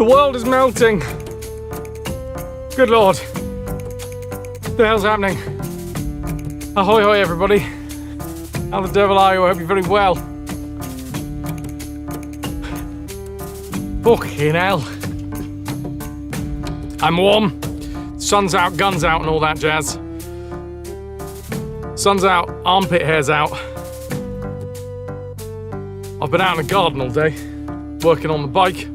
The world is melting. Good Lord. What the hell's happening? Ahoy hoy everybody. How the devil are you? I hope you're very well. Fucking hell. I'm warm. Sun's out, guns out and all that jazz. Sun's out, armpit hair's out. I've been out in the garden all day, working on the bike.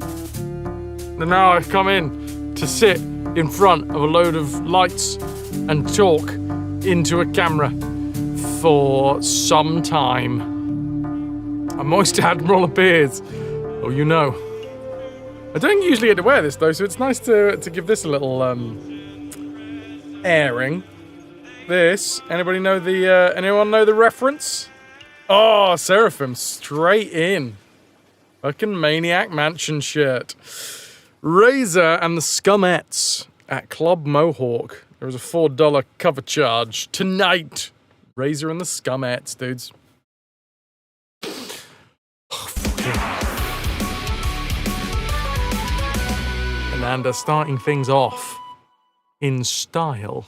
And now I've come in to sit in front of a load of lights and talk into a camera for some time. A moist admiral appears. Oh, you know. I don't usually get to wear this though, so it's nice to give this a little airing. This, anyone know the reference? Oh, Seraphim, straight in. Fucking Maniac Mansion shirt. Razor and the Scumettes at Club Mohawk. There was a $4 cover charge tonight. Razor and the Scumettes, dudes. Ananda starting things off in style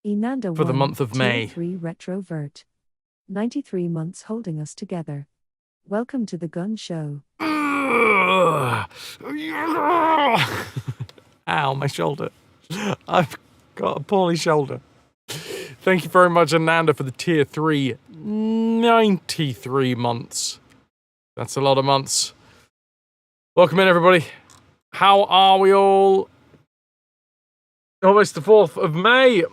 Inanda for the month of May. 3 RetroVution. 93 months holding us together. Welcome to the gun show. Ow, my shoulder. I've got a poorly shoulder. Thank you very much, Ananda, for the tier 3. 93 months. That's a lot of months. Welcome in, everybody. How are we all? Almost the 4th of May.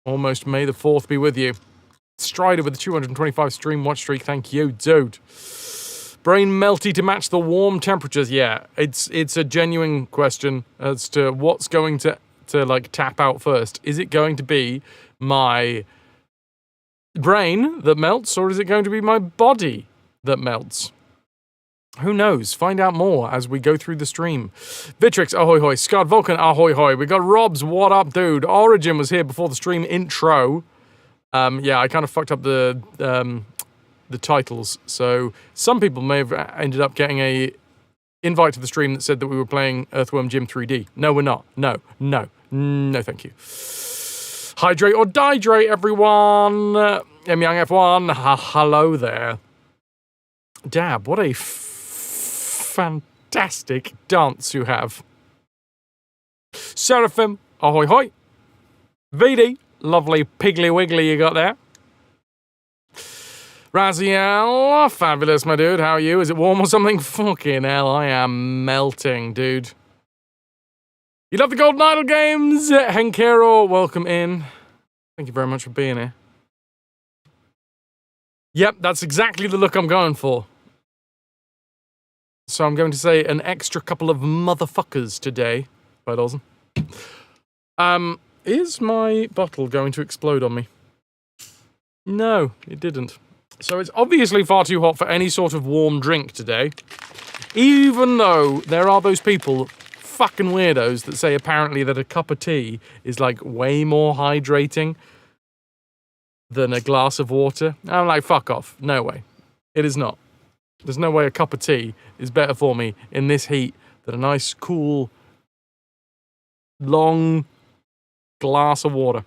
Almost May the 4th be with you. Strider with the 225 stream watch streak. Thank you, dude. Brain melty to match the warm temperatures. Yeah, it's a genuine question as to what's going to like tap out first. Is it going to be my brain that melts, or is it going to be my body that melts? Who knows? Find out more as we go through the stream. Vitrix, ahoy hoy. Scott Vulcan, ahoy hoy. We got Robs, what up, dude? Origin was here before the stream intro. Yeah, I kind of fucked up the titles. So some people may have ended up getting a invite to the stream that said that we were playing Earthworm Jim 3D. No, we're not. No, thank you. Hydrate or dihydrate, everyone. M Young F1, hello there. Dab, what a fantastic dance you have. Seraphim, ahoy hoy. VD, lovely piggly wiggly you got there. Raziel, fabulous, my dude. How are you? Is it warm or something? Fucking hell, I am melting, dude. You love the Golden Idol games? Henkero, welcome in. Thank you very much for being here. Yep, that's exactly the look I'm going for. So I'm going to say an extra couple of motherfuckers today, by Dawson. Is my bottle going to explode on me? No, it didn't. So it's obviously far too hot for any sort of warm drink today. Even though there are those people, fucking weirdos, that say apparently that a cup of tea is like way more hydrating than a glass of water. I'm like, fuck off. No way. It is not. There's no way a cup of tea is better for me in this heat than a nice, cool, long glass of water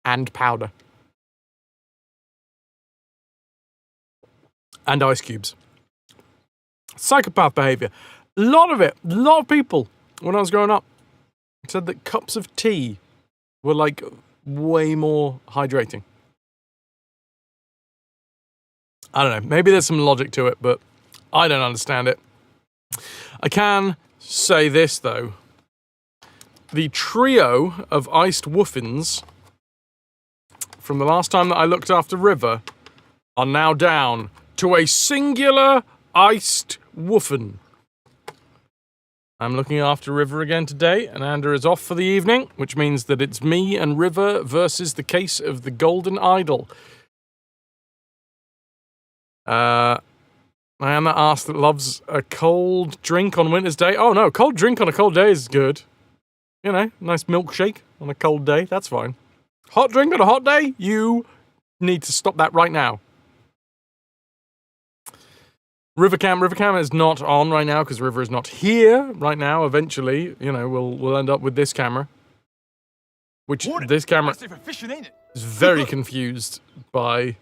and powder. And ice cubes. Psychopath behavior. A lot of people, when I was growing up, said that cups of tea were like way more hydrating. I don't know, maybe there's some logic to it, but I don't understand it. I can say this, though. The trio of iced woofins from the last time that I looked after River are now down to a singular iced woofin. I'm looking after River again today, and Ander is off for the evening, which means that it's me and River versus the case of the Golden Idol. I am that arse that loves a cold drink on winter's day. Oh no, cold drink on a cold day is good. You know, nice milkshake on a cold day, that's fine. Hot drink on a hot day? You need to stop that right now. Rivercam is not on right now because River is not here right now. Eventually, you know, we'll end up with this camera. Which, this camera is very confused by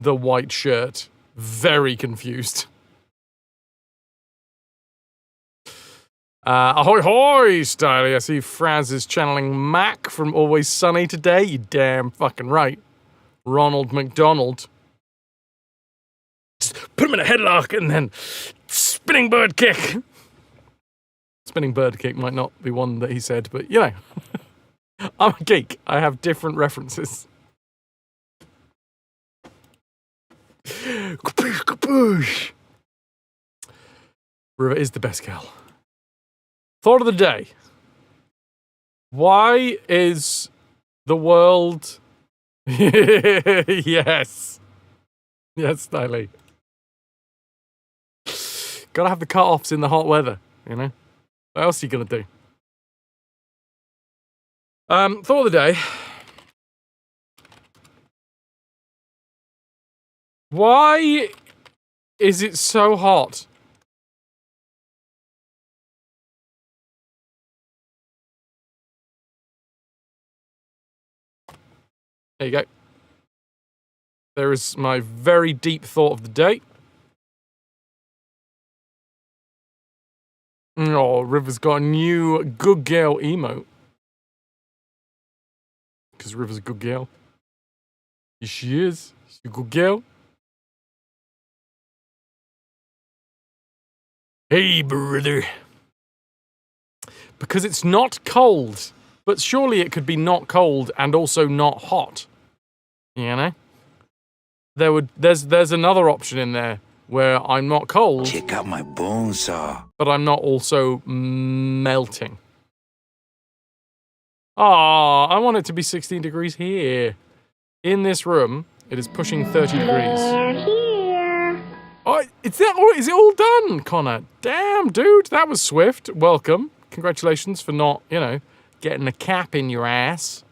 the white shirt. Very confused. Ahoy hoy, Styly. I see Fras is channeling Mac from Always Sunny today. You damn fucking right. Ronald McDonald. Just put him in a headlock and then spinning bird kick. Spinning bird kick might not be one that he said, but you know. I'm a geek. I have different references. Kapoosh, kapoosh. River is the best girl. Thought of the day. Why is the world... Yes. Yes, Styly. Gotta have the cut-offs in the hot weather, you know? What else are you gonna do? Thought of the day. Why is it so hot? There you go. There is my very deep thought of the day. Oh, River's got a new good girl emote. Because River's a good girl. Yes, she is. She's a good girl. Hey, brother. Because it's not cold. But surely it could be not cold and also not hot. You know? There's another option in there where I'm not cold. Check out my bone saw. But I'm not also melting. Ah, I want it to be 16 degrees here. In this room, it is pushing 30 degrees. Here. Oh, is it all done, Connor? Damn, dude, that was swift. Welcome. Congratulations for not, you know, getting a cap in your ass.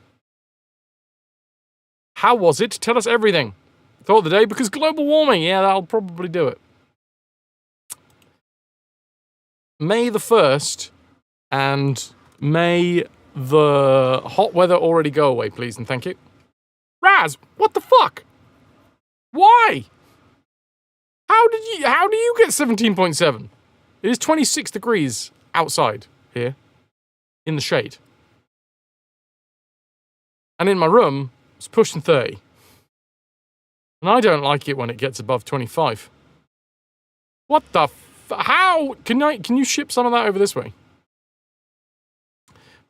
How was it? Tell us everything. Thought of the day, because global warming. Yeah, that'll probably do it. May the 1st and may the hot weather already go away, please and thank you. Raz, what the fuck? Why? How do you get 17.7? It is 26 degrees outside here in the shade. And in my room, it's pushing 30. And I don't like it when it gets above 25. What the how? Can you ship some of that over this way?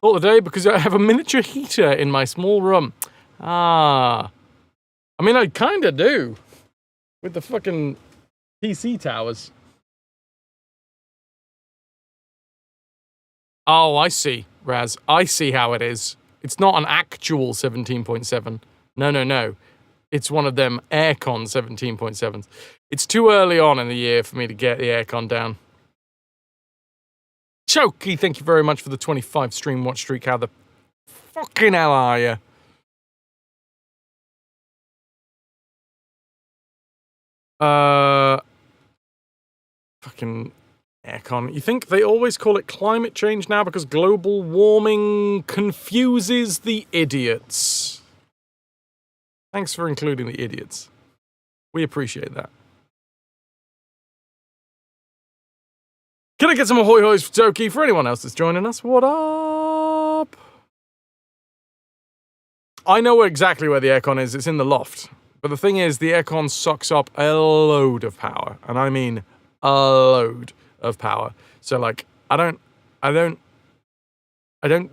All the day because I have a miniature heater in my small room. Ah. I mean, I kind of do. With the fucking PC towers. Oh, I see, Raz. I see how it is. It's not an actual 17.7. No. It's one of them aircon 17.7s. It's too early on in the year for me to get the aircon down. Chokey, thank you very much for the 25 stream watch streak. How the fucking hell are you? Fucking aircon. You think they always call it climate change now because global warming confuses the idiots? Thanks for including the idiots. We appreciate that. Can I get some ahoy hoys for Toki? For anyone else that's joining us, what up? I know exactly where the aircon is. It's in the loft. But the thing is, the aircon sucks up a load of power. And I mean a load of power. So like, I don't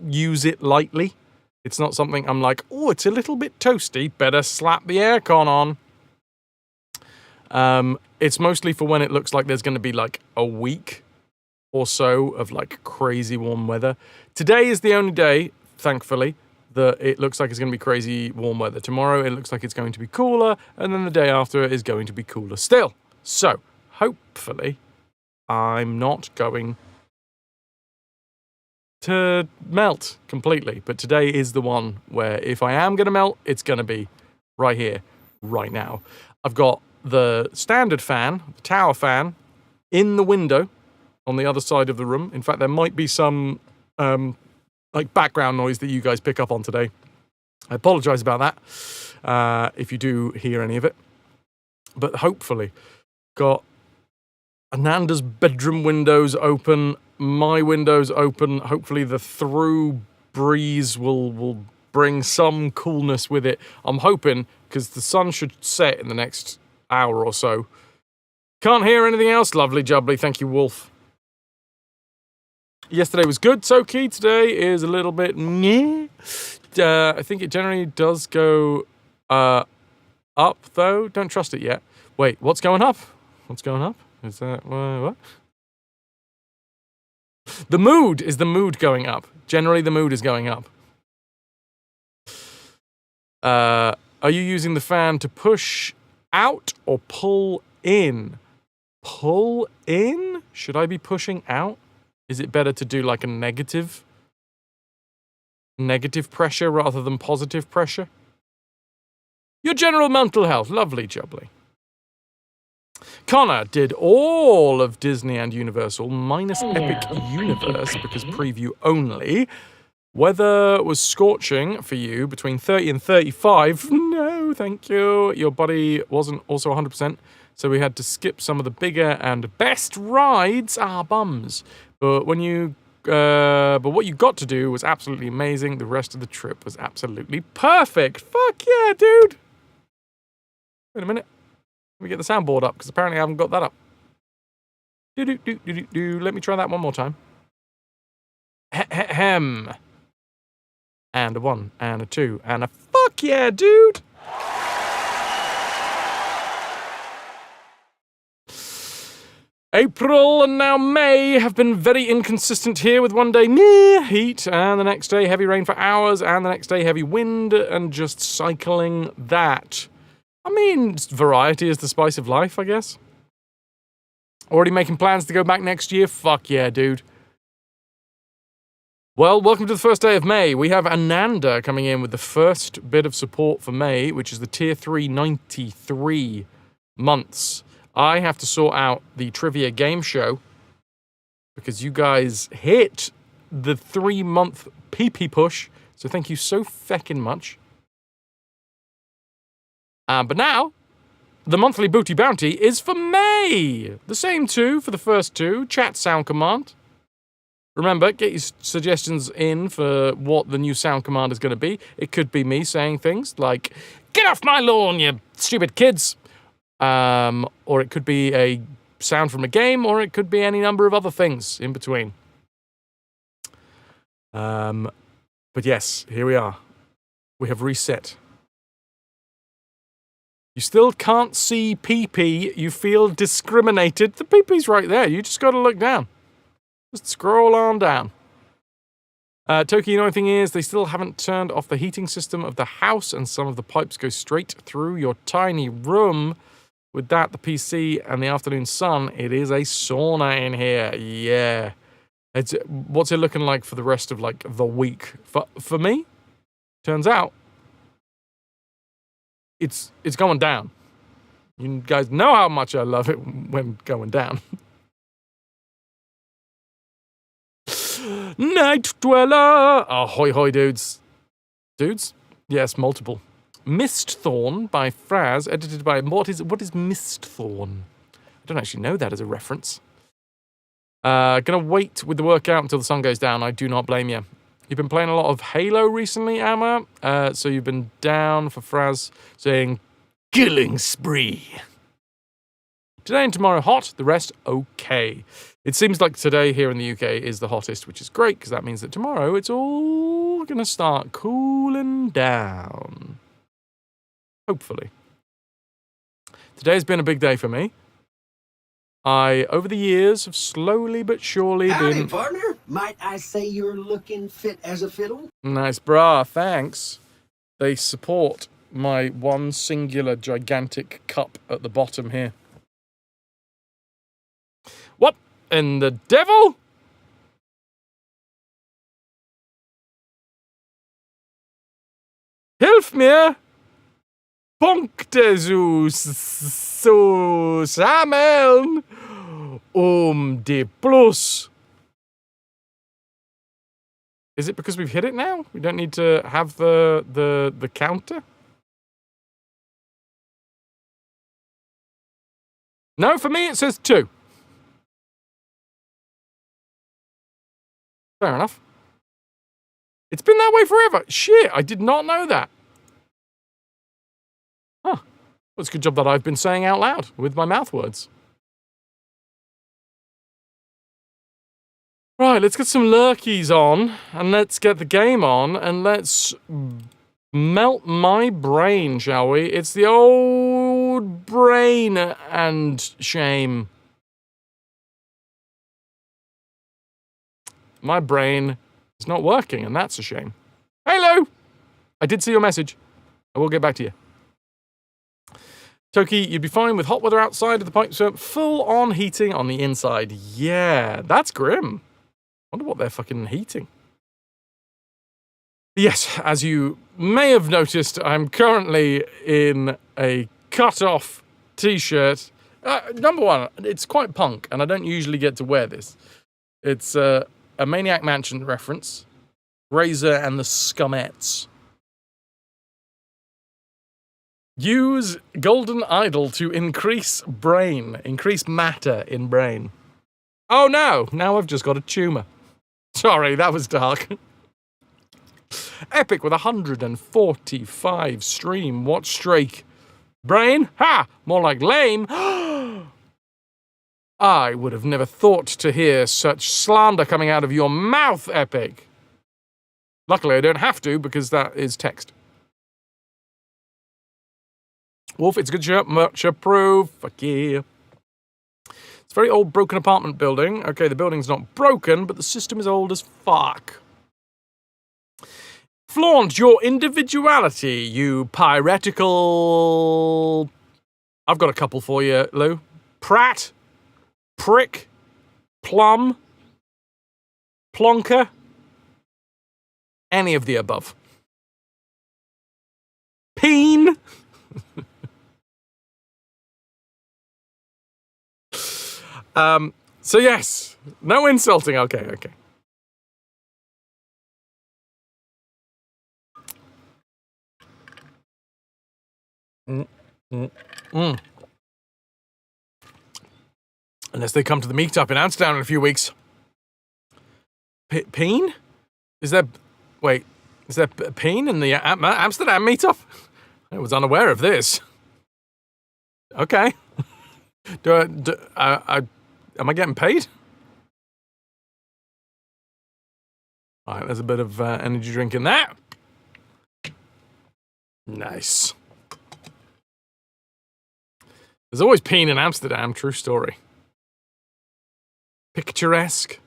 use it lightly. It's not something I'm like, oh, it's a little bit toasty. Better slap the aircon on. It's mostly for when it looks like there's going to be like a week or so of like crazy warm weather. Today is the only day, thankfully, that it looks like it's going to be crazy warm weather. Tomorrow it looks like it's going to be cooler, and then the day after is going to be cooler still. So, hopefully, I'm not going to melt completely. But today is the one where if I am going to melt, it's going to be right here, right now. I've got the standard fan, the tower fan, in the window on the other side of the room. In fact, there might be some like background noise that you guys pick up on today. I apologize about that if you do hear any of it. But hopefully, got Ananda's bedroom windows open, my windows open. Hopefully the through breeze will bring some coolness with it. I'm hoping, because the sun should set in the next hour or so. Can't hear anything else. Lovely jubbly. Thank you, Wolf. Yesterday was good, Toki. Today is a little bit meh. I think it generally does go up, though. Don't trust it yet. Wait, what's going up? What's going up? Is that... what? The mood is the mood going up. Generally, the mood is going up. Are you using the fan to push out or pull in? Pull in? Should I be pushing out? Is it better to do like a negative pressure rather than positive pressure? Your general mental health. Lovely jubbly. Connor did all of Disney and Universal minus Epic Universe because preview only. Weather was scorching for you between 30 and 35. No, thank you. Your body wasn't also 100%, so we had to skip some of the bigger and best rides. Bums. But what you got to do was absolutely amazing. The rest of the trip was absolutely perfect. Fuck yeah, dude. Wait a minute. Let me get the soundboard up, because apparently I haven't got that up. Let me try that one more time. Hem. And a 1, and a 2, and a fuck yeah, dude! April and now May have been very inconsistent here, with one day near heat, and the next day heavy rain for hours, and the next day heavy wind, and just cycling that. I mean, variety is the spice of life, I guess. Already making plans to go back next year? Fuck yeah, dude. Well, welcome to the first day of May. We have Ananda coming in with the first bit of support for May, which is the Tier 3 93 months. I have to sort out the trivia game show because you guys hit the 3-month PP push, so thank you so feckin' much. But now, the monthly booty bounty is for May. The same 2 for the first 2. Chat sound command. Remember, get your suggestions in for what the new sound command is going to be. It could be me saying things like, "Get off my lawn, you stupid kids." Or it could be a sound from a game, or it could be any number of other things in between. But yes, here we are. We have reset. You still can't see PP. You feel discriminated. The PP's right there. You just got to look down. Just scroll on down. Toki, the only thing is, they still haven't turned off the heating system of the house, and some of the pipes go straight through your tiny room. With that, the PC, and the afternoon sun, it is a sauna in here. Yeah. What's it looking like for the rest of, like, the week? For me, turns out, it's going down. You guys know how much I love it when going down. Night Dweller! Ahoy hoy, dudes. Dudes? Yes, multiple. Mistthorn by Fras, edited by... What is Mistthorn? I don't actually know that as a reference. Gonna wait with the workout until the sun goes down. I do not blame you. You've been playing a lot of Halo recently, Amma. So you've been down for Fras saying, "Killing spree." Today and tomorrow hot, the rest okay. It seems like today here in the UK is the hottest, which is great, because that means that tomorrow it's all going to start cooling down. Hopefully. Today's been a big day for me. I, over the years, have slowly but surely Howdy, been... partner. Might I say you're looking fit as a fiddle? Nice bra, thanks. They support my one singular gigantic cup at the bottom here. What in the devil? Hilf mir! Punkte so sammeln! De plus. Is it because we've hit it now? We don't need to have the counter? No, for me it says 2. Fair enough. It's been that way forever. Shit, I did not know that. Huh. Well, it's a good job that I've been saying out loud with my mouth words. Right, let's get some lurkies on, and let's get the game on, and let's melt my brain, shall we? It's the old brain and shame. My brain is not working, and that's a shame. Hello! I did see your message. I will get back to you. Toki, you'd be fine with hot weather outside of the pipes, full-on heating on the inside. Yeah, that's grim. Wonder what they're fucking heating. Yes, as you may have noticed, I'm currently in a cut-off t-shirt. Number one, it's quite punk, and I don't usually get to wear this. It's a Maniac Mansion reference. Razor and the Scumettes. Use Golden Idol to increase matter in brain. Oh no, now I've just got a tumour. Sorry, that was dark. Epic with 145 stream watch streak. Brain? Ha! More like lame. I would have never thought to hear such slander coming out of your mouth, Epic. Luckily, I don't have to, because that is text. Wolf, it's a good shirt, much approved. Fuck yeah. It's a very old, broken apartment building. Okay, the building's not broken, but the system is old as fuck. Flaunt your individuality, you piratical... I've got a couple for you, Lou. Prat, prick, plum, plonker, any of the above. Peen. So yes, no insulting. Okay. Unless they come to the meetup in Amsterdam in a few weeks. Peen? Is there peen in the Amsterdam meetup? I was unaware of this. Okay. Am I getting paid? All right, there's a bit of energy drink in that. Nice. There's always peen in Amsterdam, true story. Picturesque.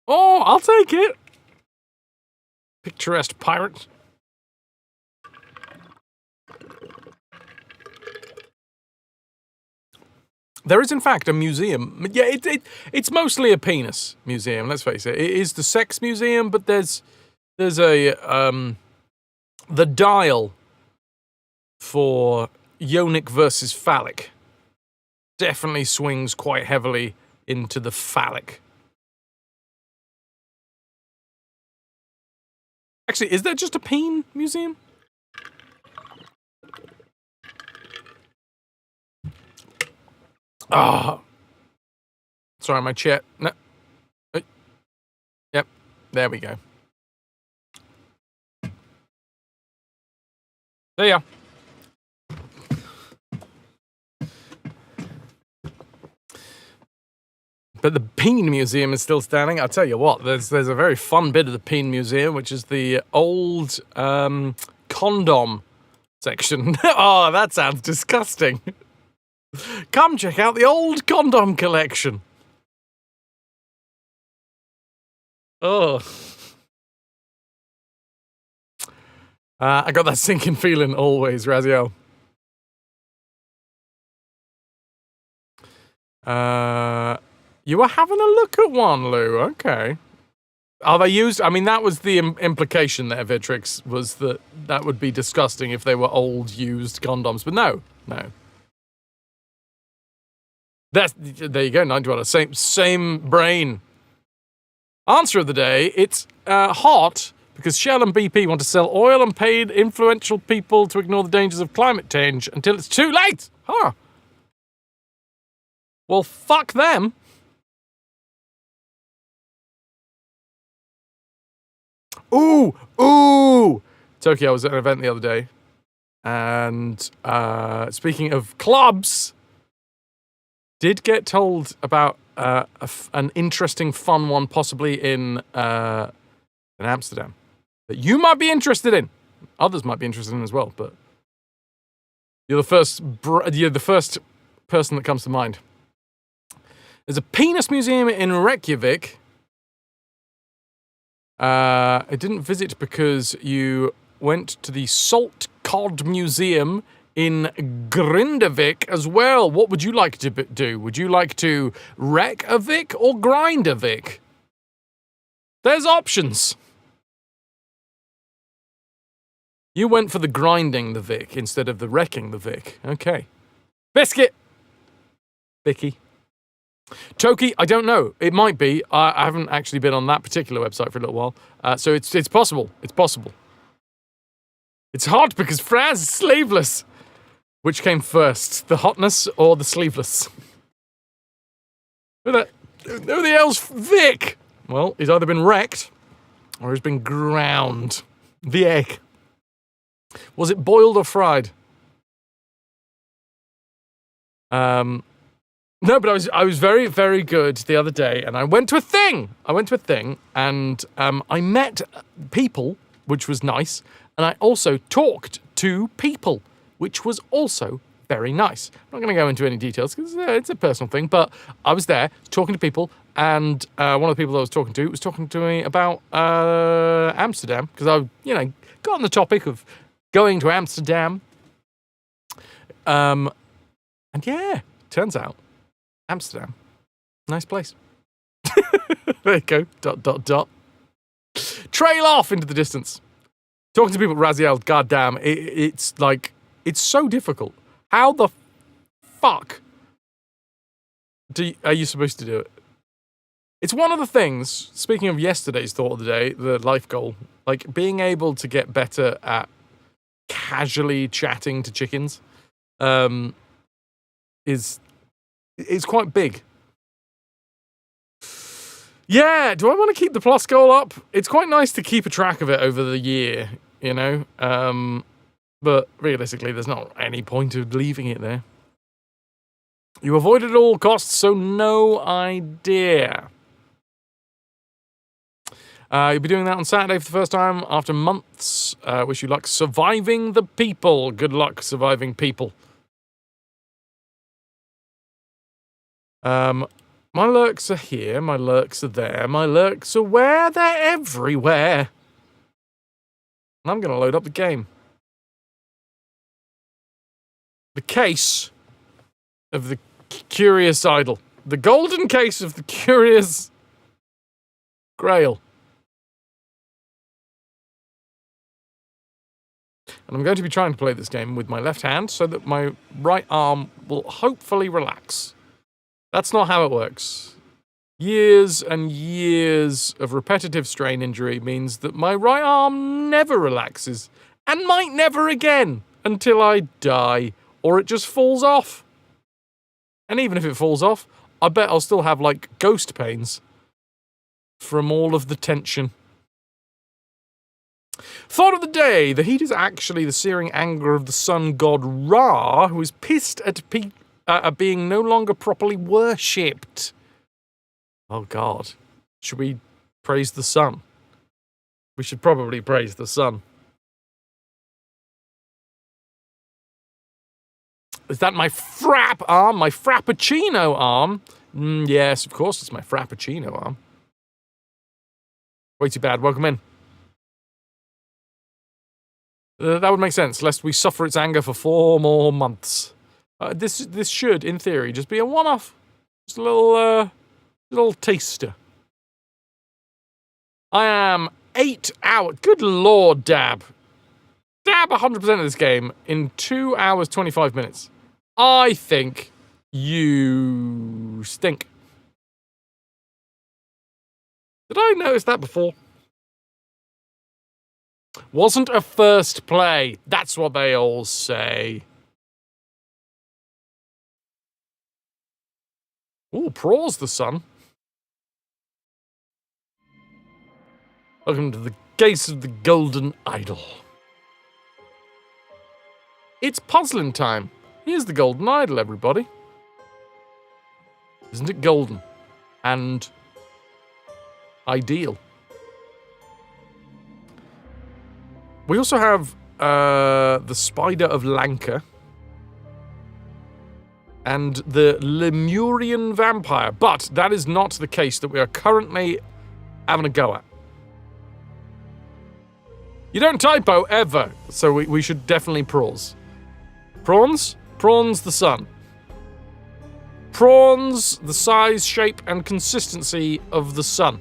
Oh, I'll take it. Picturesque pirate. There is, in fact, a museum. Yeah, it's mostly a penis museum, let's face it. It is the sex museum, but there's a, the dial for yonic versus phallic definitely swings quite heavily into the phallic. Actually, is there just a peen museum? Oh. Sorry, my chat. No. Yep. There we go. There you are. But the Peen Museum is still standing. I'll tell you what, there's a very fun bit of the Peen Museum, which is the old condom section. Oh, that sounds disgusting. Come check out the old condom collection. Oh. I got that sinking feeling always, Razio. You were having a look at one, Lou. Okay. Are they used? I mean, that was the implication there, Vitrix, was that would be disgusting if they were old, used condoms. But no. There you go, 90 same brain. Answer of the day, it's hot because Shell and BP want to sell oil and paid influential people to ignore the dangers of climate change until it's too late. Huh. Well, fuck them. Ooh. Tokyo, I was at an event the other day. And speaking of clubs, did get told about an interesting, fun one, possibly in Amsterdam, that you might be interested in. Others might be interested in as well, but you're the first person that comes to mind. There's a penis museum in Reykjavik. I didn't visit because you went to the Salt Cod Museum in Grindavik as well. What would you like to do? Would you like to wreck a Vic or grind a Vic? There's options. You went for the grinding the Vic instead of the wrecking the Vic. Okay. Biscuit. Vicky. Toki, I don't know. It might be. I haven't actually been on that particular website for a little while. So it's possible. It's possible. It's hot because Fras is sleeveless. Which came first, the hotness or the sleeveless? Who the hell's Vic? Well, he's either been wrecked or he's been ground. The egg. Was it boiled or fried? No, but I was very, very good the other day, and I went to a thing, and I met people, which was nice, and I also talked to people, which was also very nice. I'm not going to go into any details because it's a personal thing, but I was there talking to people, and one of the people I was talking to was talking to me about Amsterdam, because I, got on the topic of going to Amsterdam. And yeah, turns out, Amsterdam, nice place. There you go, ... Trail off into the distance. Talking to people at Raziel, goddamn, it's so difficult. How the fuck are you supposed to do it? It's one of the things, speaking of yesterday's thought of the day, the life goal, like being able to get better at casually chatting to chickens, is quite big. Yeah, do I want to keep the plus goal up? It's quite nice to keep a track of it over the year, but realistically, there's not any point of leaving it there. You avoid it at all costs, so no idea. You'll be doing that on Saturday for the first time after months. Wish you luck surviving the people. Good luck surviving people. My lurks are here, my lurks are there, my lurks are where? They're everywhere. And I'm going to load up the game. The case of the curious idol. The golden case of the curious grail. And I'm going to be trying to play this game with my left hand so that my right arm will hopefully relax. That's not how it works. Years and years of repetitive strain injury means that my right arm never relaxes, and might never again, until I die, or it just falls off. And even if it falls off, I bet I'll still have, ghost pains from all of the tension. Thought of the day, the heat is actually the searing anger of the sun god Ra, who is pissed at being no longer properly worshipped. Oh God. Should we praise the sun? We should probably praise the sun. Is that my frap arm? My frappuccino arm? Yes, of course it's my frappuccino arm. Way too bad. Welcome in. That would make sense, lest we suffer its anger for 4 more months. This should, in theory, just be a one-off. Just a little taster. I am 8 hours. Good Lord, Dab. Dab 100% of this game in 2 hours, 25 minutes. I think you stink. Did I notice that before? Wasn't a first play. That's what they all say. Ooh, Praw's the sun. Welcome to the Gates of the Golden Idol. It's puzzling time. Here's the Golden Idol, everybody. Isn't it golden? And ideal. We also have the Spider of Lanka and the Lemurian Vampire, but that is not the case that we are currently having a go at. You don't typo ever, so we should definitely pause. Prawns? Prawns the sun. Prawns the size, shape, and consistency of the sun.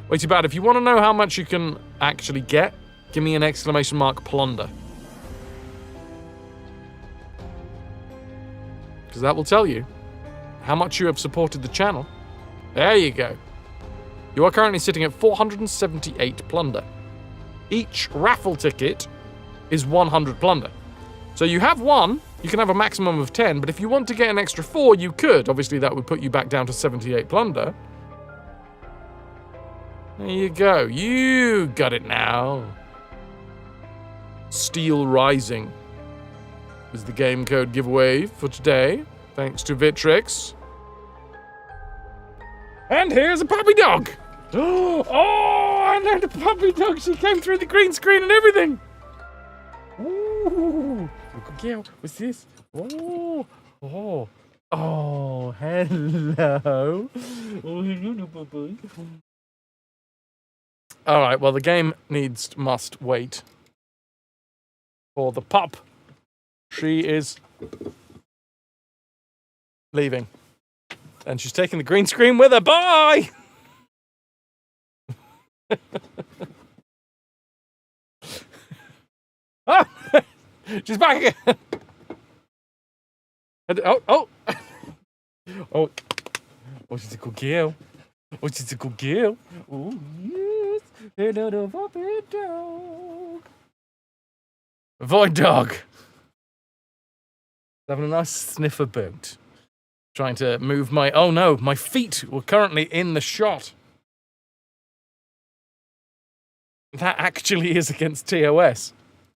Way too bad. If you want to know how much you can actually get, give me an exclamation mark plunder. Because that will tell you how much you have supported the channel. There you go. You are currently sitting at 478 plunder. Each raffle ticket is 100 plunder. So you have one, you can have a maximum of 10, but if you want to get an extra 4, you could. Obviously, that would put you back down to 78 plunder. There you go. You got it now. Steel Rising is the game code giveaway for today, thanks to Vitrix. And here's a puppy dog. Oh, I know the puppy dog. She came through the green screen and everything. Ooh, girl, what's this? Oh, oh, oh, hello. Oh, hello, puppy. All right. Well, the game must wait for the pup. She is leaving, and she's taking the green screen with her. Bye. Oh, she's back again. Oh, oh, she's a good girl. Oh, she's a good girl. Oh, yes. Hello, puppy dog. Void dog. Having a nice sniff about. Trying to move my... Oh, no. My feet were currently in the shot. That actually is against TOS.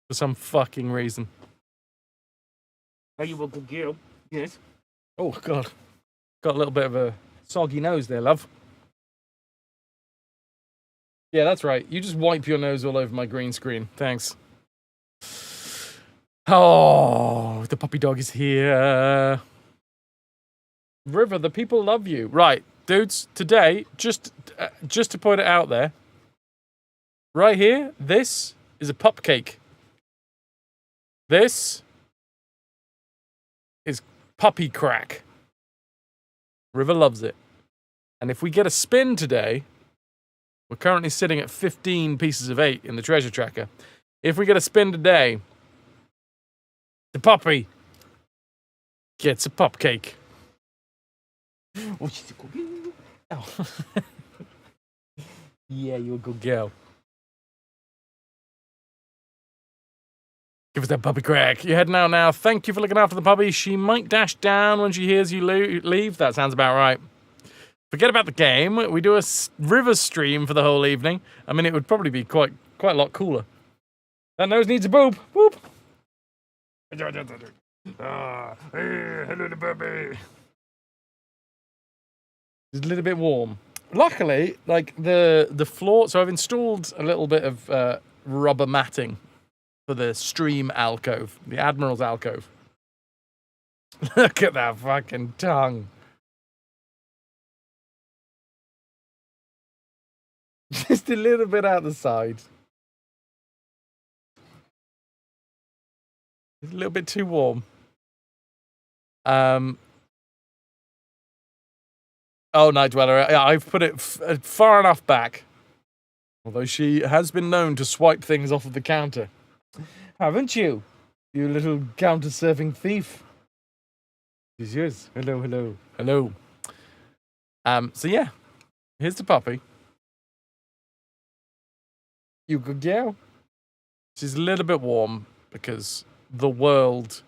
For some fucking reason. Are you a good girl? Yes. Oh, God. Got a little bit of a soggy nose there, love. Yeah, that's right. You just wipe your nose all over my green screen. Thanks. Oh, the puppy dog is here. River, the people love you. Right, dudes, today, just to put it out there, right here, this is a pup cake. This is puppy crack. River loves it. And if we get a spin today, we're currently sitting at 15 pieces of 8 in the treasure tracker. If we get a spin today, the puppy gets a pup cake. Oh, she's a good girl. Oh. Yeah, you're a good girl. Give us that puppy crack. You're heading out now. Thank you for looking after the puppy. She might dash down when she hears you leave. That sounds about right. Forget about the game. We do a river stream for the whole evening. I mean, it would probably be quite a lot cooler. That nose needs a boob. Whoop. Ah, hey, hello, the puppy. It's a little bit warm. Luckily, like the floor. So I've installed a little bit of rubber matting for the stream alcove, the Admiral's alcove. Look at that fucking tongue. Just a little bit out the side. It's a little bit too warm. Oh, Night Dweller. I've put it far enough back. Although she has been known to swipe things off of the counter. Haven't you? You little counter-surfing thief. She's yours. Hello, hello, hello. So yeah, here's the puppy. You good girl. She's a little bit warm because the world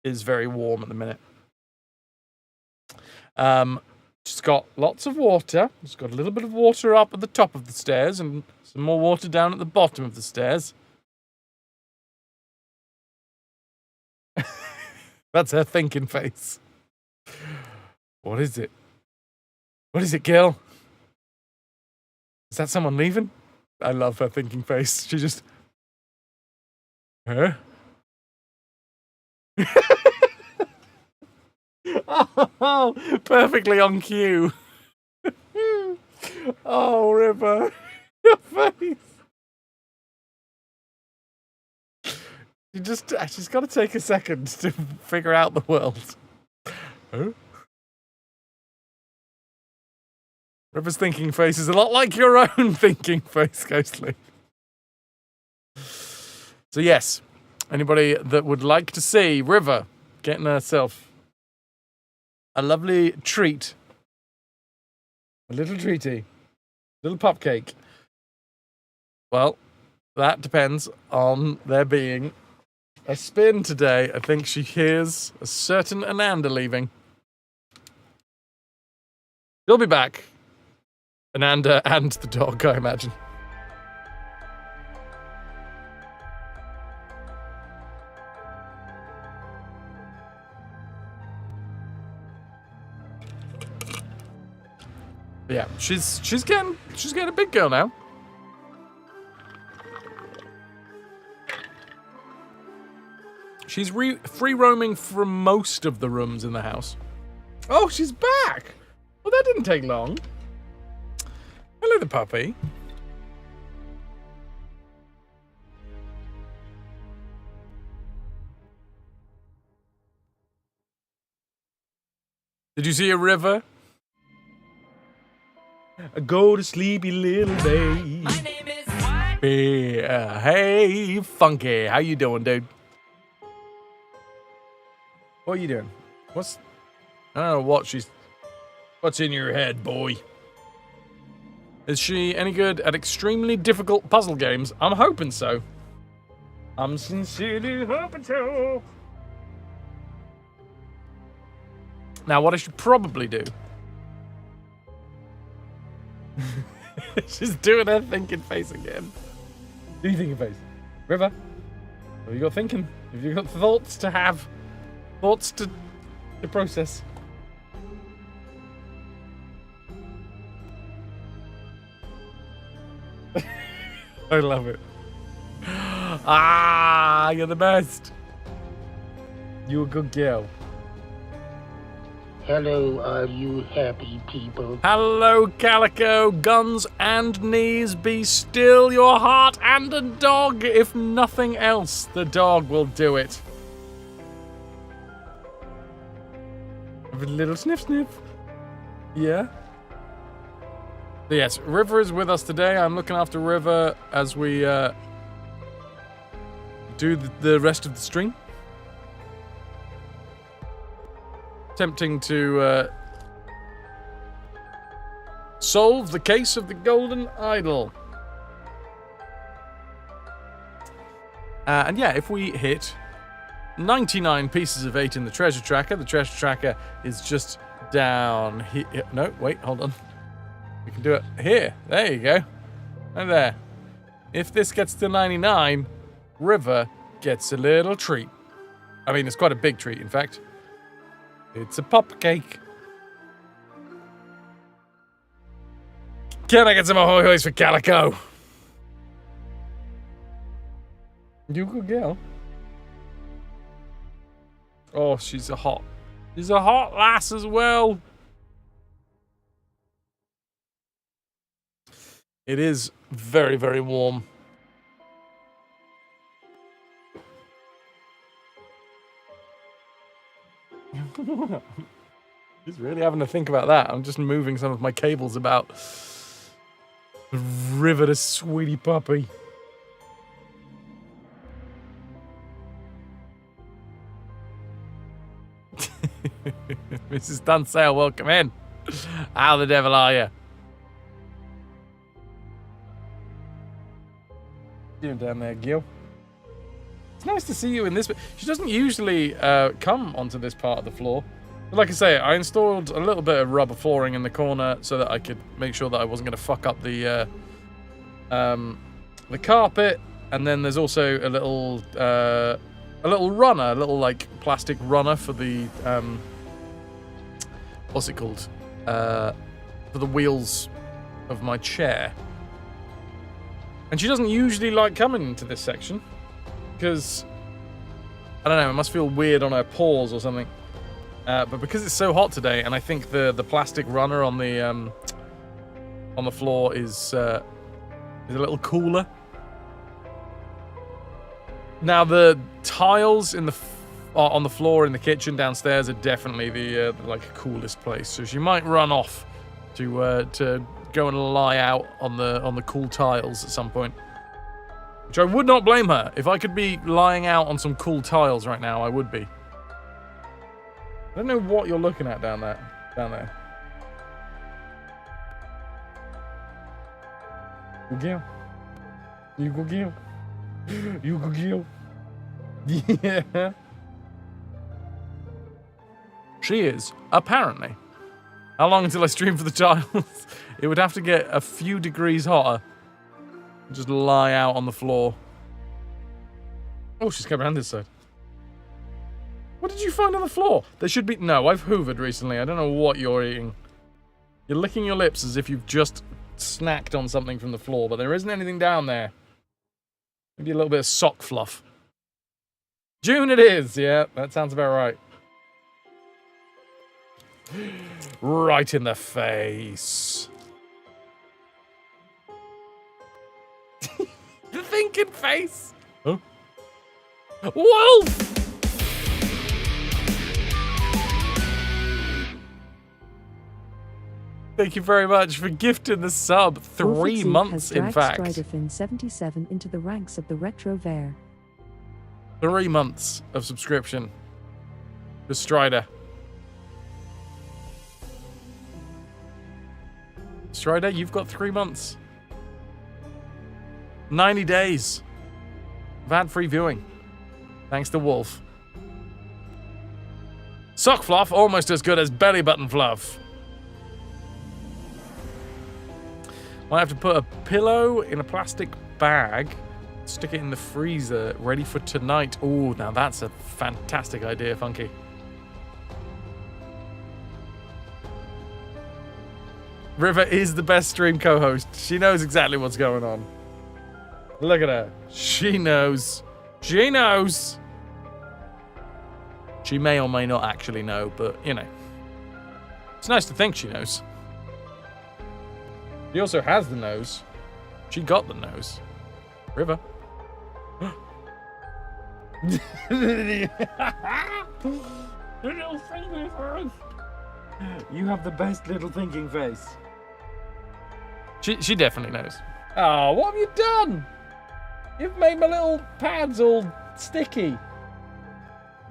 is very warm at the minute. She's got lots of water. She's got a little bit of water up at the top of the stairs and some more water down at the bottom of the stairs. That's her thinking face. What is it? What is it, girl? Is that someone leaving? I love her thinking face. She just... Huh? Oh, perfectly on cue. Oh, River. Your face. She's got to take a second to figure out the world. Huh? River's thinking face is a lot like your own thinking face, Ghostly. So yes, anybody that would like to see River getting herself a lovely treat, a little treaty, little pupcake, well, that depends on there being a spin today. I think she hears a certain Ananda leaving. She'll be back. Ananda and the dog, I imagine. Yeah, she's getting a big girl now. She's free roaming from most of the rooms in the house. Oh, she's back! Well, that didn't take long. Hello, the puppy. Did you see a River? Go to sleepy little babe. My name is hey, Funky. How you doing, dude? What are you doing? I don't know what's in your head, boy? Is she any good at extremely difficult puzzle games? I'm hoping so. I'm sincerely hoping so. Now, what I should probably do... She's doing her thinking face again. Do you thinking face? River? Have you got thinking? Have you got thoughts to have? Thoughts to process? I love it. Ah, you're the best. You're a good girl. Hello, are you happy people? Hello, Calico. Guns and knees, be still. Your heart and a dog. If nothing else, the dog will do it. Have a little sniff sniff. Yeah. So yes, River is with us today. I'm looking after River as we do the rest of the stream. Attempting to solve the case of the golden idol. And yeah, if we hit 99 pieces of 8 in the treasure tracker is just down here. No, wait, hold on. We can do it here. There you go. Right there. If this gets to 99, River gets a little treat. I mean, it's quite a big treat, in fact. It's a pupcake. Can I get some ahoy-hoys for Calico? You good girl. Oh, she's a hot lass as well. It is very, very warm. Just really having to think about that. I'm just moving some of my cables about. River to sweetie puppy. Mrs. Dunsale, welcome in. How the devil are you? You down there, Gil. It's nice to see you in this. She doesn't usually come onto this part of the floor. But like I say, I installed a little bit of rubber flooring in the corner so that I could make sure that I wasn't going to fuck up the carpet. And then there's also a little runner, a little like plastic runner for the what's it called? For the wheels of my chair. And she doesn't usually like coming into this section because I don't know, it must feel weird on her paws or something. But because it's so hot today, and I think the plastic runner on the floor is a little cooler. Now the tiles in on the floor in the kitchen downstairs are definitely the like coolest place. So she might run off to go and lie out on the cool tiles at some point. Which I would not blame her. If I could be lying out on some cool tiles right now, I would be. I don't know what you're looking at down there. Go Gil. You go Gil. You go Gil. Yeah. She is, apparently. How long until I stream for the tiles? It would have to get a few degrees hotter. Just lie out on the floor. Oh, she's come around this side. What did you find on the floor? There should be... No, I've hoovered recently. I don't know what you're eating. You're licking your lips as if you've just snacked on something from the floor, but there isn't anything down there. Maybe a little bit of sock fluff. June it is. Yeah, that sounds about right. Right in the face. The thinking face. Huh? Wolf! Thank you very much for gifting the sub. 3 months, in fact. Striderfin 77 into the ranks of the RetroVution. 3 months of subscription for Strider. Strider, you've got 3 months. 90 days of ad-free viewing. Thanks to Wolf. Sock fluff, almost as good as belly button fluff. Might have to put a pillow in a plastic bag, stick it in the freezer, ready for tonight. Oh, now that's a fantastic idea, Funky. River is the best stream co-host. She knows exactly what's going on. Look at her. She knows. She knows. She may or may not actually know, but, you know. It's nice to think she knows. She also has the nose. She got the nose. River. Little thinking face. You have the best little thinking face. She definitely knows. Oh, what have you done? You've made my little pads all sticky.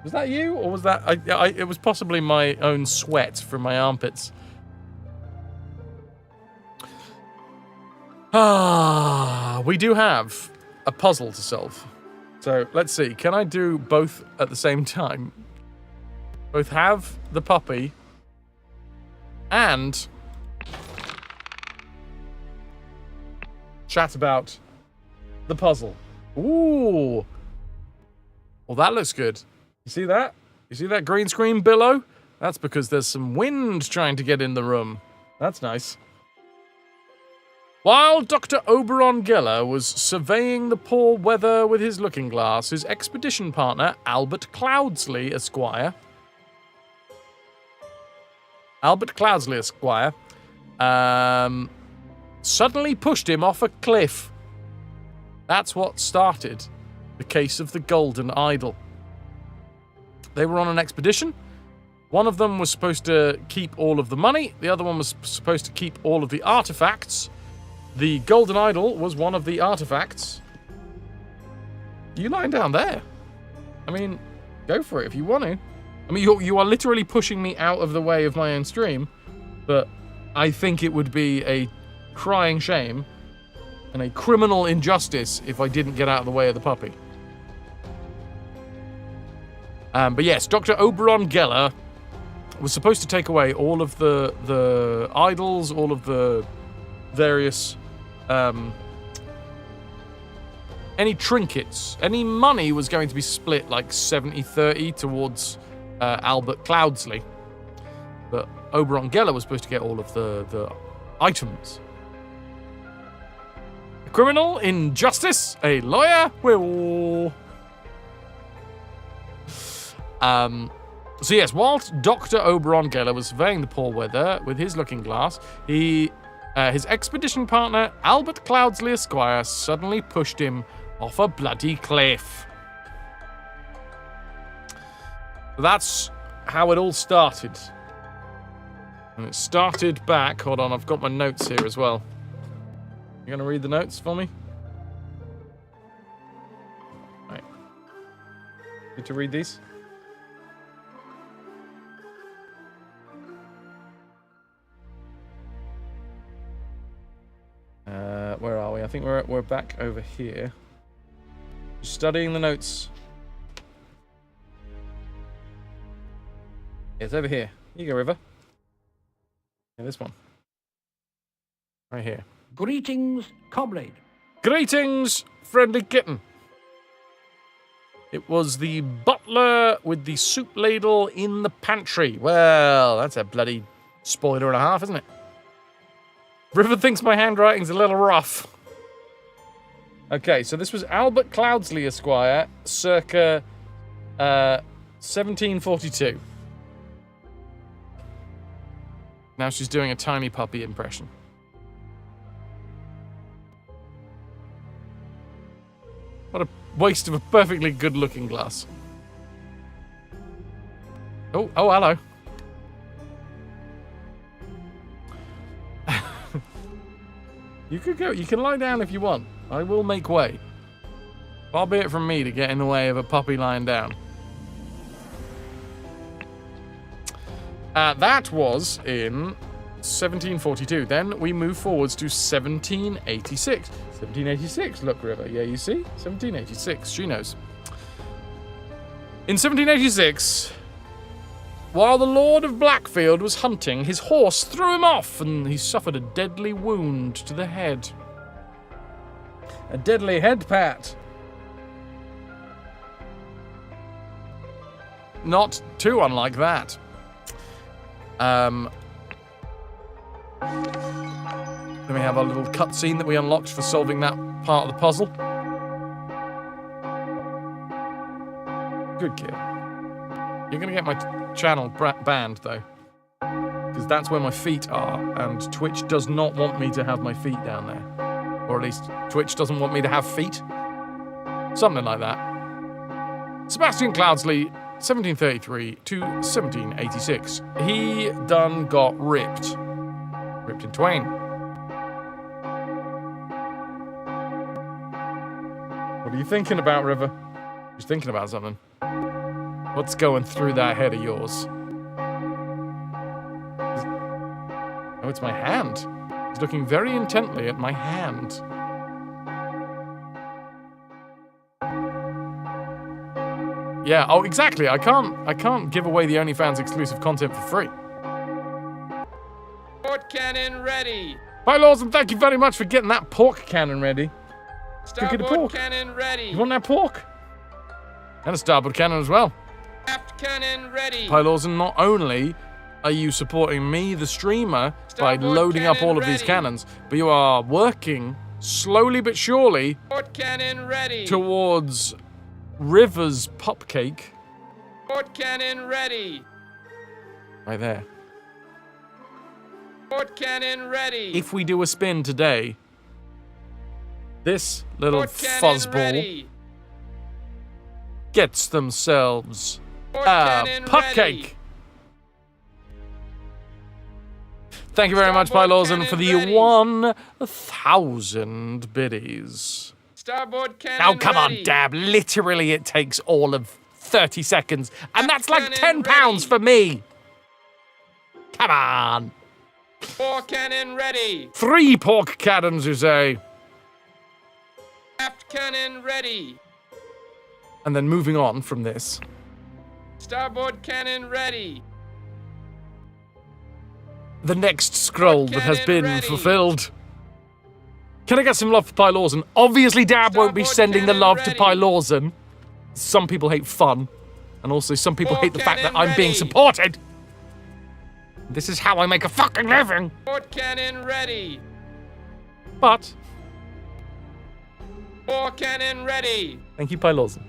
Was that you, or was that... it was possibly my own sweat from my armpits. We do have a puzzle to solve. So, let's see. Can I do both at the same time? Both have the puppy and chat about the puzzle. Ooh. Well, that looks good. You see that? You see that green screen below? That's because there's some wind trying to get in the room. That's nice. While Dr. Oberon Geller was surveying the poor weather with his looking glass, his expedition partner, Albert Cloudsley, Esquire, suddenly pushed him off a cliff. That's what started the case of the Golden Idol. They were on an expedition. One of them was supposed to keep all of the money. The other one was supposed to keep all of the artifacts. The Golden Idol was one of the artifacts. You lying down there? I mean, go for it if you want to. I mean, you are literally pushing me out of the way of my own stream, but I think it would be a crying shame and a criminal injustice if I didn't get out of the way of the puppy. But yes, Dr. Oberon Geller was supposed to take away all of the idols, all of the various, any trinkets. Any money was going to be split like 70-30 towards Albert Cloudsley. But Oberon Geller was supposed to get all of the items. A criminal in justice, a lawyer will... So yes, whilst Dr. Oberon Geller was surveying the poor weather with his looking glass, his expedition partner, Albert Cloudsley Esquire, suddenly pushed him off a bloody cliff. That's how it all started. And it started back... Hold on, I've got my notes here as well. You gonna read the notes for me? Right. Need to read these? Where are we? I think we're back over here. Studying the notes. It's over here. Here you go, River. Yeah, this one. Right here. Greetings, comrade. Greetings, friendly kitten. It was the butler with the soup ladle in the pantry. Well, that's a bloody spoiler and a half, isn't it? River thinks my handwriting's a little rough. Okay, so this was Albert Cloudsley Esquire, circa 1742. Now she's doing a tiny puppy impression. What a waste of a perfectly good-looking glass. Oh, hello. You could go. You can lie down if you want. I will make way. Far be it from me to get in the way of a puppy lying down. That was in 1742. Then we move forwards to 1786. 1786, look, River. Yeah, you see? 1786. She knows. In 1786, while the Lord of Blackfield was hunting, his horse threw him off and he suffered a deadly wound to the head. A deadly head pat. Not too unlike that. Then we have our little cutscene that we unlocked for solving that part of the puzzle. Good kid. You're going to get my channel banned, though. Because that's where my feet are, and Twitch does not want me to have my feet down there. Or at least, Twitch doesn't want me to have feet. Something like that. Sebastian Cloudsley, 1733 to 1786. He done got ripped. Ripped in twain. What are you thinking about, River? He's thinking about something. What's going through that head of yours? Oh, it's my hand. He's looking very intently at my hand. Yeah, oh, exactly. I can't give away the OnlyFans exclusive content for free. Pork cannon ready. Hi, Lawson, thank you very much for getting that pork cannon ready. Starboard pork. cannon ready. You want that pork? And a starboard cannon as well. Aft cannon ready. Hi, Lawson, not only are you supporting me, the streamer, by Starboard loading up cannon all of these ready. cannons, but you are working slowly but surely Port cannon ready. towards River's pup cake. Port cannon ready. Right there. Port cannon ready. If we do a spin today, this little Port cannon fuzzball ready. gets themselves Port a cannon pup ready. cake. Thank you very much, Starboard Lawson, for cannon the ready. 1,000 biddies. Starboard cannon Oh, come ready. on, Dab. Literally, it takes all of 30 seconds, and that's like Cannon £10 ready. for me. Come on. 4 cannon ready. 3 pork cannons, you say? Aft cannon ready. And then moving on from this. Starboard cannon ready. The next scroll that has Cannon been ready. fulfilled. Can I get some love for Pi Lawson? Obviously, Dab won't be Starboard sending the cannon love to ready. Pi Lawson. Some people hate fun. And also, some people Fore hate the fact that cannon I'm being ready. supported. This is how I make a fucking living. Port cannon ready. But, 4 cannon ready. thank you, Pi Lawson.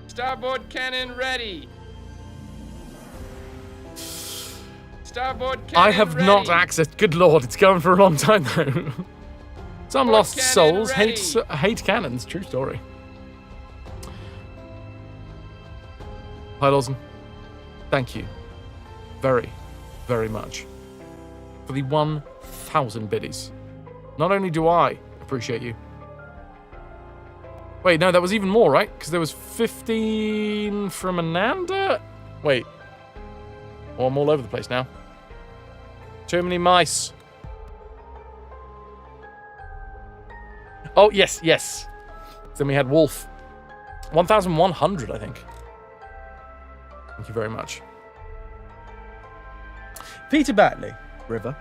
Starboard cannon ready. Starboard cannon I have ready. not accessed. Good lord, it's going for a long time though. Some Port lost cannon souls ready. hate cannons. True story. Hi Lawson. Thank you very, very much for the 1,000 biddies. Not only do I appreciate you. Wait, no, that was even more, right? Because there was 15 from Ananda? Wait. Oh, I'm all over the place now. Too many mice. Oh, yes, yes. Then we had Wolf. 1,100, I think. Thank you very much. Peter Batley, River,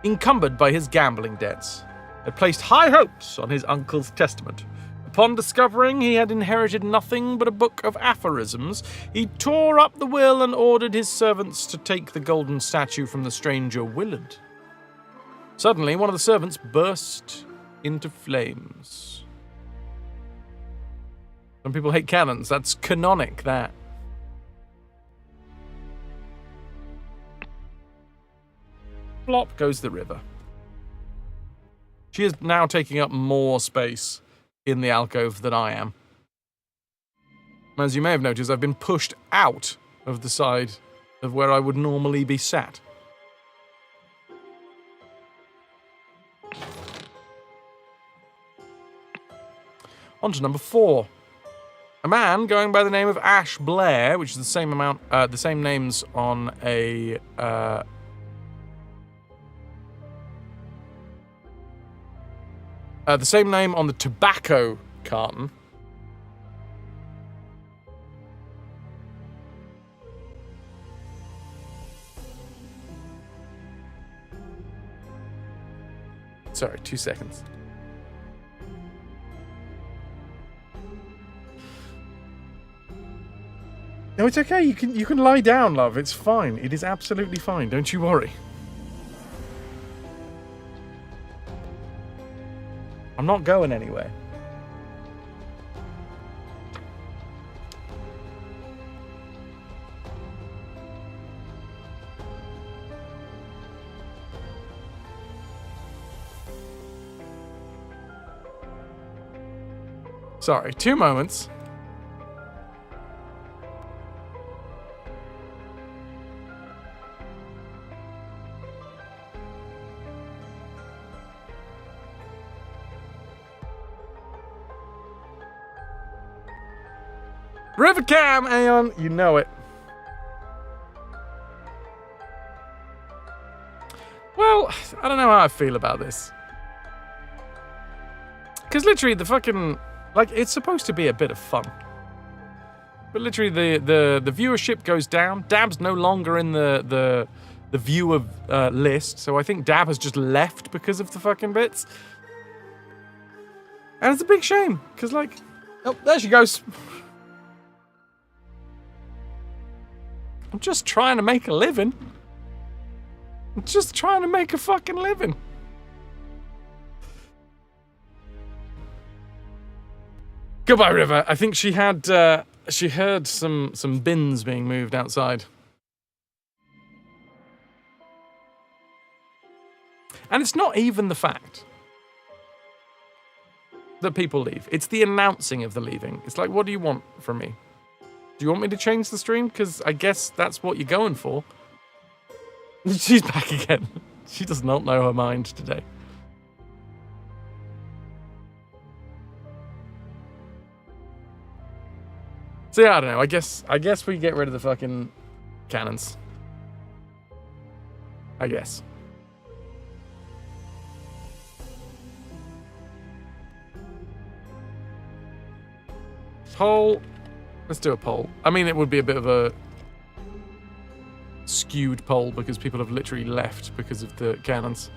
encumbered by his gambling debts, had placed high hopes on his uncle's testament. Upon discovering he had inherited nothing but a book of aphorisms, he tore up the will and ordered his servants to take the golden statue from the stranger Willard. Suddenly, one of the servants burst into flames. Some people hate cannons. That's canonic, that. Flop goes the river. She is now taking up more space in the alcove than I am. As you may have noticed, I've been pushed out of the side of where I would normally be sat. On to number 4. A man going by the name of Ash Blair, which is the same names on a the same name on the tobacco carton. Sorry, 2 seconds. No, it's okay. You can lie down, love. It's fine. It is absolutely fine. Don't you worry. I'm not going anywhere. Sorry, 2 moments. Rivercam, Aeon, you know it. Well, I don't know how I feel about this. Because literally the fucking... Like, it's supposed to be a bit of fun. But literally the viewership goes down. Dab's no longer in the viewer list. So I think Dab has just left because of the fucking bits. And it's a big shame. Because, like... Oh, there she goes. I'm just trying to make a living. I'm just trying to make a fucking living. Goodbye, River. I think she had, she heard some bins being moved outside. And it's not even the fact that people leave. It's the announcing of the leaving. It's like, what do you want from me? Do you want me to change the stream? Because I guess that's what you're going for. She's back again. She does not know her mind today. So yeah, I don't know. I guess we get rid of the fucking cannons. I guess. Poll. Let's do a poll. I mean, it would be a bit of a skewed poll because people have literally left because of the cannons.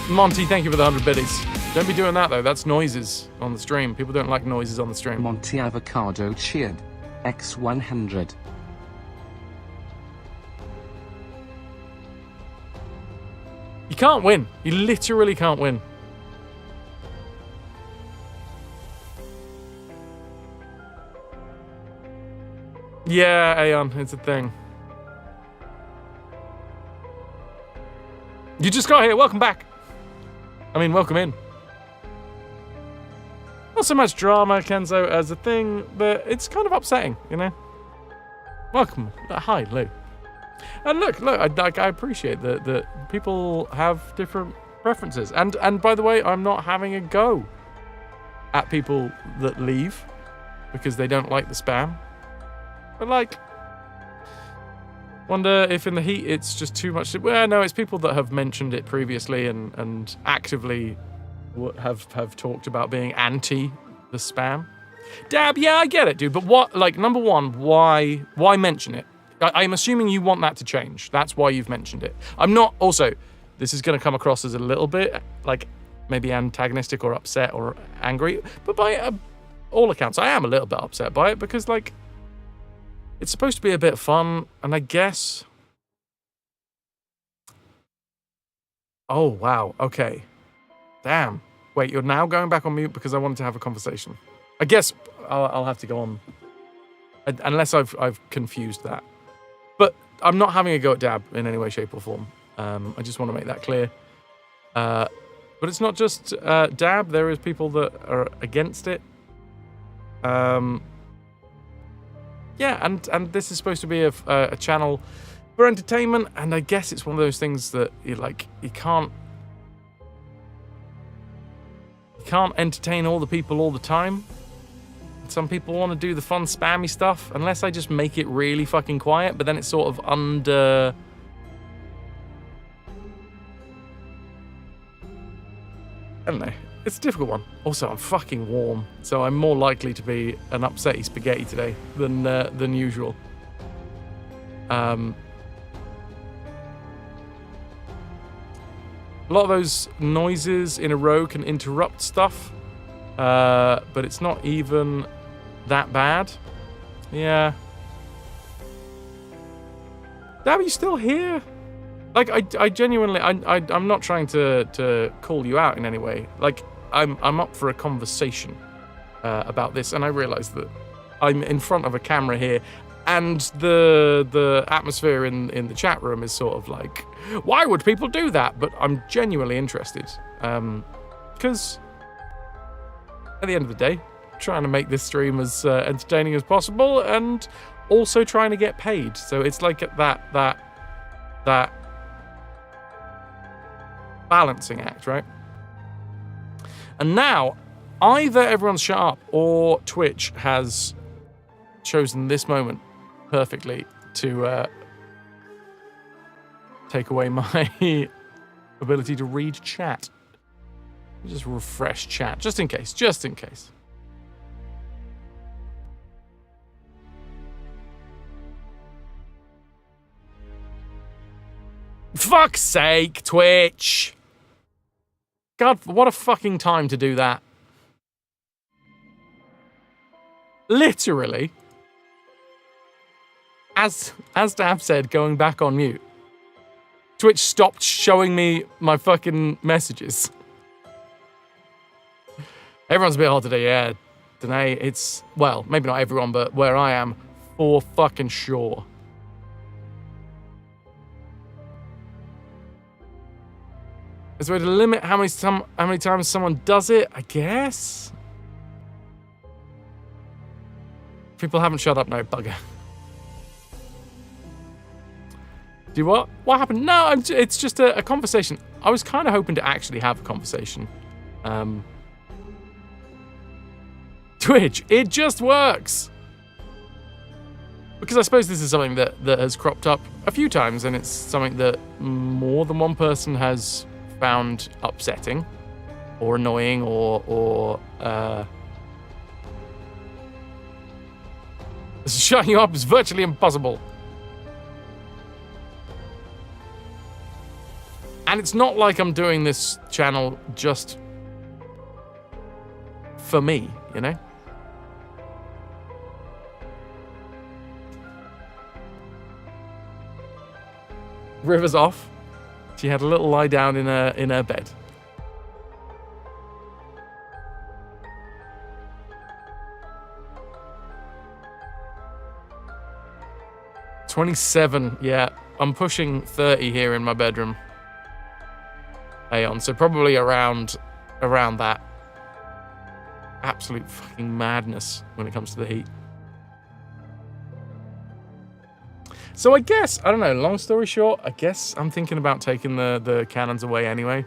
Monty, thank you for the 100 biddies. Don't be doing that though. That's noises on the stream. People don't like noises on the stream. Monty Avocado cheered. X100. You can't win. You literally can't win. Yeah, Aeon, it's a thing. You just got here. Welcome back. I mean, welcome in. Not so much drama, Kenzo, as a thing, but it's kind of upsetting, you know? Welcome. Hi, Lou. And look, I appreciate that people have different preferences. And by the way, I'm not having a go at people that leave because they don't like the spam. But like, wonder if in the heat it's just too much. Well, no, it's people that have mentioned it previously and actively have talked about being anti the spam. Dab, yeah, I get it, dude. But what, like, number one, why mention it? I'm assuming you want that to change. That's why you've mentioned it. I'm not. Also, this is going to come across as a little bit like maybe antagonistic or upset or angry. But by all accounts, I am a little bit upset by it because like. It's supposed to be a bit fun, and I guess... Oh, wow. Okay. Damn. Wait, you're now going back on mute because I wanted to have a conversation. I guess I'll have to go on. Unless I've confused that. But I'm not having a go at Dab in any way, shape, or form. I just want to make that clear. But it's not just Dab. There is people that are against it. Yeah, and this is supposed to be a channel for entertainment, and I guess it's one of those things that you can't entertain all the people all the time. Some people want to do the fun spammy stuff, unless I just make it really fucking quiet, but then it's sort of under... I don't know. It's a difficult one. Also, I'm fucking warm, so I'm more likely to be an upsetty spaghetti today than usual. A lot of those noises in a row can interrupt stuff, but it's not even that bad. Yeah. Damn, are you still here? Like, I genuinely, I'm not trying to call you out in any way. Like, I'm up for a conversation about this, and I realise that I'm in front of a camera here, and the atmosphere in the chat room is sort of like, why would people do that? But I'm genuinely interested, because at the end of the day, trying to make this stream as entertaining as possible, and also trying to get paid. So it's like that balancing act, right? And now, either everyone's shut up or Twitch has chosen this moment perfectly to take away my ability to read chat. Just refresh chat, just in case. Fuck's sake, Twitch! God, what a fucking time to do that. Literally, as Dab said, going back on mute, Twitch stopped showing me my fucking messages. Everyone's a bit hot today, yeah. Today, it's, well, maybe not everyone, but where I am, for fucking sure. Is there a way to limit how many times someone does it? I guess. People haven't shut up, no bugger. Do what? What happened? No, it's just a conversation. I was kind of hoping to actually have a conversation. Twitch Twitch. It just works. Because I suppose this is something that has cropped up a few times, and it's something that more than one person has found upsetting or annoying or shutting you up is virtually impossible. And it's not like I'm doing this channel just for me, you know? River's off. She had a little lie down in her bed. $27, yeah. I'm pushing 30 here in my bedroom. Aeon, so probably around that. Absolute fucking madness when it comes to the heat. So I guess, I don't know, long story short, I guess I'm thinking about taking the cannons away anyway.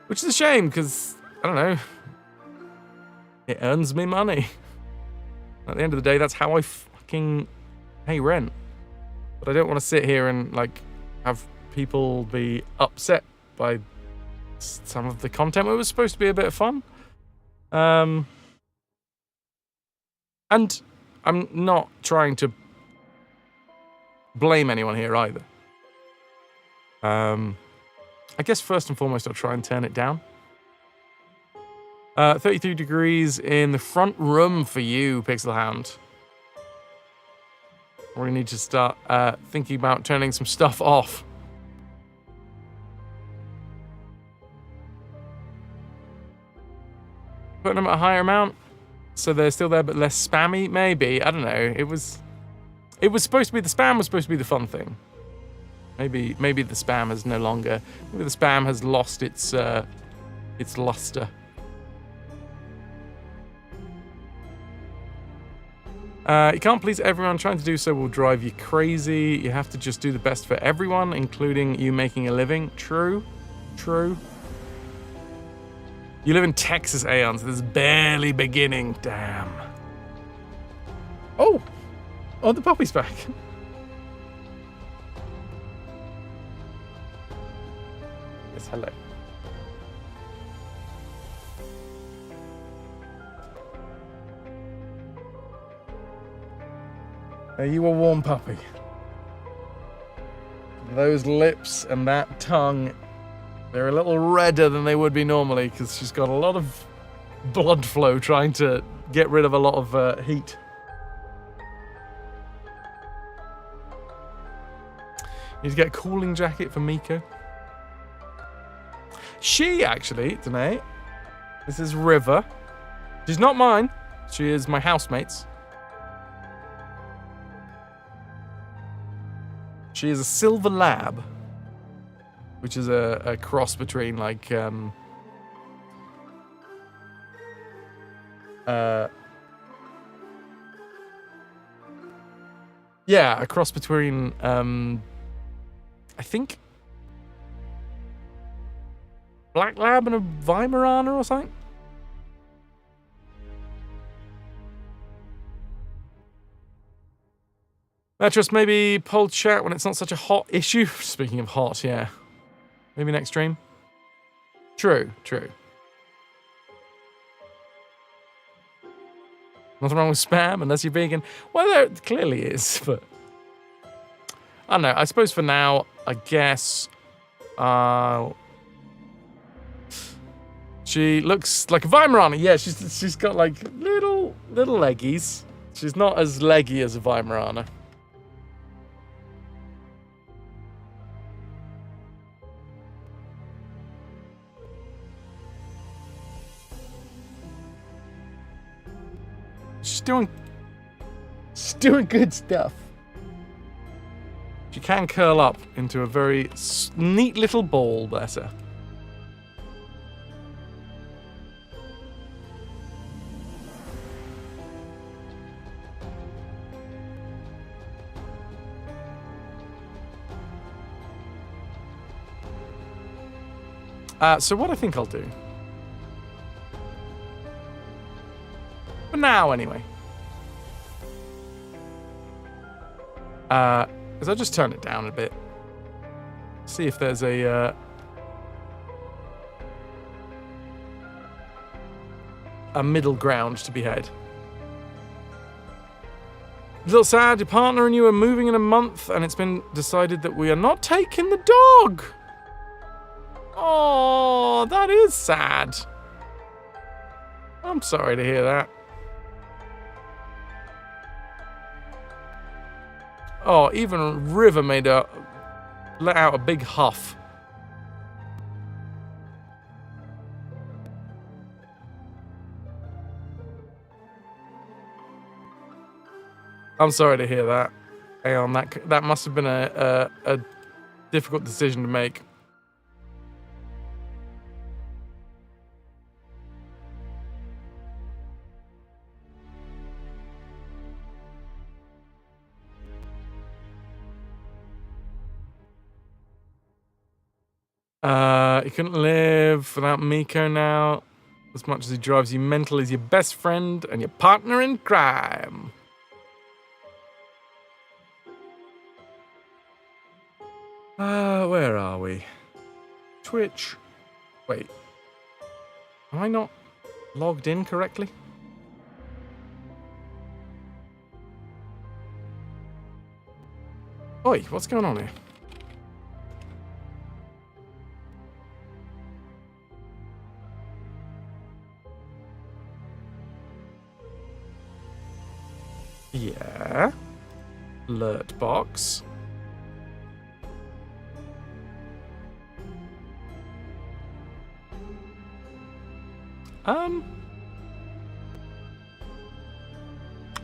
Which is a shame, because, I don't know, it earns me money. At the end of the day, that's how I fucking pay rent. But I don't want to sit here and, like, have people be upset by some of the content that was supposed to be a bit of fun. And I'm not trying to blame anyone here either. I guess first and foremost, I'll try and turn it down. 33 degrees in the front room for you, Pixel Hound. We need to start thinking about turning some stuff off. Putting them at a higher amount, so they're still there but less spammy, maybe. I don't know. It was supposed to be, the spam was supposed to be the fun thing. Maybe the spam is no longer. Maybe the spam has lost its luster. You can't please everyone. Trying to do so will drive you crazy. You have to just do the best for everyone, including you making a living. True. You live in Texas, Aeon, so this is barely beginning. Damn. Oh, the puppy's back. Yes, hello. Are you a warm puppy? Those lips and that tongue, they're a little redder than they would be normally because she's got a lot of blood flow trying to get rid of a lot of heat. Need to get a cooling jacket for Miko. She actually, Danae, this is River. She's not mine. She is my housemate's. She is a silver lab, which is a cross between like yeah, a cross between I think Black Lab and a Weimaraner or something. Just maybe poll chat when it's not such a hot issue. Speaking of hot, yeah. Maybe next stream. True. Nothing wrong with spam unless you're vegan. Well, there clearly is, but I don't know. I suppose for now, I guess she looks like a Weimaraner. Yeah, she's got like little leggies. She's not as leggy as a Weimaraner. She's doing good stuff. She can curl up into a very neat little ball, bless her. So what I think I'll do now, anyway. Because I just turn it down a bit. See if there's a middle ground to be had. A little sad, your partner and you are moving in a month, and it's been decided that we are not taking the dog. Oh, that is sad. I'm sorry to hear that. Oh, even River let out a big huff. I'm sorry to hear that. Hang on, that must have been a difficult decision to make. You couldn't live without Miko now. As much as he drives you mental, he's your best friend and your partner in crime. Where are we? Twitch. Wait. Am I not logged in correctly? Oi, what's going on here? Yeah. Alert box.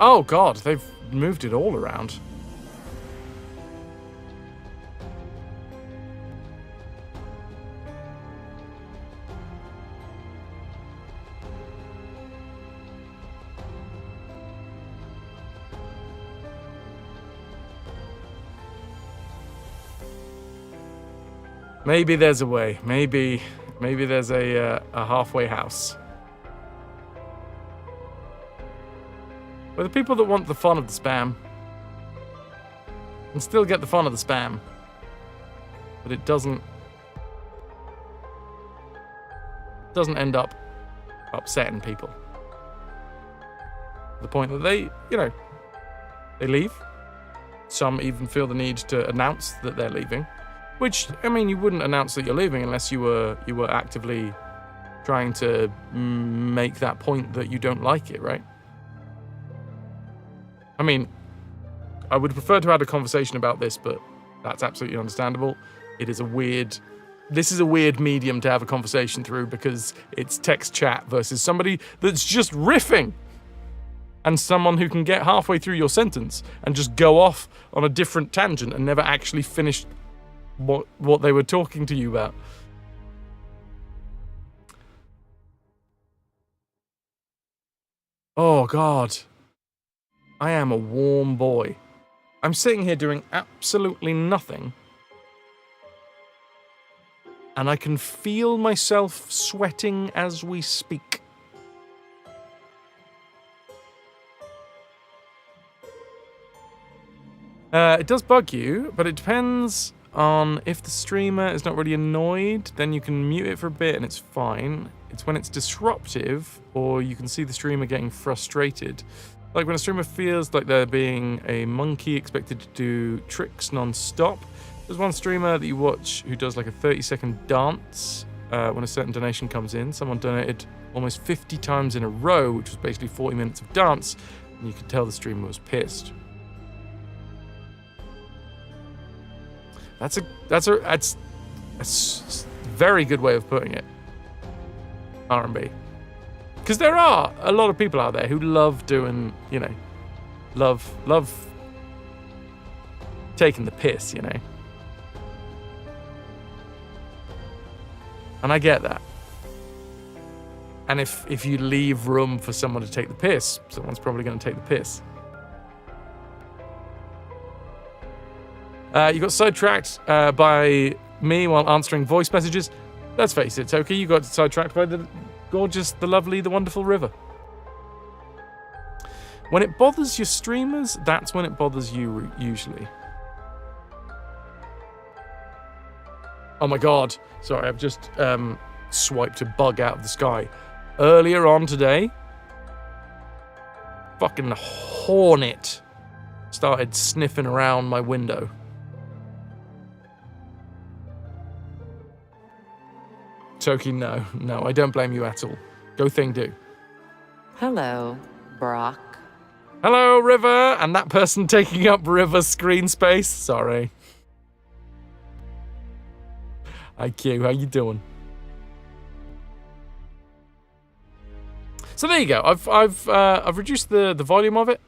Oh god, they've moved it all around. Maybe there's a way. Maybe there's a halfway house. Where the people that want the fun of the spam can still get the fun of the spam, but it doesn't end up upsetting people. To the point that they leave. Some even feel the need to announce that they're leaving. Which, I mean, you wouldn't announce that you're leaving unless you were actively trying to make that point that you don't like it, right? I mean, I would prefer to have a conversation about this, but that's absolutely understandable. This is a weird medium to have a conversation through because it's text chat versus somebody that's just riffing. And someone who can get halfway through your sentence and just go off on a different tangent and never actually finish what they were talking to you about. Oh god. I am a warm boy. I'm sitting here doing absolutely nothing. And I can feel myself sweating as we speak. It does bug you, but it depends on if the streamer is not really annoyed, then you can mute it for a bit and it's fine. It's when it's disruptive, or you can see the streamer getting frustrated. Like when a streamer feels like they're being a monkey expected to do tricks non-stop. There's one streamer that you watch who does like a 30-second dance when a certain donation comes in. Someone donated almost 50 times in a row, which was basically 40 minutes of dance, and you could tell the streamer was pissed. That's a very good way of putting it. R&B. Because there are a lot of people out there who love doing, love taking the piss, And I get that. And if you leave room for someone to take the piss, someone's probably going to take the piss. You got sidetracked by me while answering voice messages. Let's face it, Toki, you got sidetracked by the gorgeous, the lovely, the wonderful River. When it bothers your streamers, that's when it bothers you usually. Oh my god. Sorry, I've just swiped a bug out of the sky. Earlier on today, fucking hornet started sniffing around my window. Toki, no, I don't blame you at all. Go thing do. Hello, Brock. Hello, River, and that person taking up River's screen space. Sorry. Hi, Q. How you doing? So there you go. I've reduced the volume of it.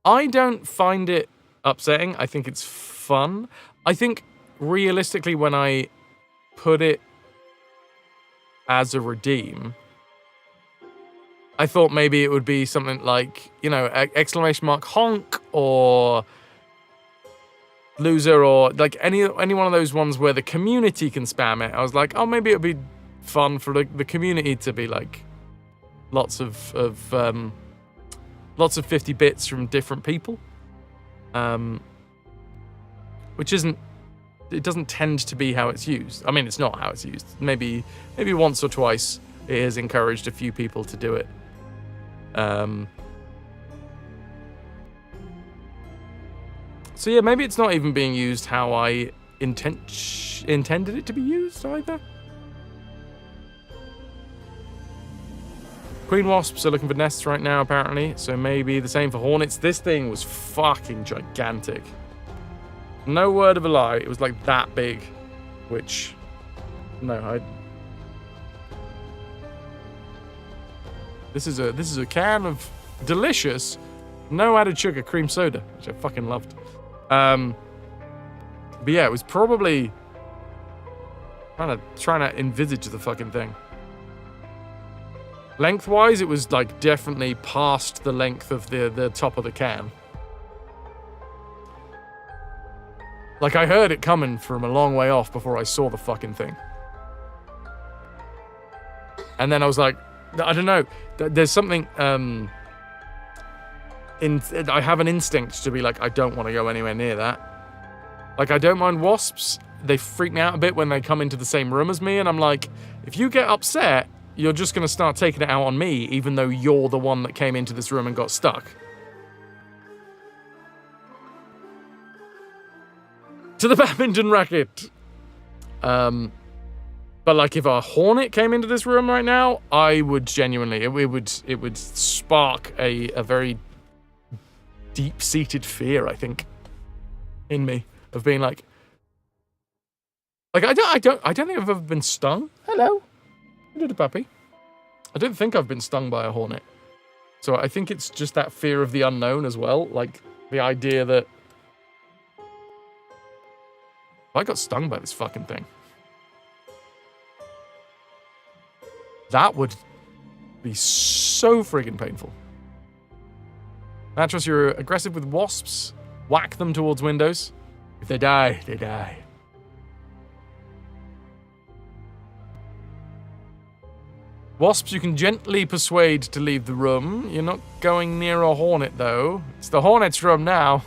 I don't find it upsetting. I think it's fun. I think realistically, when I put it as a redeem, I thought maybe it would be something like, you know, exclamation mark honk or loser or like any one of those ones where the community can spam it. I was like, oh, maybe it'd be fun for the community to be like lots of 50 bits from different people, which isn't. It doesn't tend to be how it's used. I mean, it's not how it's used. Maybe once or twice it has encouraged a few people to do it. So yeah, maybe it's not even being used how I intended it to be used either. Queen wasps are looking for nests right now, apparently. So maybe the same for hornets. This thing was fucking gigantic. No word of a lie, it was like that big, which, This is a can of delicious, no added sugar cream soda, which I fucking loved. But yeah, it was probably trying to envisage the fucking thing. Lengthwise, it was like definitely past the length of the top of the can. Like, I heard it coming from a long way off before I saw the fucking thing. And then I was like, I don't know. There's something, I have an instinct to be like, I don't want to go anywhere near that. Like, I don't mind wasps. They freak me out a bit when they come into the same room as me. And I'm like, if you get upset, you're just going to start taking it out on me, even though you're the one that came into this room and got stuck. To the badminton racket. But like, if a hornet came into this room right now, I would genuinely, it would spark a very deep-seated fear, I think, in me of being like I don't think I've ever been stung. Hello, little puppy. I don't think I've been stung by a hornet. So I think it's just that fear of the unknown as well, like the idea that I got stung by this fucking thing. That would be so friggin' painful. Mattress, you're aggressive with wasps. Whack them towards windows. If they die, they die. Wasps, you can gently persuade to leave the room. You're not going near a hornet, though. It's the hornet's room now.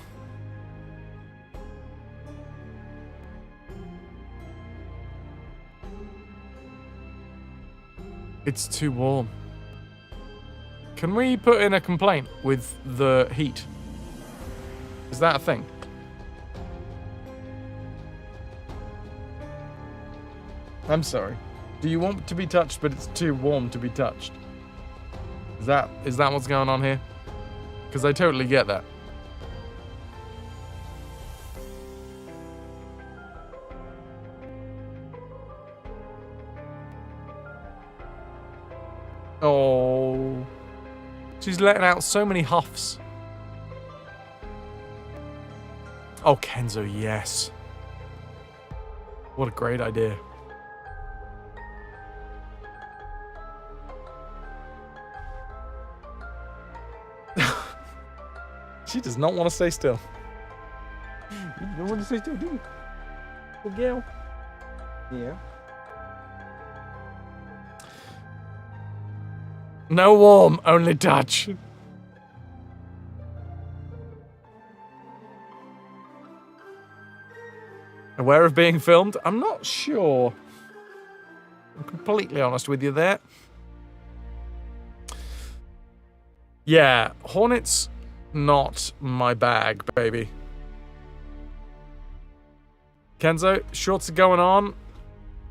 It's too warm. Can we put in a complaint with the heat? Is that a thing? I'm sorry. Do you want to be touched, but it's too warm to be touched? Is that what's going on here? Because I totally get that. Oh, she's letting out so many huffs. Oh, Kenzo, yes. What a great idea. She does not want to stay still. You don't want to stay still, do you? Good girl. Yeah. No warm, only touch. Aware of being filmed? I'm not sure. I'm completely honest with you there. Yeah, Hornets, not my bag, baby. Kenzo, shorts are going on.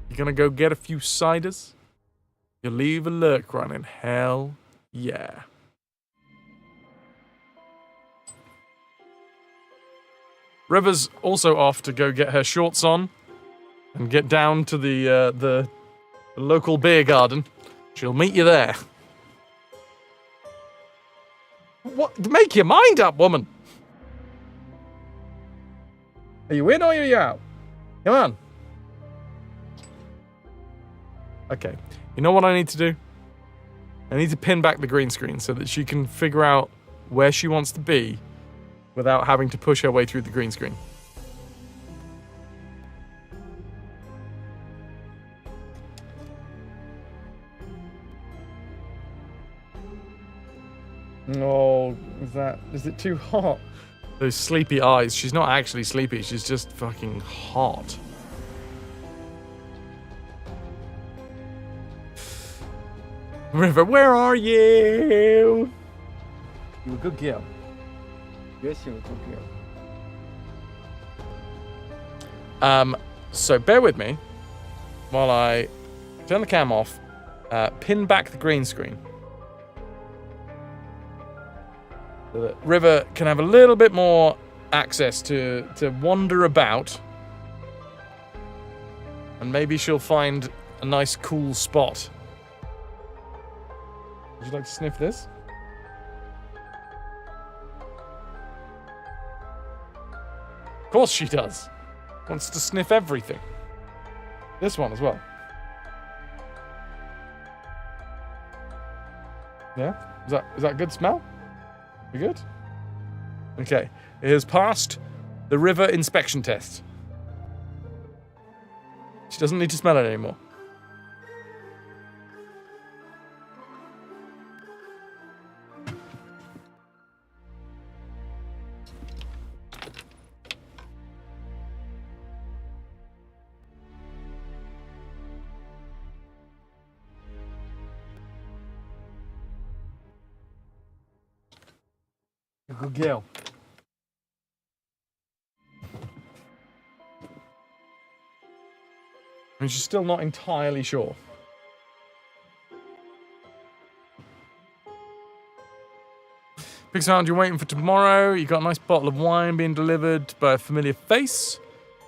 You're gonna go get a few ciders. You leave a lurk running. Hell yeah. River's also off to go get her shorts on and get down to the local beer garden. She'll meet you there. What? Make your mind up, woman. Are you in or are you out? Come on. Okay. You know what I need to do? I need to pin back the green screen so that she can figure out where she wants to be without having to push her way through the green screen. Oh, is it too hot? Those sleepy eyes. She's not actually sleepy, she's just fucking hot. River, where are you? You a good girl. Yes, you're a good girl. So bear with me while I turn the cam off, pin back the green screen. So that River can have a little bit more access to wander about. And maybe she'll find a nice cool spot. Would you like to sniff this? Of course she does. Wants to sniff everything. This one as well. Yeah? Is that a good smell? You good? Okay. It has passed the River inspection test. She doesn't need to smell it anymore. Good girl. And she's still not entirely sure. Big sound, you're waiting for tomorrow. You got a nice bottle of wine being delivered by a familiar face.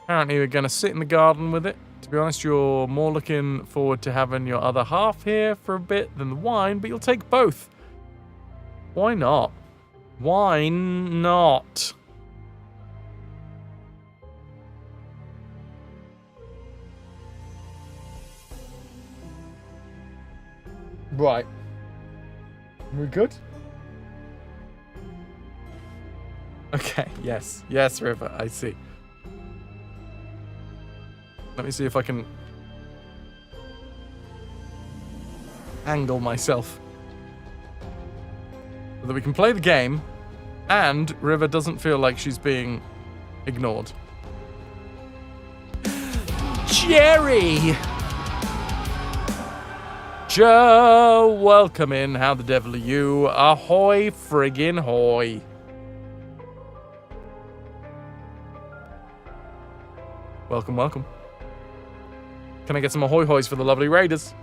Apparently we're going to sit in the garden with it. To be honest, you're more looking forward to having your other half here for a bit than the wine, but you'll take both. Why not? Why not? Right. We're good? Okay, yes. Yes, River, I see. Let me see if I can angle myself so that we can play the game and River doesn't feel like she's being ignored. Jerry! Joe, welcome in. How the devil are you? Ahoy, friggin' hoy. Welcome, welcome. Can I get some ahoy hoys for the lovely raiders?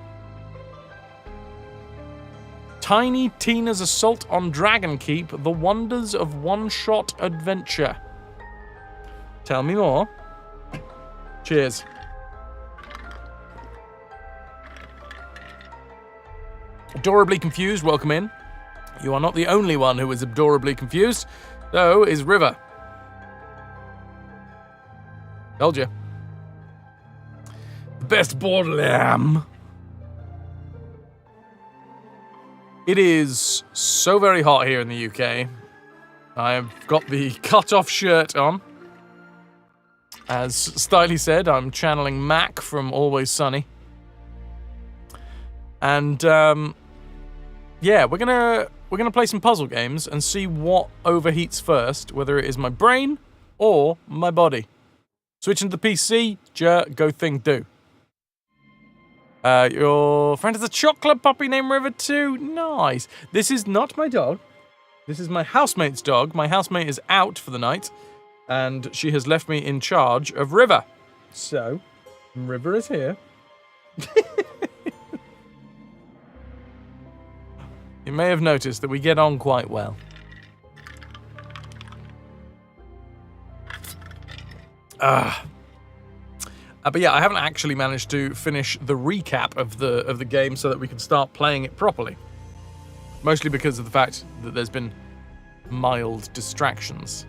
Tiny Tina's Assault on Dragon Keep, the wonders of one-shot adventure. Tell me more. Cheers. Adorably confused, welcome in. You are not the only one who is adorably confused. So is River. Told you. The best boiled lamb. It is so very hot here in the UK. I've got the cut-off shirt on. As Styley said, I'm channeling Mac from Always Sunny. And yeah, we're gonna play some puzzle games and see what overheats first, whether it is my brain or my body. Switching to the PC, go thing do. Your friend has a chocolate puppy named River too. Nice. This is not my dog. This is my housemate's dog. My housemate is out for the night, and she has left me in charge of River. So, River is here. You may have noticed that we get on quite well. But yeah, I haven't actually managed to finish the recap of the game so that we can start playing it properly. Mostly because of the fact that there's been mild distractions.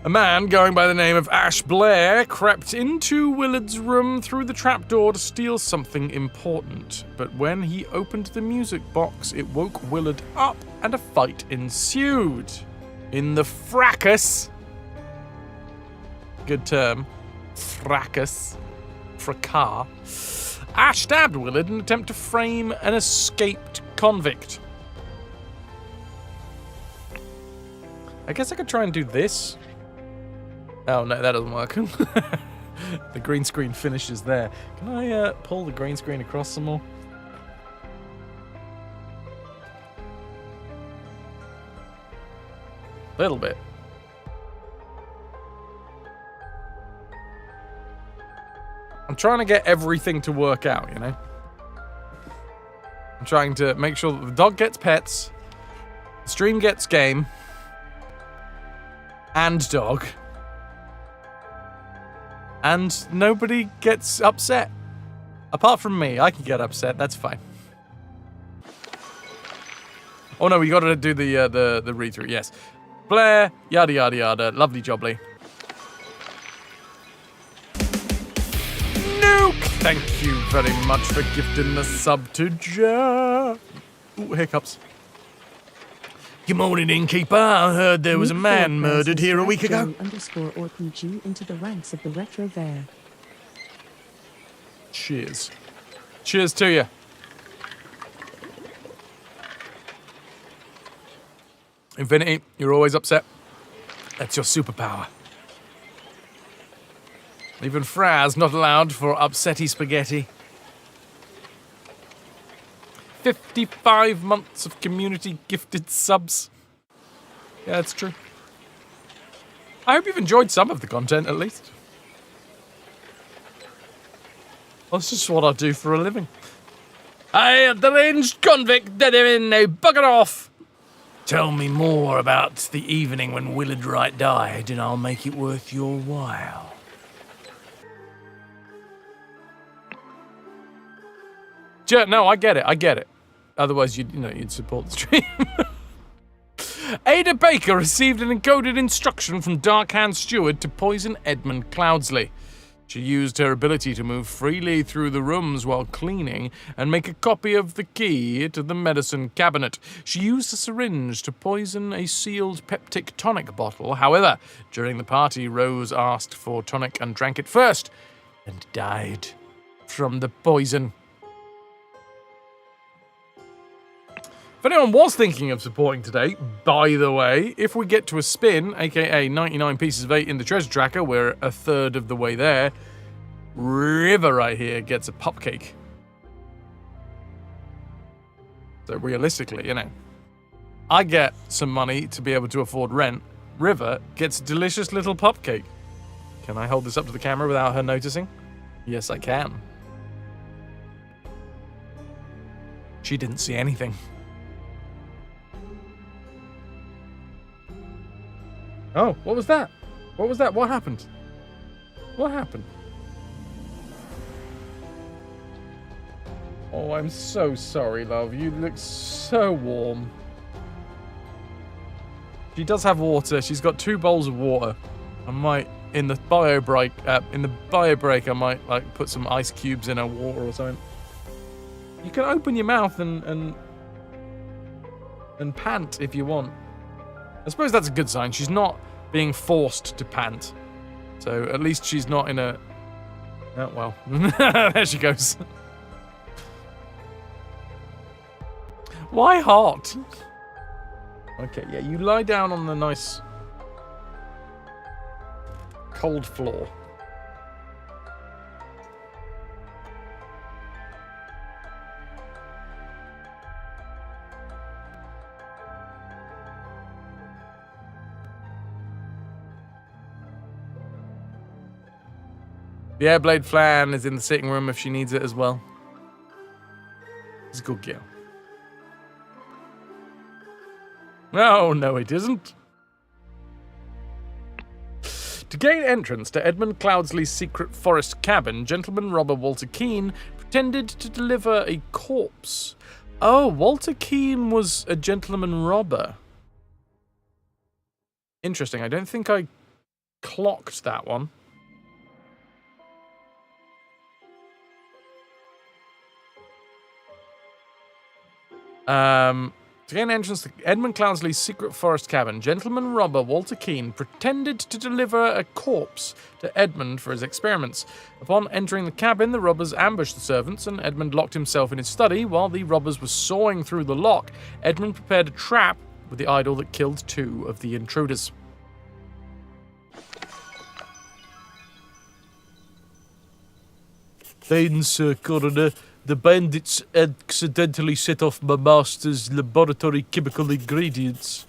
A man going by the name of Ash Blair crept into Willard's room through the trapdoor to steal something important. But when he opened the music box, it woke Willard up and a fight ensued. In the fracas, good term, fracas, Ash stabbed Willard in an attempt to frame an escaped convict. I guess I could try and do this. Oh no, that doesn't work. The green screen finishes there. Can I pull the green screen across some more? A little bit. I'm trying to get everything to work out, you know? I'm trying to make sure that the dog gets pets, the stream gets game, and dog, and nobody gets upset. Apart from me, I can get upset, that's fine. Oh no, we gotta do the read-through, yes. Blair, yada yada yada, lovely jobbly. Thank you very much for gifting the sub to Ja. Ooh, hiccups. Good morning, innkeeper. I heard there was a man murdered here a week ago. _RPG into the ranks of the RetroVution. Cheers. Cheers to you. Infinity, you're always upset. That's your superpower. Even Fras not allowed for upsetty spaghetti. 55 months of community gifted subs. Yeah, that's true. I hope you've enjoyed some of the content, at least. Well, that's just what I do for a living. I, a deranged convict, dead him in, now bugger off. Tell me more about the evening when Willard Wright died, and I'll make it worth your while. No, I get it. Otherwise, you'd support the stream. Ada Baker received an encoded instruction from Darkhand Steward to poison Edmund Cloudsley. She used her ability to move freely through the rooms while cleaning and make a copy of the key to the medicine cabinet. She used a syringe to poison a sealed peptic tonic bottle. However, during the party, Rose asked for tonic and drank it first and died from the poison. If anyone was thinking of supporting today, by the way, if we get to a spin, aka 99 pieces of 8 in the treasure tracker, we're a third of the way there, River right here gets a pupcake. So realistically, I get some money to be able to afford rent. River gets a delicious little pupcake. Can I hold this up to the camera without her noticing? Yes, I can. She didn't see anything. Oh, what was that? What was that? What happened? What happened? Oh, I'm so sorry, love. You look so warm. She does have water. She's got 2 bowls of water. I might, in the bio break, I might put some ice cubes in her water or something. You can open your mouth and pant if you want. I suppose that's a good sign. She's not being forced to pant. So at least she's not in a... Oh, well. There she goes. Why hot? Okay, yeah, you lie down on the nice cold floor. The Airblade flan is in the sitting room if she needs it as well. It's a good girl. No, it isn't. To gain entrance to Edmund Cloudsley's secret forest cabin, gentleman robber Walter Keane pretended to deliver a corpse. Oh, Walter Keane was a gentleman robber. Interesting. I don't think I clocked that one. To gain entrance to Edmund Cloudsley's secret forest cabin, gentleman robber Walter Keane pretended to deliver a corpse to Edmund for his experiments. Upon entering the cabin, the robbers ambushed the servants, and Edmund locked himself in his study. While the robbers were sawing through the lock, Edmund prepared a trap with the idol that killed 2 of the intruders. Then, Sir Coroner, the bandits accidentally set off my master's laboratory chemical ingredients.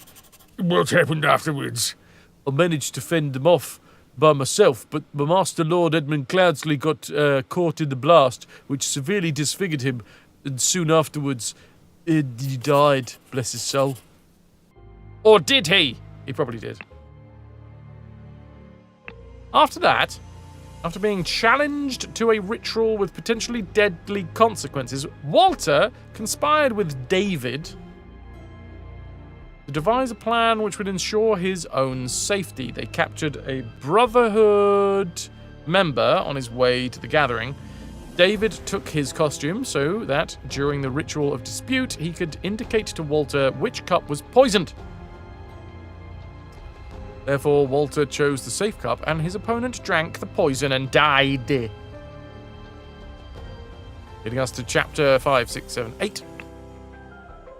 What happened afterwards? I managed to fend them off by myself, but my master Lord Edmund Cloudsley got caught in the blast, which severely disfigured him, and soon afterwards he died, bless his soul. Or did he? He probably did. After that, after being challenged to a ritual with potentially deadly consequences, Walter conspired with David to devise a plan which would ensure his own safety. They captured a Brotherhood member on his way to the gathering. David took his costume so that, during the ritual of dispute, he could indicate to Walter which cup was poisoned. Therefore, Walter chose the safe cup, and his opponent drank the poison and died. Leading us to chapter 5, 6, 7, 8.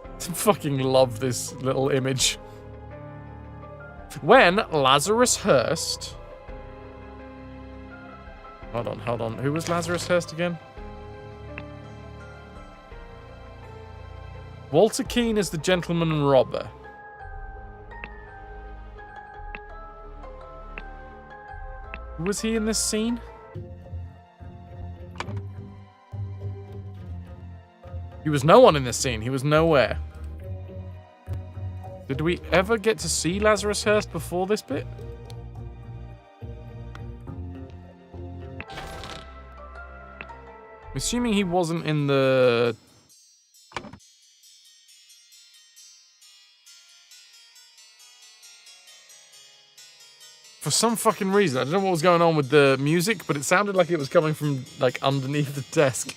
I fucking love this little image. When Lazarus Hurst... Hold on. Who was Lazarus Hurst again? Walter Keane is the gentleman robber. Was he in this scene? He was no one in this scene. He was nowhere. Did we ever get to see Lazarus Hurst before this bit? I'm assuming he wasn't in the... For some fucking reason, I don't know what was going on with the music, but it sounded like it was coming from, like, underneath the desk.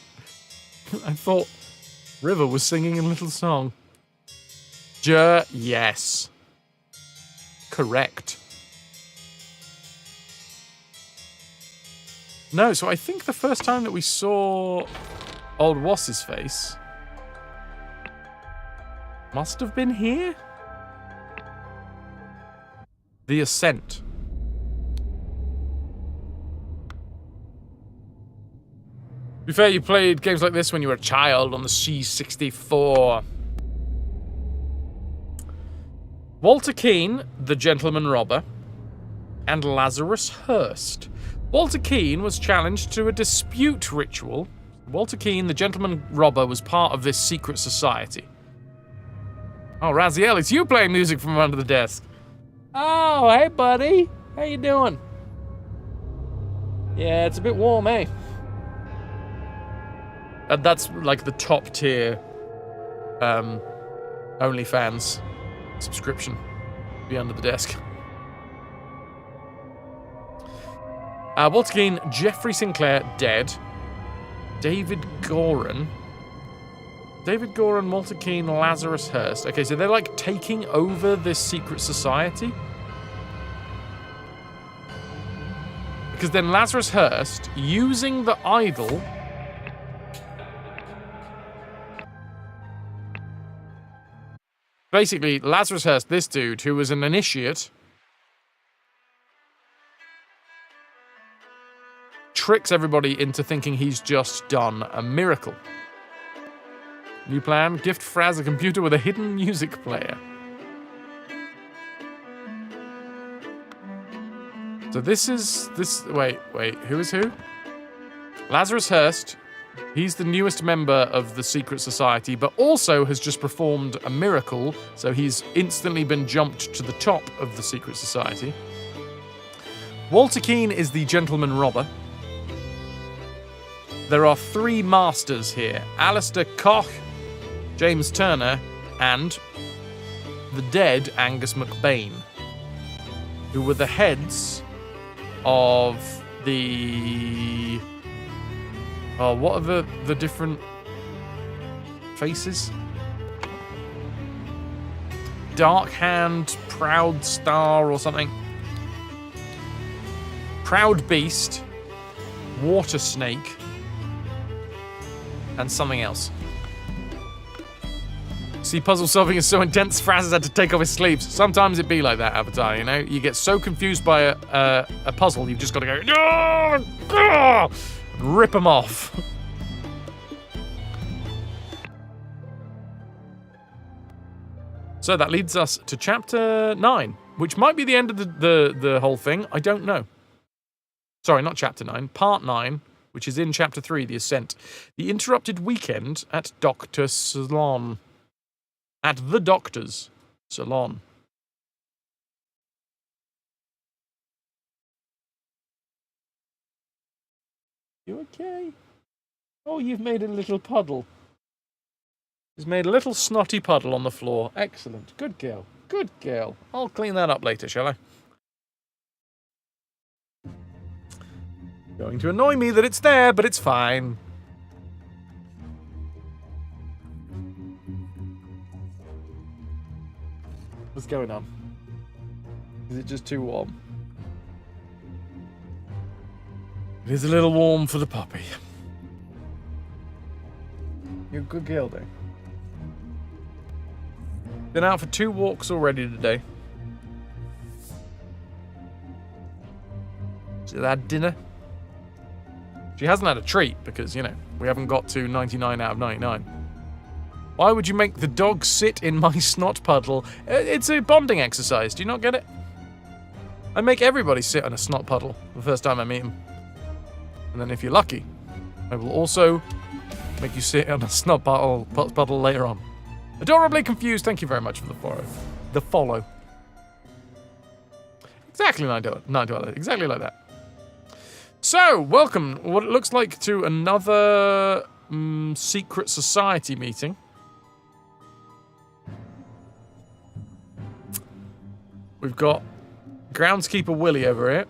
I thought River was singing a little song. Yes. Correct. No, so I think the first time that we saw old Wass's face must have been here? The Ascent. To be fair, you played games like this when you were a child on the C64. Walter Keane, the gentleman robber, and Lazarus Hurst. Walter Keane was challenged to a dispute ritual. Walter Keane, the gentleman robber, was part of this secret society. Oh, Raziel, it's you playing music from under the desk. Oh, hey, buddy. How you doing? Yeah, it's a bit warm, eh? That's like the top tier OnlyFans subscription. Be under the desk. Walter Keane, Jeffrey Sinclair, dead. David Goran, Walter Keane, Lazarus Hurst. Okay, so they're like taking over this secret society. Because then Lazarus Hurst, using the idol... Basically, Lazarus Hurst, this dude, who was an initiate, tricks everybody into thinking he's just done a miracle. New plan, gift Fras a computer with a hidden music player. So wait, who is who? Lazarus Hurst. He's the newest member of the secret society, but also has just performed a miracle, so he's instantly been jumped to the top of the secret society. Walter Keane is the gentleman robber. There are 3 masters here: Alistair Koch, James Turner, and the dead Angus MacBain, who were the heads of the... Oh, what are the different faces? Dark Hand, Proud Star or something. Proud Beast, Water Snake, and something else. See, puzzle solving is so intense, Fras has had to take off his sleeves. Sometimes it be like that, Avatar, you know? You get so confused by a puzzle, you've just got to go, no! Rip them off. So that leads us to chapter 9, which might be the end of the whole thing. I don't know. Sorry, not chapter 9, part 9, which is in chapter 3, The Ascent. The interrupted weekend at Dr. Salon. At the doctor's salon. You okay? Oh, you've made a little puddle. He's made a little snotty puddle on the floor. Excellent. Good girl. Good girl. I'll clean that up later, shall I? Going to annoy me that it's there, but it's fine. What's going on? Is it just too warm? It is a little warm for the puppy. You're a good girl, though. Been out for 2 walks already today. She's had dinner. She hasn't had a treat because, you know, we haven't got to 99 out of 99. Why would you make the dog sit in my snot puddle? It's a bonding exercise. Do you not get it? I make everybody sit on a snot puddle the first time I meet them. And then if you're lucky, I will also make you sit on a snot puddle later on. Adorably confused. Thank you very much for the follow. The follow. Exactly like that. Exactly like that. So, welcome, what it looks like, to another secret society meeting. We've got groundskeeper Willie over here.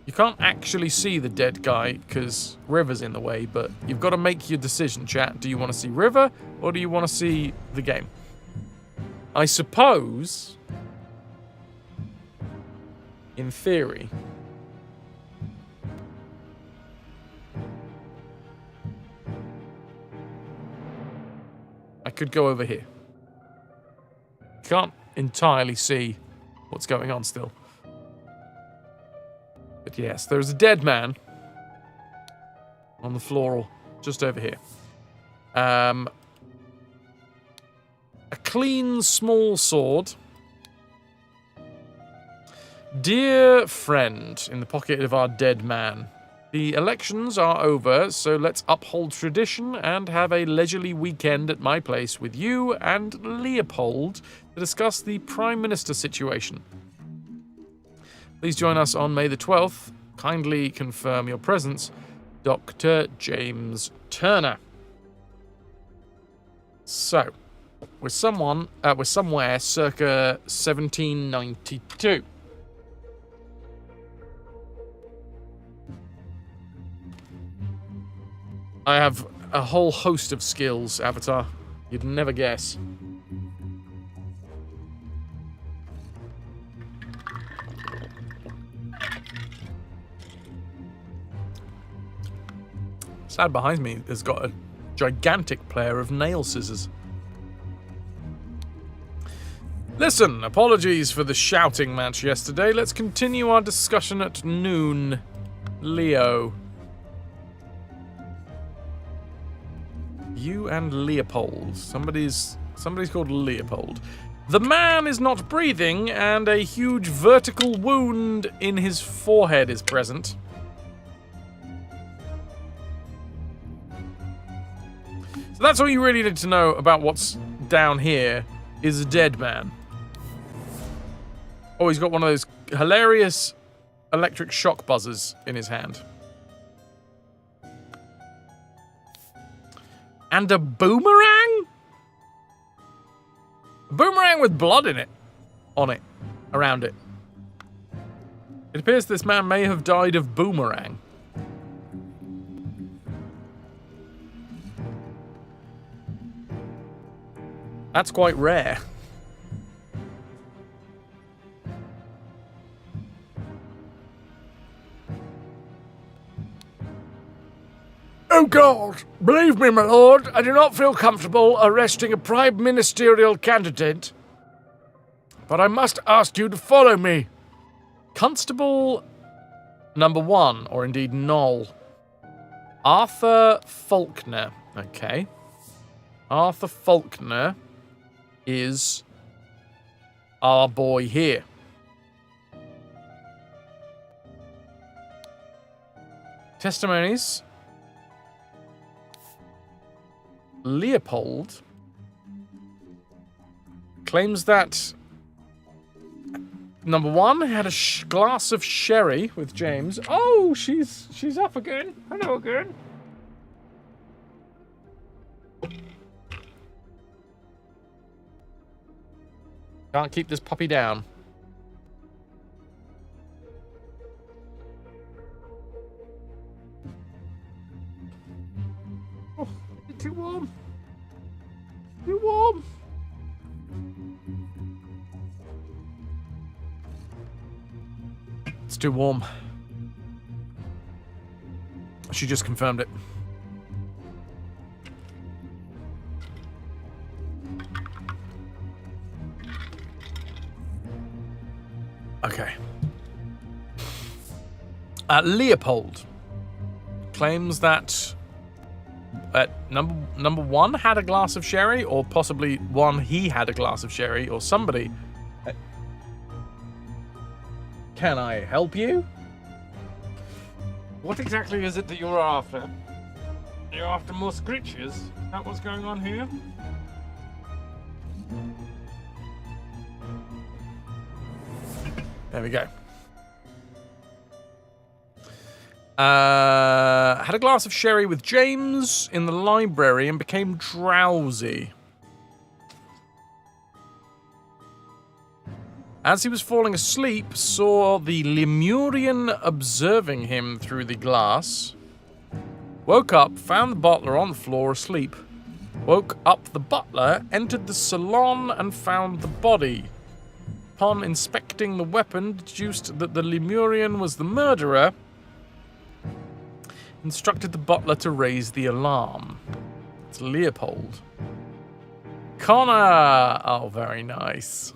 You can't actually see the dead guy because River's in the way, but you've got to make your decision, chat. Do you want to see River or do you want to see the game? I suppose, in theory, I could go over here. Can't entirely see what's going on still. But yes, there's a dead man on the floor just over here. A clean small sword. Dear friend, in the pocket of our dead man. The elections are over, so let's uphold tradition and have a leisurely weekend at my place with you and Leopold to discuss the Prime Minister situation. Please join us on May the 12th. Kindly confirm your presence, Dr. James Turner. So, we're somewhere circa 1792. I have a whole host of skills, Avatar. You'd never guess. Sad behind me has got a gigantic pair of nail scissors. Listen, apologies for the shouting match yesterday. Let's continue our discussion at noon. Leo, You and Leopold. Somebody's called Leopold. The man is not breathing, and a huge vertical wound in his forehead is present. So that's all you really need to know about what's down here, is a dead man. Oh, he's got one of those hilarious electric shock buzzers in his hand. And a boomerang? A boomerang with blood in it. On it. Around it. It appears this man may have died of boomerang. That's quite rare. Oh God! Believe me, my lord, I do not feel comfortable arresting a prime ministerial candidate. But I must ask you to follow me. Constable number 1, or indeed Noll. Arthur Faulkner. Okay. Arthur Faulkner is our boy here. Testimonies. Leopold claims that number 1 had a glass of sherry with James. Oh, she's up again. Hello again. Can't keep this puppy down. Oh, it's too warm. Too warm. It's too warm. She just confirmed it. Okay. Leopold claims that number 1 had a glass of sherry, or possibly he had a glass of sherry, or somebody. Can I help you? What exactly is it that you're after? You're after more scritches? Is that what's going on here? There we go. Had a glass of sherry with James in the library and became drowsy. As he was falling asleep, saw the Lemurian observing him through the glass. Woke up, found the butler on the floor asleep. Woke up the butler, entered the salon and found the body. Upon inspecting the weapon, deduced that the Lemurian was the murderer. Instructed the butler to raise the alarm. It's Leopold. Connor! Oh, very nice.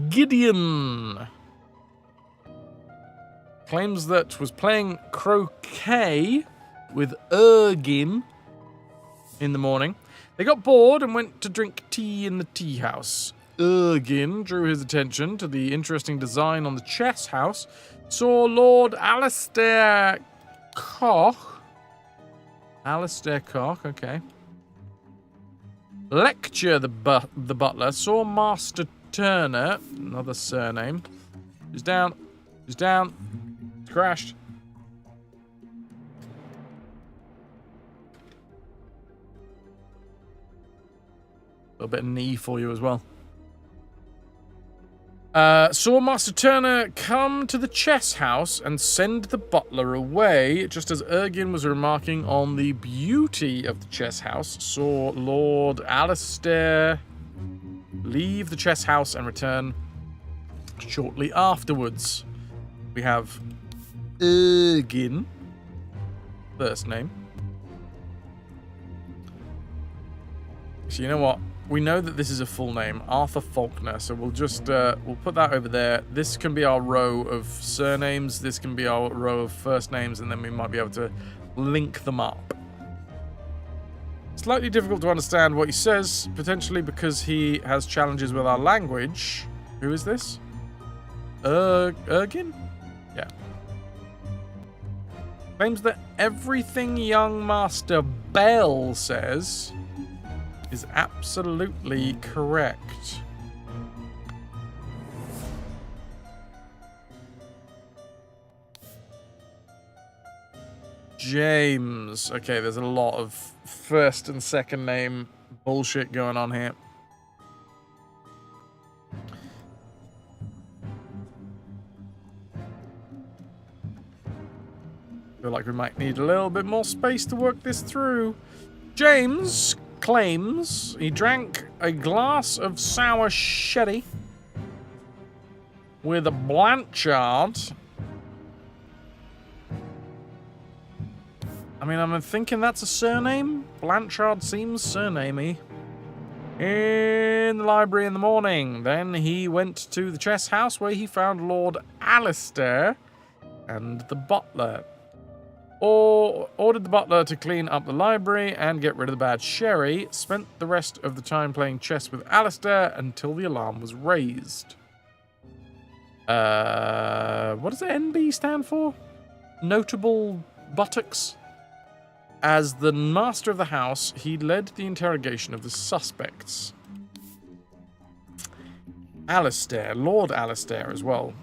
Gideon claims that was playing croquet with Ergin in the morning. They got bored and went to drink tea in the tea house. Ergin drew his attention to the interesting design on the chess house. Saw Lord Alistair Koch. Alistair Koch, okay. Lecture the butler. Saw Master Turner, another surname. He's down. He's down. He's crashed. A little bit of knee for you as well. Saw Master Turner come to the chess house and send the butler away, just as Ergin was remarking on the beauty of the chess house. Saw Lord Alistair leave the chess house and return shortly afterwards. We have Ergin, first name. So you know what? We know that this is a full name, Arthur Faulkner, so we'll just, we'll put that over there. This can be our row of surnames, this can be our row of first names, and then we might be able to link them up. Slightly difficult to understand what he says, potentially because he has challenges with our language. Who is this? Ergin? Yeah. Claims that everything young Master Bell says is absolutely correct. James. Okay, there's a lot of first and second name bullshit going on here. Feel like we might need a little bit more space to work this through. James claims he drank a glass of sour sherry with a Blanchard. I mean, I'm thinking that's a surname. Blanchard seems surnamey. In the library in the morning. Then he went to the chess house where he found Lord Alistair and the butler. Or ordered the butler to clean up the library and get rid of the bad sherry. Spent the rest of the time playing chess with Alistair until the alarm was raised. What does NB stand for? Notable buttocks? As the master of the house, he led the interrogation of the suspects. Alistair, Lord Alistair as well.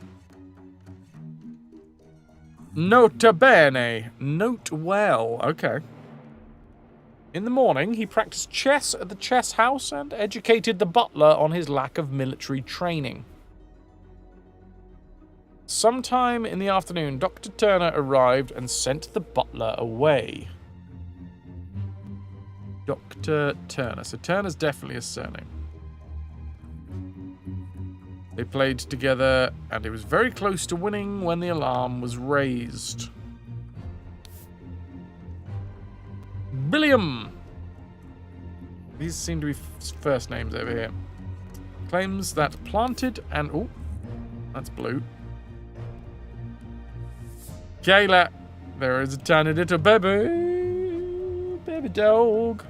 Nota bene. Note well. Okay. In the morning, he practiced chess at the chess house and educated the butler on his lack of military training. Sometime in the afternoon, Dr. Turner arrived and sent the butler away. Dr. Turner. So Turner's definitely a surname. They played together, and it was very close to winning when the alarm was raised. Billiam. These seem to be first names over here. Claims that planted and... Oh, that's blue. Kayla. There is a tiny little baby. Baby dog.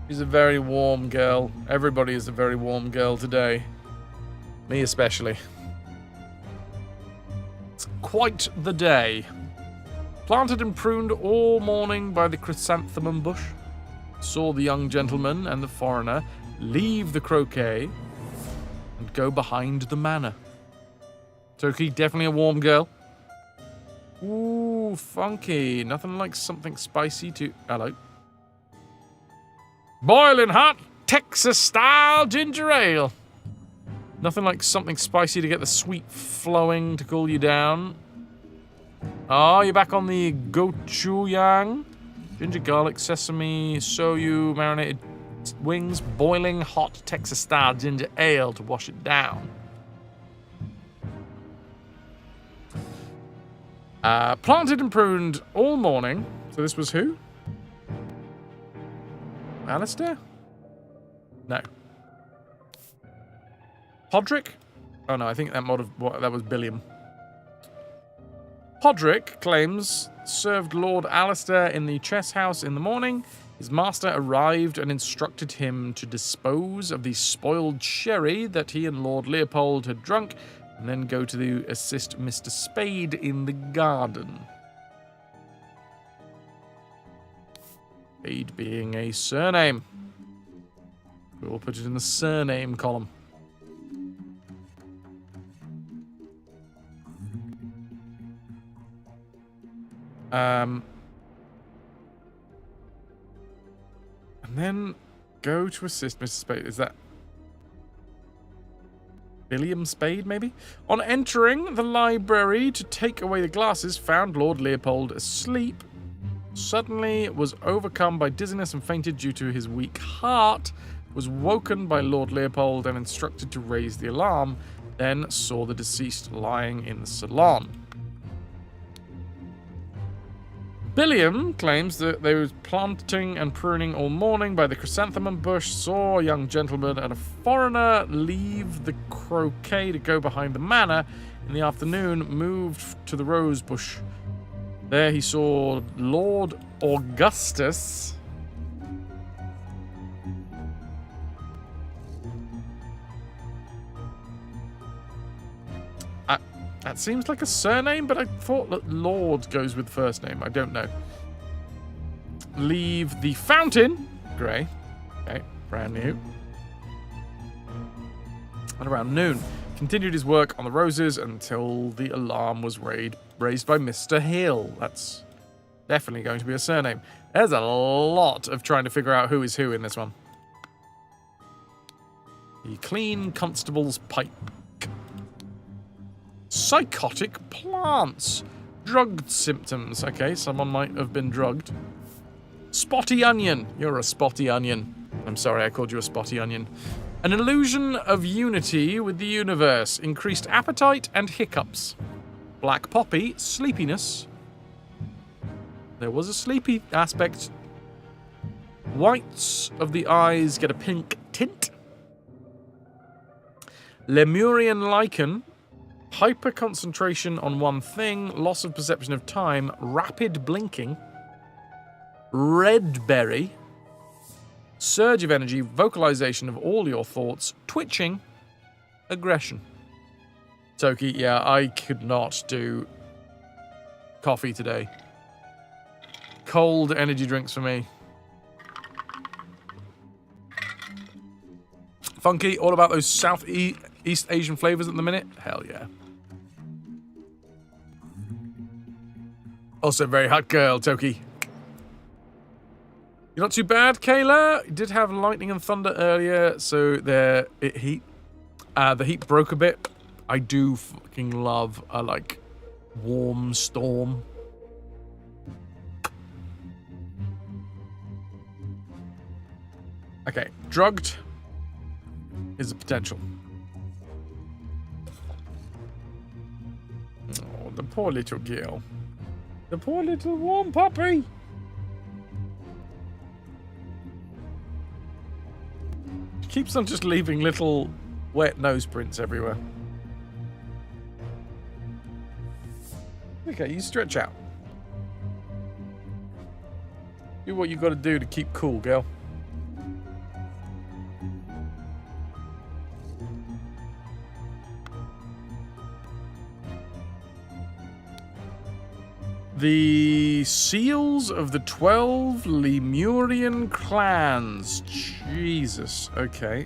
She's a very warm girl. Everybody is a very warm girl today. Me especially. It's quite the day. Planted and pruned all morning by the chrysanthemum bush. Saw the young gentleman and the foreigner leave the croquet and go behind the manor. Turkey, definitely a warm girl. Ooh, funky. Nothing like something spicy to... Hello. Boiling hot Texas-style ginger ale. Nothing like something spicy to get the sweet flowing to cool you down. Oh, you're back on the gochujang. Ginger, garlic, sesame, soyu, marinated wings, boiling hot Texas-style ginger ale to wash it down. Planted and pruned all morning. So this was who? Alistair? No. Podrick? Oh no, I think that was Billiam. Podrick claims served Lord Alistair in the chess house in the morning. His master arrived and instructed him to dispose of the spoiled sherry that he and Lord Leopold had drunk, and then go to assist Mr. Spade in the garden. Spade being a surname. We'll put it in the surname column. And then go to assist Mr. Spade. Is that William Spade, maybe? On entering the library to take away the glasses, found Lord Leopold asleep. Suddenly was overcome by dizziness and fainted due to his weak heart. Was woken by Lord Leopold and instructed to raise the alarm. Then saw the deceased lying in the salon. Billiam claims that they was planting and pruning all morning by the chrysanthemum bush, saw a young gentleman and a foreigner leave the croquet to go behind the manor. In the afternoon, moved to the rose bush. There he saw Lord Augustus. That seems like a surname, but I thought that Lord goes with first name. I don't know. Leave the fountain. Grey. Okay, brand new. At around noon, continued his work on the roses until the alarm was raised by Mr. Hill. That's definitely going to be a surname. There's a lot of trying to figure out who is who in this one. The clean constable's pipe. Psychotic plants. Drugged symptoms. Okay, someone might have been drugged. Spotty onion. You're a spotty onion. I'm sorry I called you a spotty onion. An illusion of unity with the universe. Increased appetite and hiccups. Black poppy. Sleepiness. There was a sleepy aspect. Whites of the eyes get a pink tint. Lemurian lichen. Hyper-concentration on one thing, loss of perception of time, rapid blinking, red berry, surge of energy, vocalization of all your thoughts, twitching, aggression. Toki, yeah, I could not do coffee today. Cold energy drinks for me. Funky, all about those Southeast Asian flavors at the minute? Hell yeah. Also, very hot girl, Toki. You're not too bad, Kayla. You did have lightning and thunder earlier, so the heat broke a bit. I do fucking love a, like, warm storm. Okay, drugged is a potential. Oh, the poor little girl. The poor little warm puppy. She keeps on just leaving little wet nose prints everywhere. Okay, you stretch out. Do what you got to do to keep cool, girl. The seals of the 12 Lemurian clans. Jesus. Okay.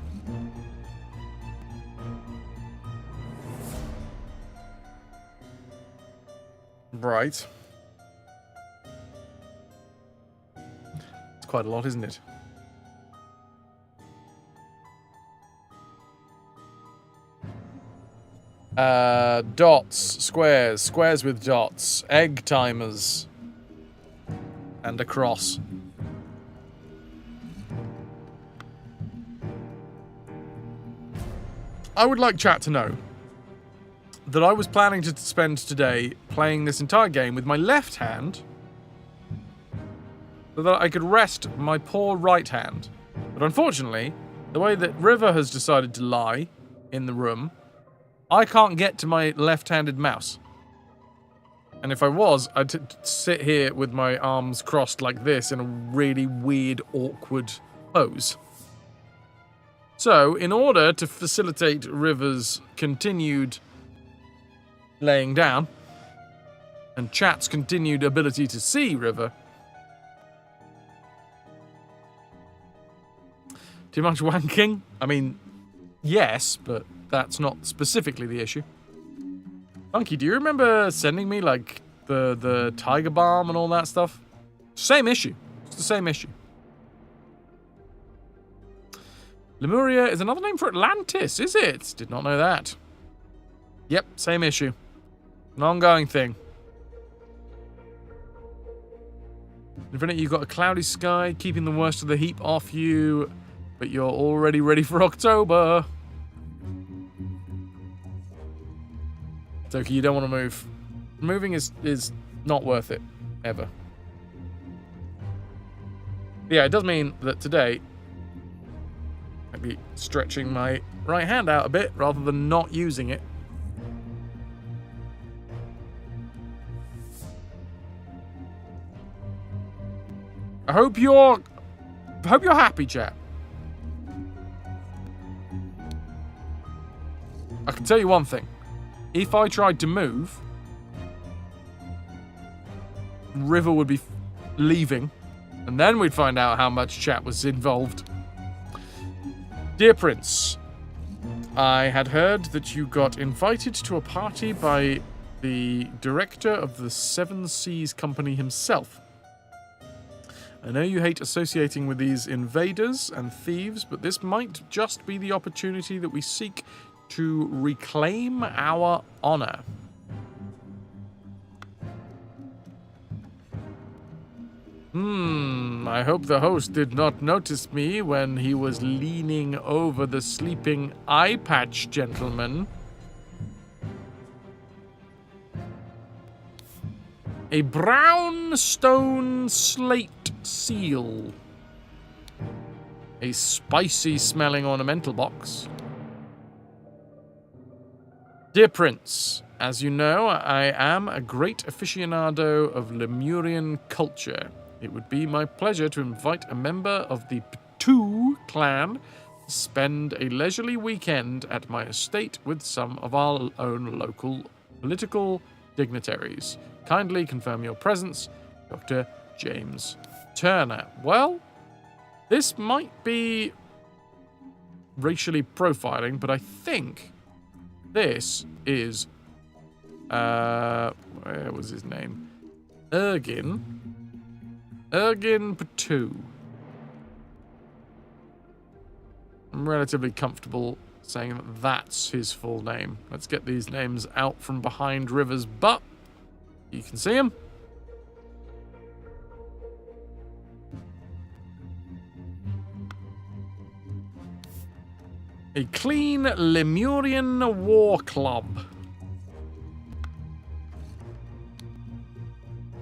Right. It's quite a lot, isn't it? Dots, squares with dots, egg timers, and a cross. I would like chat to know that I was planning to spend today playing this entire game with my left hand so that I could rest my poor right hand. But unfortunately, the way that River has decided to lie in the room, I can't get to my left-handed mouse. And if I was, I'd sit here with my arms crossed like this in a really weird, awkward pose. So, in order to facilitate River's continued laying down, and chat's continued ability to see River, too much wanking? I mean, yes, but that's not specifically the issue. Funky, do you remember sending me, like, the tiger balm and all that stuff? Same issue. It's the same issue. Lemuria is another name for Atlantis, is it? Did not know that. Yep, same issue. An ongoing thing. Infinity, you've got a cloudy sky, keeping the worst of the heat off you, but you're already ready for October. Toki, you don't want to move. Moving is not worth it, ever. But yeah, it does mean that today I'd be stretching my right hand out a bit rather than not using it. hope you're happy, chat. I can tell you one thing. If I tried to move, River would be leaving, and then we'd find out how much chat was involved. Dear Prince, I had heard that you got invited to a party by the director of the Seven Seas Company himself. I know you hate associating with these invaders and thieves, but this might just be the opportunity that we seek to reclaim our honor. I hope the host did not notice me when he was leaning over the sleeping eye patch gentleman. A brown stone slate seal. A spicy smelling ornamental box. Dear Prince, as you know, I am a great aficionado of Lemurian culture. It would be my pleasure to invite a member of the Ptu clan to spend a leisurely weekend at my estate with some of our own local political dignitaries. Kindly confirm your presence, Dr. James Turner. Well, this might be racially profiling, but I think this is, where was his name? Ergin Ptu. I'm relatively comfortable saying that that's his full name. Let's get these names out from behind River's butt. You can see him. A clean Lemurian war club.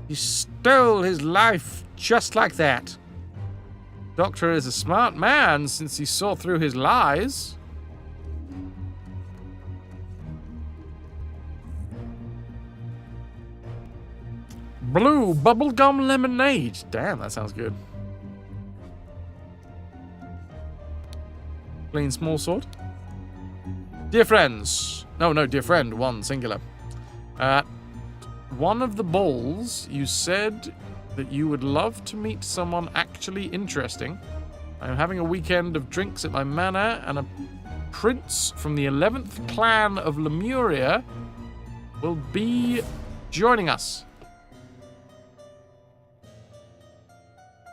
You stole his life just like that. Doctor is a smart man since he saw through his lies. Blue bubblegum lemonade. Damn, that sounds good. Clean small sword. Dear friends. No, dear friend. One, singular. At one of the balls, you said that you would love to meet someone actually interesting. I'm having a weekend of drinks at my manor, and a prince from the 11th clan of Lemuria will be joining us.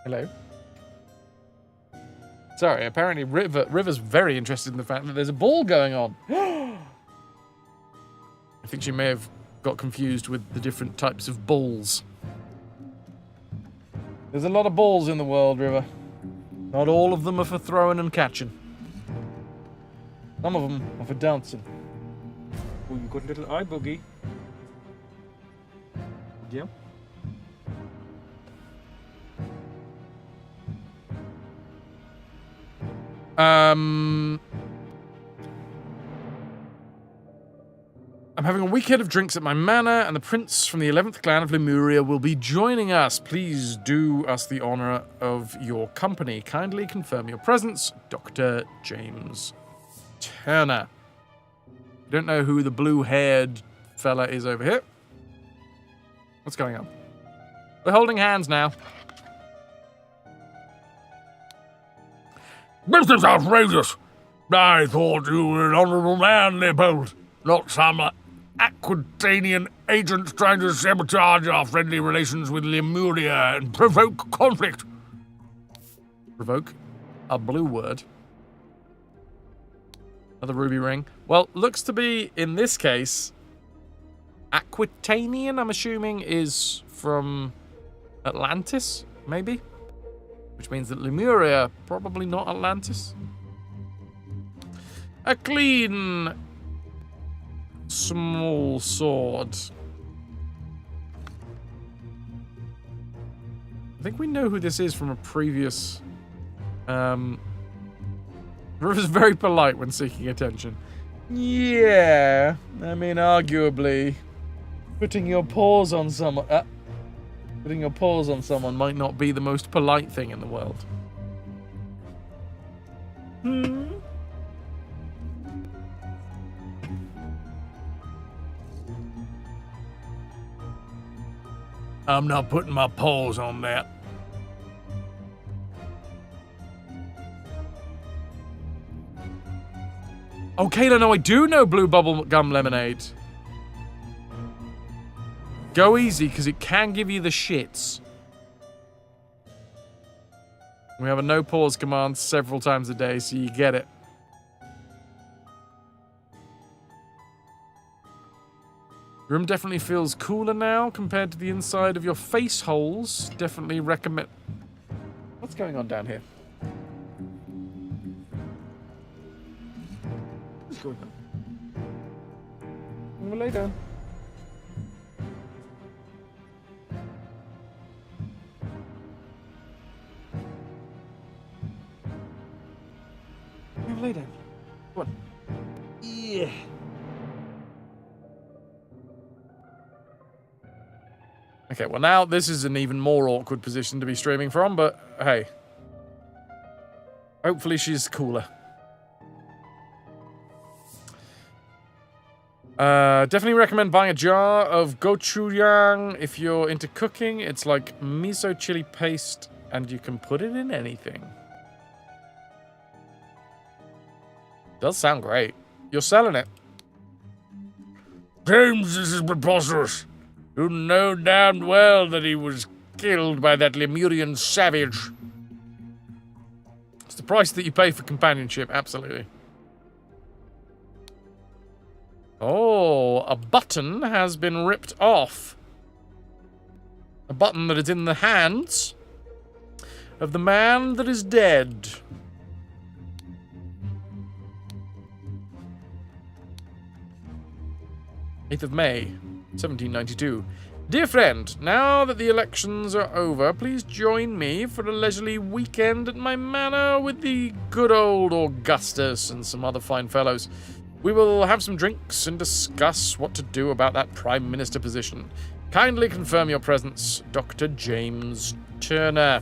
Hello. Sorry, apparently River's very interested in the fact that there's a ball going on. I think she may have got confused with the different types of balls. There's a lot of balls in the world, River. Not all of them are for throwing and catching. Some of them are for dancing. Oh, you got a little eye boogie. Yeah. I'm having a weekend of drinks at my manor, and the prince from the 11th clan of Lemuria will be joining us. Please do us the honor of your company. Kindly confirm your presence, Dr. James Turner. I don't know who the blue-haired fella is over here. What's going on? We're holding hands now. This is outrageous. I thought you were an honorable man, Leopold, not some Aquitanian agent trying to sabotage our friendly relations with Lemuria and provoke conflict. Provoke? A blue word. Another ruby ring. Well, looks to be, in this case, Aquitanian, I'm assuming, is from Atlantis, maybe? Which means that Lemuria, probably not Atlantis. A clean small sword. I think we know who this is from a previous... River's very polite when seeking attention. Yeah, I mean, arguably, putting your paws on someone... Putting your paws on someone might not be the most polite thing in the world. I'm not putting my paws on that. Oh, Kayla, no, I do know blue bubble gum lemonade. Go easy, because it can give you the shits. We have a no pause command several times a day, so you get it. Room definitely feels cooler now compared to the inside of your face holes. Definitely recommend... What's going on down here? What's going on? I'm gonna lay down. I'm gonna lay down. Come on. Yeah. Okay, well now this is an even more awkward position to be streaming from, but hey. Hopefully she's cooler. Definitely recommend buying a jar of gochujang if you're into cooking. It's like miso chili paste and you can put it in anything. Does sound great. You're selling it. James, this is preposterous. You know damn well that he was killed by that Lemurian savage. It's the price that you pay for companionship, absolutely. Oh, a button has been ripped off. A button that is in the hands of the man that is dead. '8th of May, 1792. Dear friend, now that the elections are over, please join me for a leisurely weekend at my manor with the good old Augustus and some other fine fellows. We will have some drinks and discuss what to do about that Prime Minister position. Kindly confirm your presence, Dr. James Turner.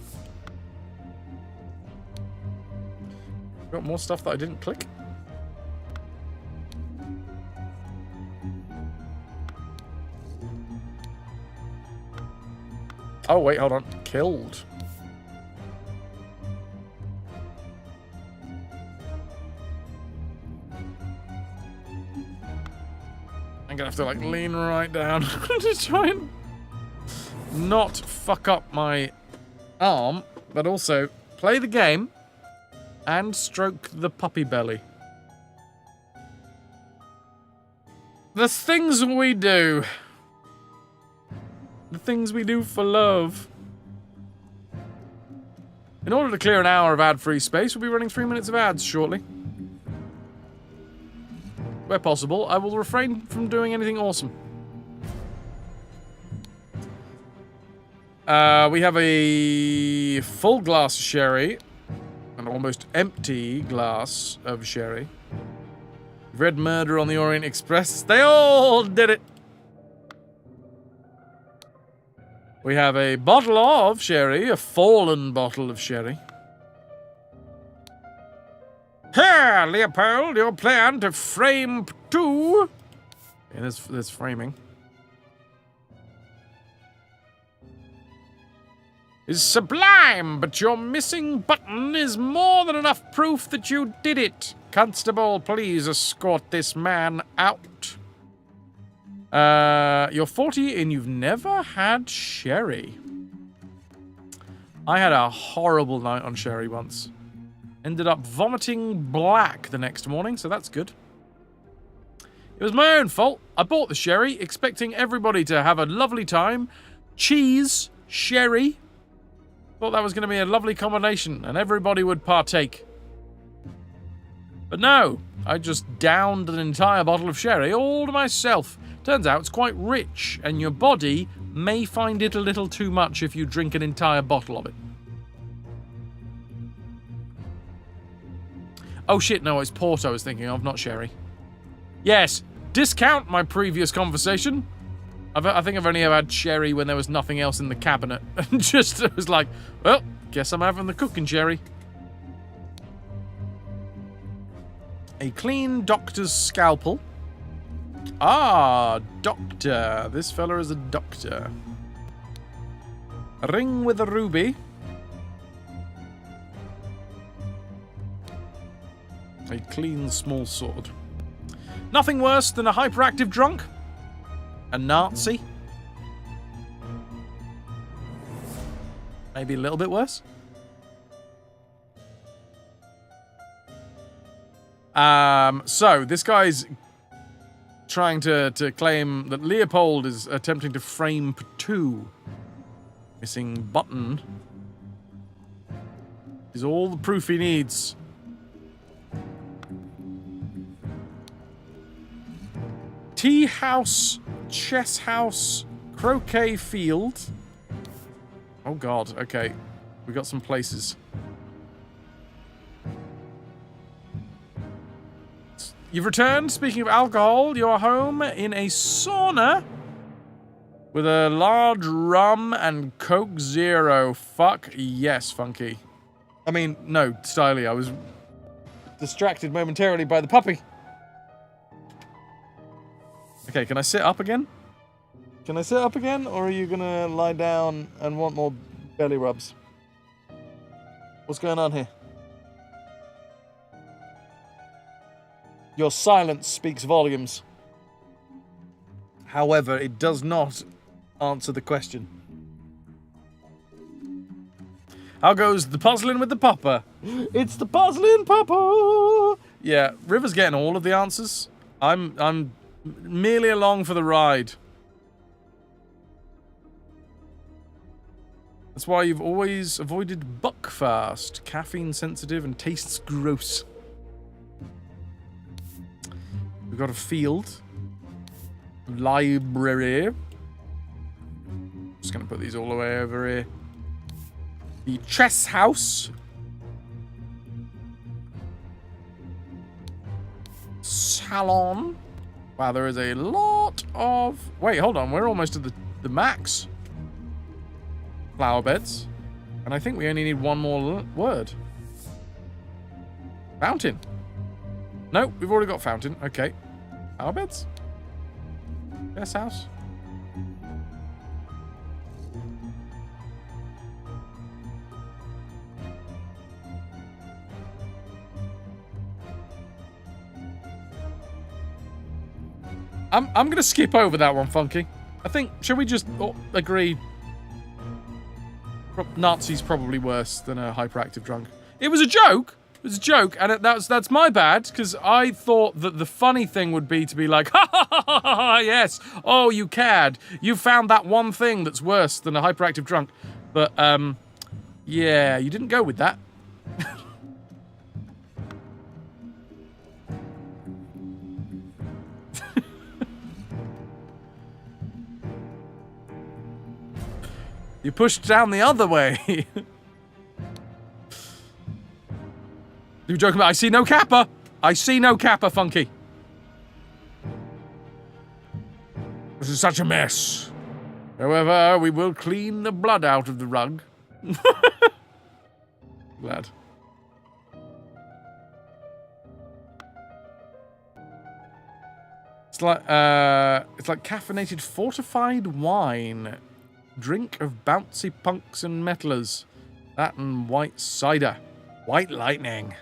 Got more stuff that I didn't click? Oh, wait, hold on. Killed. I'm gonna have to, like, lean right down to try and not fuck up my arm, but also play the game and stroke the puppy belly. The things we do. The things we do for love. In order to clear an hour of ad-free space, we'll be running 3 minutes of ads shortly. Where possible, I will refrain from doing anything awesome. We have a full glass of sherry, an almost empty glass of sherry. You've read Murder on the Orient Express. They all did it. We have a bottle of sherry, a fallen bottle of sherry. Here, Leopold, your plan to frame 2. Okay, there's framing. Is sublime, but your missing button is more than enough proof that you did it. Constable, please escort this man out. You're 40 and you've never had sherry. I had a horrible night on sherry once. Ended up vomiting black the next morning, so that's good. It was my own fault. I bought the sherry, expecting everybody to have a lovely time. Cheese, sherry. Thought that was going to be a lovely combination, and everybody would partake. But no, I just downed an entire bottle of sherry all to myself. Turns out it's quite rich, and your body may find it a little too much if you drink an entire bottle of it. Oh shit, no, it's port I was thinking of, not sherry. Yes, discount my previous conversation. I think I've only ever had sherry when there was nothing else in the cabinet. And just, it was like, well, guess I'm having the cooking sherry. A clean doctor's scalpel. Ah, doctor. This fella is a doctor. A ring with a ruby. A clean small sword. Nothing worse than a hyperactive drunk. A Nazi. Maybe a little bit worse. So this guy's trying to claim that Leopold is attempting to frame Patu. Missing button is all the proof he needs. Tea house, chess house, croquet field. Oh god, okay. We got some places. You've returned. Speaking of alcohol, you're home in a sauna with a large rum and Coke Zero. Fuck yes, Funky. I mean, no, Styly. I was distracted momentarily by the puppy. Okay, can I sit up again? Can I sit up again, or are you gonna lie down and want more belly rubs? What's going on here? Your silence speaks volumes. However, it does not answer the question. How goes the puzzling with the pupper? It's the puzzling pupper! Yeah, River's getting all of the answers. I'm merely along for the ride. That's why you've always avoided Buckfast. Caffeine sensitive and tastes gross. We've got a field. Library. Just gonna put these all the way over here. The chess house. Salon. Wow, there is a lot of... Wait, hold on. We're almost at the max. Flower beds. And I think we only need one more word. Fountain. No, we've already got fountain. Okay. Flower beds. Guest house. I'm gonna skip over that one, Funky. I think, shall we just agree? Nazi's probably worse than a hyperactive drunk. It was a joke. It was a joke, and that's my bad, because I thought that the funny thing would be to be like, ha ha ha ha ha, yes, oh, you cad. You found that one thing that's worse than a hyperactive drunk. But, yeah, you didn't go with that. You pushed down the other way. You joking about, I see no kappa. I see no kappa, Funky. This is such a mess. However, we will clean the blood out of the rug. Glad. It's like caffeinated fortified wine. Drink of bouncy punks and meddlers. That and white cider. White lightning.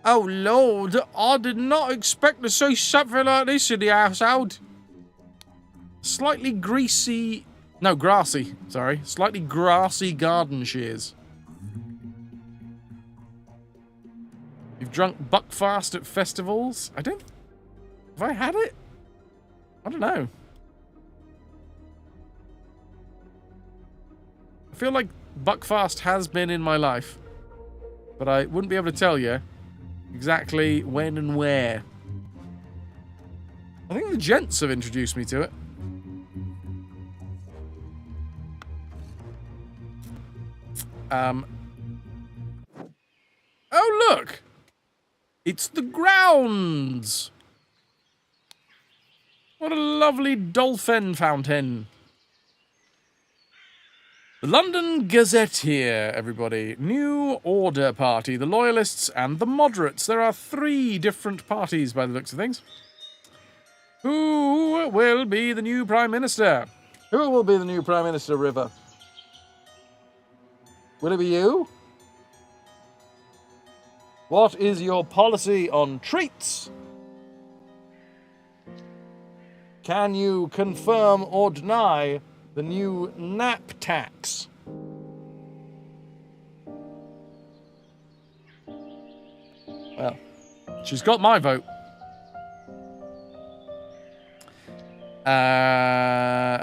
Oh Lord, I did not expect to see something like this in the household. Slightly greasy... No, grassy. Sorry. Slightly grassy garden shears. You've drunk Buckfast at festivals? I don't... Have I had it? I don't know. I feel like Buckfast has been in my life, but I wouldn't be able to tell you exactly when and where. I think the gents have introduced me to it. Oh, look! It's the grounds! What a lovely dolphin fountain. The London Gazette here, everybody. New Order Party, the Loyalists and the Moderates. There are 3 different parties by the looks of things. Who will be the new Prime Minister? Who will be the new Prime Minister, River? Will it be you? What is your policy on treats? Can you confirm or deny the new nap tax? Well, she's got my vote.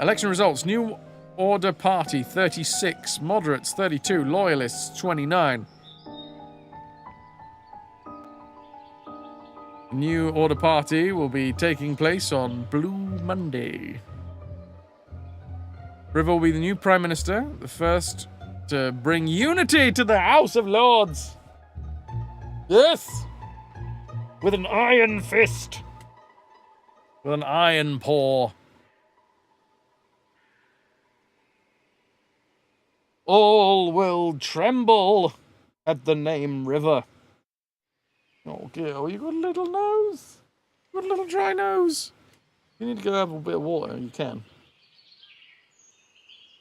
Election results. New Order Party, 36. Moderates, 32. Loyalists, 29. New Order Party will be taking place on Blue Monday. River will be the new Prime Minister, the first to bring unity to the House of Lords. Yes! With an iron fist. With an iron paw. All will tremble at the name River. Oh, Gil, you got a little nose. You got a little dry nose. You need to go have a bit of water. You can.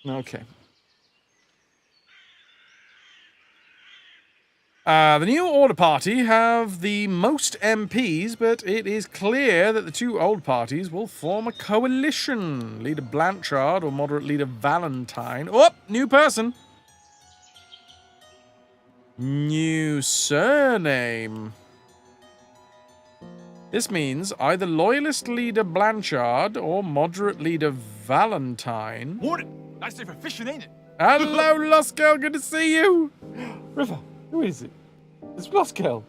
Okay. The New Order Party have the most MPs, but it is clear that the 2 old parties will form a coalition. Leader Blanchard or Moderate Leader Valentine. Oh, new person. New surname. This means either Loyalist Leader Blanchard or Moderate Leader Valentine. Morning. Nice day for fishing, ain't it? Hello, Lost Girl. Good to see you. River, who is it? It's Lost Girl.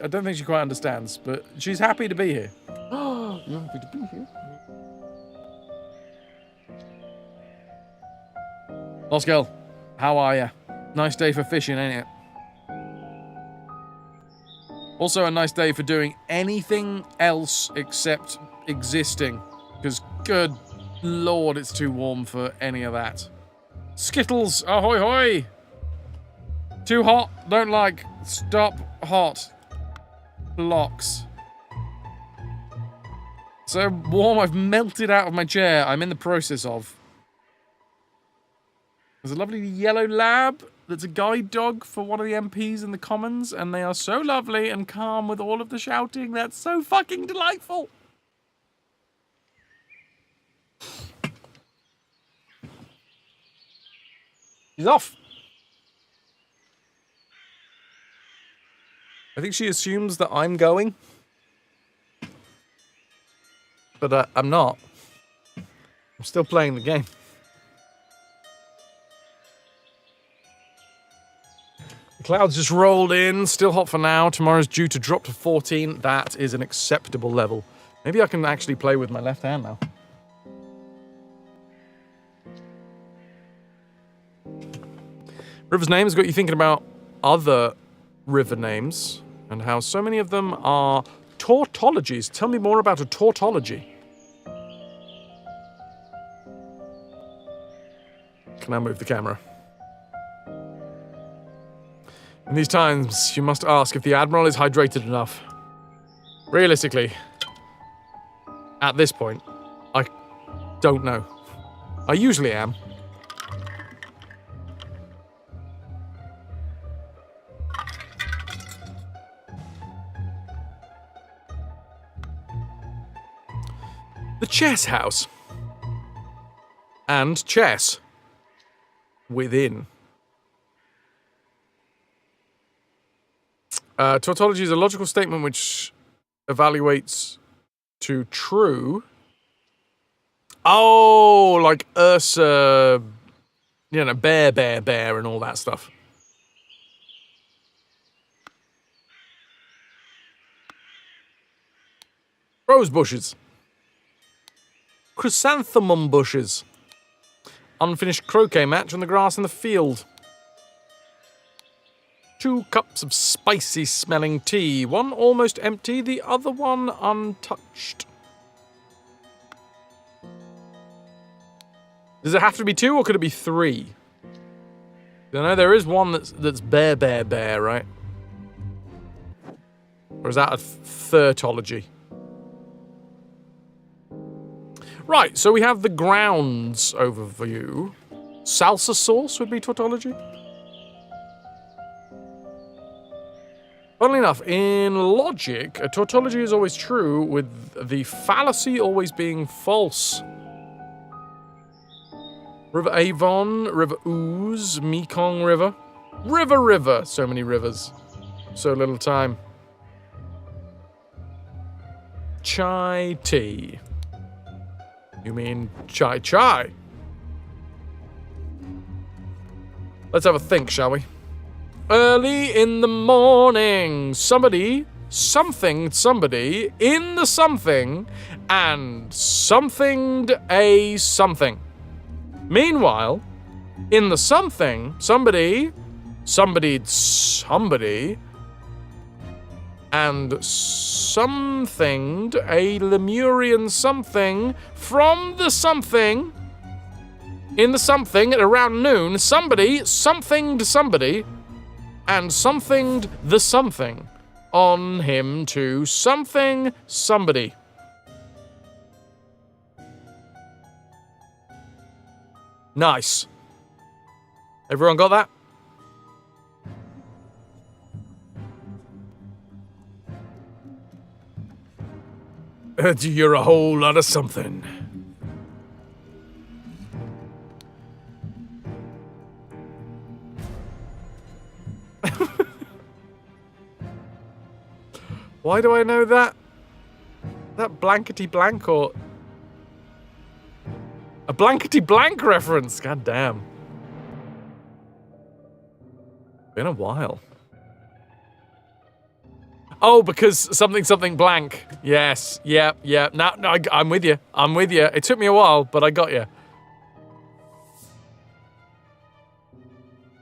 I don't think she quite understands, but she's happy to be here. You're happy to be here? Lost Girl, how are you? Nice day for fishing, ain't it? Also a nice day for doing anything else except existing. Because, good lord, it's too warm for any of that. Skittles, ahoy hoy! Too hot, don't like. Stop hot. Blocks. So warm, I've melted out of my chair. I'm in the process of. There's a lovely yellow lab that's a guide dog for one of the MPs in the Commons, and they are so lovely and calm with all of the shouting. That's so fucking delightful. She's off. I think she assumes that I'm going. But I'm not. I'm still playing the game. The clouds just rolled in. Still hot for now. Tomorrow's due to drop to 14. That is an acceptable level. Maybe I can actually play with my left hand now. River's name has got you thinking about other river names and how so many of them are tautologies. Tell me more about a tautology. Can I move the camera? In these times, you must ask if the Admiral is hydrated enough. Realistically, at this point, I don't know. I usually am. The chess house. And chess. Within. Tautology is a logical statement which evaluates to true. Oh, like Ursa, you know, bear, and all that stuff. Rose bushes. Chrysanthemum bushes. Unfinished croquet match on the grass in the field. 2 cups of spicy smelling tea. One almost empty, the other one untouched. Does it have to be 2 or could it be 3? I know there is one that's bear, right? Or is that a thirtology? Right, so we have the grounds overview. Salsa sauce would be tautology. Funnily enough, in logic, a tautology is always true, with the fallacy always being false. River Avon, River Ouse, Mekong River. River. So many rivers. So little time. Chai tea. You mean chai? Let's have a think, shall we? Early in the morning, somebody in the something and somethinged a something. Meanwhile, in the something, somebody'd somebody and somethinged a Lemurian something from the something. In the something at around noon, somebody somethinged somebody and somethinged the something on him to something somebody. Nice. Everyone got that? You're a whole lot of something. Why do I know that? That blankety blank or... A blankety blank reference! God damn. Been a while. Oh, because something blank. Yes, yeah. No, I'm with you. It took me a while, but I got you.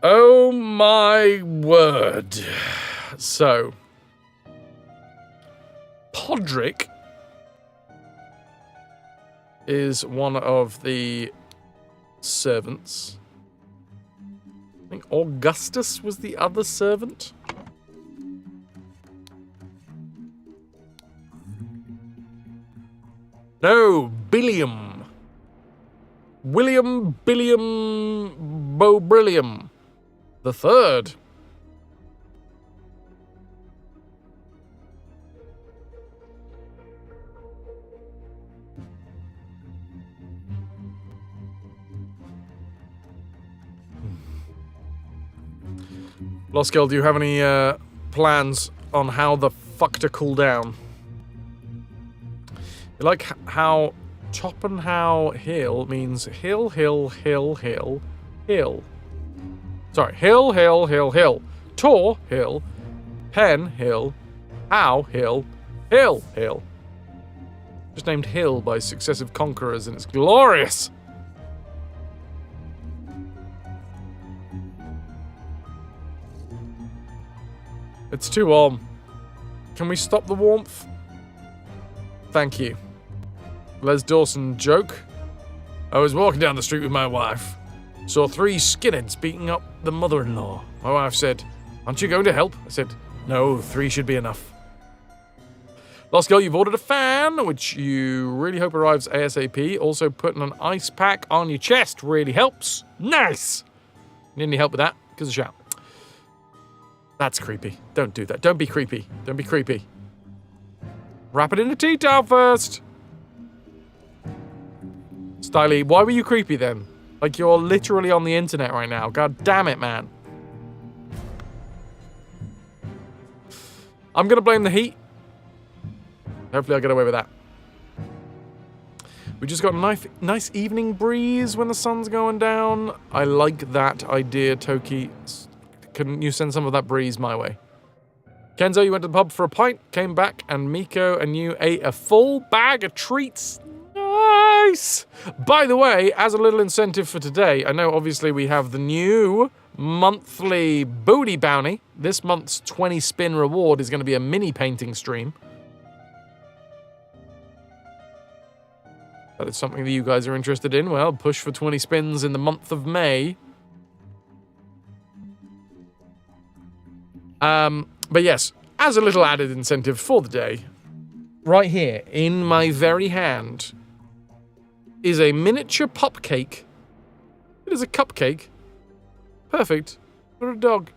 Oh my word. So... Podrick is one of the servants. I think Augustus was the other servant. No, Billiam. William Billiam Bobrillium the third. Lost Girl, do you have any plans on how the fuck to cool down? You like how Topenhau Hill means hill. Sorry, hill. Tor Hill. Pen Hill. How Hill. Hill. Just named Hill by successive conquerors, and it's glorious! It's too warm. Can we stop the warmth? Thank you. Les Dawson joke. I was walking down the street with my wife. Saw 3 skinheads beating up the mother-in-law. My wife said, "Aren't you going to help?" I said, "No, 3 should be enough." Lost Girl, you've ordered a fan, which you really hope arrives ASAP. Also, putting an ice pack on your chest really helps. Nice! Need any help with that? Give us a shout. That's creepy. Don't do that. Don't be creepy. Wrap it in a tea towel first. Styly, why were you creepy then? Like, you're literally on the internet right now. God damn it, man. I'm gonna blame the heat. Hopefully I'll get away with that. We just got a nice evening breeze when the sun's going down. I like that idea, Toki. Can you send some of that breeze my way? Kenzo, you went to the pub for a pint, came back, and Miko and you ate a full bag of treats. Nice! By the way, as a little incentive for today, I know obviously we have the new monthly booty bounty. This month's 20 spin reward is going to be a mini painting stream. that is something that you guys are interested in, well, push for 20 spins in the month of May. But yes, as a little added incentive for the day, right here in my very hand is a miniature pop cake. It is a cupcake. Perfect for a dog.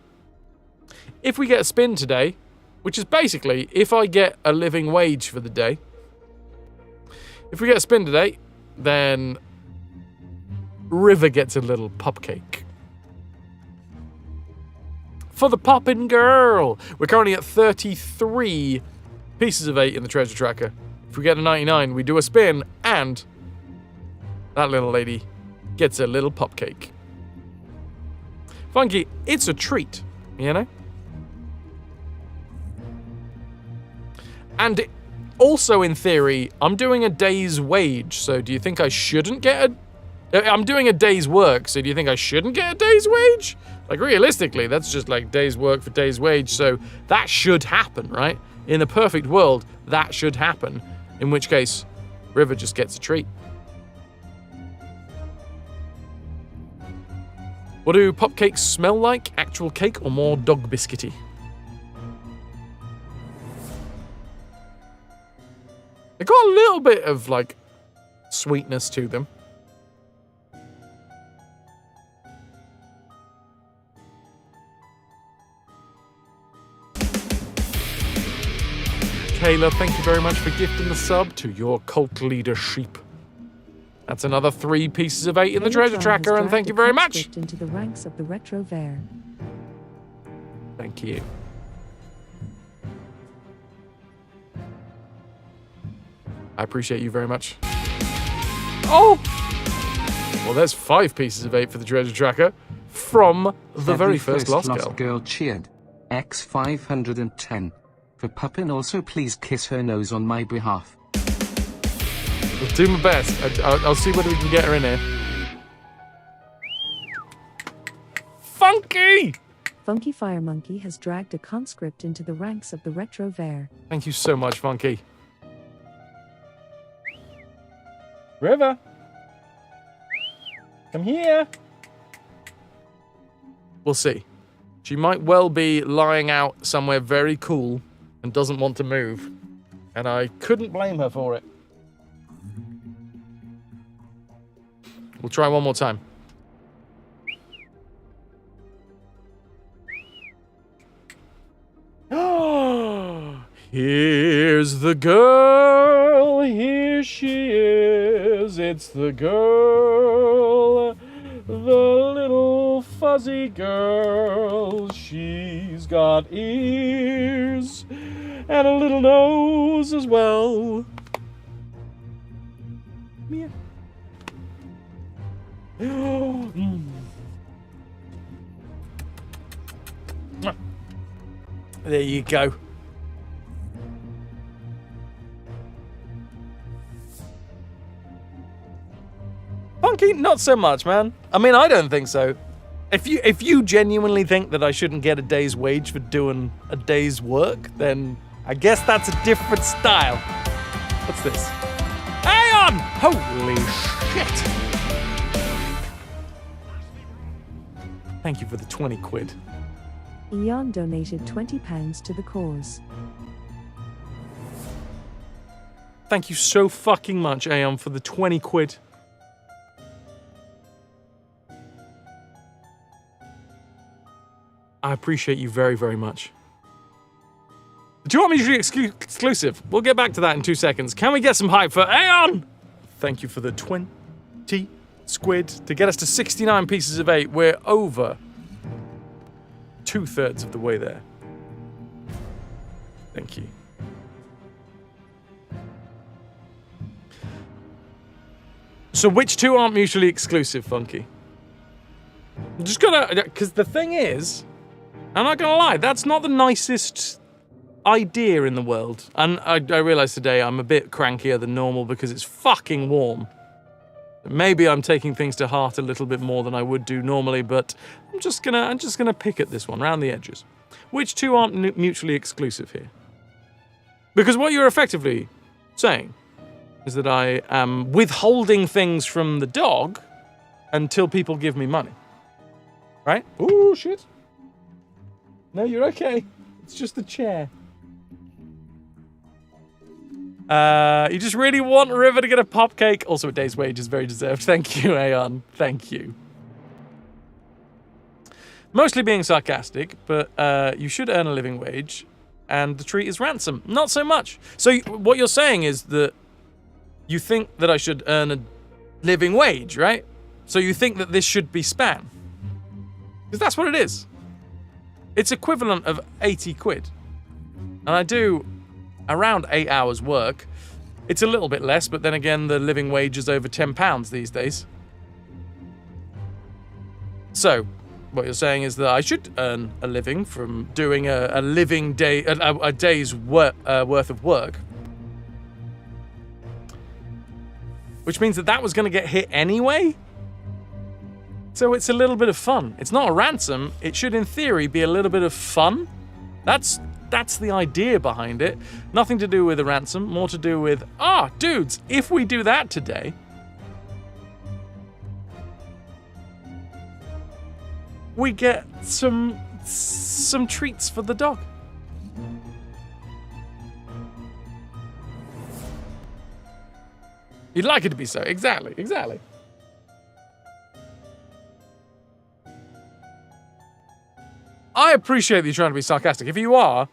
If we get a spin today, which is basically if I get a living wage for the day, if we get a spin today, then River gets a little pop cake. For the poppin' girl! We're currently at 33 pieces of 8 in the treasure tracker. If we get a 99, we do a spin, and that little lady gets a little pop cake. Funky, it's a treat, you know? And also, in theory, I'm doing a day's wage, so do you think I shouldn't get I'm doing a day's work, so do you think I shouldn't get a day's wage? Like, realistically, that's just like day's work for day's wage, so that should happen, right? In a perfect world, that should happen. In which case, River just gets a treat. What do pop cakes smell like? Actual cake or more dog biscuity? They got a little bit of, like, sweetness to them. Kayla, thank you very much for gifting the sub to your cult leader sheep. That's another 3 pieces of 8 in the treasure tracker, and thank you very much. Into the ranks of the RetroVution. Thank you. I appreciate you very much. Oh! Well, there's 5 pieces of 8 for the treasure tracker from the very first Lost Girl. Cheered. X510. For Puppin, also please kiss her nose on my behalf. I'll do my best. I'll see whether we can get her in here. Funky! Funky Fire Monkey has dragged a conscript into the ranks of the RetroVution. Thank you so much, Funky. River! Come here! We'll see. She might well be lying out somewhere very cool and doesn't want to move. And I couldn't blame her for it. We'll try one more time. Here's the girl, here she is. It's the girl, the little fuzzy girl. She's got ears and a little nose as well. Mia. There you go. Funky, not so much, man. I mean, I don't think so. If you genuinely think that I shouldn't get a day's wage for doing a day's work, then I guess that's a different style. What's this? Aeon! Holy shit! Thank you for the 20 quid. Eon donated £20 to the cause. Thank you so fucking much, Aeon, for the 20 quid. I appreciate you very, very much. Do you want me to be exclusive? We'll get back to that in 2 seconds. Can we get some hype for Aeon? Thank you for the 20 squid to get us to 69 pieces of 8. We're over 2/3 of the way there. Thank you. So which two aren't mutually exclusive, Funky? I'm just gonna, because the thing is, I'm not gonna lie, that's not the nicest idea in the world. And I realize today I'm a bit crankier than normal because it's fucking warm. Maybe I'm taking things to heart a little bit more than I would do normally, but I'm just gonna pick at this one, round the edges. Which two aren't mutually exclusive here? Because what you're effectively saying is that I am withholding things from the dog until people give me money. Right? Ooh, shit. No, you're okay. It's just the chair. You just really want River to get a pop cake. Also, a day's wage is very deserved. Thank you, Aeon. Thank you. Mostly being sarcastic, but you should earn a living wage, and the treat is ransom. Not so much. So what you're saying is that you think that I should earn a living wage, right? So you think that this should be span. Because that's what it is. It's equivalent of 80 quid. And I do around 8 hours work. It's a little bit less, but then again, the living wage is over £10 these days. So, what you're saying is that I should earn a living from doing a living day, a day's worth of work. Which means that that was going to get hit anyway? So it's a little bit of fun. It's not a ransom. It should, in theory, be a little bit of fun. That's the idea behind it. Nothing to do with a ransom. More to do with, dudes, if we do that today, we get some treats for the dog. You'd like it to be so. Exactly. I appreciate that you're trying to be sarcastic. If you are,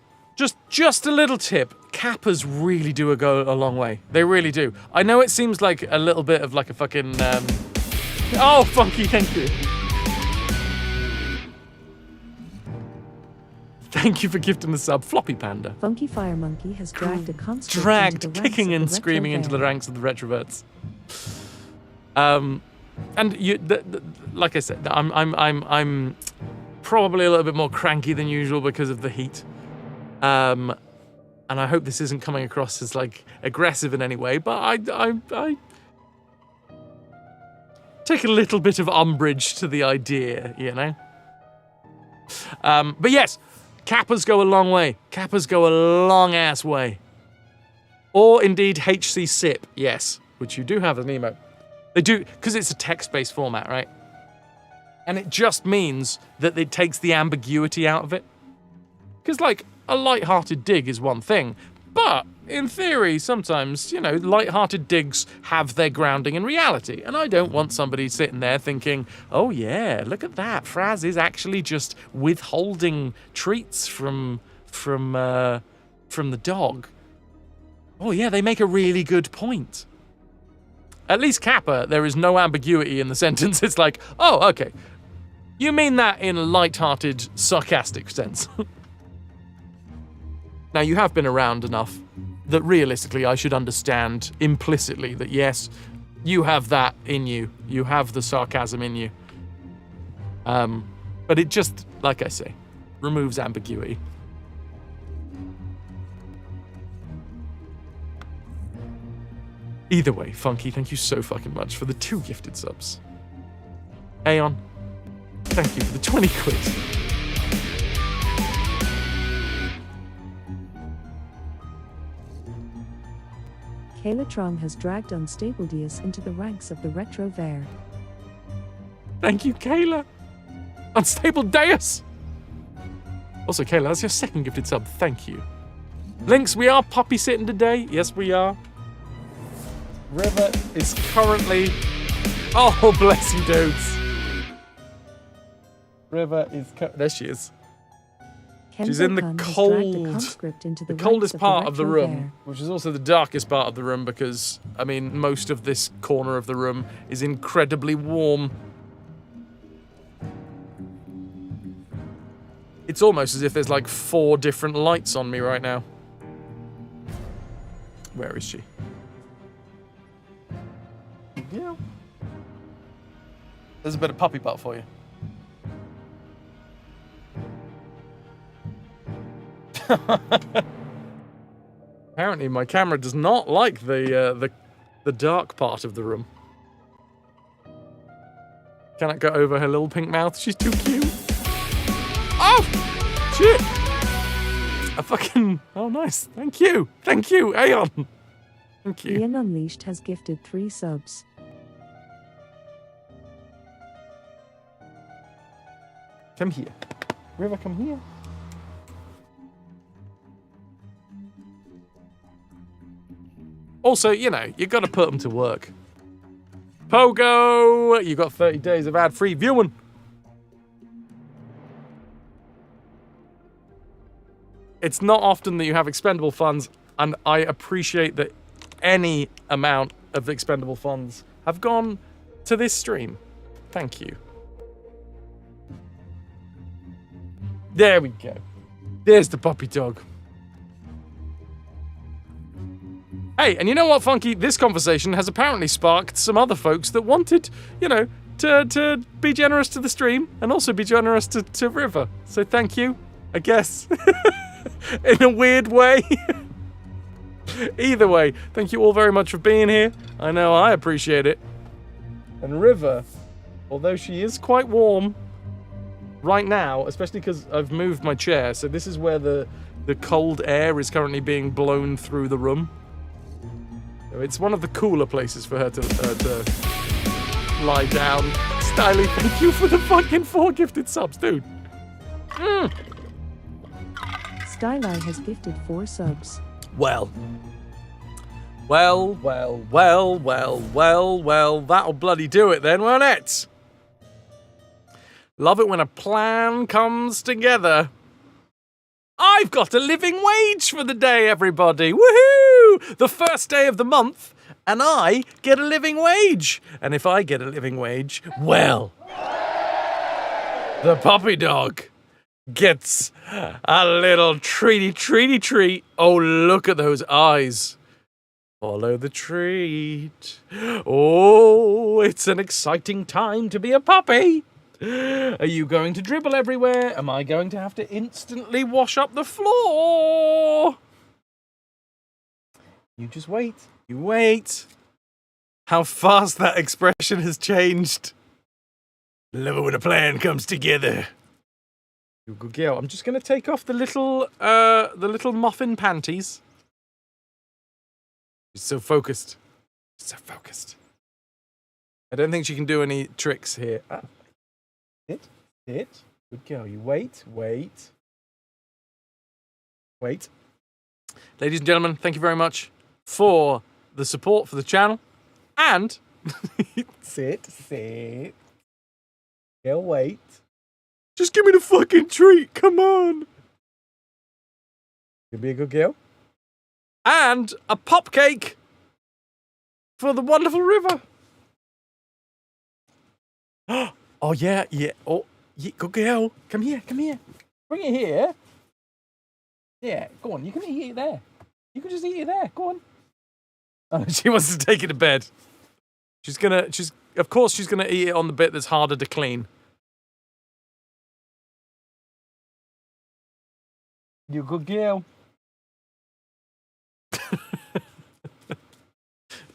just a little tip. Kappas really do go a long way. They really do. I know it seems like a little bit of like a fucking... Oh, Funky, thank you. Thank you for gifting the sub, Floppy Panda. Funky Fire Monkey has dragged a conscript into the kicking ranks and of the screaming into the Retrovair. ranks of the retroverts. And you, like I said, I'm probably a little bit more cranky than usual because of the heat. And I hope this isn't coming across as like aggressive in any way, but I take a little bit of umbrage to the idea, you know? But yes, Kappas go a long way. Kappas go a long-ass way. Or indeed HC SIP, yes, which you do have an emote. They do, because it's a text-based format, right? And it just means that it takes the ambiguity out of it. Because, like, a light-hearted dig is one thing, but in theory, sometimes, you know, light-hearted digs have their grounding in reality. And I don't want somebody sitting there thinking, oh yeah, look at that, Fras is actually just withholding treats from the dog. Oh yeah, they make a really good point. At least Kappa, there is no ambiguity in the sentence. It's like, oh, okay. You mean that in a light-hearted, sarcastic sense. Now, you have been around enough that realistically I should understand implicitly that yes, you have that in you. You have the sarcasm in you. But it just, like I say, removes ambiguity. Either way, Funky, thank you so fucking much for the 2 gifted subs. Aeon, thank you for the 20 quid. Kayla Trong has dragged Unstable Diaz into the ranks of the Retrovair. Thank you, Kayla. Unstable Deus. Also, Kayla, that's your 2nd gifted sub. Thank you. Lynx, we are puppy sitting today. Yes, we are. River is currently... Oh, bless you, dudes. River is... There she is. She's in the the coldest part of the room, which is also the darkest part of the room because, I mean, most of this corner of the room is incredibly warm. It's almost as if there's like 4 different lights on me right now. Where is she? Yeah. There's a bit of puppy butt for you. Apparently my camera does not like the dark part of the room. Cannot go over her little pink mouth. She's too cute. Oh! Shit! Oh, nice. Thank you, Aeon. Thank you. Ian Unleashed has gifted 3 subs. Come here. River, come here. Also, you know, you got to put them to work. Pogo! You got 30 days of ad-free viewing. It's not often that you have expendable funds, and I appreciate that any amount of expendable funds have gone to this stream. Thank you. There we go. There's the puppy dog. Hey, and you know what, Funky? This conversation has apparently sparked some other folks that wanted, you know, to be generous to the stream and also be generous to River. So thank you, I guess. In a weird way. Either way, thank you all very much for being here. I know I appreciate it. And River, although she is quite warm right now, especially because I've moved my chair, so this is where the cold air is currently being blown through the room. So it's one of the cooler places for her to lie down. Styly, thank you for the fucking 4 gifted subs, dude. Styli has gifted 4 subs. Well, that'll bloody do it then, won't it? Love it when a plan comes together. I've got a living wage for the day, everybody. Woohoo! The first day of the month, and I get a living wage. And if I get a living wage, well, the puppy dog gets a little treat. Oh, look at those eyes. Follow the treat. Oh, it's an exciting time to be a puppy. Are you going to dribble everywhere? Am I going to have to instantly wash up the floor? You just wait. You wait. How fast that expression has changed. Love it when a plan comes together. You good girl. I'm just going to take off the little muffin panties. She's so focused. So focused. I don't think she can do any tricks here. Sit. Good girl. You wait. Ladies and gentlemen, thank you very much for the support for the channel. And sit. Girl, wait. Just give me the fucking treat. Come on. You'll be a good girl. And a pop cake for the wonderful River. Oh, yeah. Oh, yeah, good girl. Come here. Bring it here. Yeah, go on. You can eat it there. You can just eat it there. Go on. Oh, she wants to take it to bed. Of course she's gonna eat it on the bit that's harder to clean. You good girl.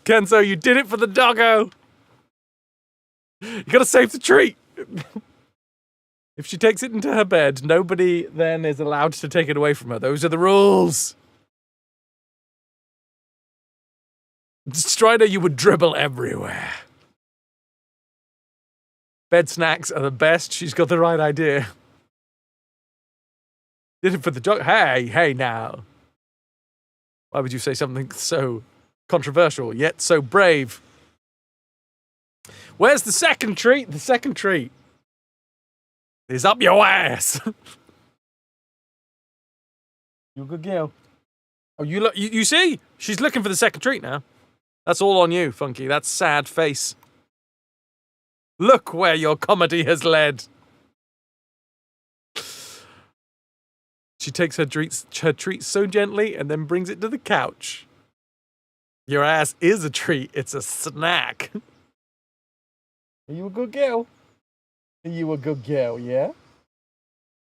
Kenzo, you did it for the doggo. You gotta save the treat. If she takes it into her bed, nobody then is allowed to take it away from her. Those are the rules. Strider, you would dribble everywhere. Bed snacks are the best. She's got the right idea. Did it for the dog. Hey now. Why would you say something so controversial, yet so brave? Where's the second treat? The second treat is up your ass. You a good girl. Oh, you see? She's looking for the second treat now. That's all on you, Funky. That's sad face. Look where your comedy has led. She takes her treats so gently and then brings it to the couch. Your ass is a treat. It's a snack. Are you a good girl? Are you a good girl, yeah?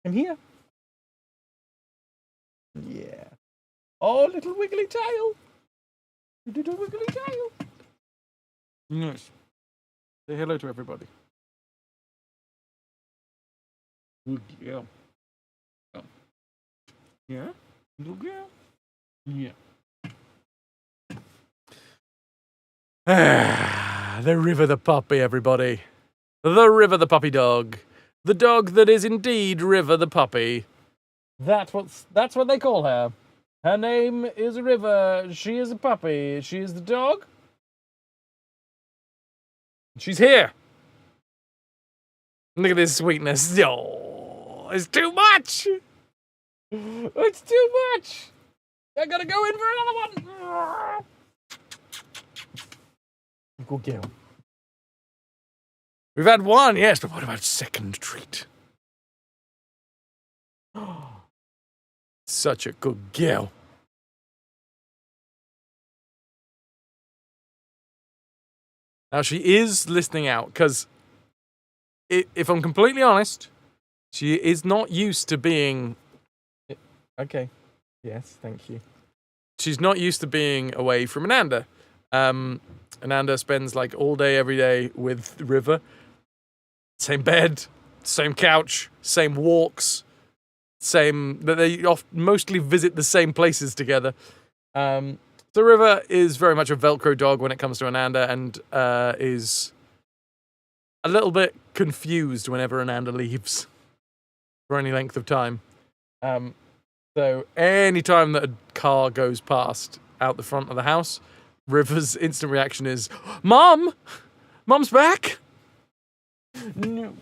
Come here. Yeah. Oh, little wiggly tail. Little wiggly tail. Nice. Say hello to everybody. Good girl. Oh. Yeah? Good girl? Yeah. The River the puppy, everybody. The River the puppy dog. The dog that is indeed River the puppy. That's what they call her. Her name is River. She is a puppy. She is the dog. She's here. Look at this sweetness. Oh, it's too much. It's too much. I gotta go in for another one. Good girl. We've had one, yes, but what about second treat? Such a good girl. Now, she is listening out, because if I'm completely honest, she is not used to being... Okay. Yes, thank you. She's not used to being away from Ananda. Ananda spends, like, all day, every day with River. Same bed, same couch, same walks, same... They mostly visit the same places together. So River is very much a Velcro dog when it comes to Ananda, and is a little bit confused whenever Ananda leaves for any length of time. So any time that a car goes past out the front of the house, River's instant reaction is, Mom! Mom's back! No.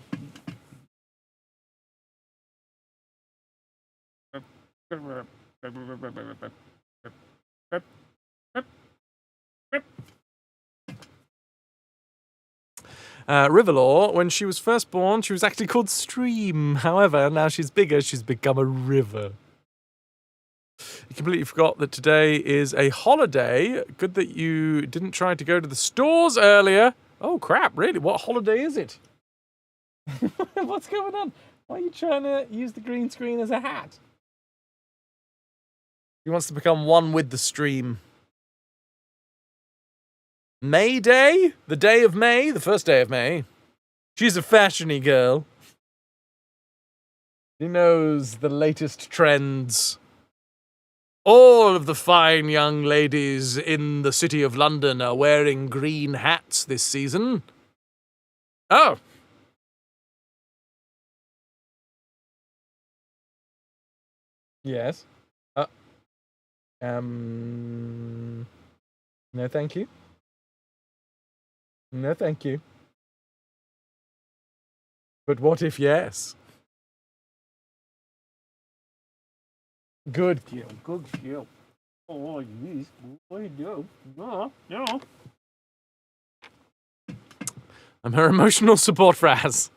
Riverlaw, when she was first born, she was actually called Stream. However, now she's bigger, she's become a river. You completely forgot that today is a holiday. Good that you didn't try to go to the stores earlier. Oh, crap, really? What holiday is it? What's going on? Why are you trying to use the green screen as a hat? He wants to become one with the stream. May Day? The day of May? The first day of May. She's a fashiony girl. She knows the latest trends. All of the fine young ladies in the city of London are wearing green hats this season. Oh. Yes. No, thank you. No, thank you. But what if yes? Good kill. Good kill. Oh, yes. Boy, no. No. No. I'm her emotional support, Fras.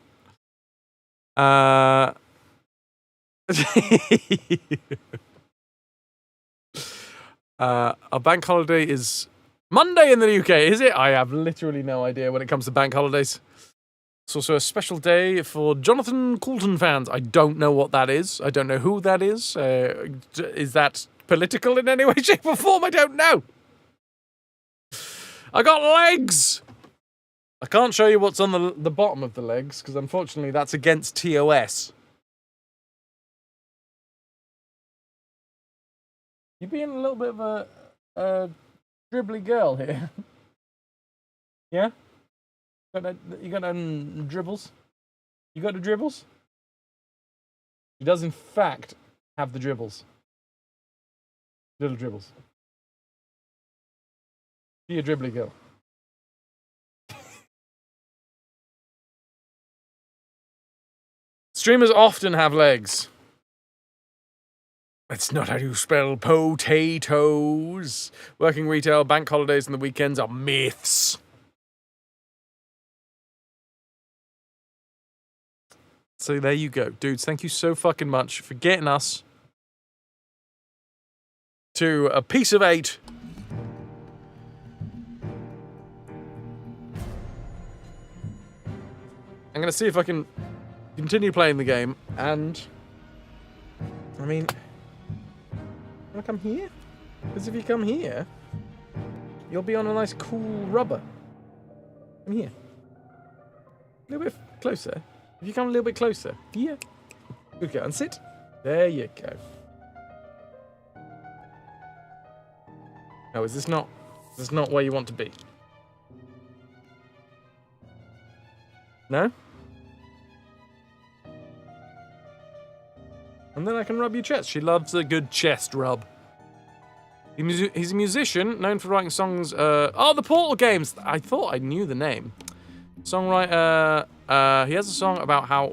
Our bank holiday is Monday in the UK, is it? I have literally no idea when it comes to bank holidays. It's also a special day for Jonathan Coulton fans. I don't know what that is. I don't know who that is. Is that political in any way, shape, or form? I don't know. I got legs! I can't show you what's on the bottom of the legs, because unfortunately that's against TOS. You're being a little bit of a dribbly girl here. Yeah? You got dribbles? You got the dribbles? She does in fact have the dribbles. Little dribbles. Be a dribbly girl. Streamers often have legs. That's not how you spell potatoes. Working retail, bank holidays, and the weekends are myths. So there you go. Dudes, thank you so fucking much for getting us to a piece of 8. I'm going to see if I can continue playing the game, and I mean, wanna come here? Because if you come here, you'll be on a nice cool rubber. Come here. A little bit closer. If you come a little bit closer. Here. Good girl. And sit. There you go. Oh, is this not where you want to be? No? And then I can rub your chest. She loves a good chest rub. He's a musician, known for writing songs. Oh, the Portal games. I thought I knew the name. Songwriter. He has a song about how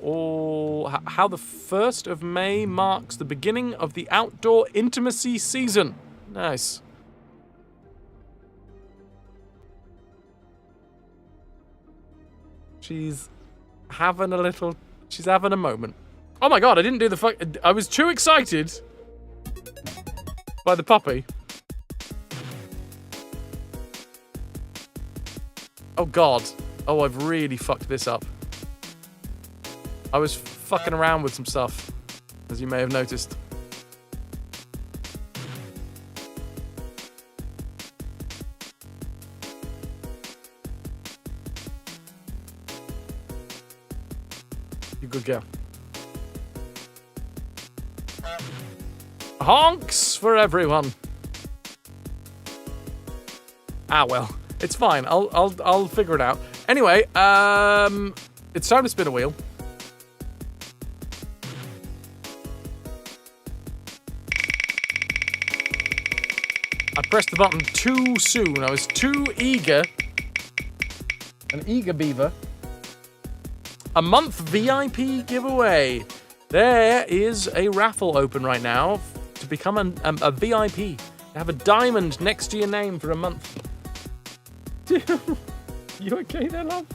the 1st of May marks the beginning of the outdoor intimacy season. Nice. She's having a moment. Oh my god, I didn't do the I was too excited by the puppy. Oh god. Oh, I've really fucked this up. I was fucking around with some stuff, as you may have noticed. You good girl. Honks for everyone. Ah well, it's fine. I'll figure it out. Anyway, it's time to spin a wheel. I pressed the button too soon. I was too eager. An eager beaver. A month VIP giveaway. There is a raffle open right now to become a VIP. To have a diamond next to your name for a month. You okay there, love?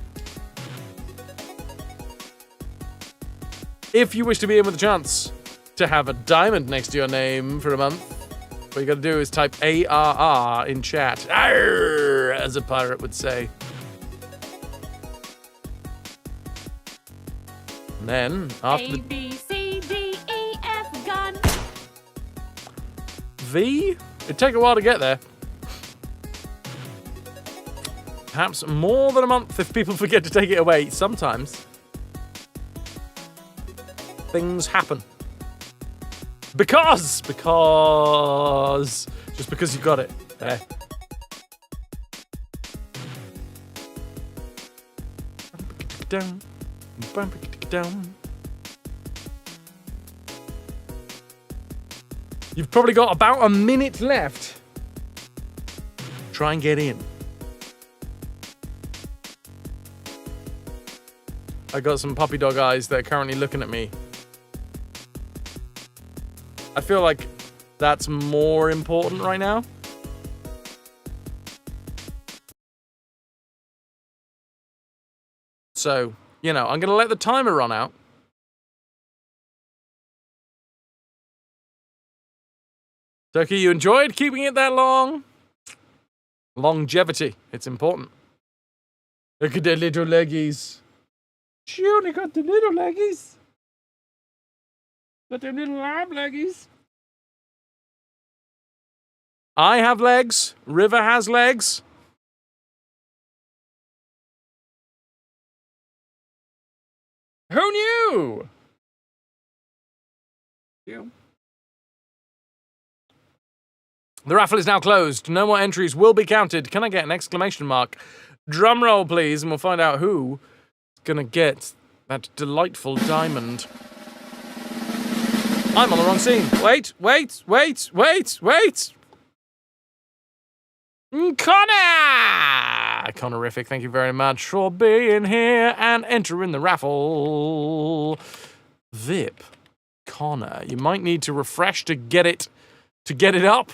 If you wish to be in with a chance to have a diamond next to your name for a month, what you gotta do is type ARR in chat. Arr, as a pirate would say. And then, after A, B, C, D, E, F, gun. V? It'd take a while to get there. Perhaps more than a month if people forget to take it away. Sometimes things happen. Because just because you got it. There. You've probably got about a minute left. Try and get in. I got some puppy dog eyes that are currently looking at me. I feel like that's more important right now. So, you know, I'm going to let the timer run out. Turkey, you enjoyed keeping it that long? Longevity, it's important. Look at their little leggies. She only got the little leggies. Got them little arm leggies. I have legs. River has legs. Who knew? You. The raffle is now closed. No more entries will be counted. Can I get an exclamation mark? Drum roll, please, and we'll find out who is going to get that delightful diamond. I'm on the wrong scene. Wait. Connor! Connorific, thank you very much for being here and entering the raffle. Vip. Connor. You might need to refresh to get it up.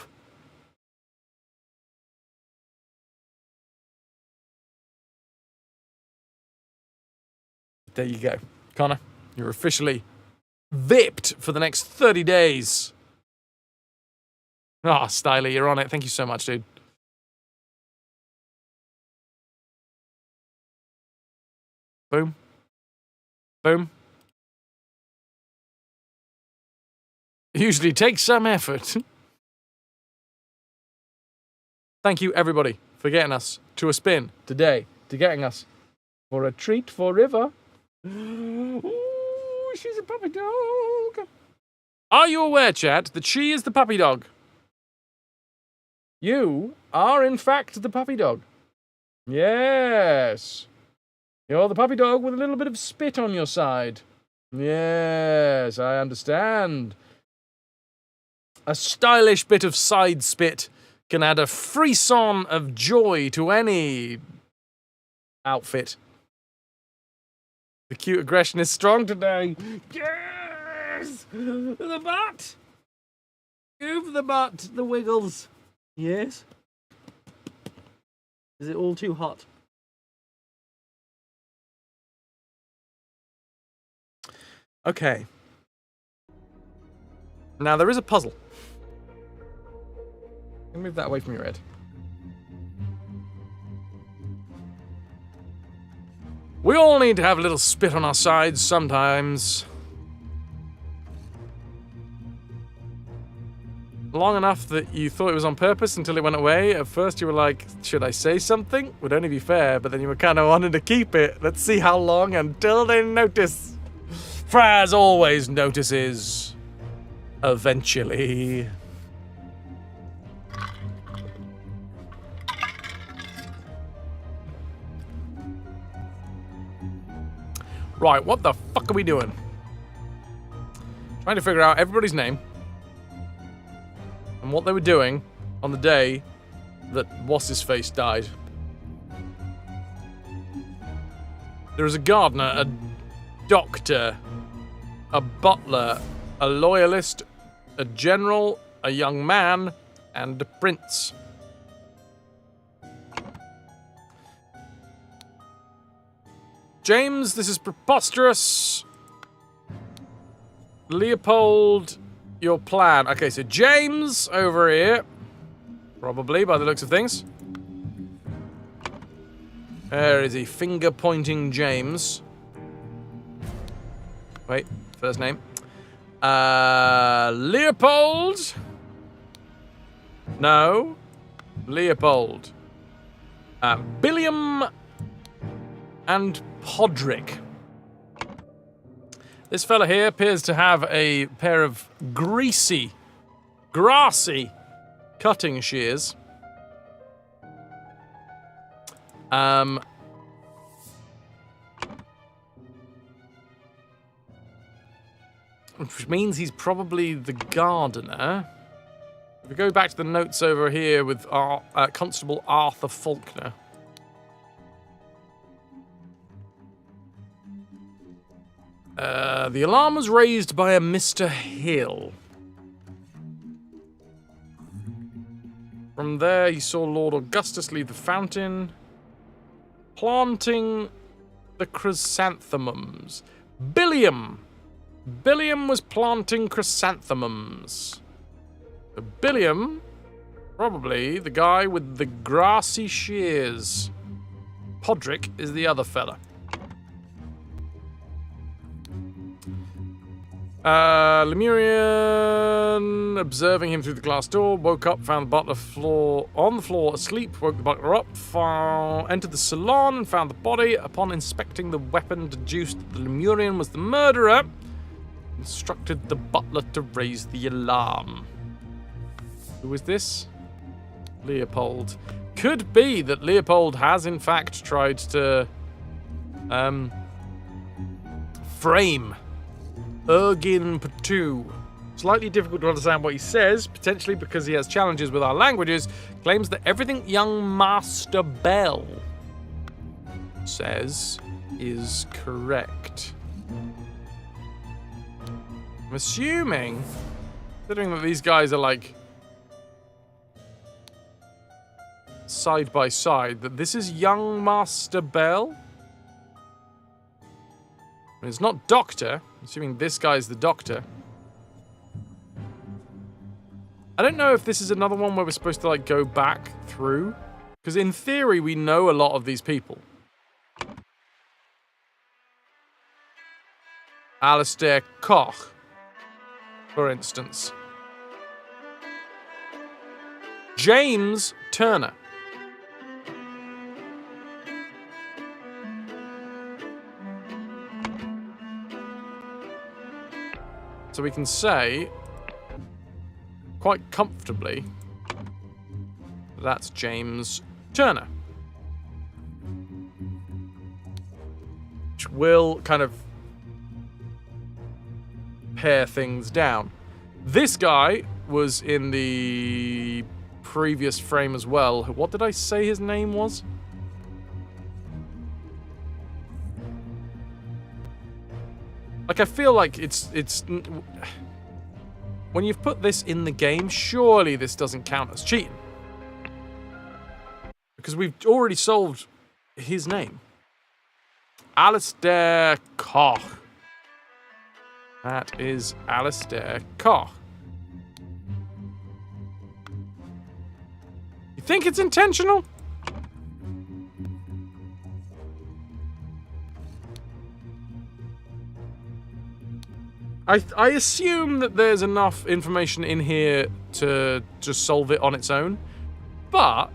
There you go. Connor, you're officially vipped for the next 30 days. Ah, Styly, you're on it. Thank you so much, dude. Boom. Boom. Usually takes some effort. Thank you, everybody, for getting us to a spin today, to getting us for a treat for River. Ooh, she's a puppy dog. Are you aware, chat, that she is the puppy dog? You are, in fact, the puppy dog. Yes. You're the puppy dog with a little bit of spit on your side. Yes, I understand. A stylish bit of side spit can add a frisson of joy to any outfit. The cute aggression is strong today. Yes! The butt! Move the butt, the wiggles. Yes? Is it all too hot? Okay. Now there is a puzzle. Move that away from your head. We all need to have a little spit on our sides sometimes. Long enough that you thought it was on purpose until it went away. At first you were like, should I say something? Would only be fair, but then you were kind of wanting to keep it. Let's see how long until they notice. Fras always notices. Eventually. Right, what the fuck are we doing? Trying to figure out everybody's name and what they were doing on the day that What's-His-Face died. There is a gardener, a doctor, a butler, a loyalist, a general, a young man, and a prince. James, this is preposterous. Leopold, your plan. Okay, so James over here. Probably, by the looks of things. There is he, finger-pointing James. Wait, first name. Leopold. No. Leopold. Billiam and Podrick. This fella here appears to have a pair of grassy cutting shears. Which means he's probably the gardener. If we go back to the notes over here with our Constable Arthur Faulkner. The alarm was raised by a Mr. Hill. From there, he saw Lord Augustus leave the fountain, planting the chrysanthemums. Billiam was planting chrysanthemums. So Billiam, probably the guy with the grassy shears. Podrick is the other fella. Lemurian, observing him through the glass door, woke up, found the butler on the floor asleep, woke the butler up, entered the salon and found the body. Upon inspecting the weapon, deduced that the Lemurian was the murderer, instructed the butler to raise the alarm. Who is this? Leopold. Could be that Leopold has in fact tried to frame Ergin Patu. Slightly difficult to understand what he says, potentially because he has challenges with our languages. Claims that everything young Master Bell says is correct. I'm assuming, considering that these guys are like side by side, that this is young Master Bell. I mean, it's not Doctor. I'm assuming this guy's the Doctor. I don't know if this is another one where we're supposed to, like, go back through. Because in theory, we know a lot of these people. Alistair Koch, for instance. James Turner. So we can say, quite comfortably, that's James Turner. which will kind of pare things down. This guy was in the previous frame as well. What did I say his name was? Like, I feel like it's when you've put this in the game, surely this doesn't count as cheating. Because we've already solved his name. Alistair Koch. That is Alistair Koch. You think it's intentional? I assume that there's enough information in here to just solve it on its own. But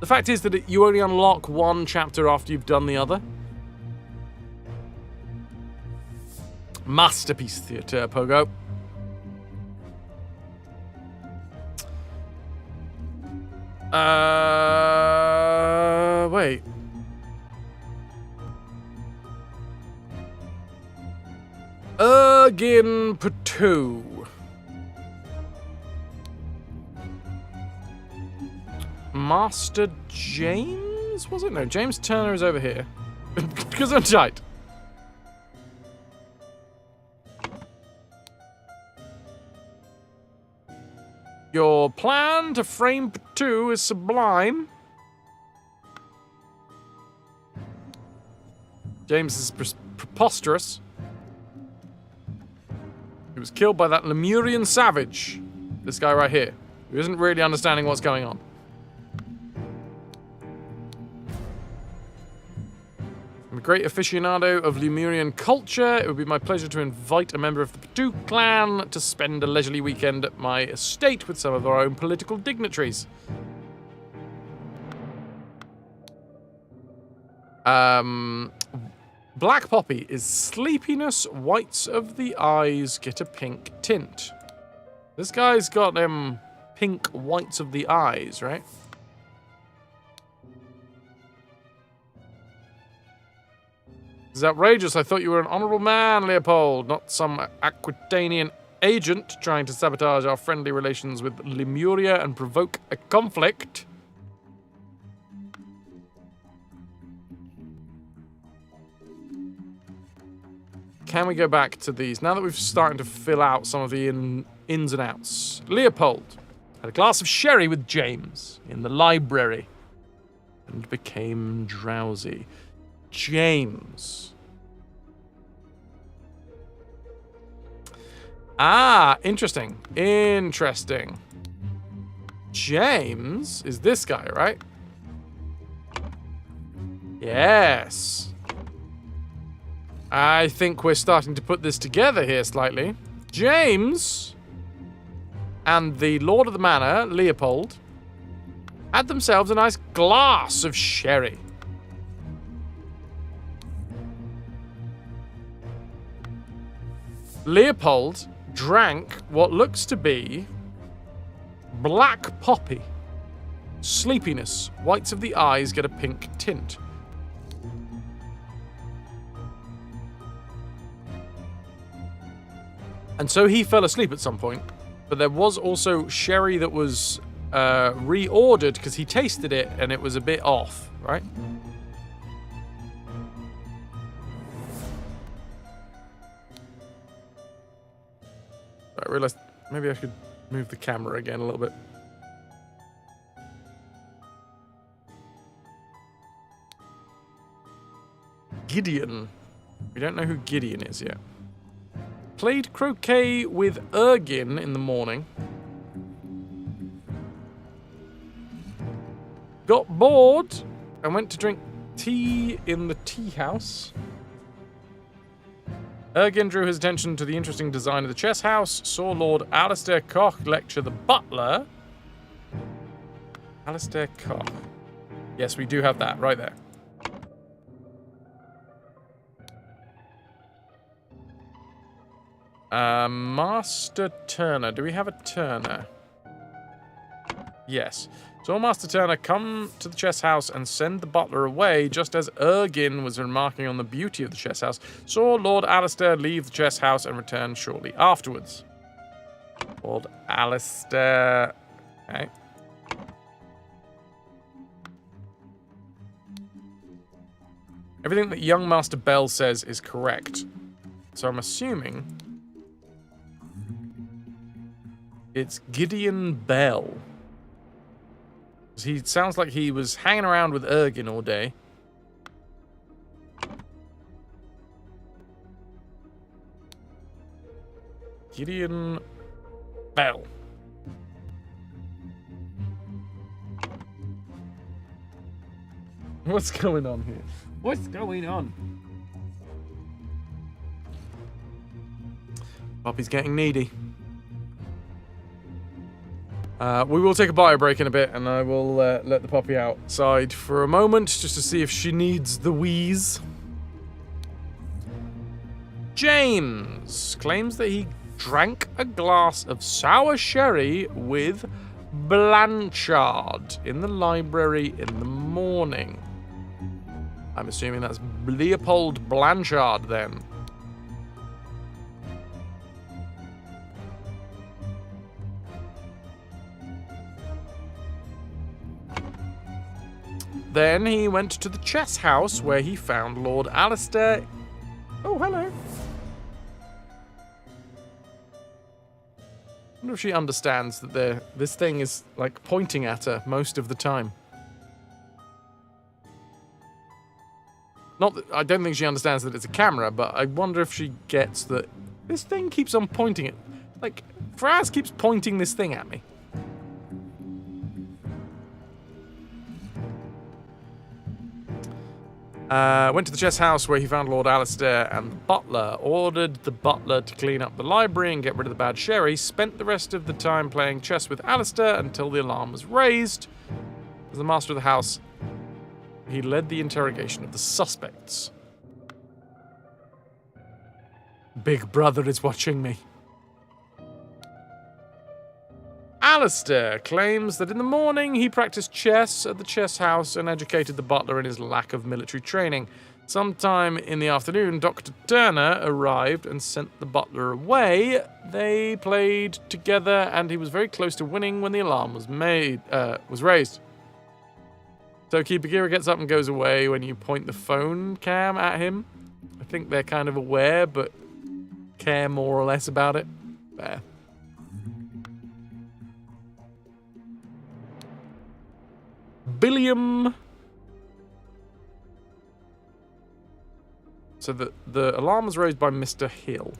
the fact is that you only unlock one chapter after you've done the other. Masterpiece theatre, Pogo. Wait. Ergin Patu. Master James? Was it? No, James Turner is over here. Because I'm tight. Your plan to frame Patu is sublime. James is preposterous. He was killed by that Lemurian savage. This guy right here, who isn't really understanding what's going on. I'm a great aficionado of Lemurian culture. It would be my pleasure to invite a member of the Patu clan to spend a leisurely weekend at my estate with some of our own political dignitaries. Black Poppy is sleepiness, whites of the eyes get a pink tint. This guy's got them pink whites of the eyes, right? This is outrageous. I thought you were an honorable man, Leopold, not some Aquitanian agent trying to sabotage our friendly relations with Lemuria and provoke a conflict. Can we go back to these? Now that we've started to fill out some of the ins and outs. Leopold had a glass of sherry with James in the library and became drowsy. James. Ah, interesting. Interesting. James is this guy, right? Yes. I think we're starting to put this together here slightly. James and the Lord of the Manor, Leopold, had themselves a nice glass of sherry. Leopold drank what looks to be black poppy. Sleepiness, whites of the eyes get a pink tint. And so he fell asleep at some point. But there was also sherry that was reordered because he tasted it and it was a bit off, right? I realized maybe I could move the camera again a little bit. Gideon. We don't know who Gideon is yet. Played croquet with Ergin in the morning. Got bored and went to drink tea in the tea house. Ergin drew his attention to the interesting design of the chess house, saw Lord Alistair Koch lecture the butler. Alistair Koch. Yes, we do have that right there. Master Turner. Do we have a Turner? Yes. So Master Turner, come to the chess house and send the butler away, just as Ergin was remarking on the beauty of the chess house. Saw Lord Alistair leave the chess house and return shortly afterwards. Lord Alistair... Okay. Everything that young Master Bell says is correct. So I'm assuming... it's Gideon Bell. He sounds like he was hanging around with Ergin all day. Gideon Bell. What's going on here? What's going on? Poppy's getting needy. We will take a bio break in a bit, and I will let the puppy outside for a moment, just to see if she needs the wheeze. James claims that he drank a glass of sour sherry with Blanchard in the library in the morning. I'm assuming that's Leopold Blanchard, then. Then he went to the chess house where he found Lord Alistair. Oh, hello. I wonder if she understands that this thing is, like, pointing at her most of the time. Not that, I don't think she understands that it's a camera, but I wonder if she gets that this thing keeps on pointing it. Like, Fras keeps pointing this thing at me. Went to the chess house where he found Lord Alistair and the butler. Ordered the butler to clean up the library and get rid of the bad sherry. Spent the rest of the time playing chess with Alistair until the alarm was raised. As the master of the house, he led the interrogation of the suspects. Big brother is watching me. Alistair claims that in the morning he practiced chess at the chess house and educated the butler in his lack of military training. Sometime in the afternoon, Dr. Turner arrived and sent the butler away. They played together and he was very close to winning when the alarm was raised. So Kibagura gets up and goes away when you point the phone cam at him. I think they're kind of aware, but care more or less about it. There. Billiam. So the alarm was raised by Mr. Hill.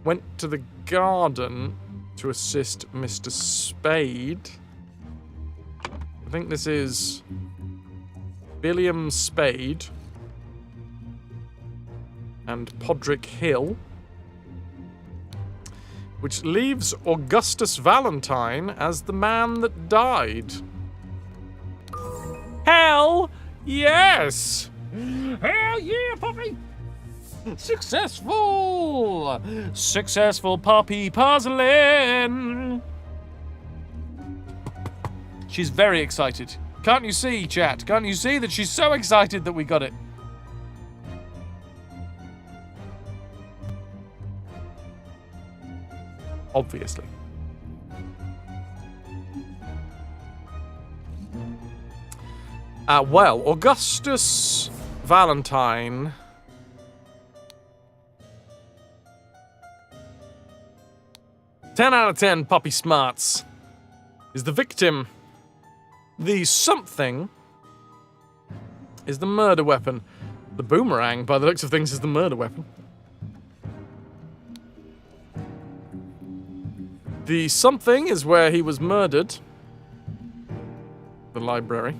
Went to the garden to assist Mr. Spade. I think this is Billiam Spade and Podrick Hill. Which leaves Augustus Valentine as the man that died. Hell yes! Hell yeah, puppy! Successful! Successful puppy puzzling! She's very excited. Can't you see, chat? Can't you see that she's so excited that we got it? Obviously. Well, Augustus Valentine (10 out of 10 puppy smarts) is the victim. The something is the murder weapon. The boomerang, by the looks of things, is the murder weapon. The something is where he was murdered. The library.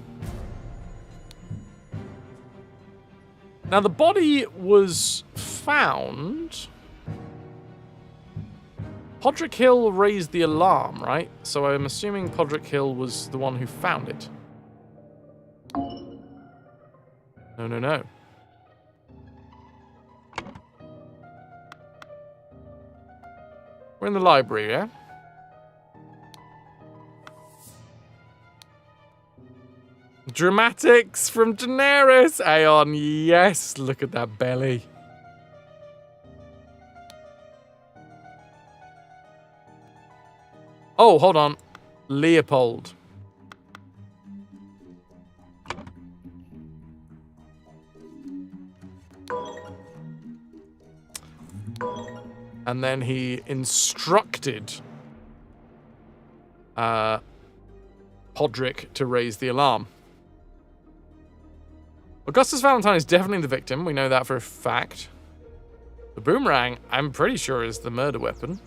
Now, the body was found. Podrick Hill raised the alarm, right? So I'm assuming Podrick Hill was the one who found it. No. We're in the library, yeah? Dramatics from Daenerys. Aeon, yes. Look at that belly. Oh, hold on. Leopold. And then he instructed Podrick to raise the alarm. Augustus Valentine is definitely the victim. We know that for a fact. The boomerang, I'm pretty sure, is the murder weapon.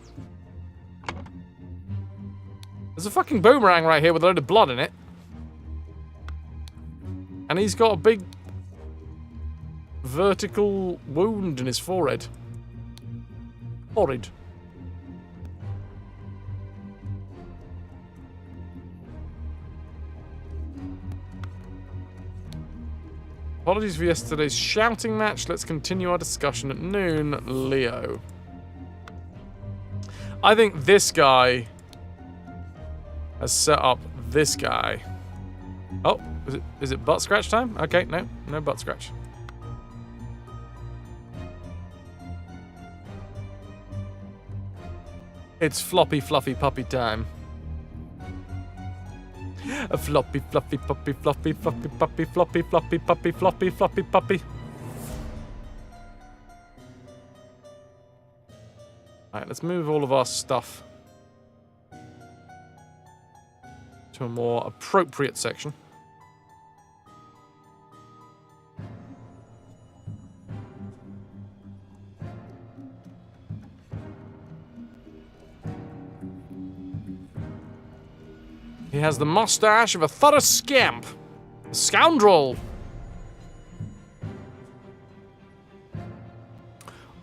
There's a fucking boomerang right here with a load of blood in it. And he's got a big vertical wound in his forehead. Horrid. Apologies for yesterday's shouting match. Let's continue our discussion at noon. Leo. I think this guy has set up this guy. Oh, is it butt scratch time? Okay, no butt scratch. It's floppy, fluffy puppy time. A floppy, fluffy, puppy, floppy, fluffy, puppy, floppy, floppy, puppy, floppy, floppy, puppy. Alright, let's move all of our stuff to a more appropriate section. He has the mustache of a thorough scamp. A scoundrel.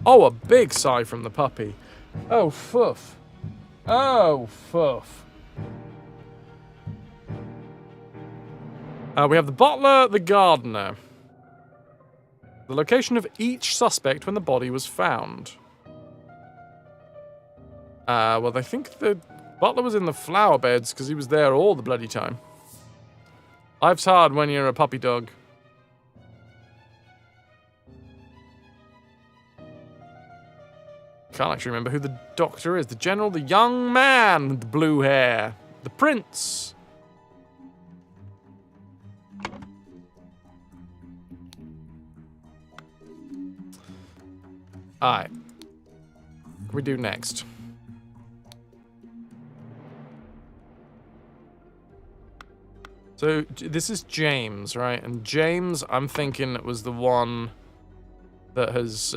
Oh, a big sigh from the puppy. Oh, foof. Oh, foof. We have the butler, the gardener. The location of each suspect when the body was found. Well, I think the butler was in the flower beds because he was there all the bloody time. Life's hard when you're a puppy dog. Can't actually remember who the doctor is. The general, the young man with the blue hair. The prince. Alright. What can we do next? So, this is James, right? And James, I'm thinking, was the one that has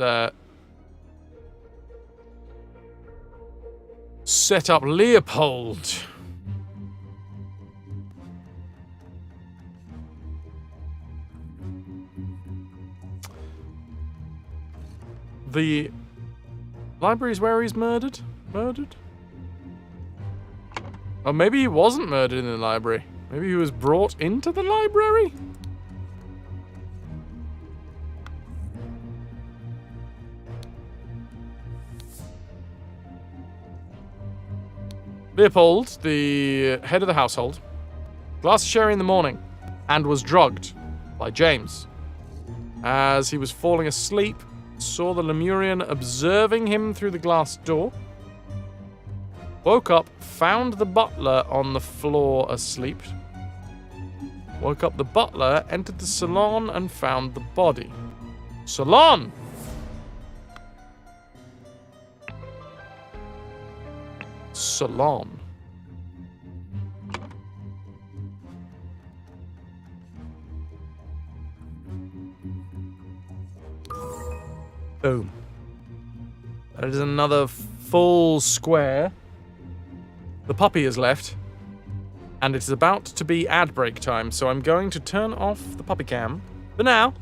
set up Leopold. The library is where he's murdered? Murdered? Or maybe he wasn't murdered in the library. Maybe he was brought into the library? Leopold, the head of the household, glass of sherry in the morning, and was drugged by James. As he was falling asleep, saw the Lemurian observing him through the glass door, woke up, found the butler on the floor asleep, woke up the butler, entered the salon, and found the body. Salon! Salon. Boom. That is another full square. The puppy is left. And it is about to be ad break time, so I'm going to turn off the puppy cam. For now,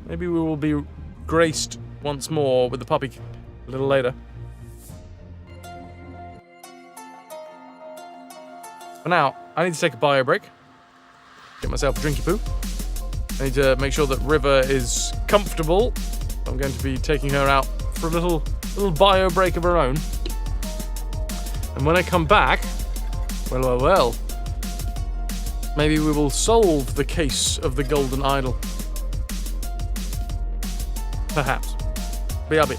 maybe we will be graced once more with the puppy a little later. For now, I need to take a bio break. Get myself a drinky poo. I need to make sure that River is comfortable. I'm going to be taking her out for a little bio break of her own. And when I come back, well, maybe we will solve the case of the golden idol. Perhaps. BRB.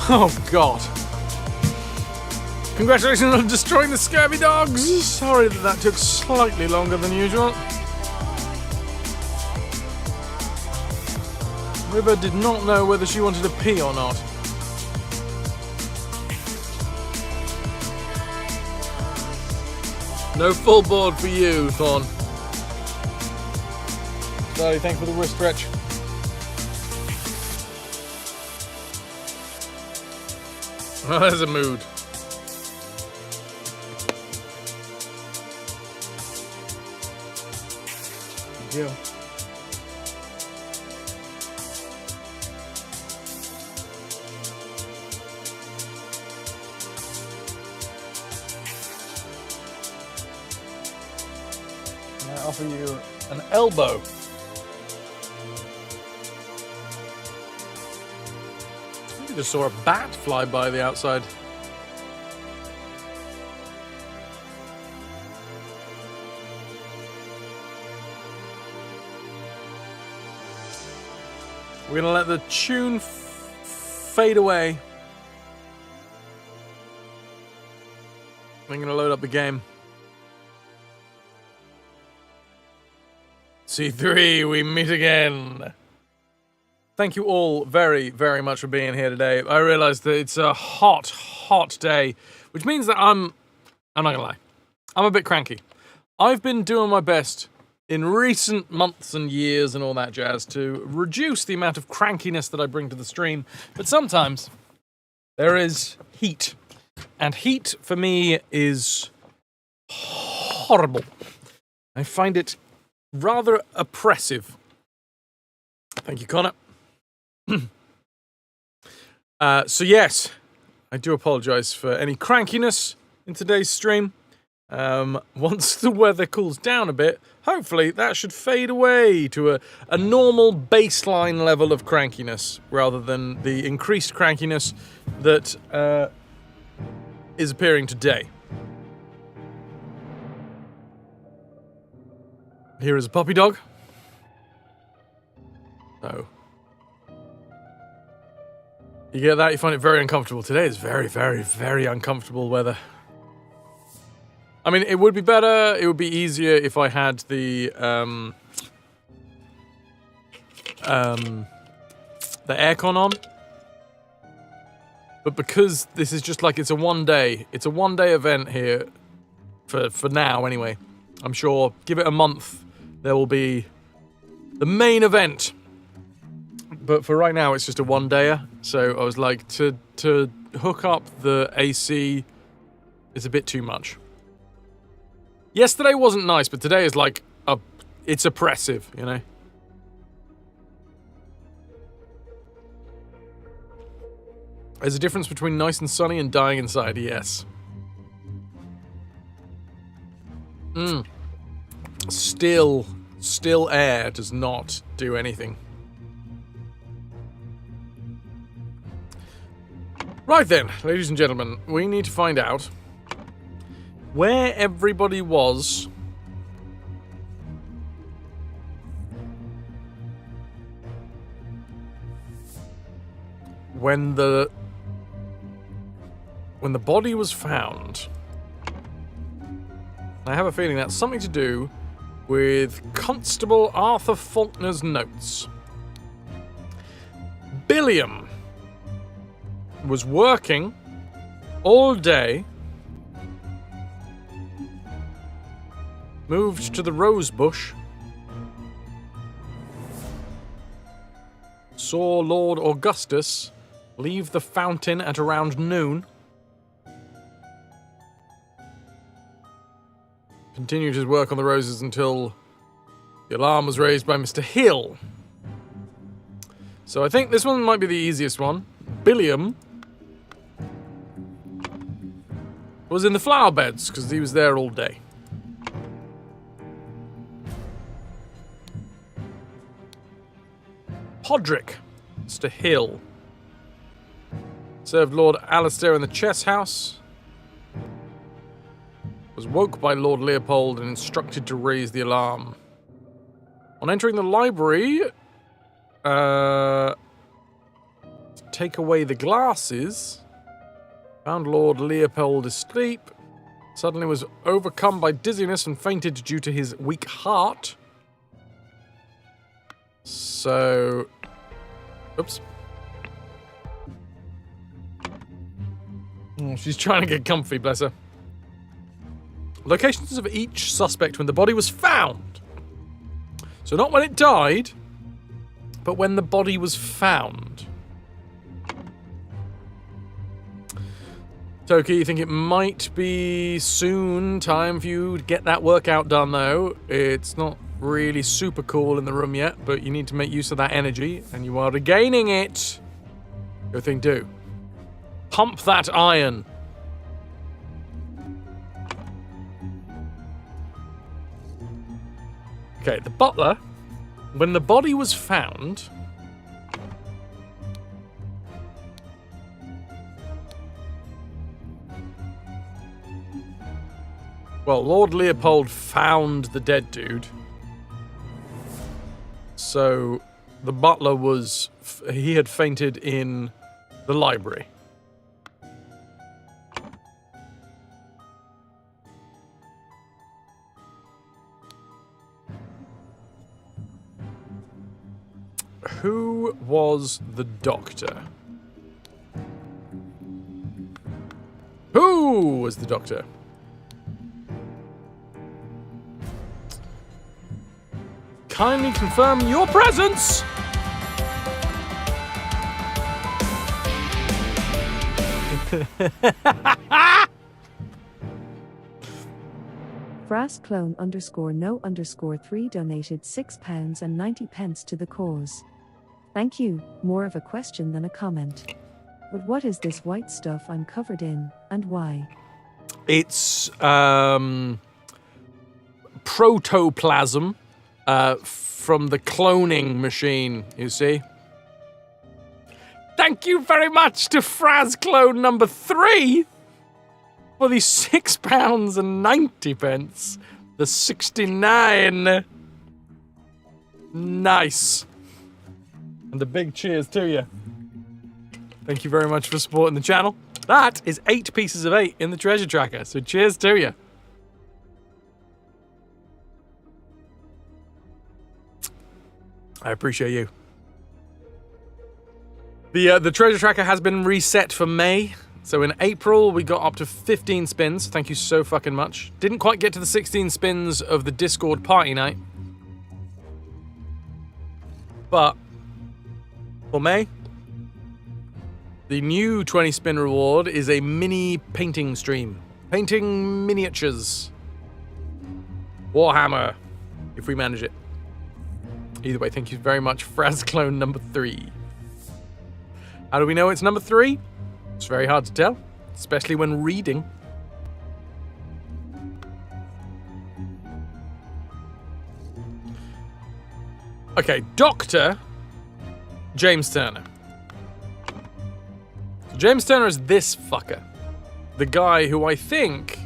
Oh, God. Congratulations on destroying the scurvy dogs. Sorry that took slightly longer than usual. River did not know whether she wanted to pee or not. No full board for you, Thorn. Sorry, thanks for the wrist stretch. Oh, there's a mood. Good deal. I offer you an elbow. I just saw a bat fly by the outside. We're gonna let the tune fade away. I'm gonna load up the game. C3, we meet again. Thank you all very, very much for being here today. I realize that it's a hot, hot day, which means that I'm not gonna lie, I'm a bit cranky. I've been doing my best in recent months and years and all that jazz to reduce the amount of crankiness that I bring to the stream, but sometimes there is heat. And heat, for me, is horrible. I find it rather oppressive. Thank you, Connor. So yes, I do apologize for any crankiness in today's stream. Once the weather cools down a bit, hopefully that should fade away to a normal baseline level of crankiness, rather than the increased crankiness that is appearing today. Here is a puppy dog. Oh. You get that? You find it very uncomfortable. Today is very, very, very uncomfortable weather. I mean, it would be better, it would be easier if I had the aircon on. But because this is just like, it's a one-day event here, for now anyway. I'm sure, give it a month, there will be the main event. But for right now, it's just a one-dayer. So I was like, to hook up the AC is a bit too much. Yesterday wasn't nice, but today is like, it's oppressive, you know? There's a difference between nice and sunny and dying inside, yes. Still air does not do anything. Right then, ladies and gentlemen, we need to find out where everybody was when the body was found. I have a feeling that's something to do with Constable Arthur Faulkner's notes. Billiam was working all day, moved to the rose bush, saw Lord Augustus leave the fountain at around noon, continued his work on the roses until the alarm was raised by Mr. Hill. So I think this one might be the easiest one. Billiam was in the flower beds, because he was there all day. Podrick, Mr. Hill, served Lord Alistair in the chess house, was woke by Lord Leopold and instructed to raise the alarm. On entering the library, take away the glasses. Found Lord Leopold asleep. Suddenly was overcome by dizziness and fainted due to his weak heart. So... Oops. Oh, she's trying to get comfy, bless her. Locations of each suspect when the body was found. So not when it died, but when the body was found. Toki, you think it might be soon time for you to get that workout done, though. It's not really super cool in the room yet, but you need to make use of that energy, and you are regaining it. Good thing do. Pump that iron. Okay, the butler, when the body was found... Well, Lord Leopold found the dead dude. So, the butler was... he had fainted in the library. Who was the doctor? Who was the doctor? Kindly confirm your presence! Fras clone _no_3 donated £6.90 to the cause. Thank you, more of a question than a comment. But what is this white stuff I'm covered in, and why? It's protoplasm from the cloning machine, you see. Thank you very much to Fras clone number 3 for the £6.90. The 69. Nice. And a big cheers to you. Thank you very much for supporting the channel. That is 8 pieces of 8 in the treasure tracker, so cheers to you. I appreciate you. The treasure tracker has been reset for May. So in April, we got up to 15 spins. Thank you so fucking much. Didn't quite get to the 16 spins of the Discord party night. But for May, the new 20 spin reward is a mini painting stream. Painting miniatures. Warhammer, if we manage it. Either way, thank you very much, Fras clone number 3. How do we know it's number 3? It's very hard to tell, especially when reading. Okay, Dr. James Turner. So James Turner is this fucker. The guy who I think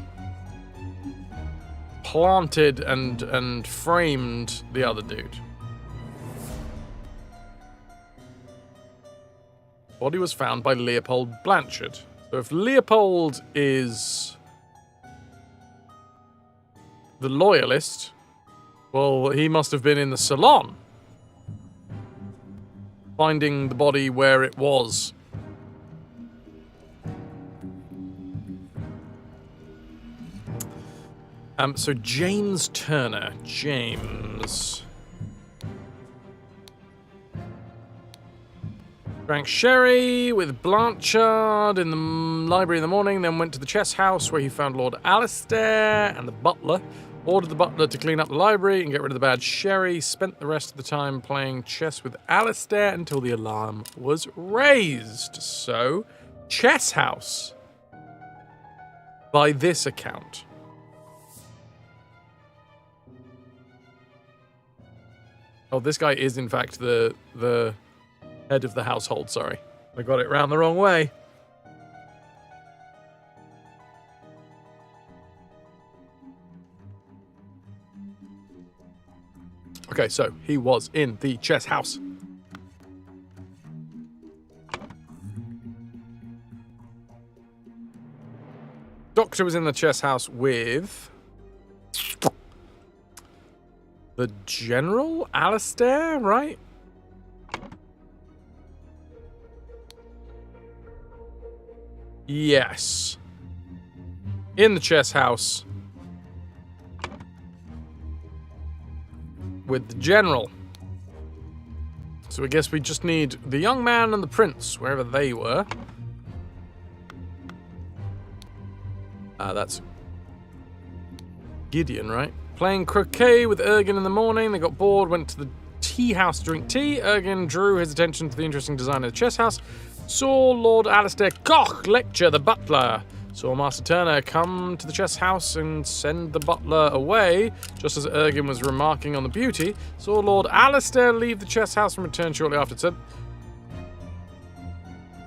planted and framed the other dude. Body was found by Leopold Blanchard. So if Leopold is the loyalist, well, he must have been in the salon, finding the body where it was. So James Turner. James. Drank sherry with Blanchard in the library in the morning, then went to the chess house where he found Lord Alistair and the butler. Ordered the butler to clean up the library and get rid of the bad sherry. Spent the rest of the time playing chess with Alistair until the alarm was raised. So, chess house. By this account. Oh, this guy is in fact the head of the household, sorry. I got it round the wrong way. Okay, so he was in the chess house. doctor was in the chess house with the general, Alistair, right? Yes. In the chess house with the general. So I guess we just need the young man and the prince, wherever they were. That's Gideon, right? Playing croquet with Ergin in the morning. They got bored, went to the tea house to drink tea. Ergin drew his attention to the interesting design of the chess house. Saw Lord Alistair Koch lecture the butler. Saw Master Turner come to the chess house and send the butler away, just as Ergin was remarking on the beauty. Saw Lord Alistair leave the chess house and return shortly after. So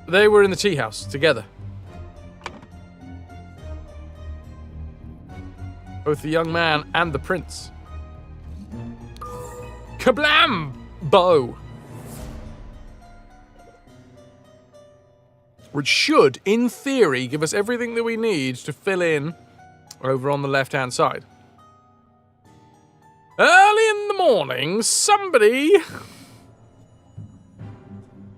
they were in the tea house together. Both the young man and the prince. Kablam! Bow. Which should, in theory, give us everything that we need to fill in over on the left-hand side. Early in the morning, somebody...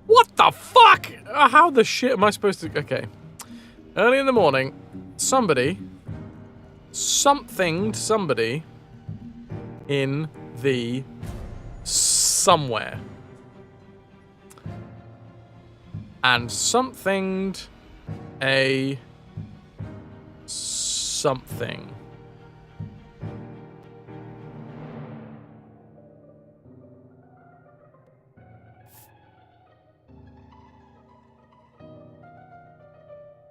What the fuck? How the shit am I supposed to... Okay. Early in the morning, somebody... somebody in the somewhere. And somethinged a something.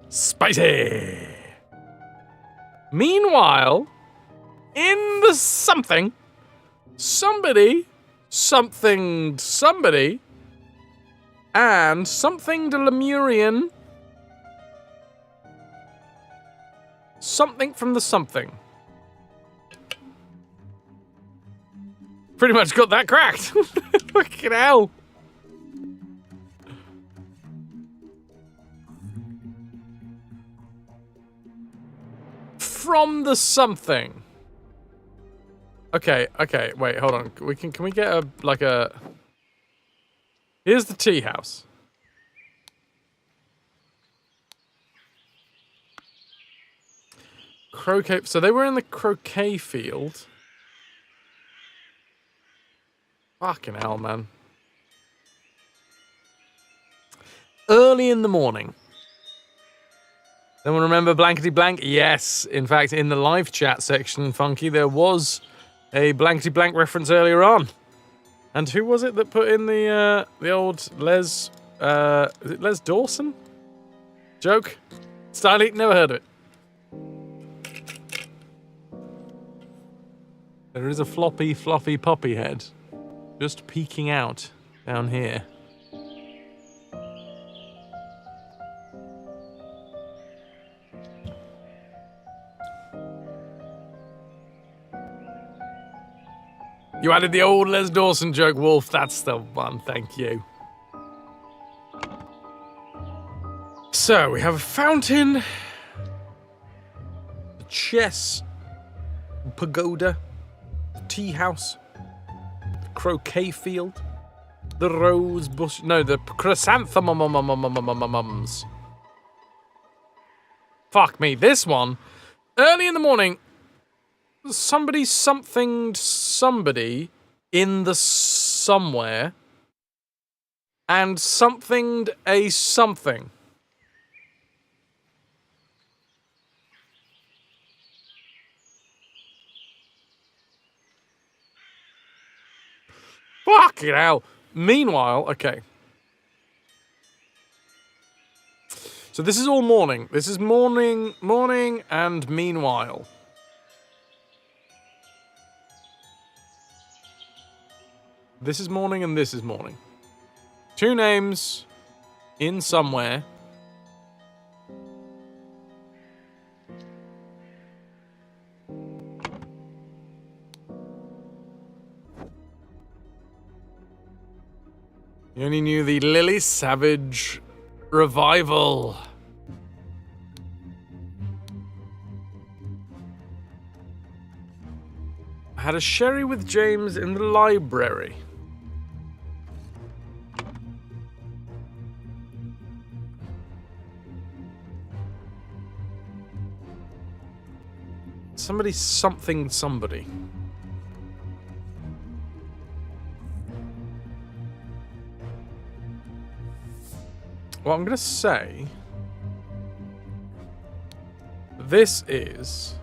Spicy! Meanwhile, in the something, somebody, and something to Lemurian, something from the something. Pretty much got that cracked. Fucking hell. From the something. Okay, wait, hold on. Can we get a here's the tea house. Croquet, so they were in the croquet field. Fucking hell, man. Early in the morning. Anyone remember blankety blank? Yes. In fact, in the live chat section, Funky, there was a blankety blank reference earlier on. And who was it that put in the old Les... is it Les Dawson? Joke? Stylic? Never heard of it. There is a floppy, fluffy poppy head. Just peeking out down here. You added the old Les Dawson joke, Wolf. That's the one, thank you. So, we have a fountain, a chess pagoda, the tea house, the croquet field, the rose bush, no, the chrysanthemums. Fuck me, this one, early in the morning, somebody somethinged somebody in the somewhere and somethinged a something. Fucking hell. Meanwhile, okay. So this is all morning. This is morning and meanwhile. This is morning and this is morning. Two names in somewhere. You only knew the Lily Savage revival. Had a sherry with James in the library. Somebody something somebody. Well, I'm going to say this is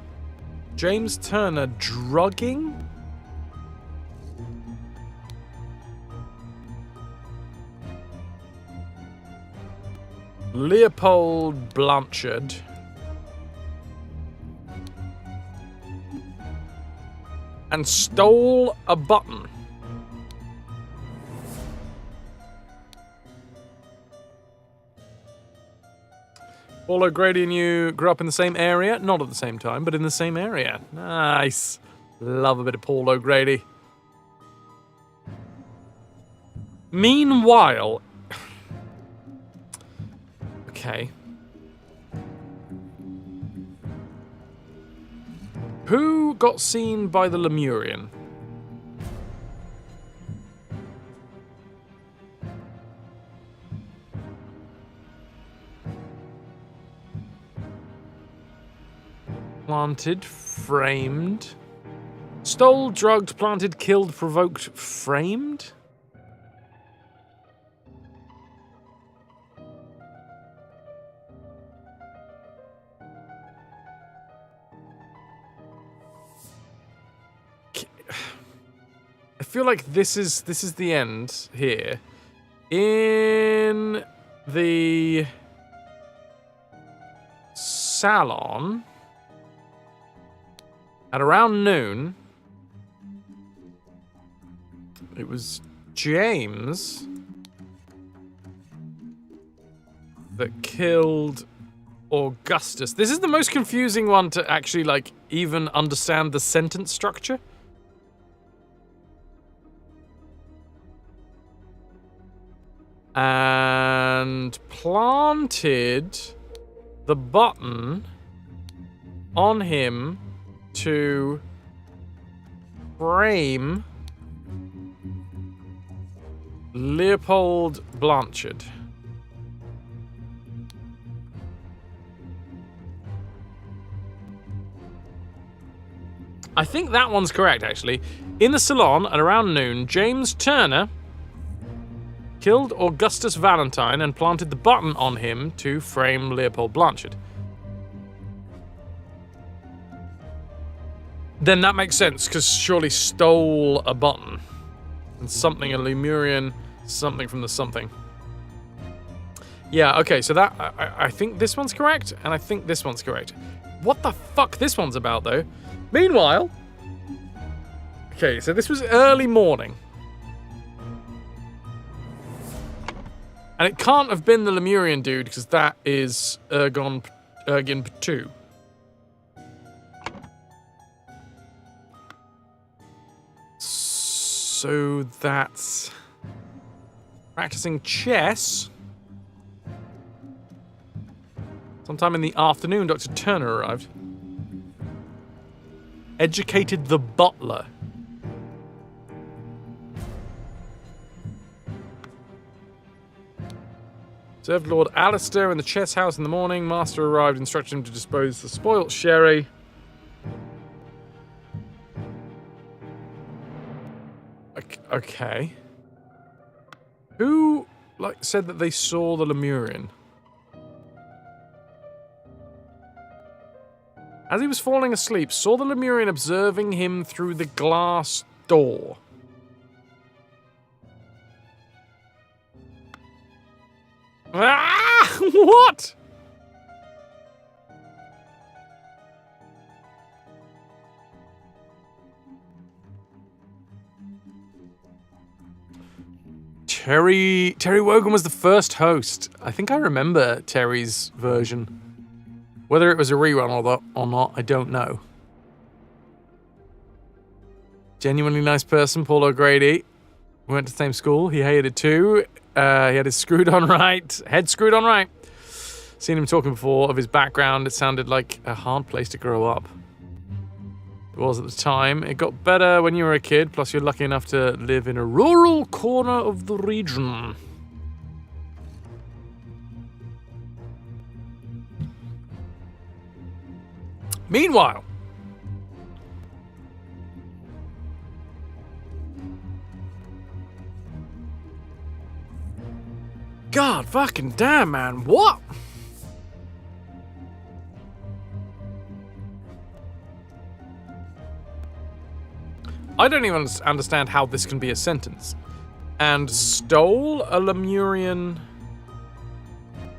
James Turner drugging Leopold Blanchard and stole a button. Paul O'Grady and you grew up in the same area, not at the same time, but in the same area. Nice. Love a bit of Paul O'Grady. Meanwhile, okay. Who got seen by the Lemurian? Planted, framed. Stole, drugged, planted, killed, provoked, framed? I feel like this is the end here. In the salon at around noon, it was James that killed Augustus. This is the most confusing one to actually, like, even understand the sentence structure. And planted the button on him to frame Leopold Blanchard. I think that one's correct, actually. In the salon at around noon, James Turner killed Augustus Valentine and planted the button on him to frame Leopold Blanchard. Then that makes sense, because surely stole a button. And something, a Lemurian, something from the something. Yeah, okay, so that, I think this one's correct, and I think this one's correct. What the fuck this one's about, though? Meanwhile, okay, so this was early morning. And it can't have been the Lemurian dude, because that is Ergin Patu. So that's practicing chess. Sometime in the afternoon, Dr. Turner arrived. Educated the butler. Served Lord Alistair in the chess house in the morning. Master arrived, instructed him to dispose the spoilt sherry. Okay. Who, said that they saw the Lemurian? As he was falling asleep, saw the Lemurian observing him through the glass door. Ah! What? Terry Wogan was the first host. I think I remember Terry's version. Whether it was a rerun or not, I don't know. Genuinely nice person, Paul O'Grady. We went to the same school. He hated it too. He had his head screwed on right. Seen him talking before of his background. It sounded like a hard place to grow up. It was at the time. It got better when you were a kid, plus you're lucky enough to live in a rural corner of the region. Meanwhile, God fucking damn, man, what? I don't even understand how this can be a sentence. And stole a Lemurian...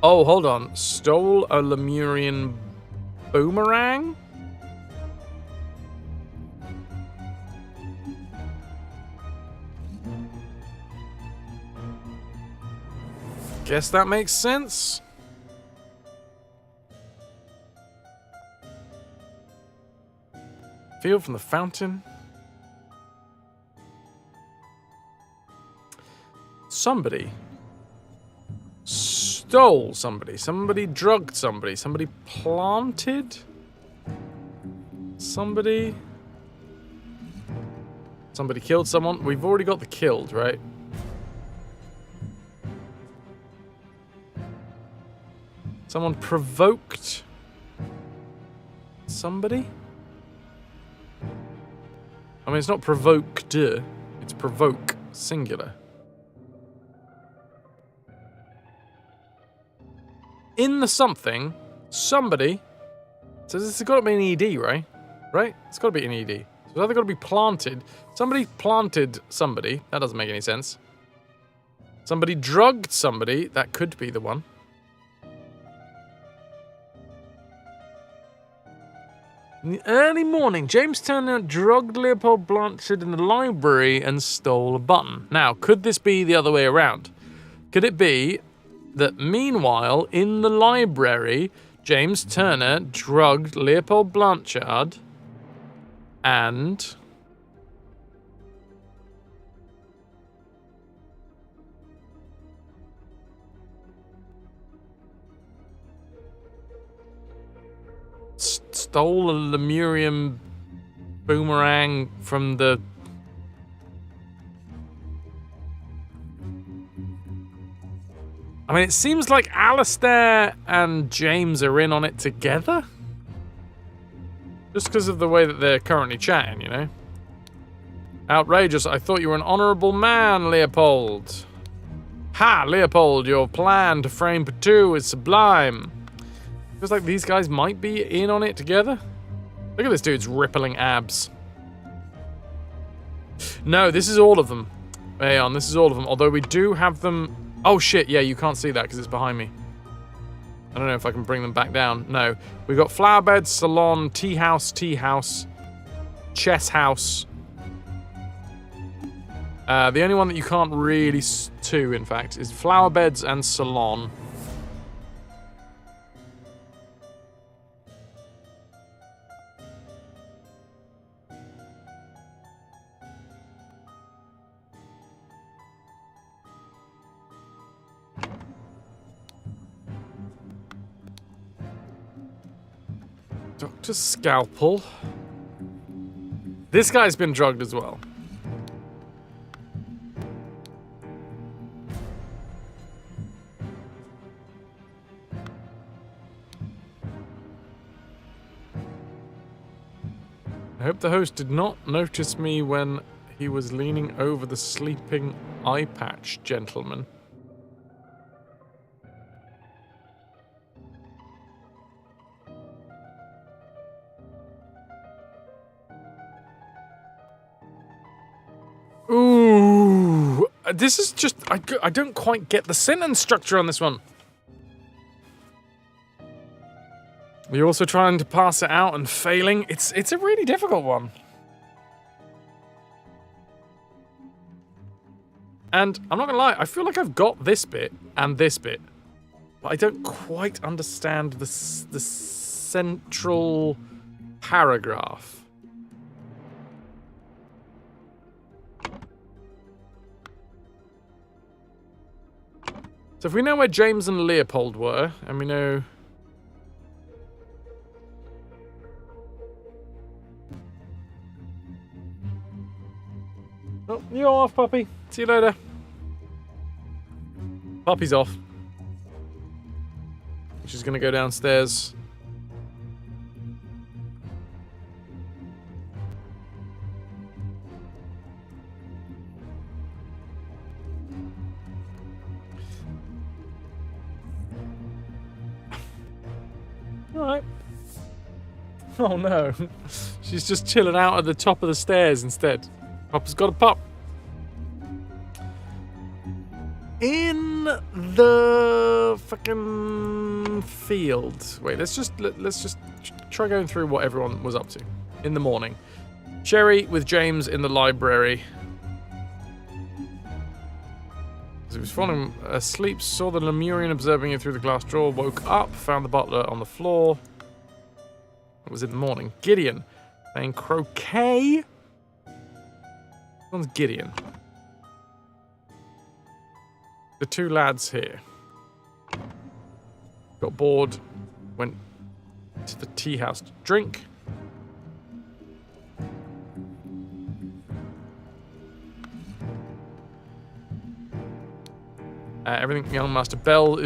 Oh, hold on. Stole a Lemurian boomerang? Guess that makes sense. Field from the fountain. Somebody stole somebody. Somebody drugged somebody. Somebody planted somebody. Somebody killed someone. We've already got the killed, right? Someone provoked somebody? I mean, it's not provoked, it's provoke, singular. In the something, somebody, so this has got to be an ED, right? Right? It's got to be an ED. So it's either got to be planted. Somebody planted somebody. That doesn't make any sense. Somebody drugged somebody. That could be the one. In the early morning, James Turner drugged Leopold Blanchard in the library and stole a button. Now, could this be the other way around? Could it be that meanwhile, in the library, James Turner drugged Leopold Blanchard and... stole a Lemurian boomerang from the... I mean, it seems like Alistair and James are in on it together. Just because of the way that they're currently chatting, you know? Outrageous. I thought you were an honourable man, Leopold. Ha, Leopold, your plan to frame Patu is sublime. Feels like these guys might be in on it together. Look at this dude's rippling abs. No, this is all of them. Hang on, this is all of them. Although we do have them... Oh shit, yeah, you can't see that because it's behind me. I don't know if I can bring them back down. No. We've got flower bed, salon, tea house, chess house. The only one that you can't really... Two, in fact, is flower beds and salon. Dr. Scalpel. This guy's been drugged as well. I hope the host did not notice me when he was leaning over the sleeping eye patch gentleman. Ooh, this is just, I don't quite get the sentence structure on this one. You're also trying to pass it out and failing. It's a really difficult one. And I'm not gonna lie, I feel like I've got this bit and this bit, but I don't quite understand the central paragraph. So if we know where James and Leopold were, and we know... Oh, you're off, puppy. See you later. Puppy's off. She's gonna go downstairs. Alright. Oh no. She's just chilling out at the top of the stairs instead. Papa's got a pup. In the fucking field. Wait, let's just try going through what everyone was up to in the morning. Sherry with James in the library. As he was falling asleep, saw the Lemurian observing him through the glass door, woke up, found the butler on the floor. It was in the morning. Gideon playing croquet. This one's Gideon. The two lads here got bored, went to the tea house to drink. Everything young Master Bell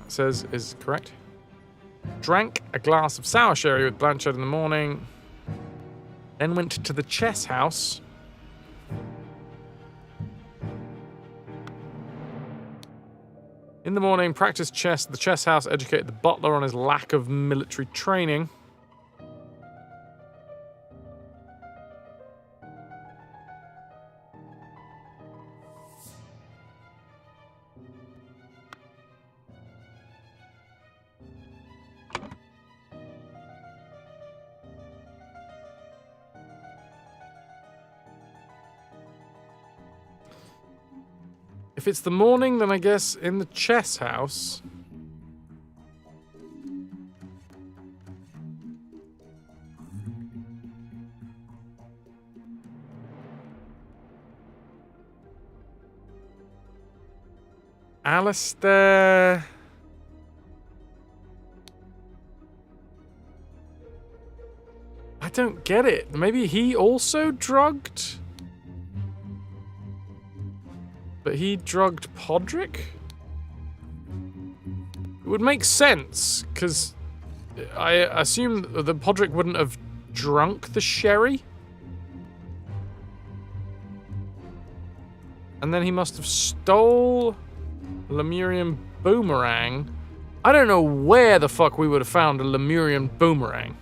says is correct. Drank a glass of sour sherry with Blanchard in the morning. Then went to the chess house. In the morning, practiced chess at the chess house, educated the butler on his lack of military training. If it's the morning, then I guess in the chess house. Alistair. I don't get it. Maybe he also drugged? But he drugged Podrick? It would make sense, because I assume that Podrick wouldn't have drunk the sherry. And then he must have stole Lemurian boomerang. I don't know where the fuck we would have found a Lemurian boomerang.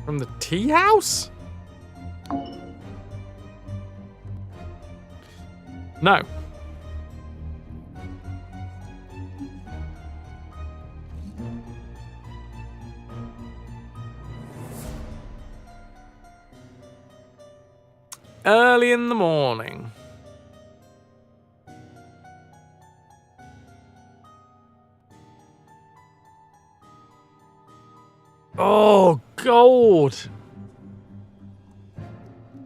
From the tea house? No. Early in the morning. Oh, God.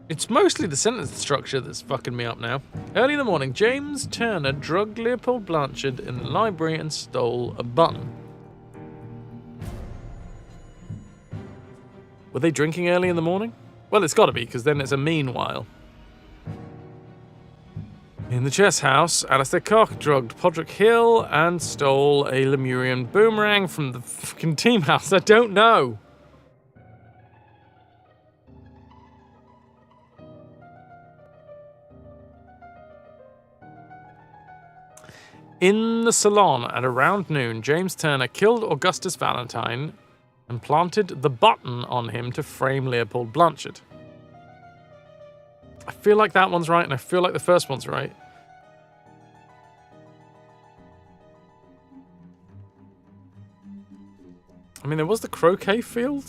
It's mostly the sentence structure that's fucking me up now. Early in the morning, James Turner drugged Leopold Blanchard in the library and stole a button. Were they drinking early in the morning? Well, it's got to be, because then it's a meanwhile. In the chess house, Alistair Cock drugged Podrick Hill and stole a Lemurian boomerang from the fucking team house. I don't know. In the salon at around noon, James Turner killed Augustus Valentine and planted the button on him to frame Leopold Blanchard. I feel like that one's right, and I feel like the first one's right. I mean, there was the croquet field.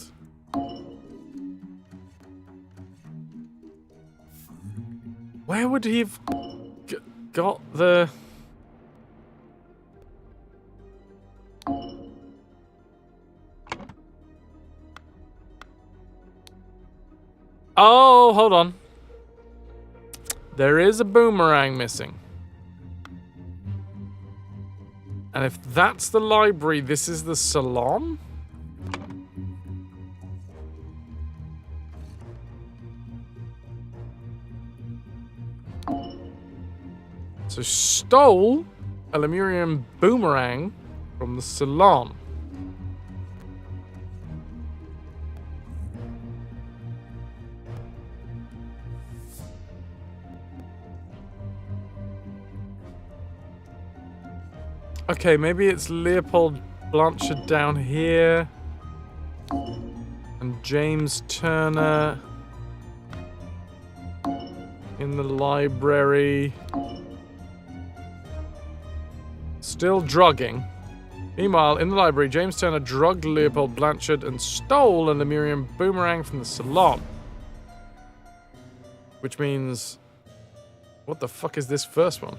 Where would he have got the... Oh, hold on. There is a boomerang missing. And if that's the library, this is the salon? So stole a Lemurian boomerang from the salon. Okay, maybe it's Leopold Blanchard down here. And James Turner in the library. Still drugging. Meanwhile, in the library, James Turner drugged Leopold Blanchard and stole a Lemurian boomerang from the salon. Which means... what the fuck is this first one?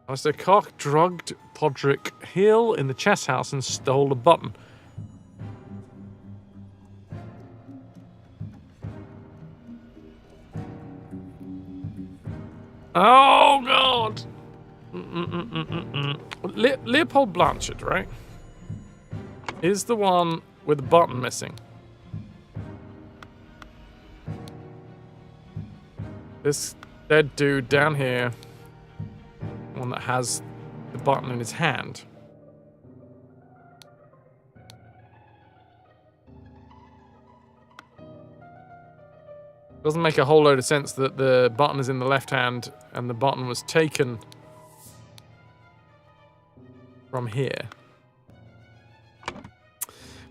Alistair Cock drugged Podrick Hill in the chess house and stole a button. Oh, God! Leopold Blanchard, right? Is the one with the button missing. This dead dude down here. One that has the button in his hand. Doesn't make a whole load of sense that the button is in the left hand and the button was taken from here.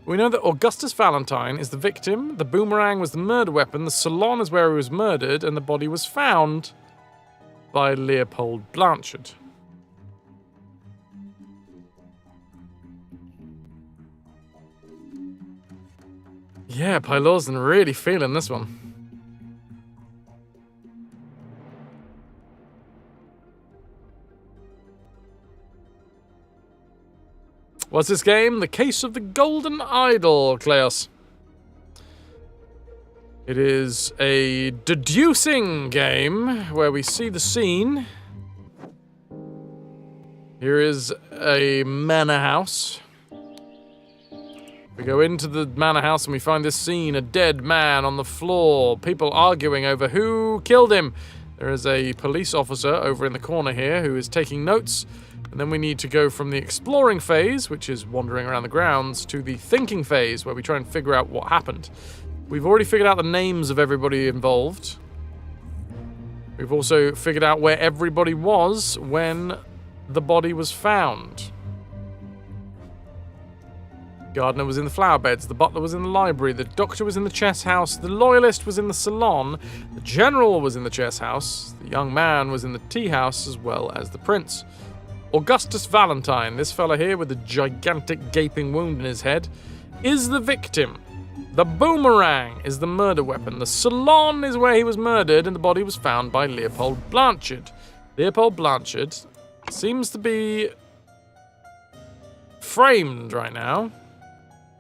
We know that Augustus Valentine is the victim, the boomerang was the murder weapon, the salon is where he was murdered, and the body was found by Leopold Blanchard. Yeah, Pylorzen really feeling this one. What's this game? The Case of the Golden Idol, Kleos. It is a deducing game where we see the scene. Here is a manor house. We go into the manor house and we find this scene, a dead man on the floor, people arguing over who killed him. There is a police officer over in the corner here who is taking notes. And then we need to go from the exploring phase, which is wandering around the grounds, to the thinking phase, where we try and figure out what happened. We've already figured out the names of everybody involved. We've also figured out where everybody was when the body was found. Gardner was in the flower beds, the butler was in the library, the doctor was in the chess house, the loyalist was in the salon, the general was in the chess house, the young man was in the tea house, as well as the prince. Augustus Valentine, this fella here with a gigantic gaping wound in his head, is the victim. The boomerang is the murder weapon. The salon is where he was murdered and the body was found by Leopold Blanchard. Leopold Blanchard seems to be framed right now.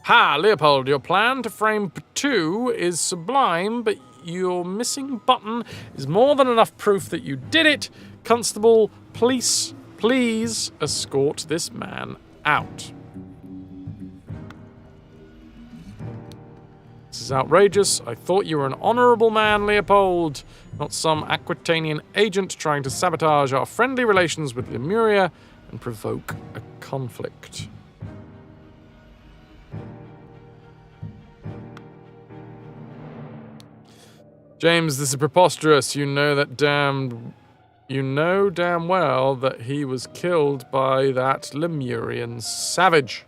Ha, Leopold, your plan to frame P2 is sublime, but your missing button is more than enough proof that you did it. Constable, please escort this man out. This is outrageous. I thought you were an honorable man, Leopold, not some Aquitanian agent trying to sabotage our friendly relations with Lemuria and provoke a conflict. James, this is preposterous. You know damn well that he was killed by that Lemurian savage.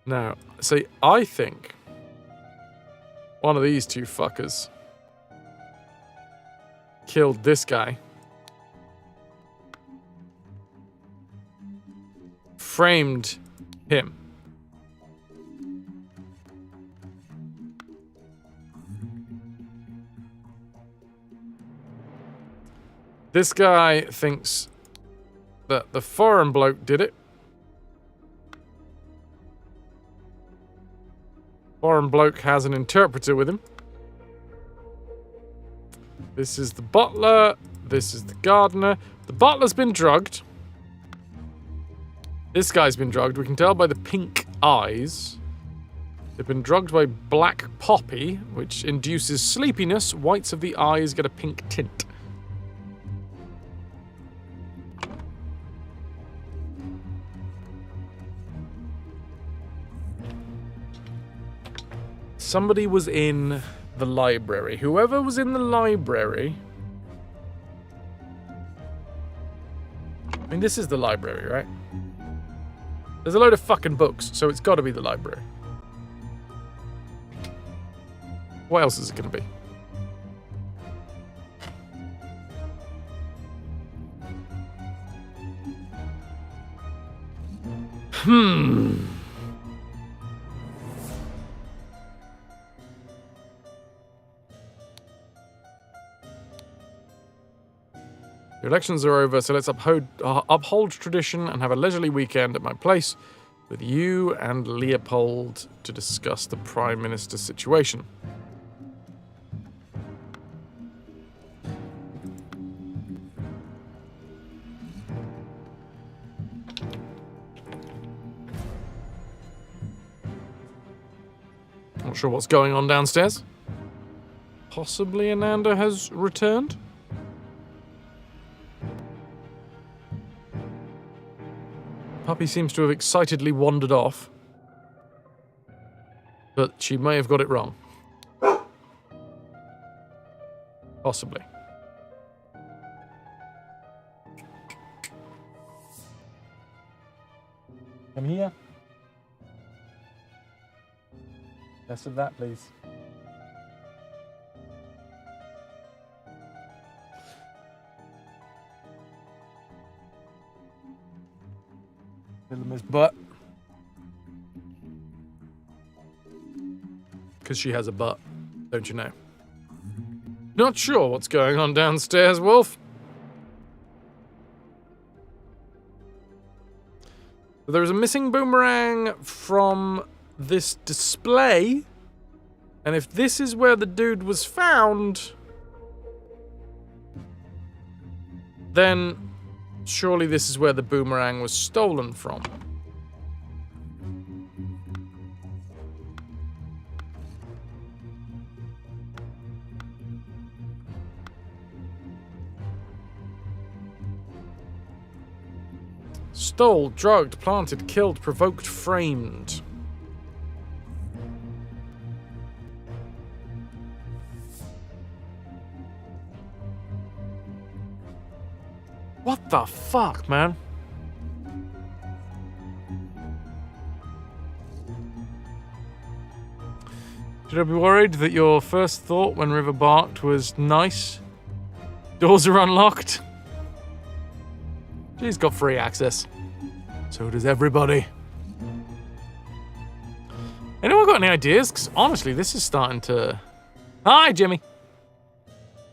Now, see, I think one of these two fuckers killed this guy. Framed him. This guy thinks that the foreign bloke did it. Foreign bloke has an interpreter with him. This is the butler. This is the gardener. The butler's been drugged. This guy's been drugged. We can tell by the pink eyes. They've been drugged by black poppy, which induces sleepiness. Whites of the eyes get a pink tint. Somebody was in the library. Whoever was in the library... I mean, this is the library, right? There's a load of fucking books, so it's got to be the library. What else is it going to be? The elections are over, so let's uphold tradition and have a leisurely weekend at my place with you and Leopold to discuss the Prime Minister's situation. Not sure what's going on downstairs. Possibly Ananda has returned? Puppy seems to have excitedly wandered off. But she may have got it wrong. Possibly. Come here. Less of that, please. Little Miss Butt. Because she has a butt, don't you know? Not sure what's going on downstairs, Wolf. There is a missing boomerang from this display. And if this is where the dude was found, then surely this is where the boomerang was stolen from. Stole, drugged, planted, killed, provoked, framed. What the fuck, man? Should I be worried that your first thought when River barked was nice? Doors are unlocked. She's got free access. So does everybody. Anyone got any ideas? Because honestly, this is starting to... Hi, Jimmy.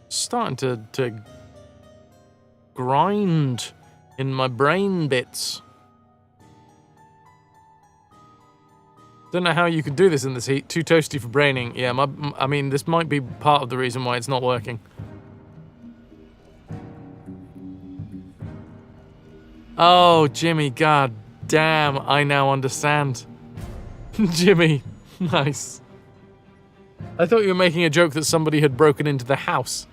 Starting to grind in my brain bits. Don't know how you could do this in this heat. Too toasty for braining. Yeah, I mean, this might be part of the reason why it's not working. Oh, Jimmy, god damn, I now understand. Jimmy, nice. I thought you were making a joke that somebody had broken into the house.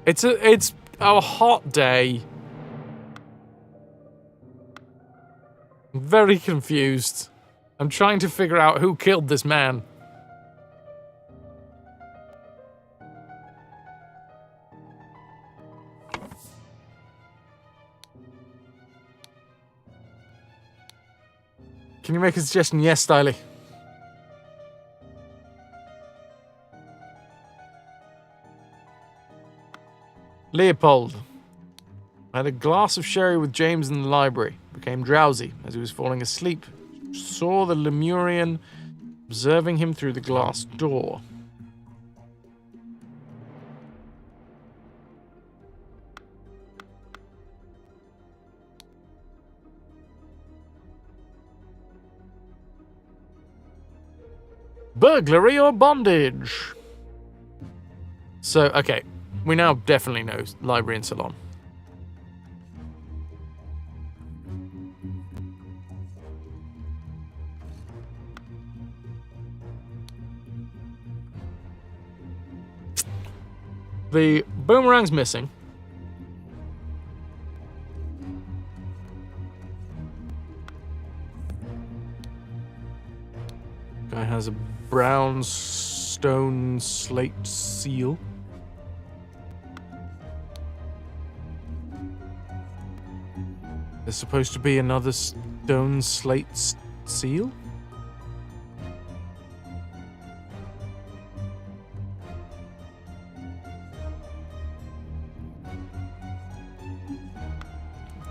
It's a hot day. I'm very confused. I'm trying to figure out who killed this man. Can you make a suggestion? Yes, Styly. Leopold. I had a glass of sherry with James in the library. Became drowsy as he was falling asleep. Saw the Lemurian observing him through the glass door. Burglary or bondage. So, okay. We now definitely know library and salon. The boomerang's missing. Guy has a brown stone slate seal. There's supposed to be another stone slate seal?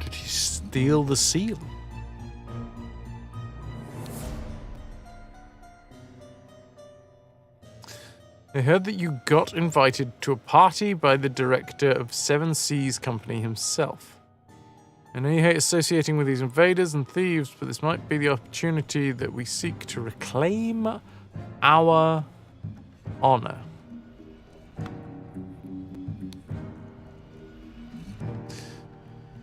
Did he steal the seal? I heard that you got invited to a party by the director of Seven Seas Company himself. I know you hate associating with these invaders and thieves, but this might be the opportunity that we seek to reclaim our honor.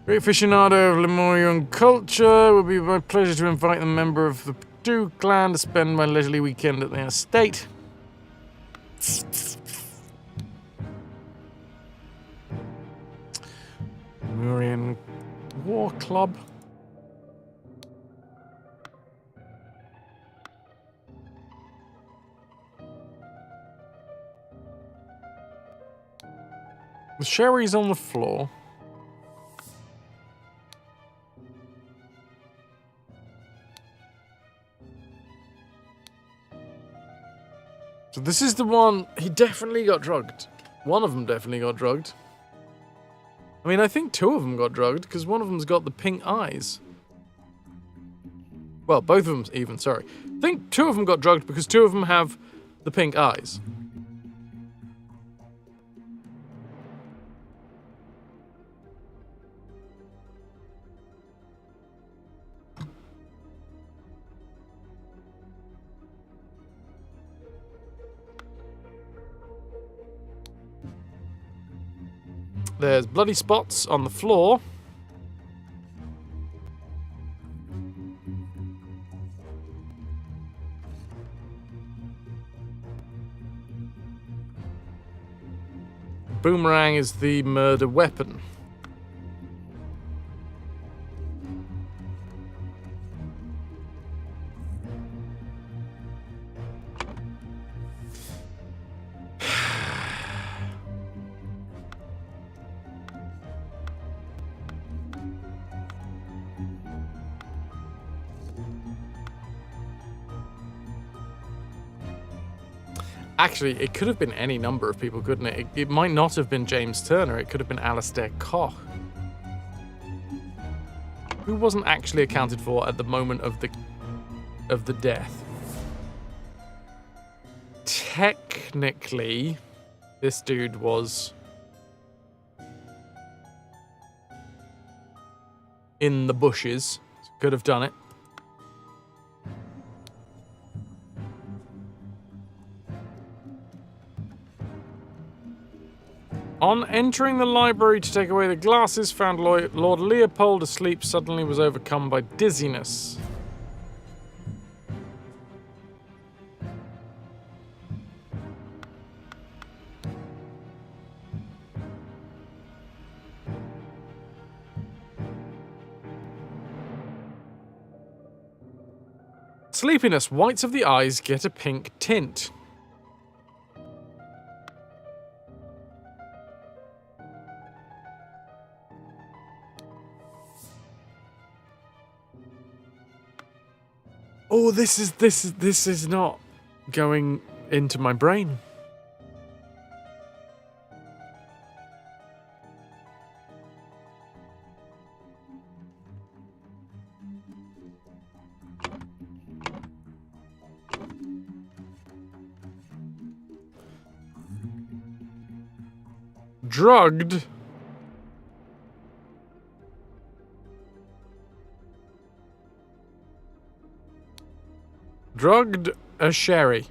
Great aficionado of Lemurian culture, it would be my pleasure to invite a member of the Purdue clan to spend my leisurely weekend at their estate. Lemurian War Club. The sherry's on the floor. So this is the one, he definitely got drugged. One of them definitely got drugged. I mean, I think two of them got drugged, because one of them's got the pink eyes. Well, both of them even, sorry. I think two of them got drugged because two of them have the pink eyes. There's bloody spots on the floor. Boomerang is the murder weapon. Actually, it could have been any number of people, couldn't it? It might not have been James Turner. It could have been Alistair Koch, who wasn't actually accounted for at the moment of the death. Technically, this dude was in the bushes. Could have done it. On entering the library to take away the glasses, found Lord Leopold asleep, suddenly was overcome by dizziness. Sleepiness. Whites of the eyes get a pink tint. Oh, this is not going into my brain. Drugged. Drugged a sherry.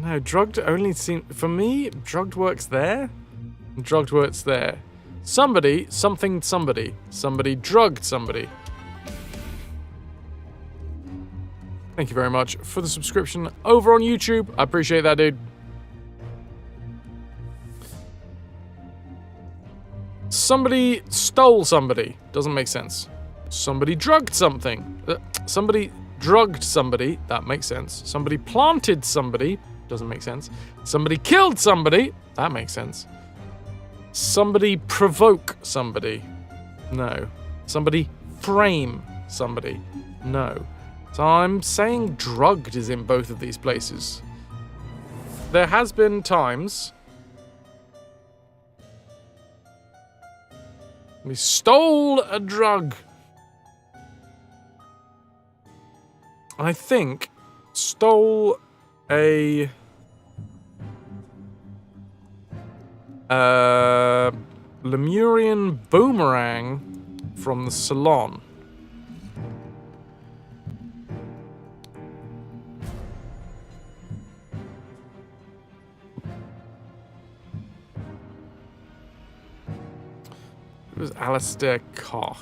No, drugged only seem... For me, drugged works there. And drugged works there. Somebody, something, somebody. Somebody drugged somebody. Thank you very much for the subscription over on YouTube. I appreciate that, dude. Somebody stole somebody. Doesn't make sense. Somebody drugged something. Somebody drugged somebody. That makes sense. Somebody planted somebody. Doesn't make sense. Somebody killed somebody. That makes sense. Somebody provoke somebody. No. Somebody frame somebody. No. So I'm saying drugged is in both of these places. There has been times we stole a drug. And I think stole a Lemurian boomerang from the salon. It was Alistair Koch.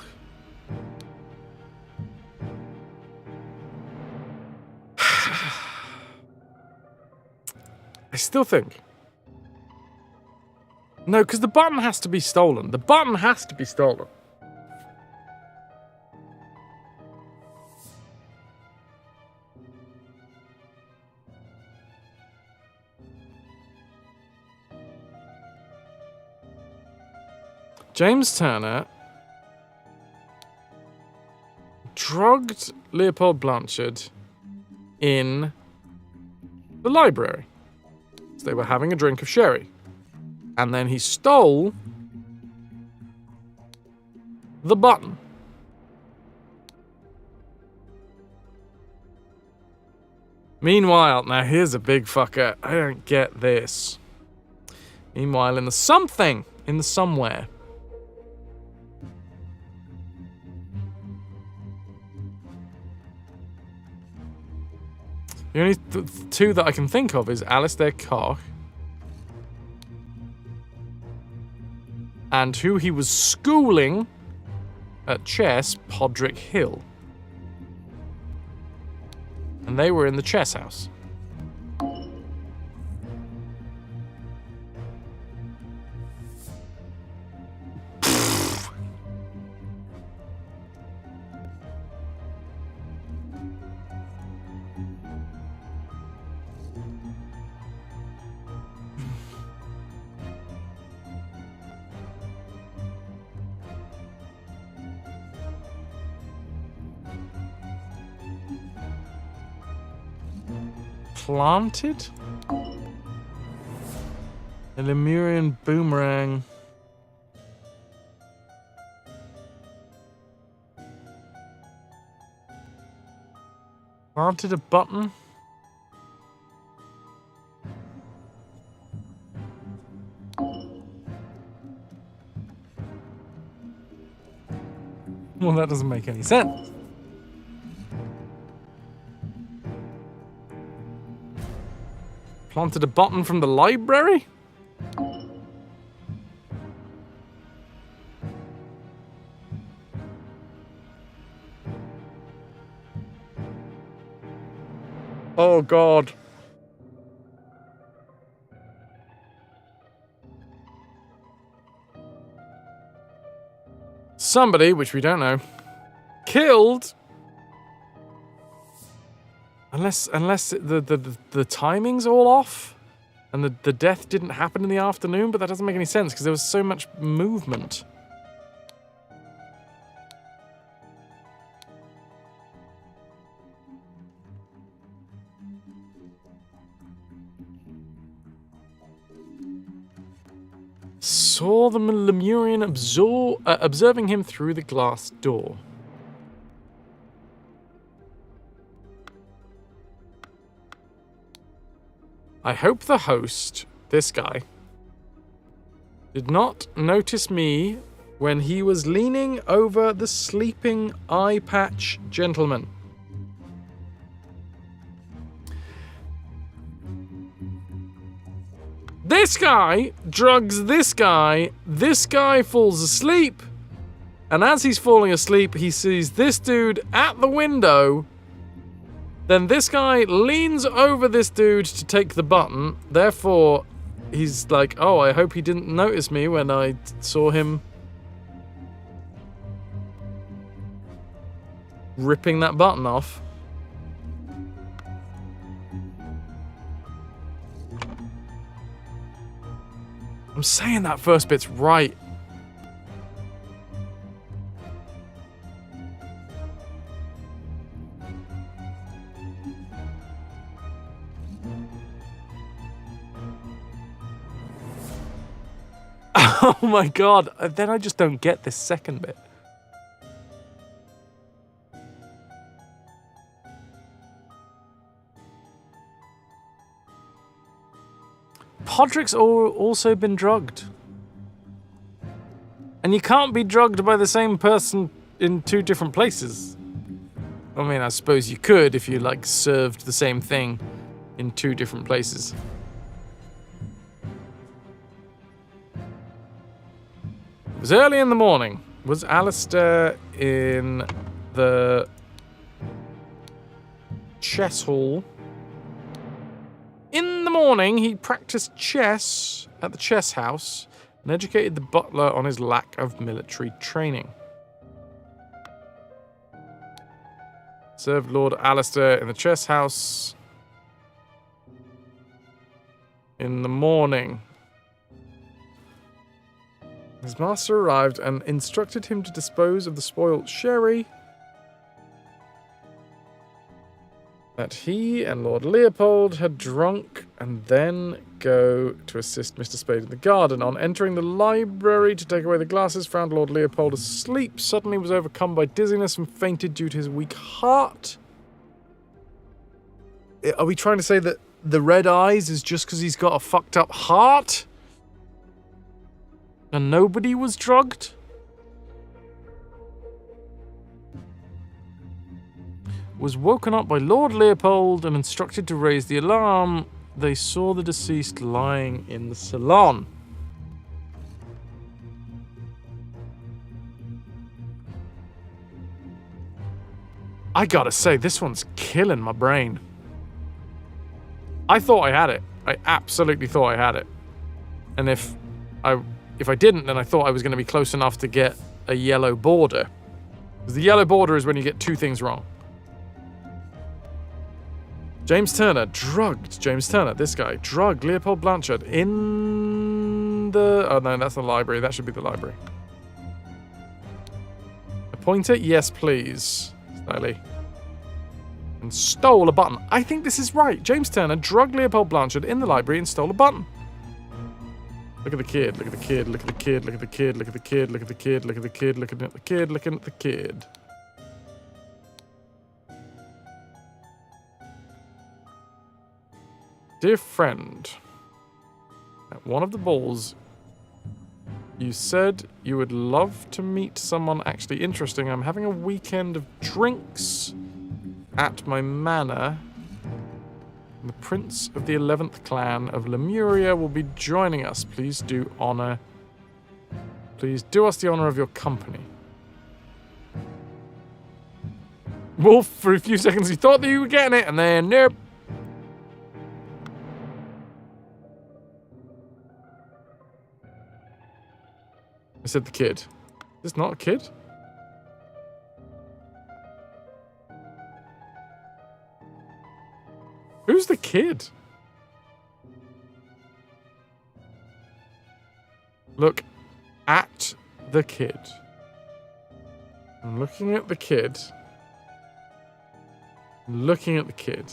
I still think. No, because the button has to be stolen. The button has to be stolen. James Turner drugged Leopold Blanchard in the library. So they were having a drink of sherry. And then he stole the button. Meanwhile, now here's a big fucker. I don't get this. Meanwhile, in the something, in the somewhere. The only two that I can think of is Alistair Koch and who he was schooling at chess, Podrick Hill. And they were in the chess house. Planted? A Lemurian boomerang. Planted a button? Well, that doesn't make any sense. Planted a button from the library? Oh, God. Somebody, which we don't know, killed... Unless the timing's all off, and the death didn't happen in the afternoon, but that doesn't make any sense because there was so much movement. Saw the Lemurian observing him through the glass door. I hope the host, this guy, did not notice me when he was leaning over the sleeping eye patch gentleman. This guy drugs this guy falls asleep, and as he's falling asleep, he sees this dude at the window. Then this guy leans over this dude to take the button, therefore he's like, oh, I hope he didn't notice me when I saw him ripping that button off. I'm saying that first bit's right. Oh my god, then I just don't get this second bit. Podrick's also been drugged. And you can't be drugged by the same person in two different places. I mean, I suppose you could if you, like, served the same thing in two different places. It was early in the morning. Was Alistair in the chess hall? In the morning, he practiced chess at the chess house and educated the butler on his lack of military training. Served Lord Alistair in the chess house in the morning. His master arrived and instructed him to dispose of the spoiled sherry that he and Lord Leopold had drunk, and then go to assist Mr. Spade in the garden. On entering the library to take away the glasses, found Lord Leopold asleep, suddenly was overcome by dizziness and fainted due to his weak heart. Are we trying to say that the red eyes is just because he's got a fucked up heart? And nobody was drugged? Was woken up by Lord Leopold and instructed to raise the alarm. They saw the deceased lying in the salon. I gotta say, this one's killing my brain. I thought I had it. I absolutely thought I had it. And if I didn't, then I thought I was going to be close enough to get a yellow border. Because the yellow border is when you get two things wrong. James Turner, drugged. James Turner, this guy, drugged Leopold Blanchard in the... Oh, no, that's the library. That should be the library. Appoint it? Yes, please. Slowly. And stole a button. I think this is right. James Turner drugged Leopold Blanchard in the library and stole a button. Look at the kid, look at the kid, look at the kid, look at the kid, look at the kid, look at the kid, look at the kid, looking at the kid, looking at the kid. Dear friend, at one of the balls, you said you would love to meet someone actually interesting. I'm having a weekend of drinks at my manor. The Prince of the 11th Clan of Lemuria will be joining us. Please do honor. Please do us the honor of your company. Wolf, for a few seconds, he thought that you were getting it, and then nope. I said the kid. Is this not a kid? Who's the kid? Look at the kid. I'm looking at the kid. Looking at the kid.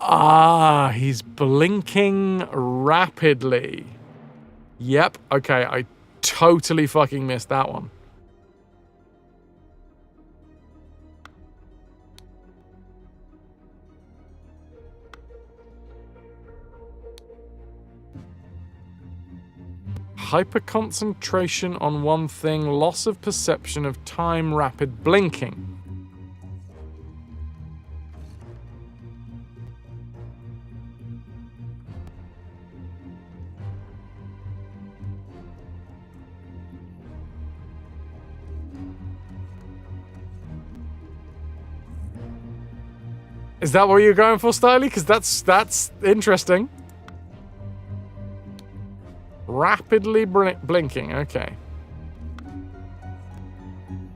Ah, he's blinking rapidly. Yep, okay, I totally fucking missed that one. Hyperconcentration on one thing, loss of perception of time, rapid blinking. Is that what you're going for, Styly? Because that's interesting. Rapidly blinking. Okay.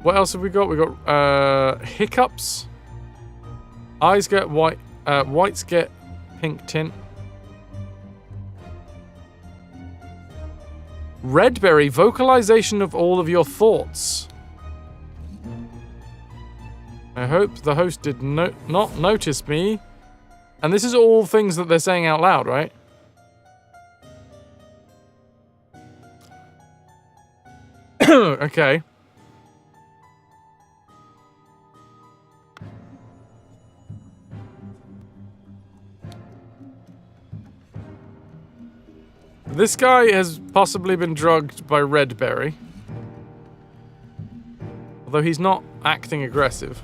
What else have we got? We got hiccups. Eyes get white. Whites get pink tint. Redberry, vocalization of all of your thoughts. I hope the host did not notice me. And this is all things that they're saying out loud, right? Okay. This guy has possibly been drugged by Redberry. Although he's not acting aggressive.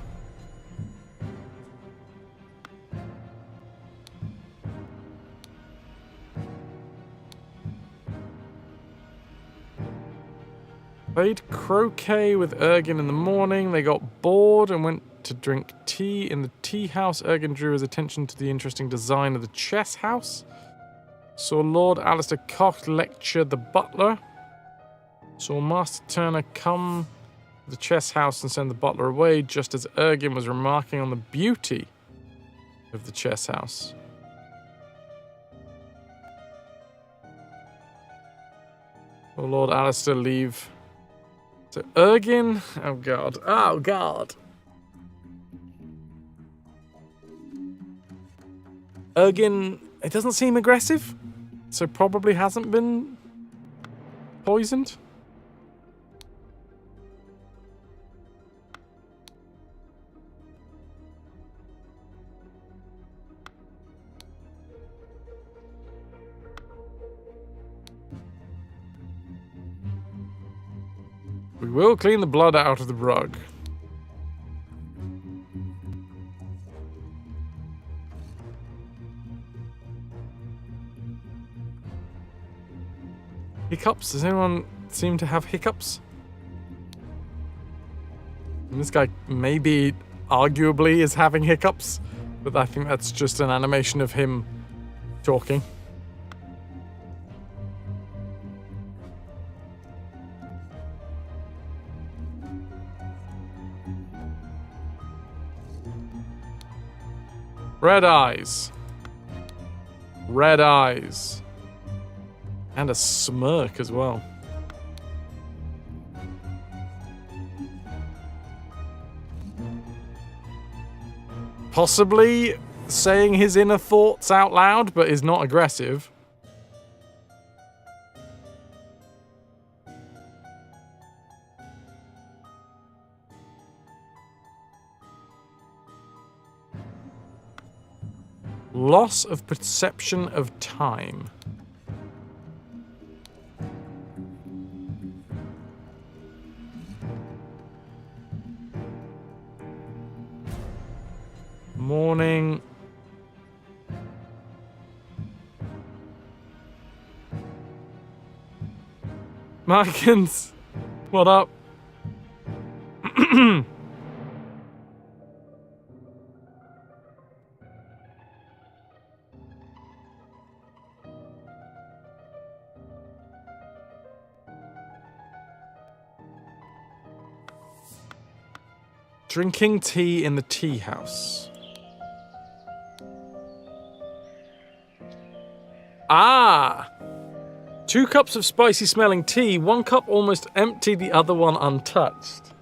Played croquet with Ergin in the morning. They got bored and went to drink tea in the tea house. Ergin drew his attention to the interesting design of the chess house. Saw Lord Alistair Koch lecture the butler. Saw Master Turner come to the chess house and send the butler away just as Ergin was remarking on the beauty of the chess house. Saw Lord Alistair leave. So Ergin, oh god. Ergin, it doesn't seem aggressive, so probably hasn't been poisoned. We will clean the blood out of the rug. Hiccups? Does anyone seem to have hiccups? And this guy maybe, arguably, is having hiccups, but I think that's just an animation of him talking. Red eyes. Red eyes. And a smirk as well. Possibly saying his inner thoughts out loud, but is not aggressive. Loss of perception of time. Morning. Markins, what up? Drinking tea in the tea house. Ah! 2 cups of spicy smelling tea, 1 cup almost empty, the other one untouched.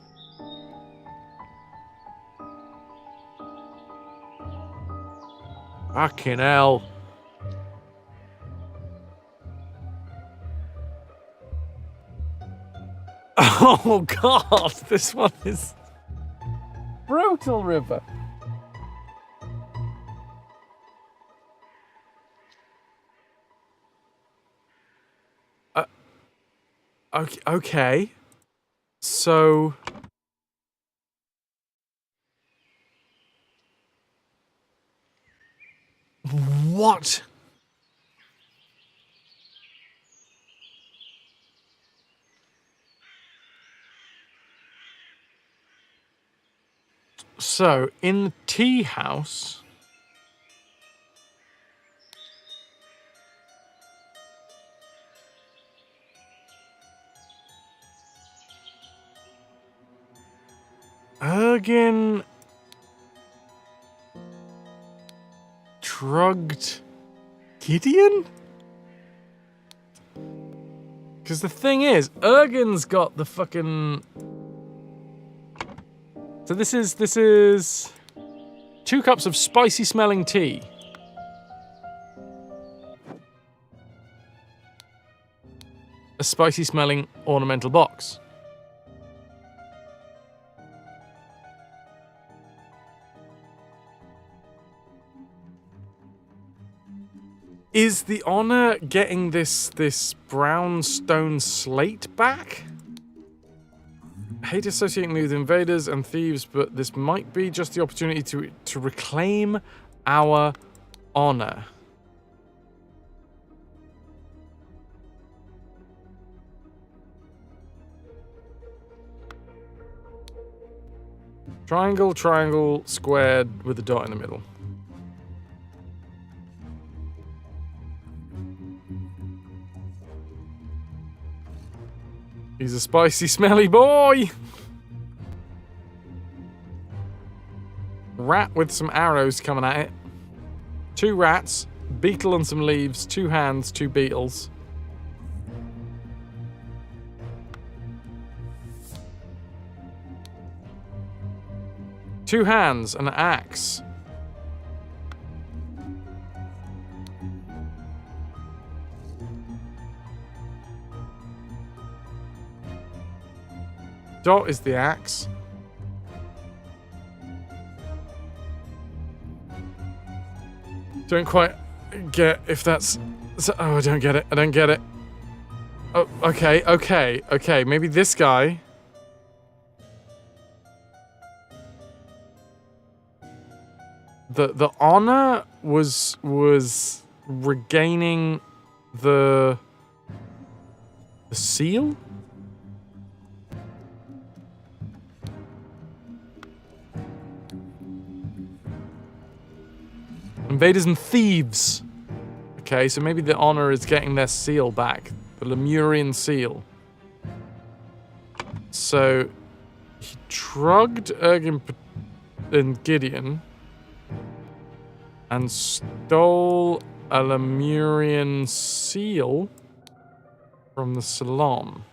Fucking hell. Oh god, this one is brutal, River. Okay. So... What? So, in the tea house... Ergin... drugged... Gideon? Because the thing is, Ergin's got the fucking... So this is 2 cups of spicy smelling tea. A spicy smelling ornamental box. Is the honor getting this brown stone slate back? I hate associating me with invaders and thieves, but this might be just the opportunity to reclaim our honor. Triangle, triangle, squared with a dot in the middle. He's a spicy, smelly boy! Rat with some arrows coming at it. 2 rats, beetle and some leaves, 2 hands, 2 beetles. Two hands, an axe. Dot is the axe. Don't quite get if that's... Oh, I don't get it. I don't get it. Oh, okay. Maybe this guy... The honor was regaining the seal? Invaders and thieves. Okay, so maybe the honor is getting their seal back. The Lemurian seal. So he drugged Ergin and Gideon and stole a Lemurian seal from the salon.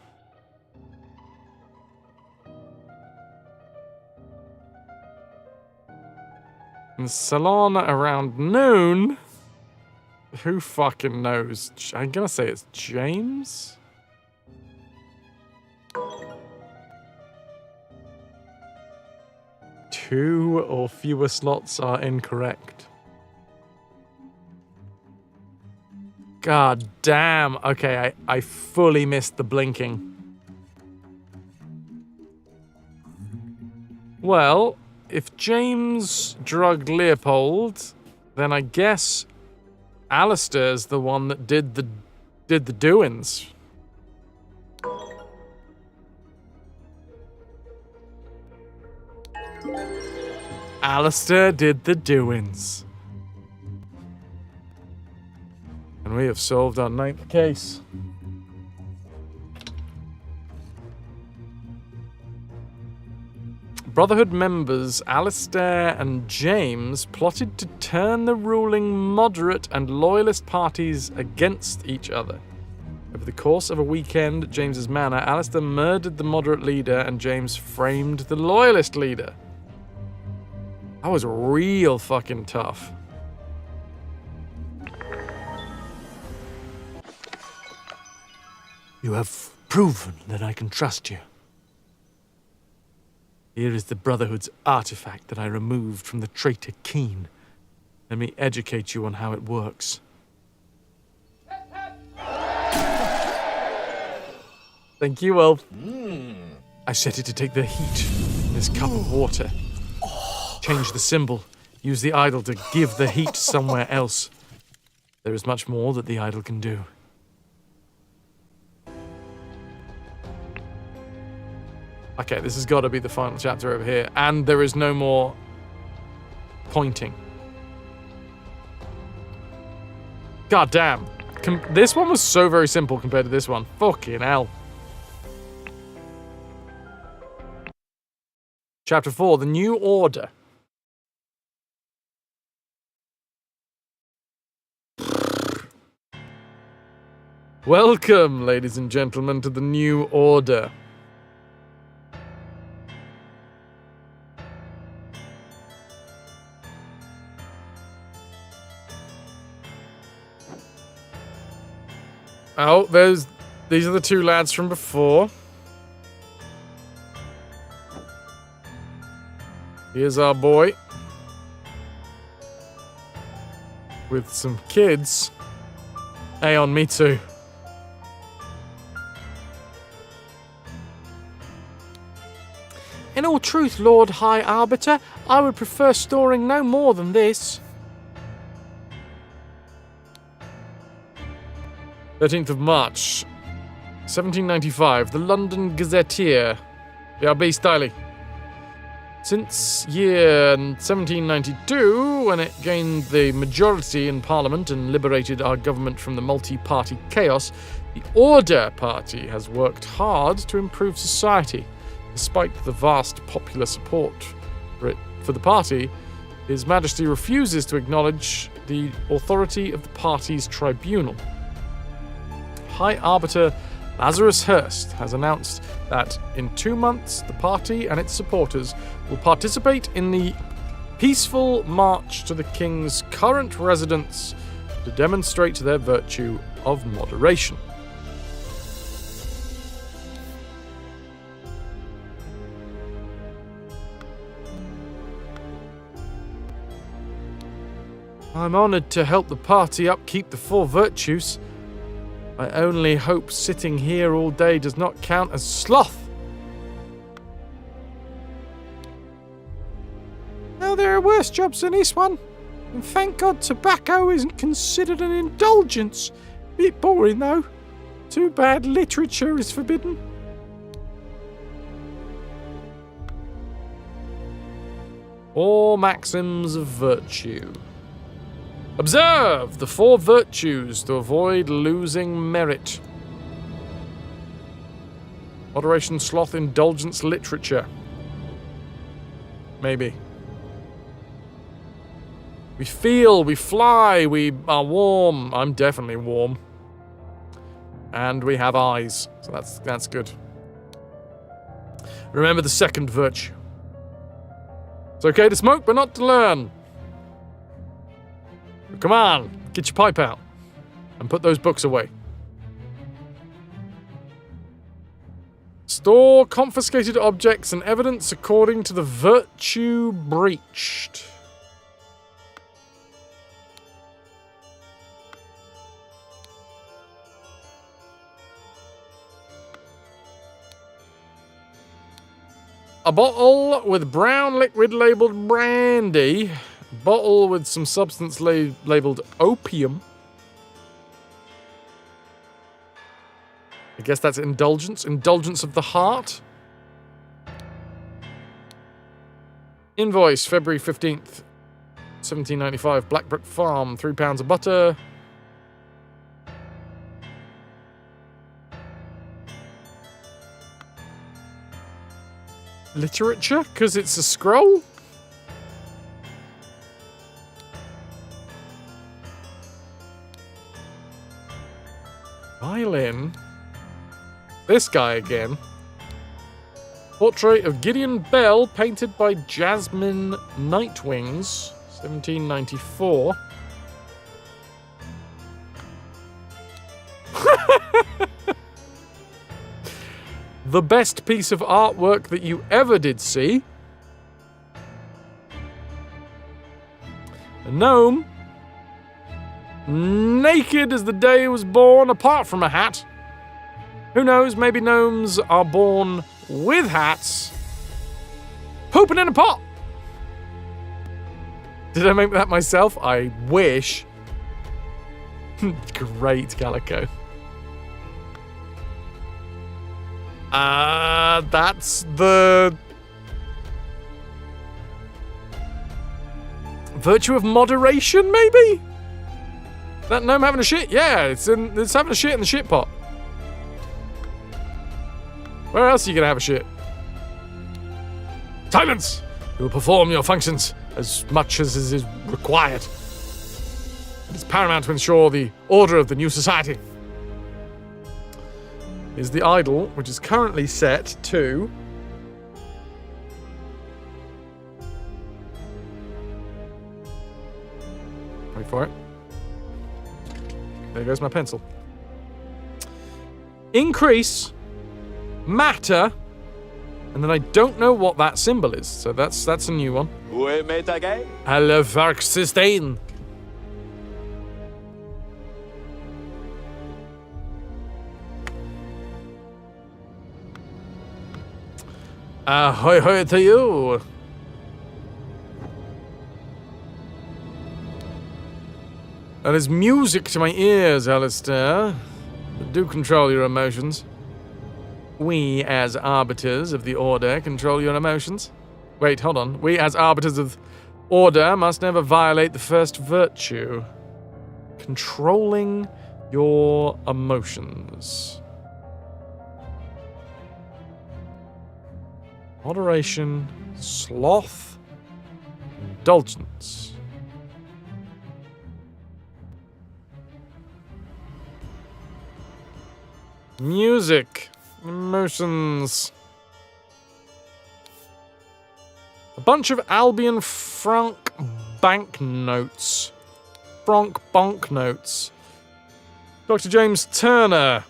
In the salon around noon? Who fucking knows? I'm gonna say it's James? Two or fewer slots are incorrect. God damn. Okay, I fully missed the blinking. Well, if James drugged Leopold, then I guess Alistair's the one that did the doings. Alistair did the doings. And we have solved our 9th case. Brotherhood members Alistair and James plotted to turn the ruling moderate and loyalist parties against each other. Over the course of a weekend at James's manor, Alistair murdered the moderate leader and James framed the loyalist leader. That was real fucking tough. You have proven that I can trust you. Here is the Brotherhood's artifact that I removed from the traitor Keen. Let me educate you on how it works. Thank you, Wolf. I set it to take the heat in this cup of water. Change the symbol. Use the idol to give the heat somewhere else. There is much more that the idol can do. Okay, this has got to be the final chapter over here. And there is no more pointing. God damn. This one was so very simple compared to this one. Fucking hell. Chapter 4, The New Order. Welcome, ladies and gentlemen, to the New Order. Oh, these are the two lads from before. Here's our boy. With some kids. Aeon, me too. In all truth, Lord High Arbiter, I would prefer storing no more than this. 13th of March, 1795, the London Gazetteer. Ja, be styly. Since year 1792, when it gained the majority in Parliament and liberated our government from the multi-party chaos, the Order Party has worked hard to improve society. Despite the vast popular support for the party, His Majesty refuses to acknowledge the authority of the party's tribunal. High Arbiter Lazarus Hurst has announced that in 2 months the party and its supporters will participate in the peaceful march to the King's current residence to demonstrate their virtue of moderation. I'm honoured to help the party upkeep the 4 virtues. I only hope sitting here all day does not count as sloth. Now there are worse jobs than this one. And thank God tobacco isn't considered an indulgence. Bit boring though. Too bad literature is forbidden. All maxims of virtue. Observe the 4 virtues to avoid losing merit. Moderation, sloth, indulgence, literature. Maybe. We feel, we fly, we are warm. I'm definitely warm. And we have eyes, so that's good. Remember the 2nd virtue. It's okay to smoke, but not to learn. Come on, get your pipe out and put those books away. Store confiscated objects and evidence according to the virtue breached. A bottle with brown liquid labeled brandy. Bottle with some substance labeled opium. I guess that's indulgence. Indulgence of the heart. Invoice, February 15th, 1795. Blackbrook Farm, 3 pounds of butter. Literature? Because it's a scroll? Violin. This guy again. Portrait of Gideon Bell, painted by Jasmine Nightwings, 1794. The best piece of artwork that you ever did see. A gnome. Naked as the day he was born, apart from a hat. Who knows, maybe gnomes are born with hats. Pooping in a pot! Did I make that myself? I wish. Great, Calico. That's the virtue of moderation, maybe? That gnome having a shit? Yeah, it's having a shit in the shit pot. Where else are you gonna have a shit? Silence! You will perform your functions as much as is required. It is paramount to ensure the order of the new society. Is the idol, which is currently set to... Wait for it. There goes my pencil. Increase matter, and then I don't know what that symbol is, so that's a new one. Hello, Frursday. Ahoy hoy to you! That is music to my ears, Alistair. But do control your emotions. We, as arbiters of the order, control your emotions. Wait, hold on. We, as arbiters of order, must never violate the first virtue. Controlling your emotions. Moderation, sloth, indulgence. Music, emotions. A bunch of Albion franc banknotes. Franc banknotes. Dr. James Turner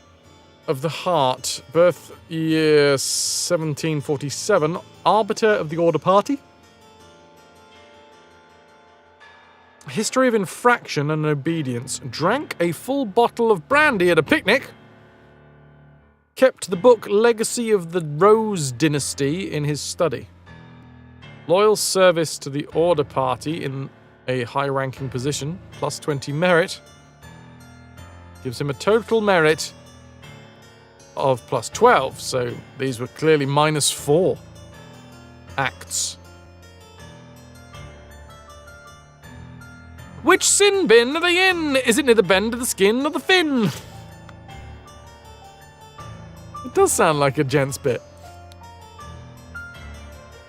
of the Heart, birth year 1747, arbiter of the Order Party. History of infraction and obedience. Drank a full bottle of brandy at a picnic. Kept the book Legacy of the Rose Dynasty in his study. Loyal service to the Order Party in a high-ranking position, plus 20 merit. Gives him a total merit of plus 12, so these were clearly minus 4 acts. Which sin bin are they in? Is it near the bend of the skin or the fin? It does sound like a gent's bit.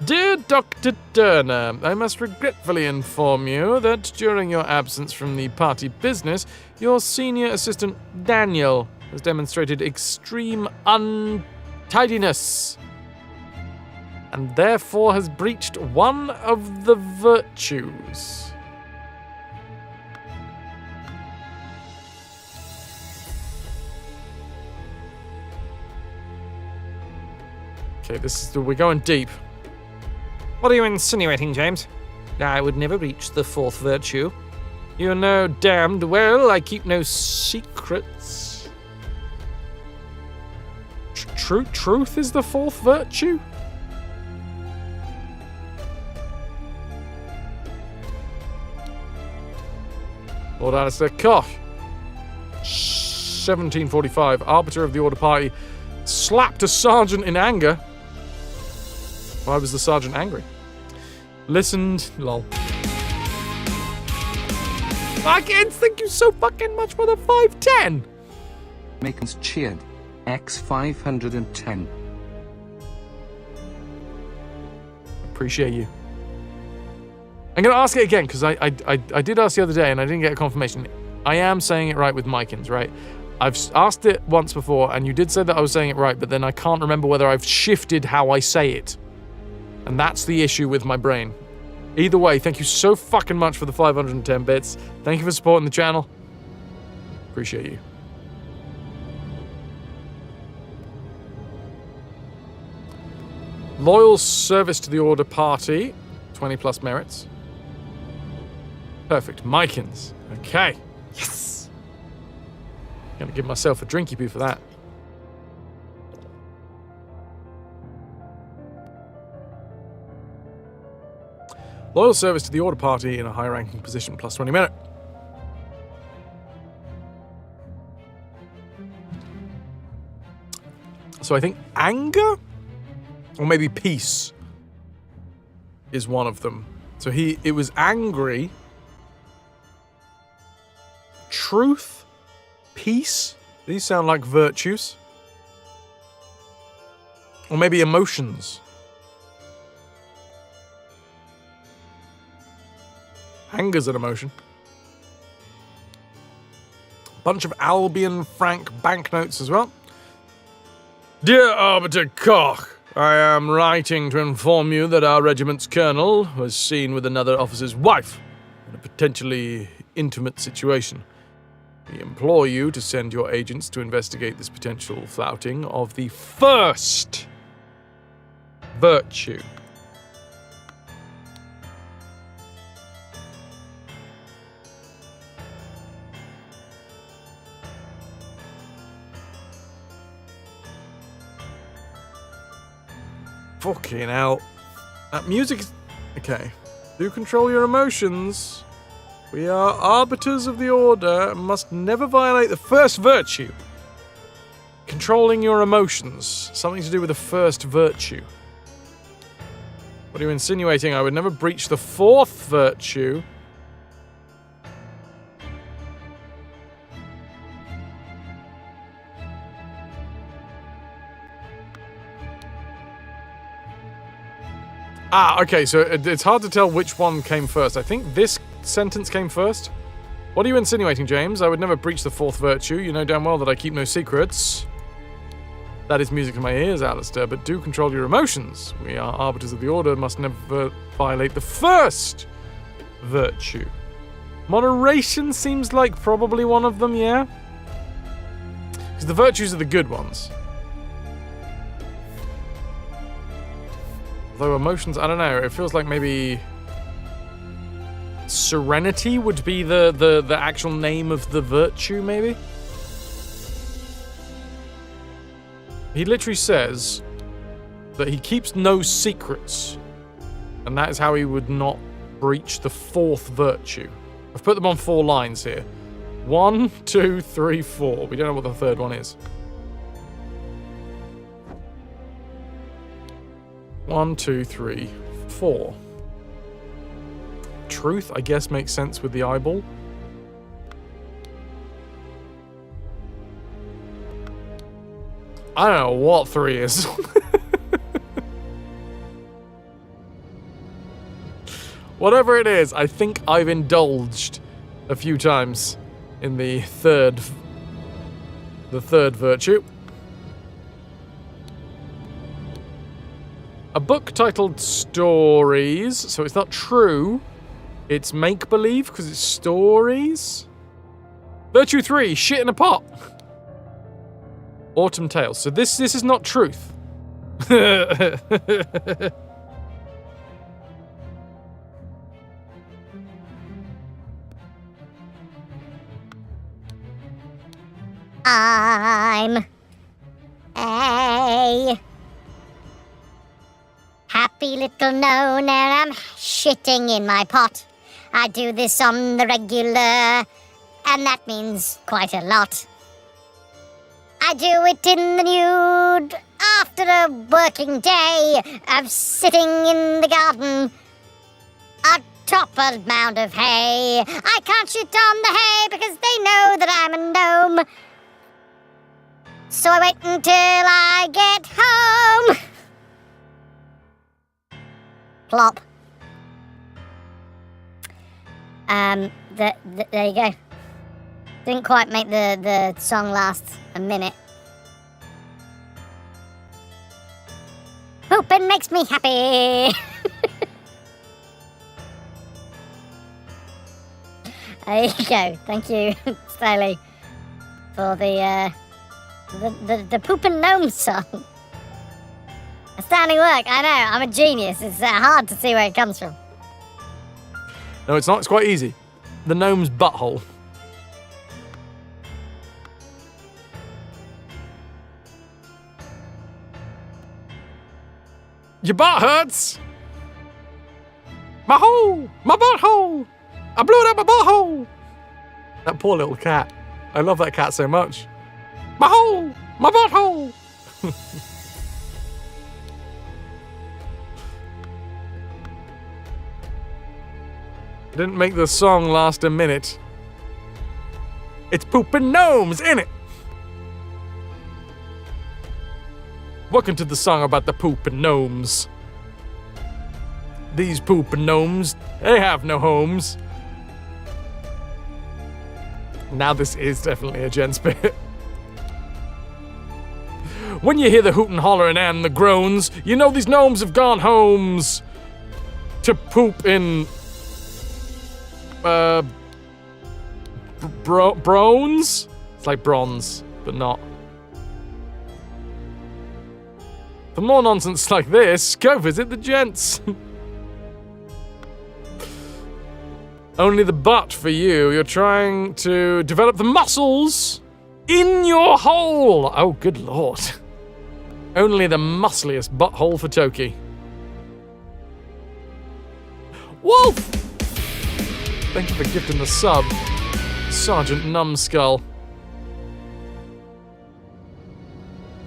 Dear Dr. Turner, I must regretfully inform you that during your absence from the party business, your senior assistant Daniel has demonstrated extreme untidiness and therefore has breached one of the virtues. Okay, we're going deep. What are you insinuating, James? I would never reach the fourth virtue. You know damned well I keep no secrets. Truth is the fourth virtue? Lord Alistair Koch, 1745, arbiter of the Order Party, slapped a sergeant in anger. Why was the sergeant angry? Listened, lol. Again, thank you so fucking much for the 510. Makens cheered. X 510. Appreciate you. I'm going to ask it again, because I did ask the other day and I didn't get a confirmation. I am saying it right with Mykins, right? I've asked it once before and you did say that I was saying it right, but then I can't remember whether I've shifted how I say it. And that's the issue with my brain. Either way, thank you so fucking much for the 510 bits. Thank you for supporting the channel. Appreciate you. Loyal service to the Order Party. 20 plus merits. Perfect. Mykins. Okay. Yes! Gonna give myself a drinky poo for that. Loyal service to the Order Party in a high-ranking position, plus 20 merit. So I think anger? Or maybe peace is one of them. So it was angry, truth, peace. These sound like virtues. Or maybe emotions. Anger's an emotion. Bunch of Albion franc banknotes as well. Dear Arbiter Koch, I am writing to inform you that our regiment's colonel was seen with another officer's wife in a potentially intimate situation. We implore you to send your agents to investigate this potential flouting of the first virtue. Fucking hell. That music is... Okay. Do control your emotions. We are arbiters of the order and must never violate the first virtue. Controlling your emotions. Something to do with the first virtue. What are you insinuating? I would never breach the fourth virtue. Ah, okay, so it's hard to tell which one came first. I think this sentence came first. What are you insinuating, James? I would never breach the fourth virtue. You know damn well that I keep no secrets. That is music to my ears, Alistair, but do control your emotions. We are arbiters of the order, must never violate the first virtue. Moderation seems like probably one of them, yeah? Because the virtues are the good ones. Although emotions, I don't know, it feels like maybe serenity would be the actual name of the virtue, maybe? He literally says that he keeps no secrets, and that is how he would not breach the fourth virtue. I've put them on 4 lines here. 1, 2, 3, 4. We don't know what the third one is. 1, 2, 3, 4. Truth, I guess, makes sense with the eyeball. I don't know what 3 is. Whatever it is, I think I've indulged a few times in the third virtue. A book titled Stories, so it's not true. It's make-believe because it's stories. Virtue 3, shit in a pot. Autumn Tales. So this is not truth. I'm a happy little gnome and I'm shitting in my pot. I do this on the regular, and that means quite a lot. I do it in the nude after a working day of sitting in the garden atop a mound of hay. I can't shit on the hay because they know that I'm a gnome. So I wait until I get home. Plop. There you go. Didn't quite make the song last a minute. Pooping makes me happy. There you go. Thank you, Staley, for the Poopin' Gnome song. Astounding work. I know. I'm a genius. It's hard to see where it comes from. No, it's not. It's quite easy. The gnome's butthole. Your butt hurts? My hole! My butthole! I blew it up my butthole! That poor little cat. I love that cat so much. My hole! My butthole! Didn't make the song last a minute. It's pooping gnomes, innit? Welcome to the song about the pooping gnomes. These pooping gnomes, they have no homes. Now this is definitely a Jen's bit. When you hear the hootin' hollering and the groans, you know these gnomes have gone homes to poop in bronze? It's like bronze, but not. For more nonsense like this, go visit the gents. Only the butt for you. You're trying to develop the muscles in your hole. Oh, good lord. Only the muscliest butthole for Toki. Wolf! Thank you for gifting the sub, Sergeant Numbskull.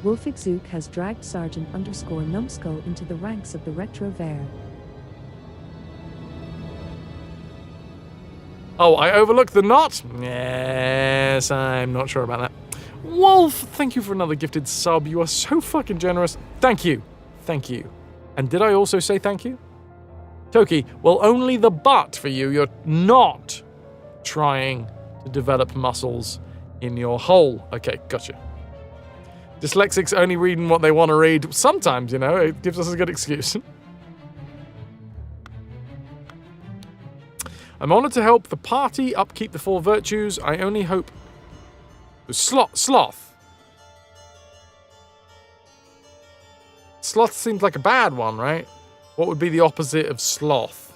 Wolfixzook has dragged Sergeant_Numbskull into the ranks of the RetroVution. Oh, I overlooked the knot? Yes, I'm not sure about that. Wolf, thank you for another gifted sub. You are so fucking generous. Thank you. Thank you. And did I also say thank you? Toki, well, only the butt for you. You're not trying to develop muscles in your hole. Okay, gotcha. Dyslexics only reading what they want to read. Sometimes, you know, it gives us a good excuse. I'm honored to help the party upkeep the 4 virtues. I only hope... Sloth. Sloth seems like a bad one, right? What would be the opposite of sloth?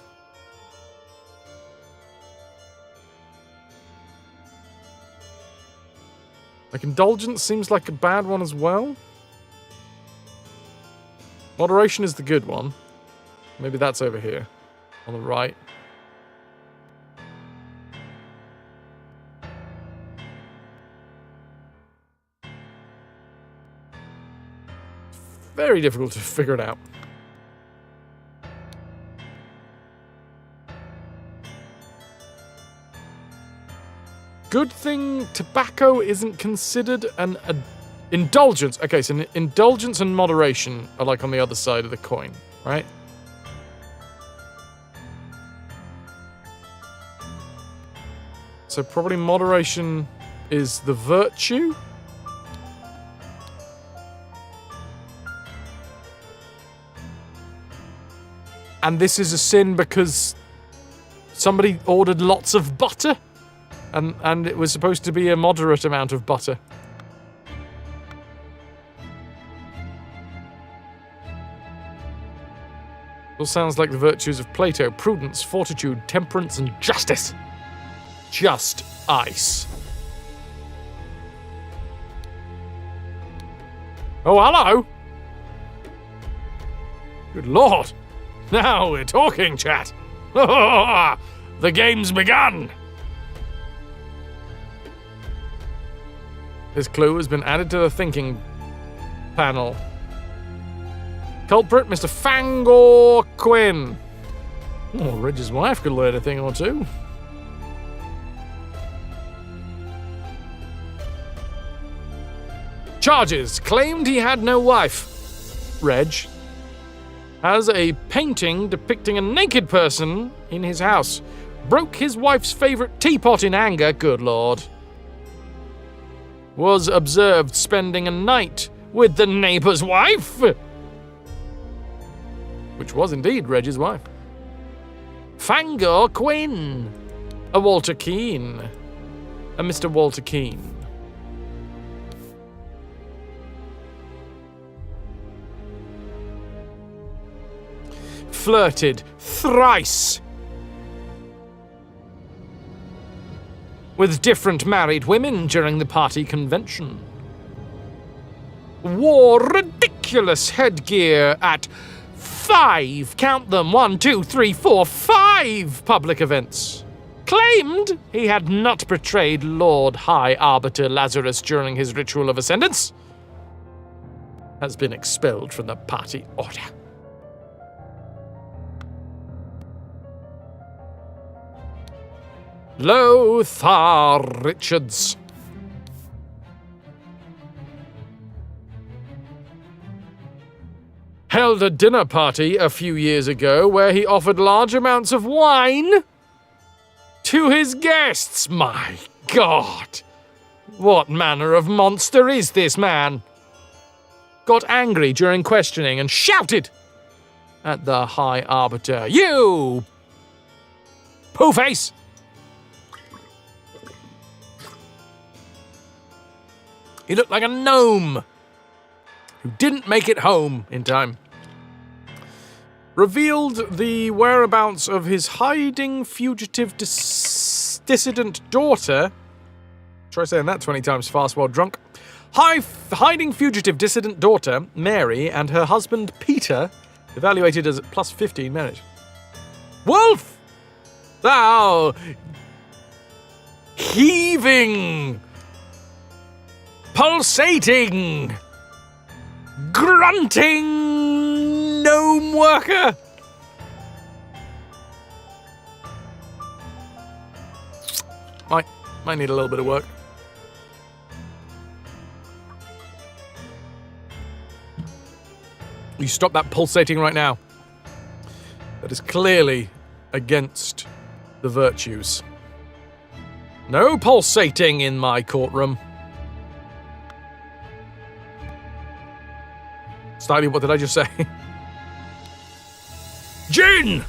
Like indulgence seems like a bad one as well. Moderation is the good one. Maybe that's over here on the right. Very difficult to figure it out. Good thing tobacco isn't considered an indulgence. Okay, so indulgence and moderation are like on the other side of the coin, right? So probably moderation is the virtue. And this is a sin because somebody ordered lots of butter, and it was supposed to be a moderate amount of butter. All sounds like the virtues of Plato: prudence, fortitude, temperance, and justice. Just ice. Oh, hello! Good lord! Now we're talking, chat. The game's begun. This clue has been added to the thinking panel. Culprit, Mr. Fangor Quinn. Oh, Reg's wife could learn a thing or two. Charges. Claimed he had no wife. Reg has a painting depicting a naked person in his house. Broke his wife's favorite teapot in anger, good lord. Was observed spending a night with the neighbor's wife. Which was indeed Reg's wife. Fangor Quinn. A Walter Keane. A Mr. Walter Keane. Flirted thrice with different married women during the party convention. Wore ridiculous headgear at 5, count them, 1, 2, 3, 4, 5 public events. Claimed he had not betrayed Lord High Arbiter Lazarus during his ritual of ascendance. Has been expelled from the party order. Lothar Richards. Held a dinner party a few years ago where he offered large amounts of wine to his guests. My God! What manner of monster is this man? Got angry during questioning and shouted at the High Arbiter, "You! Pooh-face!" He looked like a gnome who didn't make it home in time. Revealed the whereabouts of his hiding fugitive dissident daughter. Try saying that 20 times fast while drunk. Hiding fugitive dissident daughter, Mary, and her husband, Peter, evaluated as plus 15 merit. Wolf! Thou heaving, pulsating, grunting gnome worker. Might need a little bit of work. You stop that pulsating right now. That is clearly against the virtues. No pulsating in my courtroom. Slightly, what did I just say? Gin!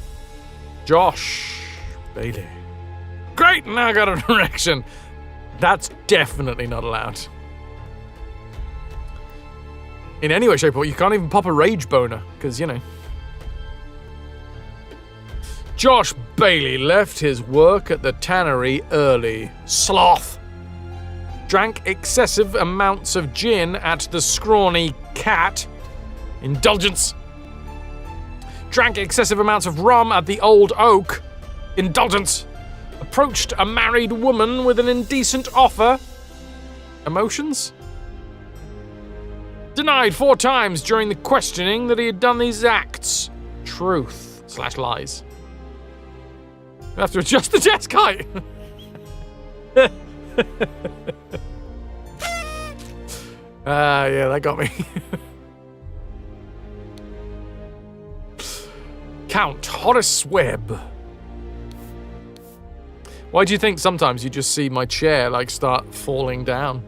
Josh Bailey. Great, now I got an erection. That's definitely not allowed. In any way, shape, or form, you can't even pop a rage boner, because, you know. Josh Bailey left his work at the tannery early. Sloth. Drank excessive amounts of gin at the Scrawny Cat. Indulgence. Drank excessive amounts of rum at the Old Oak. Indulgence. Approached a married woman with an indecent offer. Emotions. Denied 4 times during the questioning that he had done these acts. Truth/lies. You have to adjust the desk height. Yeah, that got me. Count Horace Webb. Why do you think sometimes you just see my chair like start falling down?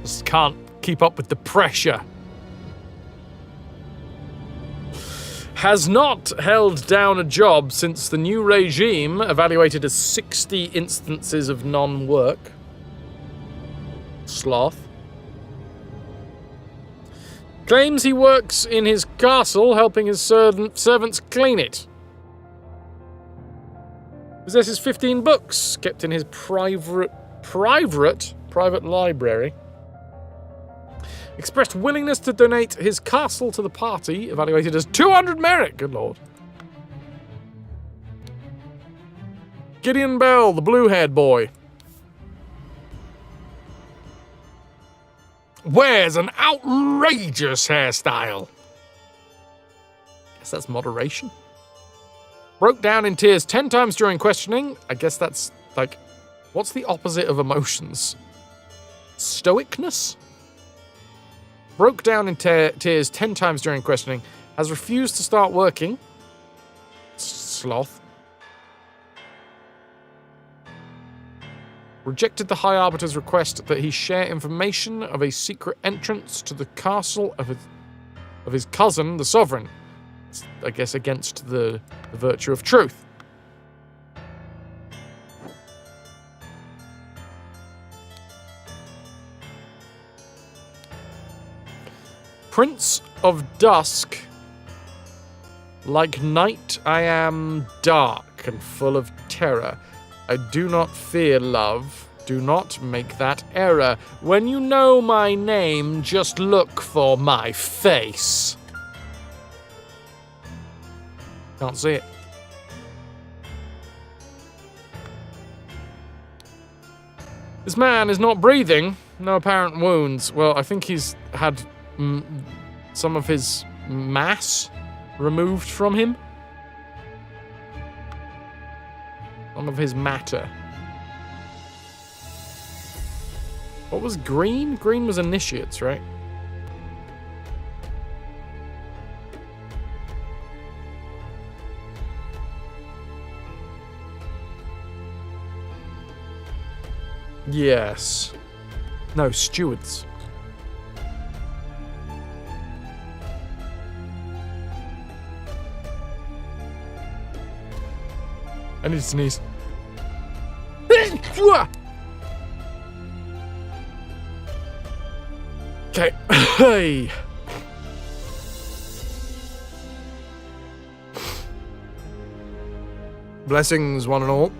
Just can't keep up with the pressure. Has not held down a job since the new regime evaluated as 60 instances of non-work. Sloth. Claims he works in his castle helping his servants clean it. Possesses 15 books kept in his private library. Expressed willingness to donate his castle to the party, evaluated as 200 merit. Good lord. Gideon Bell, the blue-haired boy. Wears an outrageous hairstyle. Guess that's moderation. Broke down in tears 10 times during questioning. I guess that's, like, what's the opposite of emotions? Stoicness? Broke down in tears 10 times during questioning. Has refused to start working. Sloth. Rejected the High Arbiter's request that he share information of a secret entrance to the castle of his cousin, the Sovereign. It's, I guess, against the virtue of truth. Prince of Dusk. Like night, I am dark and full of terror. I do not fear love, Do not make that error. When you know my name, just look for my face. Can't see it. This man is not breathing. No apparent wounds. Well, I think he's had some of his mass removed from him. Some of his matter. What was green? Green was initiates, right? Yes. No, stewards. I need to sneeze. Okay. Hey. Blessings, one and all.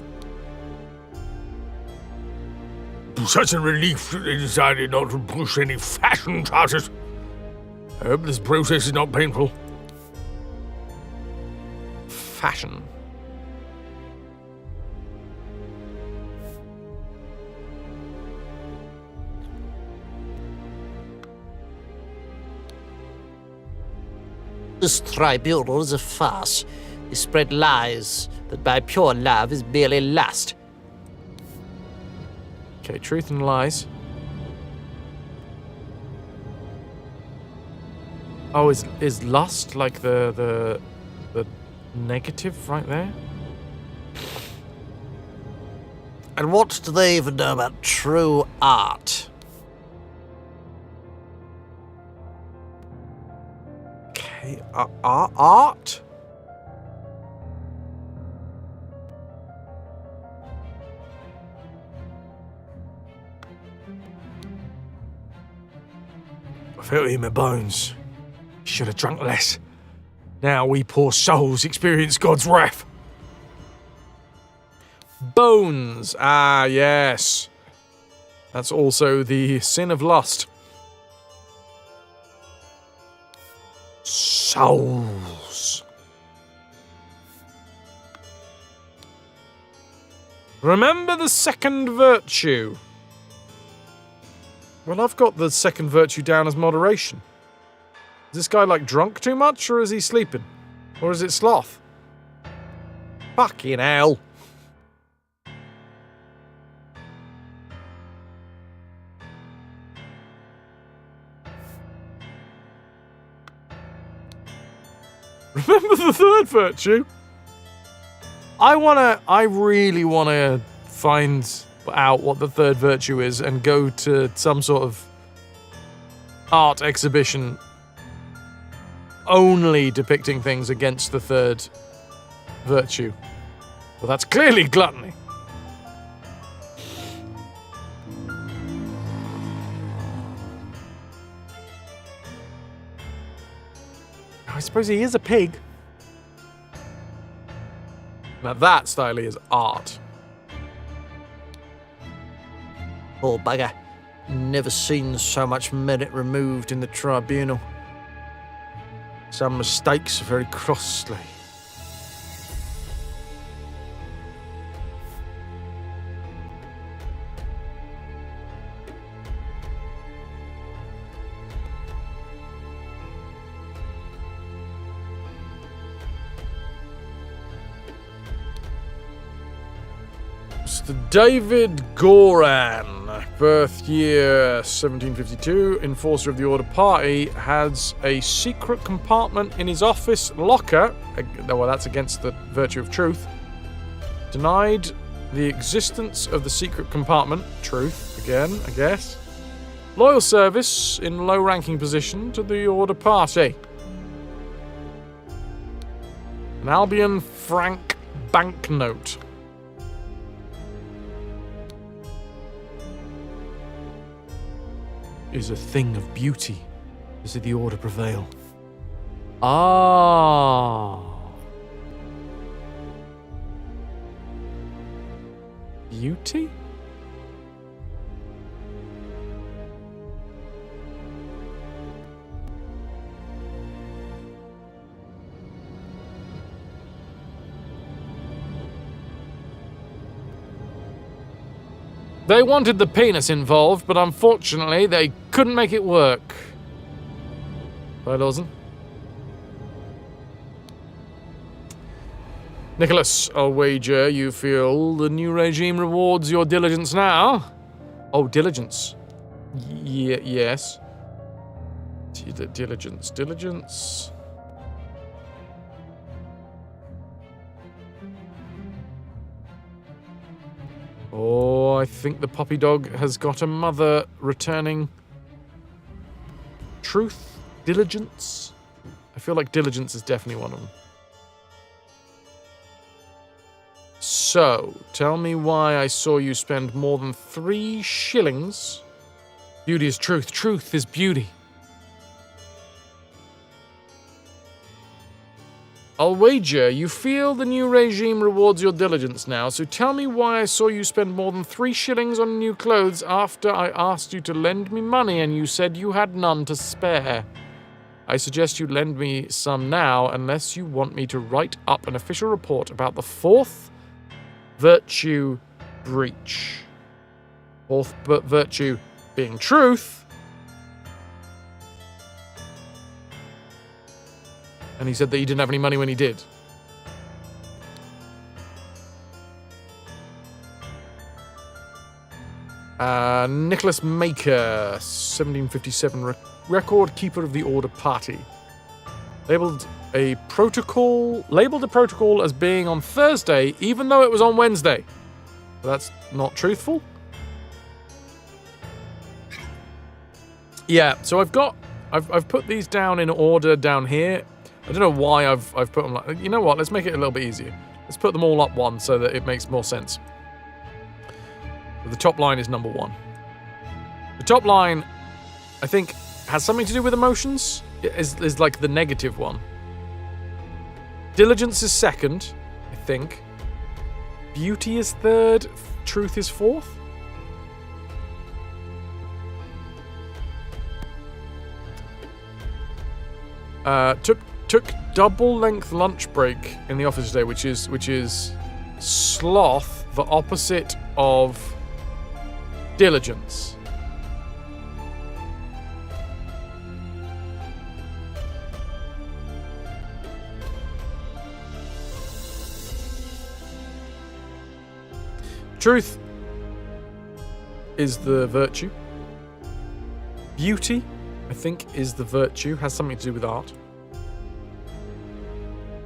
Such a relief that they decided not to push any fashion charges. I hope this process is not painful. Fashion. This tribunal is a farce. They spread lies that by pure love is merely lust. Okay, truth and lies. Oh, is lust like the negative right there? And what do they even know about true art? Okay, art? I felt it in my bones. Should have drunk less. Now we poor souls experience God's wrath. Bones. Ah, yes. That's also the sin of lust. Souls. Remember the second virtue. Well, I've got the second virtue down as moderation. Is this guy, like, drunk too much, or is he sleeping? Or is it sloth? Fucking hell. Remember the third virtue? I really wanna find out what the third virtue is and go to some sort of art exhibition only depicting things against the third virtue. Well, that's clearly gluttony. I suppose he is a pig. Now that, Styly, is art. Poor bugger. Never seen so much merit removed in the tribunal. Some mistakes are very costly. Mr. David Goran, birth year 1752, enforcer of the Order Party, has a secret compartment in his office locker. Well, that's against the virtue of truth. Denied the existence of the secret compartment. Truth, again, I guess. Loyal service in low-ranking position to the Order Party. An Albion franc banknote. Is a thing of beauty. Does the order prevail? Ah. Beauty? They wanted the penis involved, but unfortunately they couldn't make it work. Bye, Lawson. Nicholas, I'll wager you feel the new regime rewards your diligence now. Oh, diligence. Yes. Diligence. Oh, I think the puppy dog has got a mother returning. Truth? Diligence? I feel like diligence is definitely one of them. So, tell me why I saw you spend more than 3 shillings. Beauty is truth. Truth is beauty. I'll wager you feel the new regime rewards your diligence now, so tell me why I saw you spend more than 3 shillings on new clothes after I asked you to lend me money and you said you had none to spare. I suggest you lend me some now, unless you want me to write up an official report about the 4th virtue breach. 4th virtue being truth. And he said that he didn't have any money when he did. Nicholas Maker, 1757, record keeper of the Order Party. Labeled a protocol as being on Thursday, even though it was on Wednesday. That's not truthful. Yeah, so I've put these down in order down here. I don't know why I've put them like... You know what? Let's make it a little bit easier. Let's put them all up one so that it makes more sense. The top line is number 1. The top line, I think, has something to do with emotions. Is like the negative one. Diligence is 2nd, I think. Beauty is 3rd. Truth is 4th. Took double length lunch break in the office today, which is sloth, the opposite of diligence. Truth is the virtue. Beauty, I think, is the virtue, has something to do with art.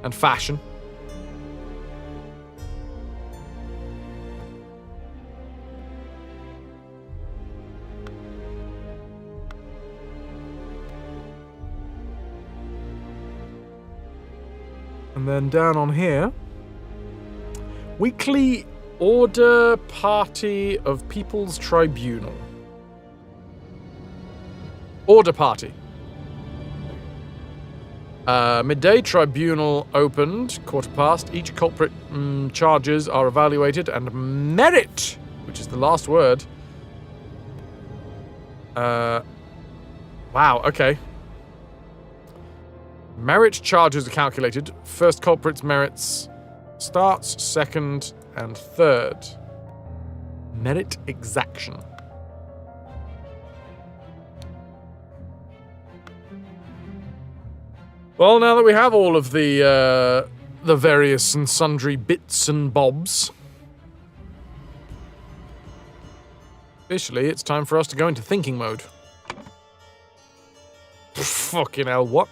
And fashion. And then down on here, weekly Order Party of People's Tribunal. Order Party. Midday tribunal opened, 1:15. Each culprit charges are evaluated and merit, which is the last word. Wow, okay. Merit charges are calculated. First culprit's merits starts, 2nd, and 3rd. Merit exaction. Well, now that we have all of the various and sundry bits and bobs, officially it's time for us to go into thinking mode. Fucking hell, what?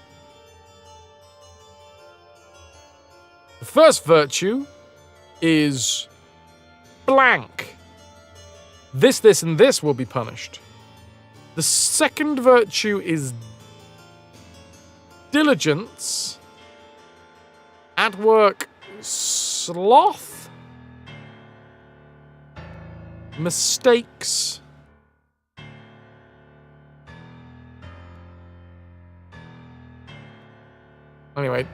The first virtue is blank. This, and this will be punished. The second virtue is diligence. At work, sloth. Mistakes. Anyway,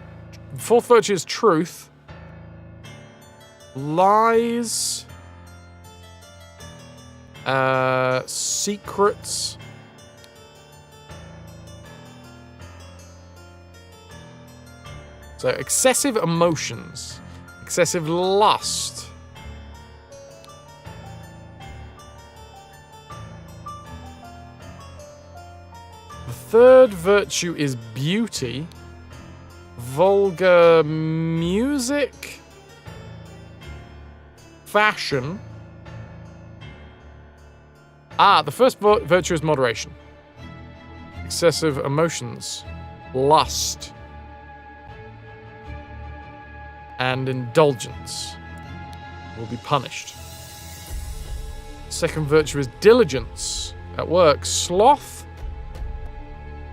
fourth virtue is truth. Lies. Secrets. So, excessive emotions. Excessive lust. The third virtue is beauty. Vulgar music. Fashion. The first virtue is moderation. Excessive emotions. Lust. And indulgence will be punished. Second virtue is diligence at work. Sloth.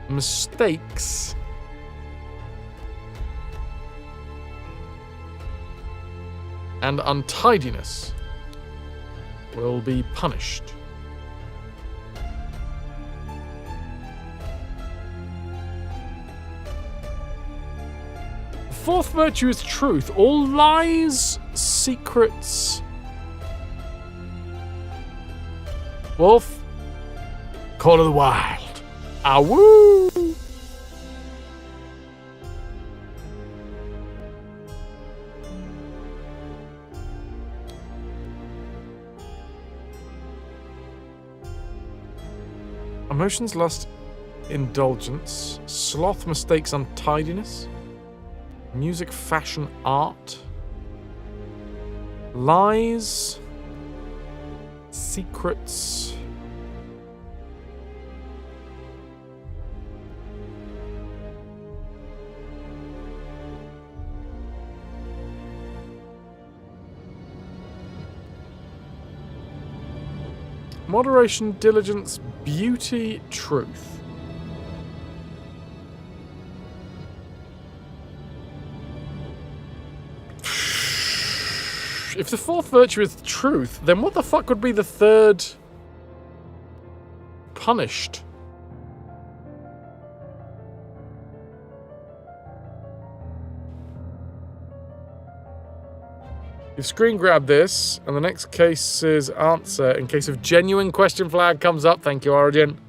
Mistakes. And untidiness will be punished. The fourth virtue is truth. All lies, secrets. Wolf. Call of the Wild. Awoo! Emotions, lust, indulgence. Sloth, mistakes, untidiness. Music, fashion, art. Lies. Secrets. Moderation, diligence, beauty, truth. If the fourth virtue is truth, then what the fuck would be the third punished? You screen grab this, and the next case is answer in case of genuine question flag comes up. Thank you, Origin.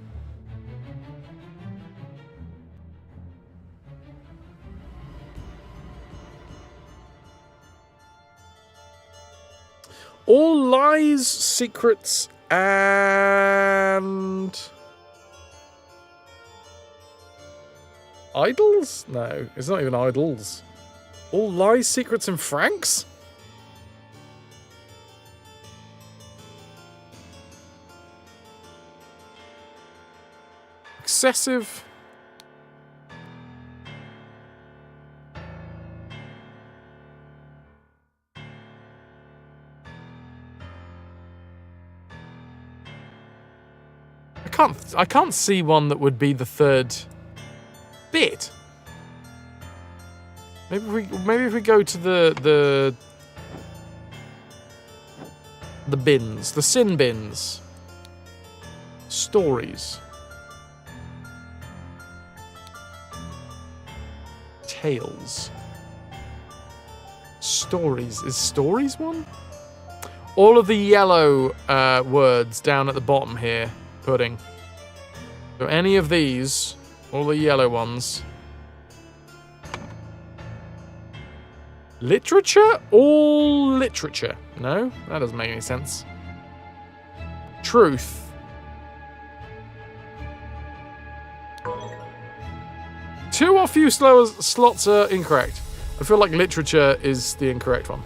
All lies, secrets, and idols? No, it's not even idols. All lies, secrets, and Franks? Excessive. I can't see one that would be the third bit. Maybe if we go to the bins, the sin bins. Stories. Tales. Stories. Is stories one? All of the yellow words down at the bottom here. Pudding. So any of these, all the yellow ones. Literature? All literature. No, that doesn't make any sense. Truth. Two or few slots are incorrect. I feel like literature is the incorrect one.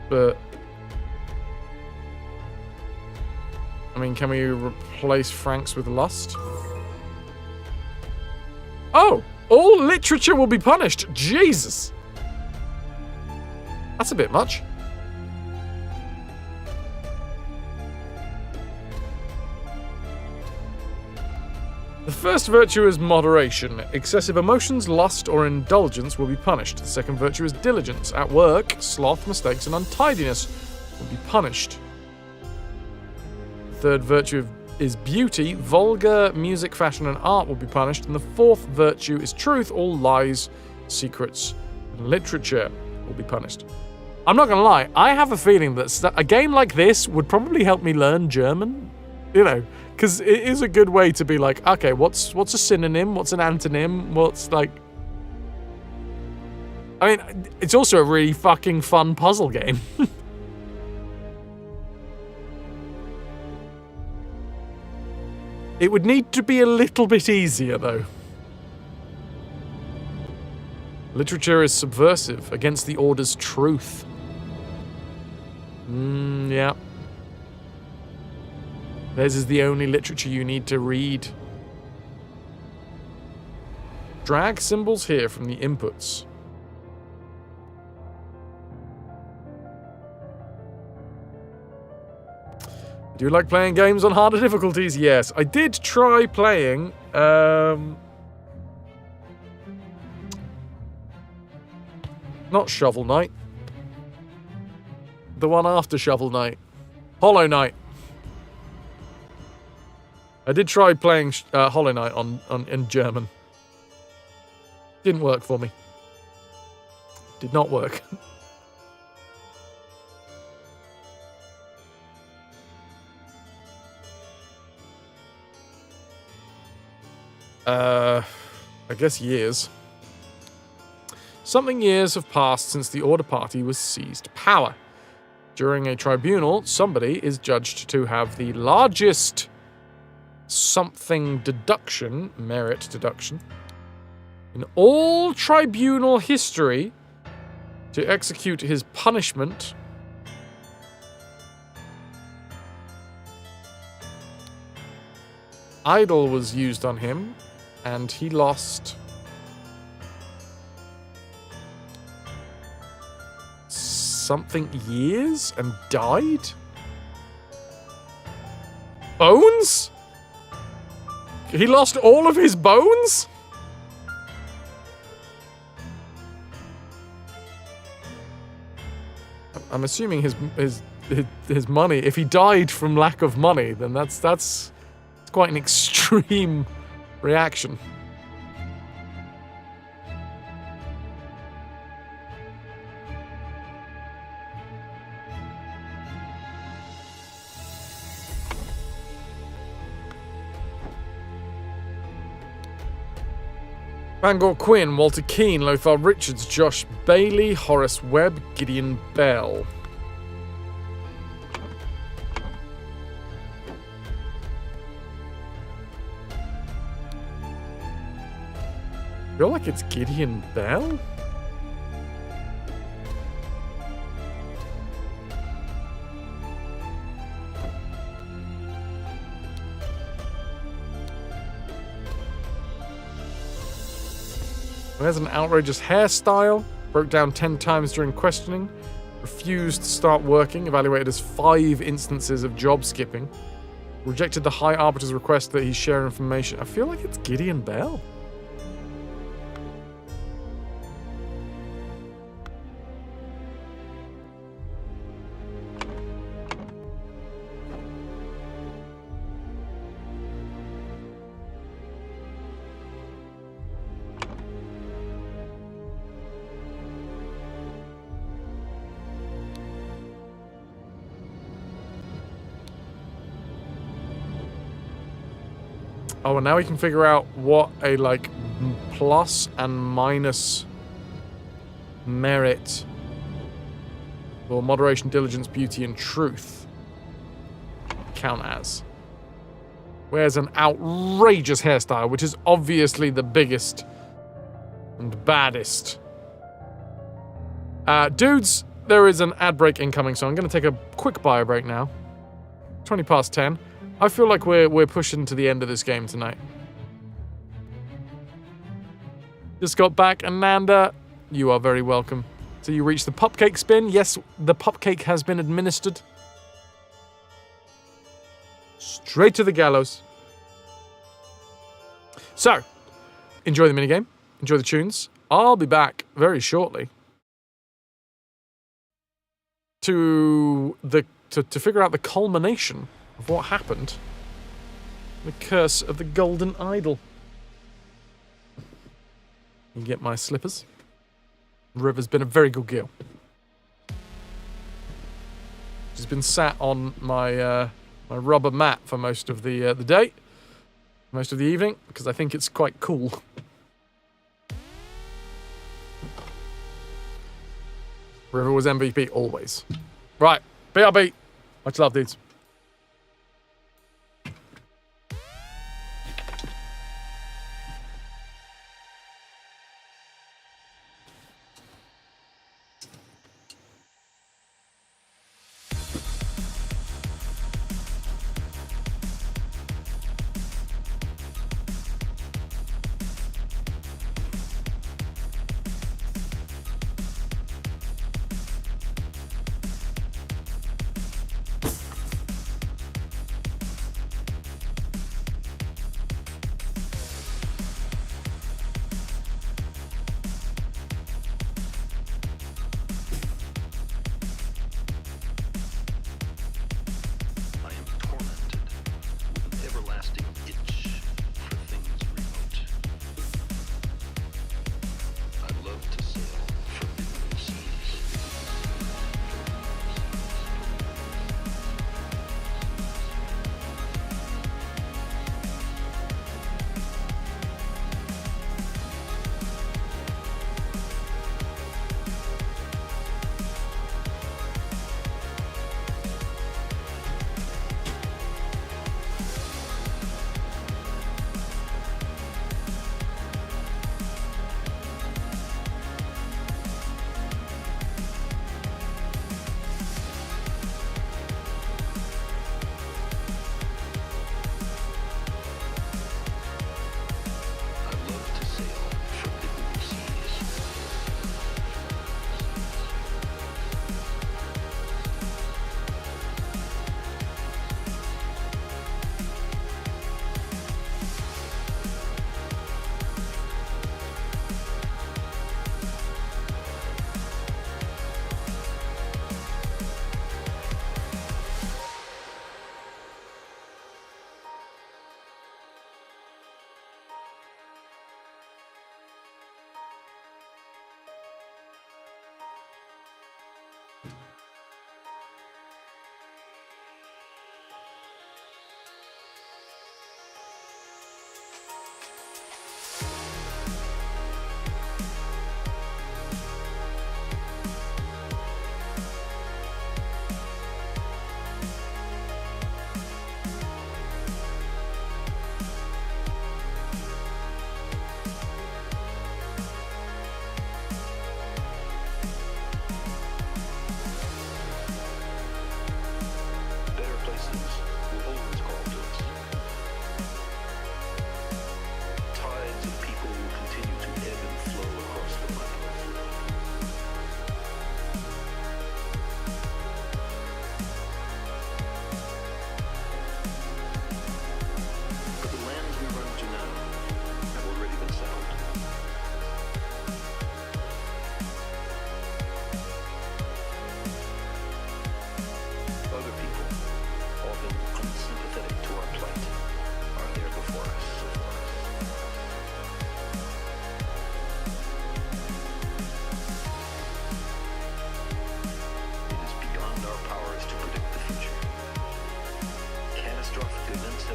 But I mean, can we replace Franks with lust? Oh! All literature will be punished! Jesus! That's a bit much. The first virtue is moderation. Excessive emotions, lust, or indulgence will be punished. The second virtue is diligence. At work, sloth, mistakes, and untidiness will be punished. Third virtue is beauty. Vulgar music, fashion, and art will be punished. And the fourth virtue is truth. All lies, secrets, and literature will be punished. I'm not gonna lie, I have a feeling that a game like this would probably help me learn German. You know, because it is a good way to be like, okay, what's a synonym? What's an antonym? What's like... I mean, it's also a really fucking fun puzzle game. It would need to be a little bit easier, though. Literature is subversive, against the Order's truth. Yeah. Theirs is the only literature you need to read. Drag symbols here from the inputs. Do you like playing games on harder difficulties? Yes. I did try playing... not Shovel Knight. The one after Shovel Knight. Hollow Knight. I did try playing Hollow Knight in German. Didn't work for me. Did not work. I guess years. Something years have passed since the Order Party was seized power. During a tribunal, somebody is judged to have the largest something deduction, merit deduction, in all tribunal history to execute his punishment. Idol was used on him, and he lost something years and died? Bones? He lost all of his bones? I'm assuming his money, if he died from lack of money, then that's quite an extreme reaction. Bangor Quinn, Walter Keane, Lothar Richards, Josh Bailey, Horace Webb, Gideon Bell. I feel like it's Gideon Bell? He has an outrageous hairstyle, broke down 10 times during questioning, refused to start working, evaluated as 5 instances of job skipping, rejected the High Arbiter's request that he share information. I feel like it's Gideon Bell. Oh, and now we can figure out what a, like, plus and minus merit or moderation, diligence, beauty, and truth count as. Wears an outrageous hairstyle, which is obviously the biggest and baddest. Dudes, there is an ad break incoming, so I'm going to take a quick bio break now. 20 past 10. I feel like we're pushing to the end of this game tonight. Just got back, Ananda. You are very welcome. So you reached the pupcake spin. Yes, the pupcake has been administered. Straight to the gallows. So, enjoy the minigame. Enjoy the tunes. I'll be back very shortly to figure out the culmination of what happened. The curse of the golden idol. You get my slippers. River's been a very good girl. She's been sat on my my rubber mat for most of the day, most of the evening, because I think it's quite cool. River was MVP always. Right, BRB. Much love, dudes.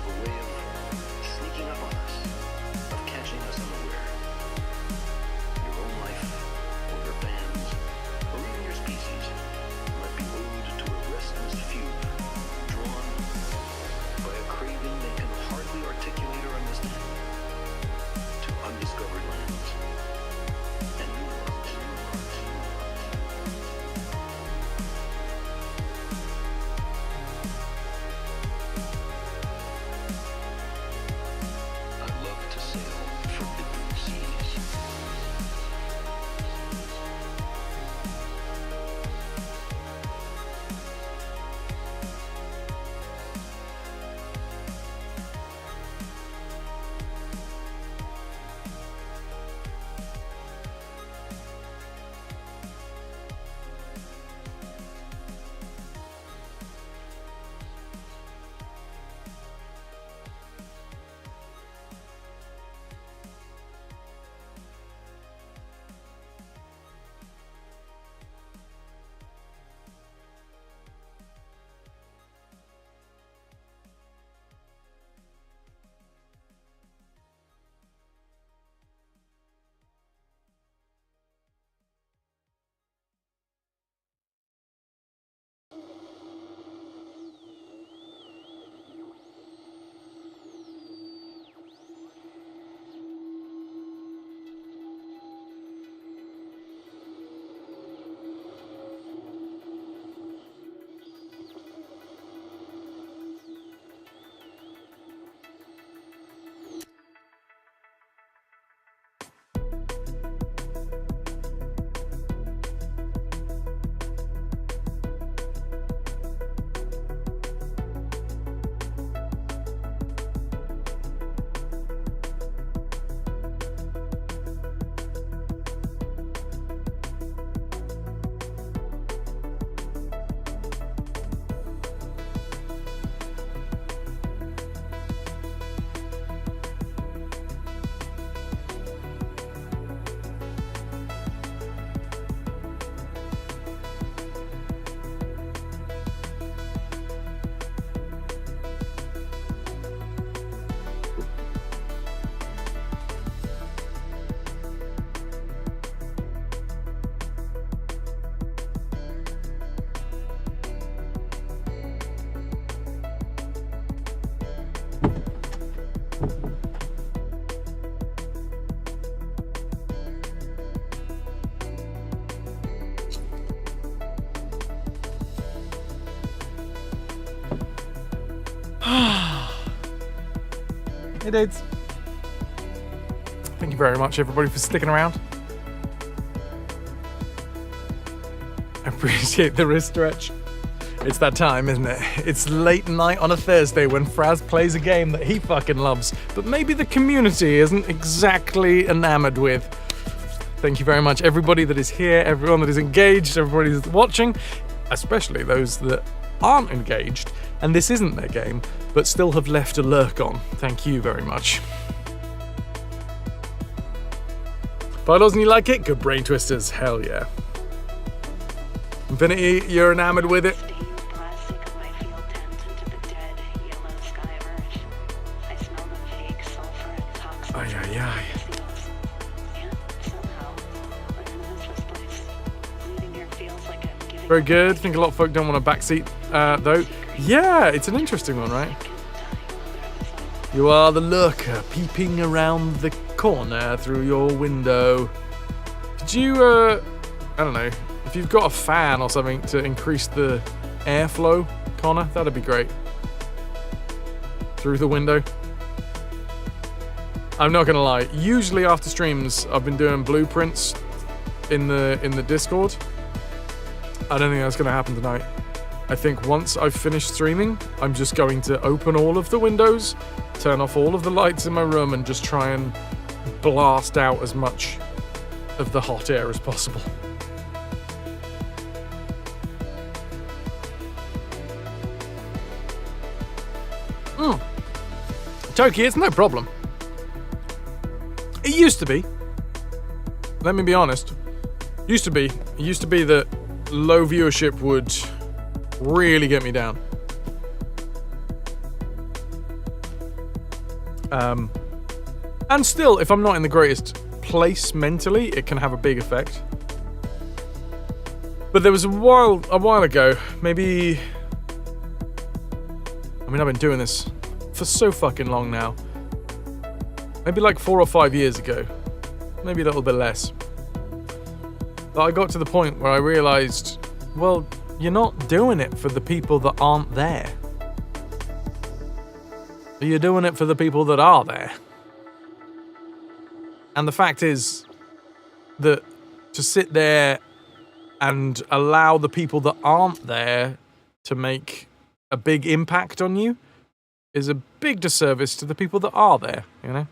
a way of sneaking up on us, of catching us unaware. Your own life, or your band's, or even your species, might be owed to a restless fugue, drawn by a craving they can hardly articulate or understand, to undiscovered lands and new worlds. I love to sail forbidden seas. Hey dudes. Thank you very much everybody for sticking around. I appreciate the wrist stretch. It's that time, isn't it? It's late night on a Thursday when Fras plays a game that he fucking loves, but maybe the community isn't exactly enamored with. Thank you very much everybody that is here, everyone that is engaged, everybody that's watching, especially those that aren't engaged and this isn't their game, but still have left a lurk on. Thank you very much. Bylaws and you like it? Good brain twisters, hell yeah. Infinity, you're enamored with it? Ay, ay, ay. Very good. I think a lot of folk don't want a backseat, though. Yeah, it's an interesting one, right? You are the lurker, peeping around the corner through your window. Did you, I don't know, if you've got a fan or something to increase the airflow, Connor, that'd be great. Through the window. I'm not gonna lie, usually after streams, I've been doing blueprints in the Discord. I don't think that's gonna happen tonight. I think once I've finished streaming, I'm just going to open all of the windows, turn off all of the lights in my room, and just try and blast out as much of the hot air as possible. Toki, it's no problem. It used to be. Let me be honest. It used to be that low viewership would really get me down. And still, if I'm not in the greatest place mentally, it can have a big effect. But there was a while ago, maybe... I mean, I've been doing this for so fucking long now. Maybe like 4 or 5 years ago. Maybe a little bit less. But I got to the point where I realized, well, you're not doing it for the people that aren't there. You're doing it for the people that are there. And the fact is that to sit there and allow the people that aren't there to make a big impact on you is a big disservice to the people that are there, you know?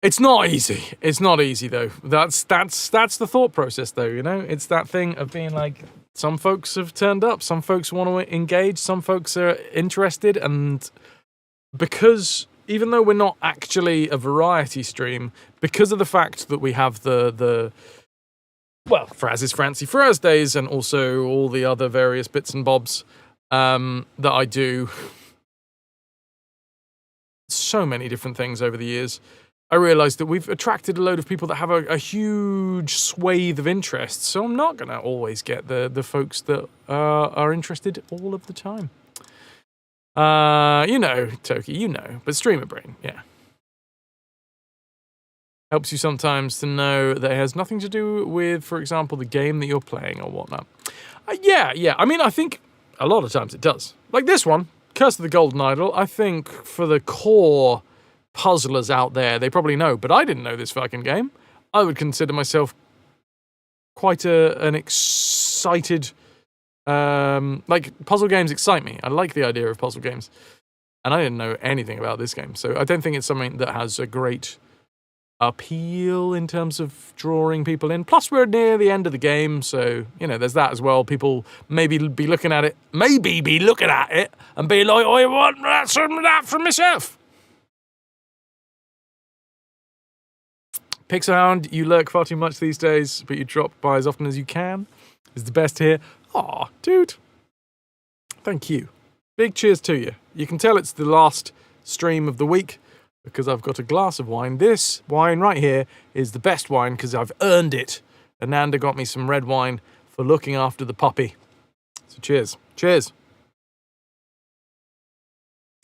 It's not easy. It's not easy, though. That's the thought process, though, you know? It's that thing of being like, some folks have turned up, some folks want to engage, some folks are interested, and because, even though we're not actually a variety stream, because of the fact that we have the Fras's Francy Frursdays and also all the other various bits and bobs that I do, so many different things over the years, I realised that we've attracted a load of people that have a huge swathe of interests, so I'm not going to always get the folks that are interested all of the time. You know, Toki, you know, but streamer brain, yeah. Helps you sometimes to know that it has nothing to do with, for example, the game that you're playing or whatnot. Yeah, I mean, I think a lot of times it does. Like this one, Curse of the Golden Idol, I think for the core puzzlers out there, they probably know, but I didn't know this fucking game. I would consider myself quite an excited... like, puzzle games excite me. I like the idea of puzzle games. And I didn't know anything about this game, so I don't think it's something that has a great appeal in terms of drawing people in. Plus, we're near the end of the game, so, you know, there's that as well. People maybe be looking at it and be like, I want some of that for myself. Pixelhound, you lurk far too much these days, but you drop by as often as you can. Is the best here. Aw, dude. Thank you. Big cheers to you. You can tell it's the last stream of the week because I've got a glass of wine. This wine right here is the best wine because I've earned it. Ananda got me some red wine for looking after the puppy. So cheers. Cheers.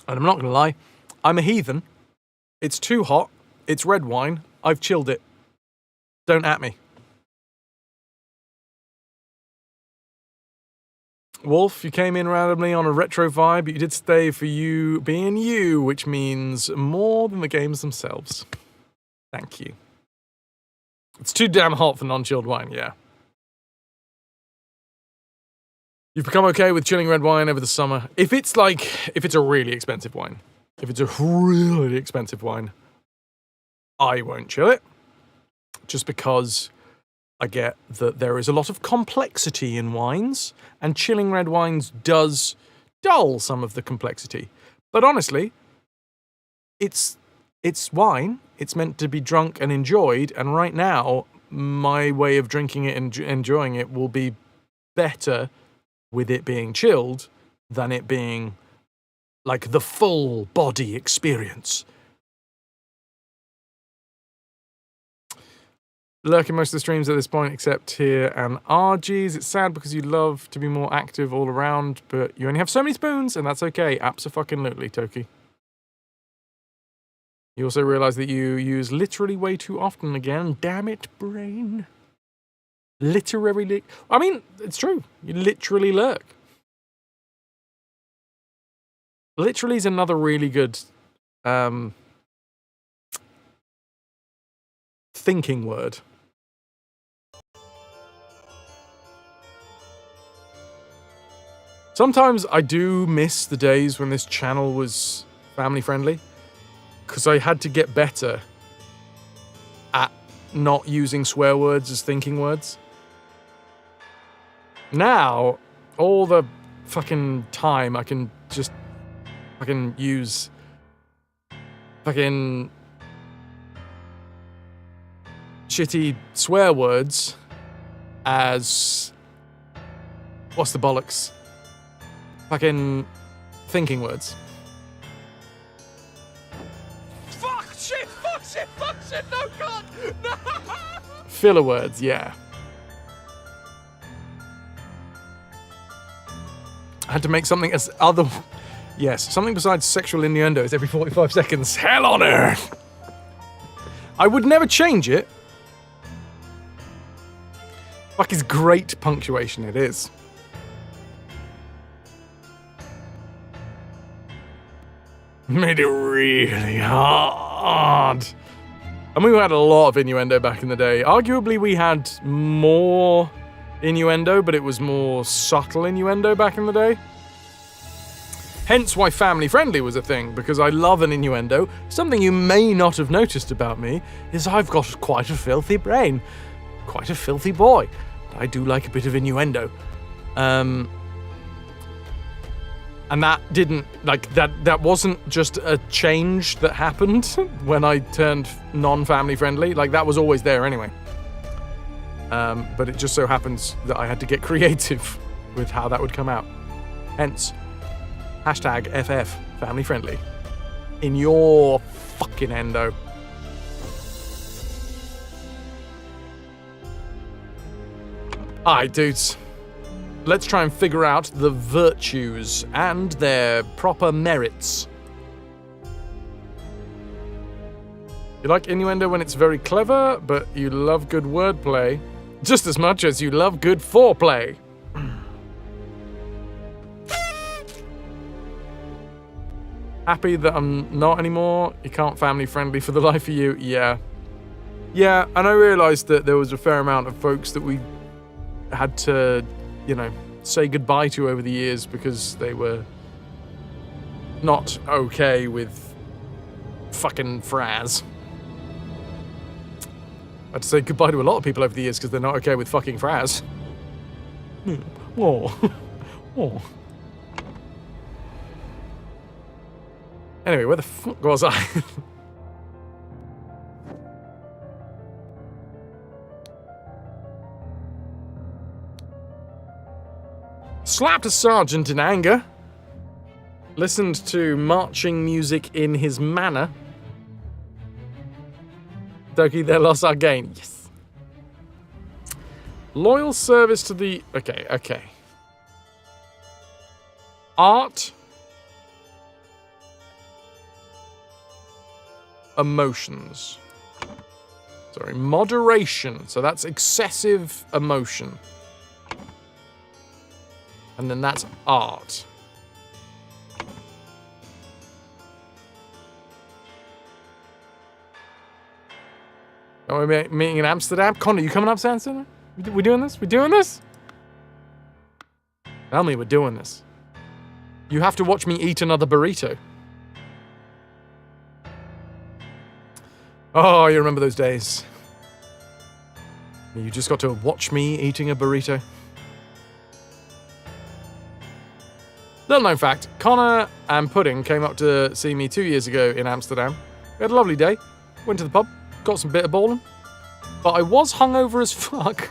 And I'm not going to lie, I'm a heathen. It's too hot. It's red wine. I've chilled it. Don't at me. Wolf, you came in randomly on a retro vibe, but you did stay for you being you, which means more than the games themselves. Thank you. It's too damn hot for non-chilled wine, yeah. You've become okay with chilling red wine over the summer. If it's a really expensive wine, I won't chill it. Just because I get that there is a lot of complexity in wines, and chilling red wines does dull some of the complexity. But honestly, it's wine. It's meant to be drunk and enjoyed, and right now, my way of drinking it and enjoying it will be better with it being chilled than it being like the full body experience. Lurking most of the streams at this point, except here and RGs. It's sad because you'd love to be more active all around, but you only have so many spoons, and that's okay. Abso-fucking-lutely, Toki. You also realise that you use literally way too often again. Damn it, brain. Literally. I mean, it's true. You literally lurk. Literally is another really good thinking word. Sometimes I do miss the days when this channel was family friendly, because I had to get better at not using swear words as thinking words. Now, all the fucking time I can just fucking use fucking shitty swear words as, what's the bollocks? Fucking thinking words. shit, fuck shit, no, God! No! Filler words, yeah. I had to make something as other... Yes, something besides sexual innuendos every 45 seconds. Hell on earth! I would never change it. Fuck is great punctuation, it is. Made it really hard. And we had a lot of innuendo back in the day. Arguably we had more innuendo, but it was more subtle innuendo back in the day. Hence why family friendly was a thing, because I love an innuendo. Something you may not have noticed about me is I've got quite a filthy brain. Quite a filthy boy. I do like a bit of innuendo. And that didn't, like, that wasn't just a change that happened when I turned non-family friendly. Like, that was always there anyway. But it just so happens that I had to get creative with how that would come out. Hence, hashtag FF, family friendly. In your fucking endo. Alright, dudes. Let's try and figure out the virtues and their proper merits. You like innuendo when it's very clever, but you love good wordplay just as much as you love good foreplay. Happy that I'm not anymore? You can't family friendly for the life of you? Yeah. Yeah, and I realised that there was a fair amount of folks that we had to, you know, say goodbye to over the years because they were not okay with fucking Fras. I had to say goodbye to a lot of people over the years because they're not okay with fucking Fras. Oh. Oh. Anyway, where the fuck was I? Slapped a sergeant in anger. Listened to marching music in his manor. Doki, their loss, our gain. Yes. Loyal service to the... Okay. Art. Emotions. Sorry, moderation. So that's excessive emotion. And then that's art. Oh, we're meeting in Amsterdam? Connor, you coming up to Amsterdam? We doing this? We doing this? Tell me we're doing this. You have to watch me eat another burrito. Oh, you remember those days. You just got to watch me eating a burrito. Little known fact, Connor and Pudding came up to see me 2 years ago in Amsterdam. We had a lovely day. Went to the pub, got some bitterballing. But I was hungover as fuck.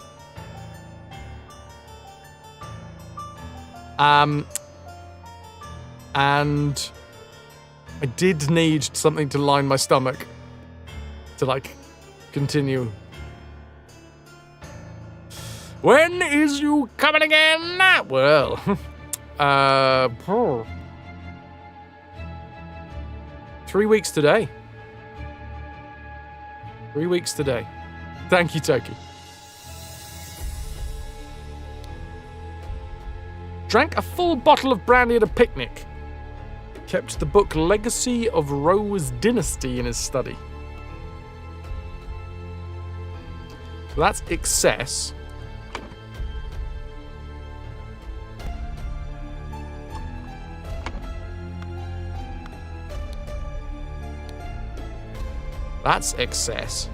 And I did need something to line my stomach to, like, continue. When is you coming again? Well, 3 weeks today. 3 weeks today. Thank you, Toki. Drank a full bottle of brandy at a picnic. Kept the book Legacy of Rose Dynasty in his study. So that's excess. That's excess.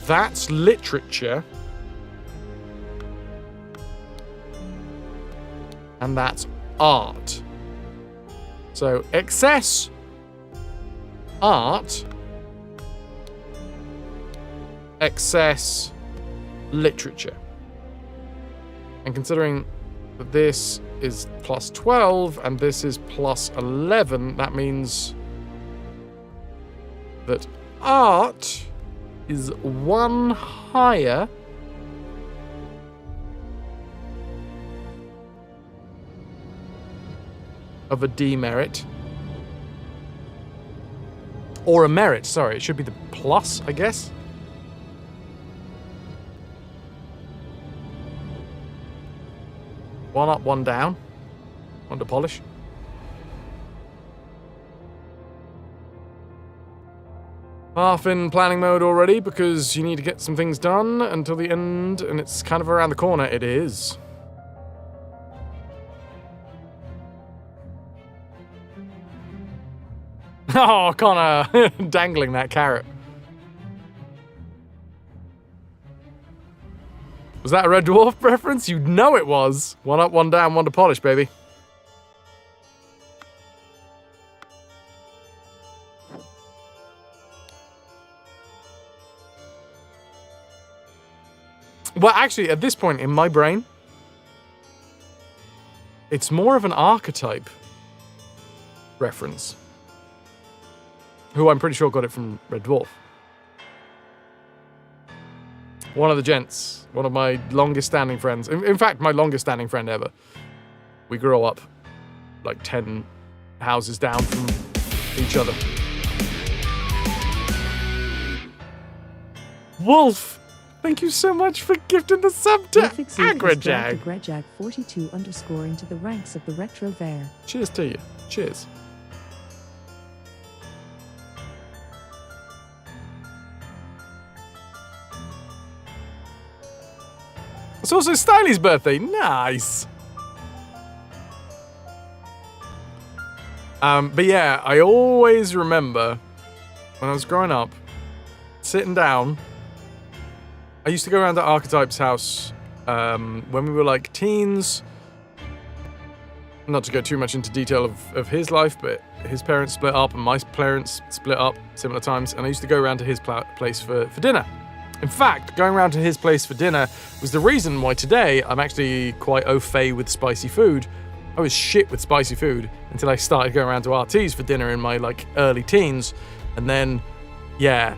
That's literature. And that's art. So excess, art, excess, literature. And considering that this is plus 12 and this is plus 11, that means that art is 1 higher of a demerit. Or a merit, sorry. It should be the plus, I guess. One up, one down. One to polish. Half in planning mode already because you need to get some things done until the end, and it's kind of around the corner. It is. Oh, Connor, dangling that carrot. Was that a Red Dwarf reference? You know it was. One up, one down, one to polish, baby. Well, actually, at this point in my brain, it's more of an archetype reference. Who I'm pretty sure got it from Red Dwarf. One of the gents. One of my longest standing friends. In fact, my longest standing friend ever. We grew up like 10 houses down from each other. Wolf! Thank you so much for gifting the sub to Agrajag. Agrajag 42 _ into the ranks of the RetroVution. Cheers to you. Cheers. It's also Styly's birthday. Nice. But yeah, I always remember when I was growing up, sitting down. I used to go around to Archetype's house when we were like teens. Not to go too much into detail of his life, but his parents split up and my parents split up similar times. And I used to go around to his place for dinner. In fact, going around to his place for dinner was the reason why today I'm actually quite au fait with spicy food. I was shit with spicy food until I started going around to RT's for dinner in my like early teens. And then, yeah,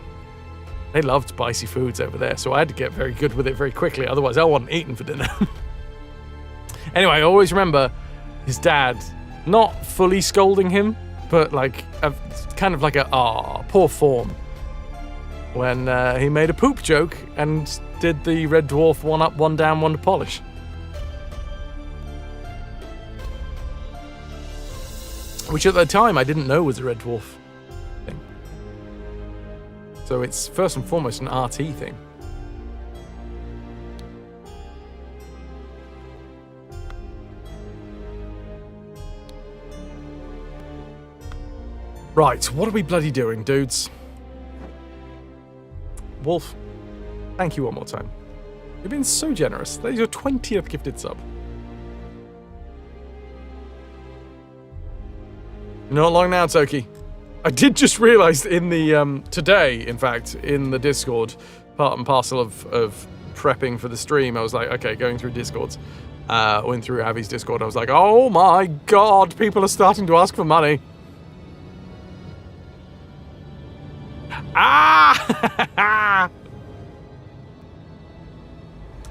they loved spicy foods over there. So I had to get very good with it very quickly. Otherwise, I wasn't eating for dinner. Anyway, I always remember his dad not fully scolding him, but like kind of like poor form. When he made a poop joke and did the Red Dwarf 1 up, 1 down, 1 to polish. Which at the time I didn't know was a Red Dwarf thing. So it's first and foremost an RT thing. Right, what are we bloody doing, dudes? Wolf, thank you one more time. You've been so generous. That is your 20th gifted sub. Not long now, Toki. I did just realize in the, today, in fact, in the Discord, part and parcel of prepping for the stream, I was like, okay, going through Discords, went through Avi's Discord, I was like, oh my god, people are starting to ask for money. Ah!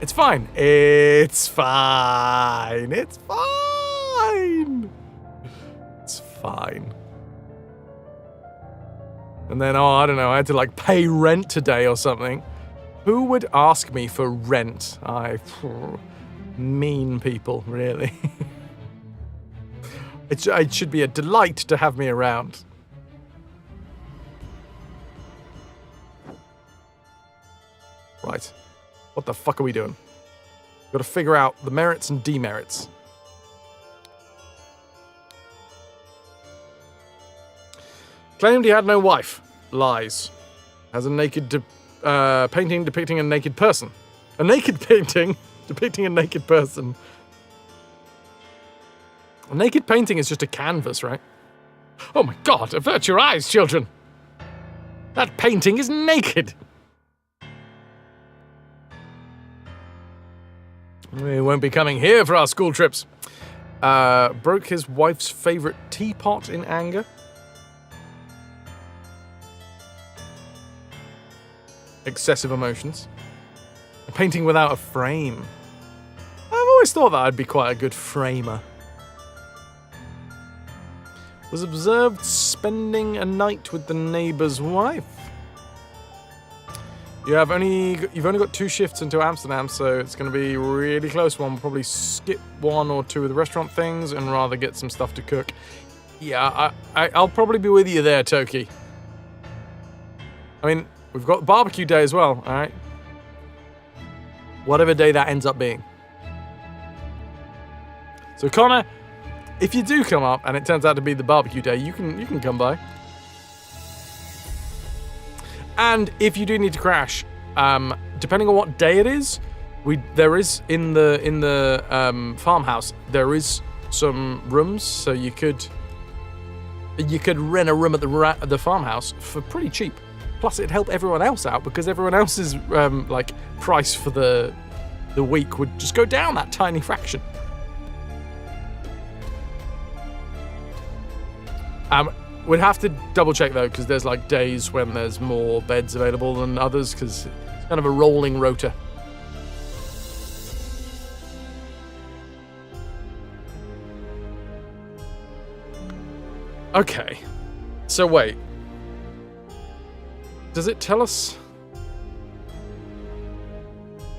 It's fine. It's fine. It's fine. It's fine. And then, I don't know, I had to like pay rent today or something. Who would ask me for rent? Mean people, really. It should be a delight to have me around. Right. What the fuck are we doing? Got to figure out the merits and demerits. Claimed he had no wife. Lies. Has a naked painting depicting a naked person. A naked painting depicting a naked person. A naked painting is just a canvas, right? Oh my god, avert your eyes, children! That painting is naked! We won't be coming here for our school trips. Broke his wife's favorite teapot in anger. Excessive emotions. A painting without a frame. I've always thought that I'd be quite a good framer. Was observed spending a night with the neighbour's wife. You've only got 2 shifts into Amsterdam, so it's going to be a really close one. We'll probably skip 1 or 2 of the restaurant things and rather get some stuff to cook. Yeah, I'll probably be with you there, Toki. I mean, we've got barbecue day as well, all right? Whatever day that ends up being. So Connor, if you do come up and it turns out to be the barbecue day, you can come by. And if you do need to crash, depending on what day it is, there is in the farmhouse there is some rooms, so you could rent a room at the farmhouse for pretty cheap. Plus, it'd help everyone else out because everyone else's price for the week would just go down that tiny fraction. We'd have to double check though, because there's like days when there's more beds available than others, because it's kind of a rolling rota. Okay, so wait. Does it tell us?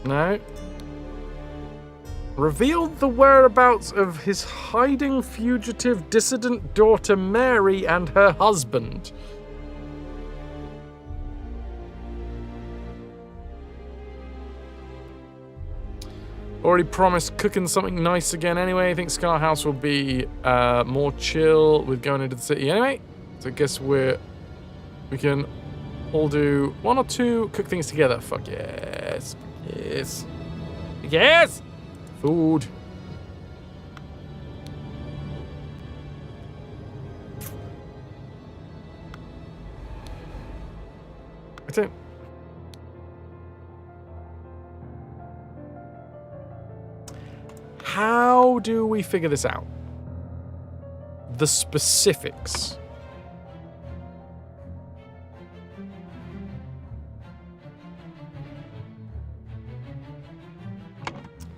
No. Revealed the whereabouts of his hiding fugitive dissident daughter Mary and her husband. Already promised cooking something nice again anyway. I think Scar House will be more chill with going into the city anyway. So I guess we can all do 1 or 2 cook things together. Fuck yes. Yes. Yes! Food. I don't. How do we figure this out? The specifics.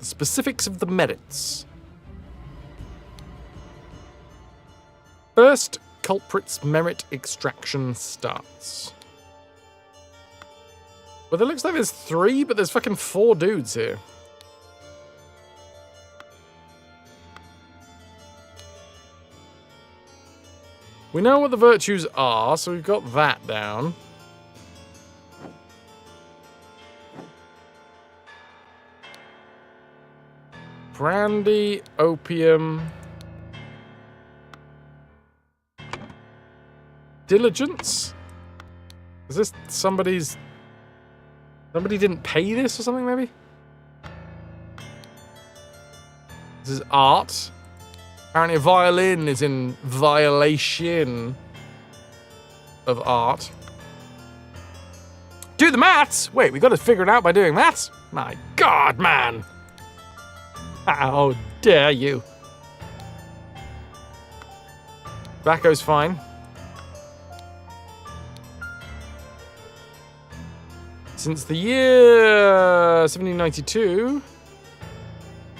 Specifics of the merits. First, culprit's merit extraction starts. Well, it looks like there's 3, but there's fucking 4 dudes here. We know what the virtues are, so we've got that down. Brandy, opium, diligence. Is this somebody's? Somebody didn't pay this or something, maybe? This is art. Apparently a violin is in violation of art. Do the maths! Wait, we got to figure it out by doing maths? My God, man! How dare you? Tobacco's fine. Since the year 1792,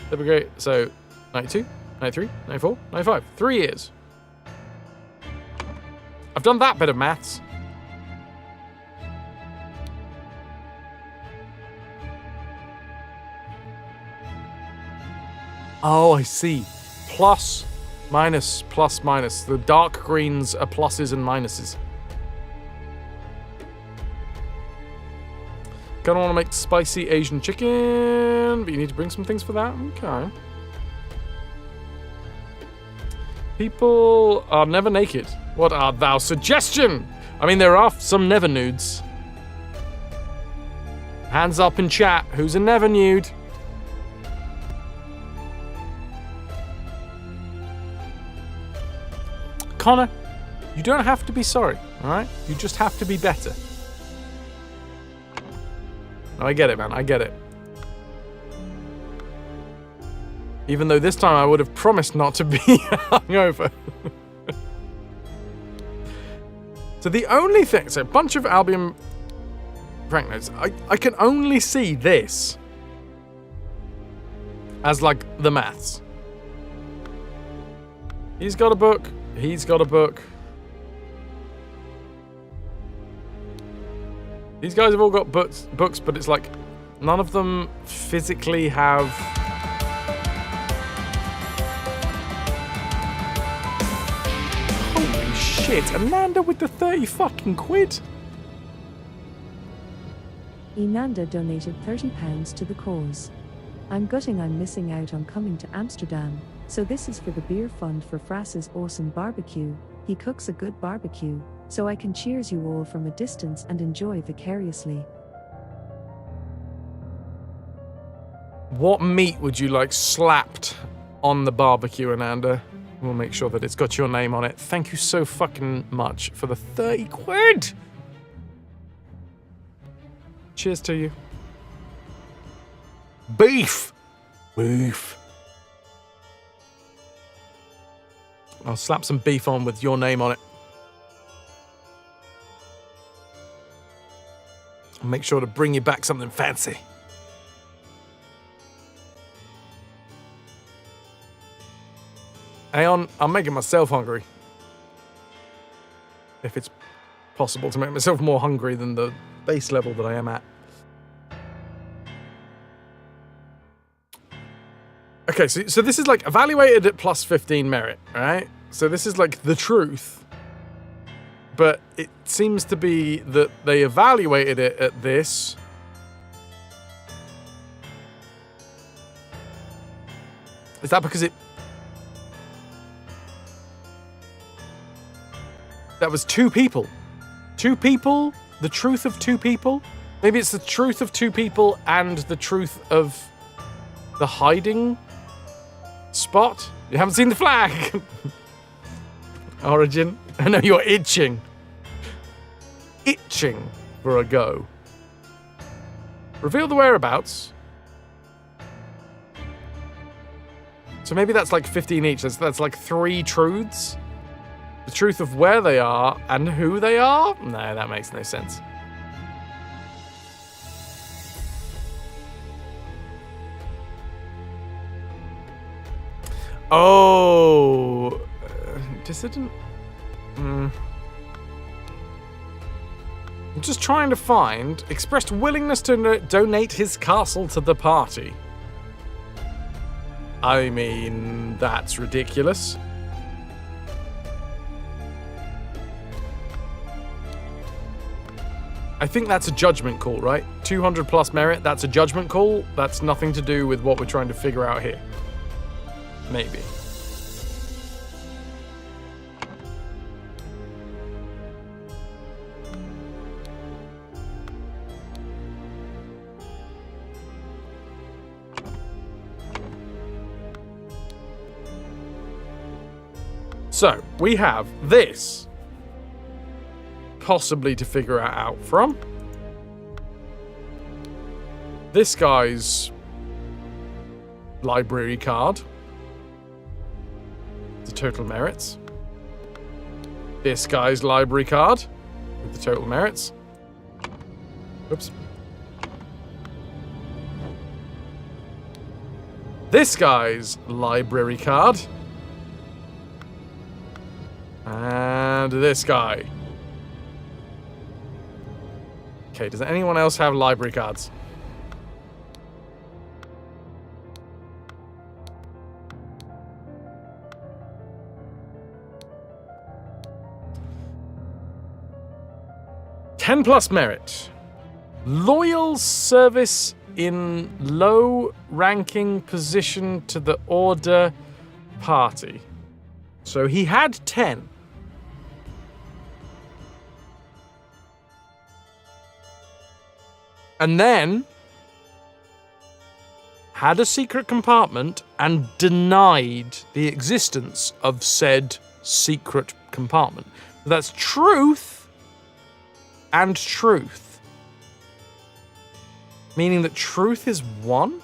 that'd be great. So, 92, 93, 94, 95. 3 years. I've done that bit of maths. Oh, I see. Plus, minus, plus, minus. The dark greens are pluses and minuses. Gonna want to make spicy Asian chicken, but you need to bring some things for that. Okay. People are never naked. What art thou? Suggestion! I mean, there are some never nudes. Hands up in chat. Who's a never nude? Connor, you don't have to be sorry, alright? You just have to be better. I get it, man. I get it. Even though this time I would have promised not to be hungover. So the only thing... So a bunch of Albion prank notes. I can only see this as, like, the maths. He's got a book. He's got a book. These guys have all got books, but it's like none of them physically have... Holy shit, Ananda with the 30 fucking quid. Inanda donated £30 to the cause. I'm gutting I'm missing out on coming to Amsterdam, so this is for the beer fund for Fras's awesome barbecue. He cooks a good barbecue, so I can cheers you all from a distance and enjoy vicariously. What meat would you like slapped on the barbecue, Ananda? We'll make sure that it's got your name on it. Thank you so fucking much for the 30 quid. Cheers to you. Beef. Beef. I'll slap some beef on with your name on it. I'll make sure to bring you back something fancy. Hang on, I'm making myself hungry. If it's possible to make myself more hungry than the base level that I am at. Okay, so this is like evaluated at plus 15 merit, right? So this is like the truth. But it seems to be that they evaluated it at this. Is that because it... That was two people. Two people? The truth of two people? Maybe it's the truth of two people and the truth of the hiding spot? You haven't seen the flag? Origin? I know you're itching. Itching for a go. Reveal the whereabouts. So maybe that's like 15 each. That's like 3 truths. The truth of where they are and who they are? No, that makes no sense. Oh, dissident? I'm just trying to find expressed willingness to donate his castle to the party. I mean, that's ridiculous. I think that's a judgment call, right? 200 plus merit, that's a judgment call. That's nothing to do with what we're trying to figure out here. Maybe. So, we have this possibly to figure it out from. This guy's library card. The total merits. This guy's library card with the total merits. Oops. This guy's library card. And this guy. Okay, does anyone else have library cards? +10 merit. Loyal service in low ranking position to the order party. So he had 10. And then had a secret compartment and denied the existence of said secret compartment. So that's truth and truth. Meaning that truth is 1?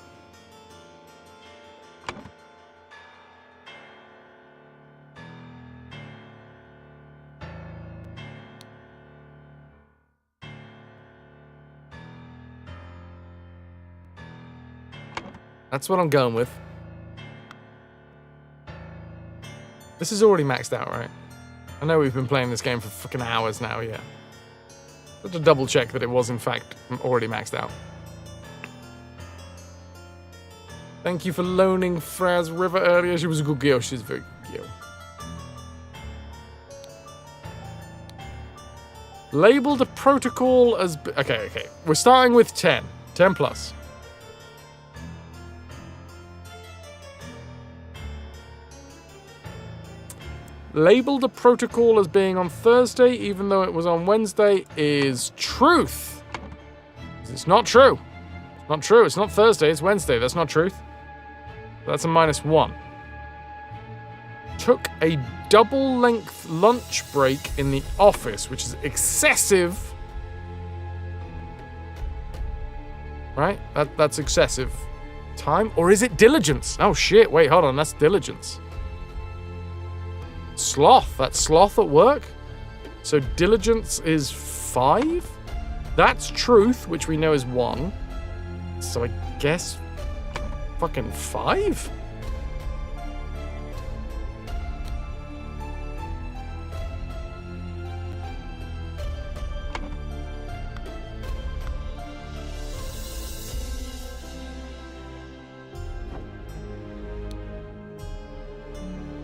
That's what I'm going with. This is already maxed out, right? I know we've been playing this game for fucking hours now, yeah. Just to double check that it was in fact already maxed out. Thank you for loaning Fras River earlier. She was a good girl. She's a very good girl. Label the protocol as... Okay. We're starting with 10. 10 plus. Label the protocol as being on Thursday, even though it was on Wednesday, is truth. It's not true. It's not true. It's not Thursday. It's Wednesday. That's not truth. That's a -1. Took a double-length lunch break in the office, which is excessive. Right? That's excessive time. Or is it diligence? Oh, shit. Wait, hold on. That's diligence. Sloth. That's sloth at work. So diligence is 5. That's truth, which we know is 1. So I guess fucking 5?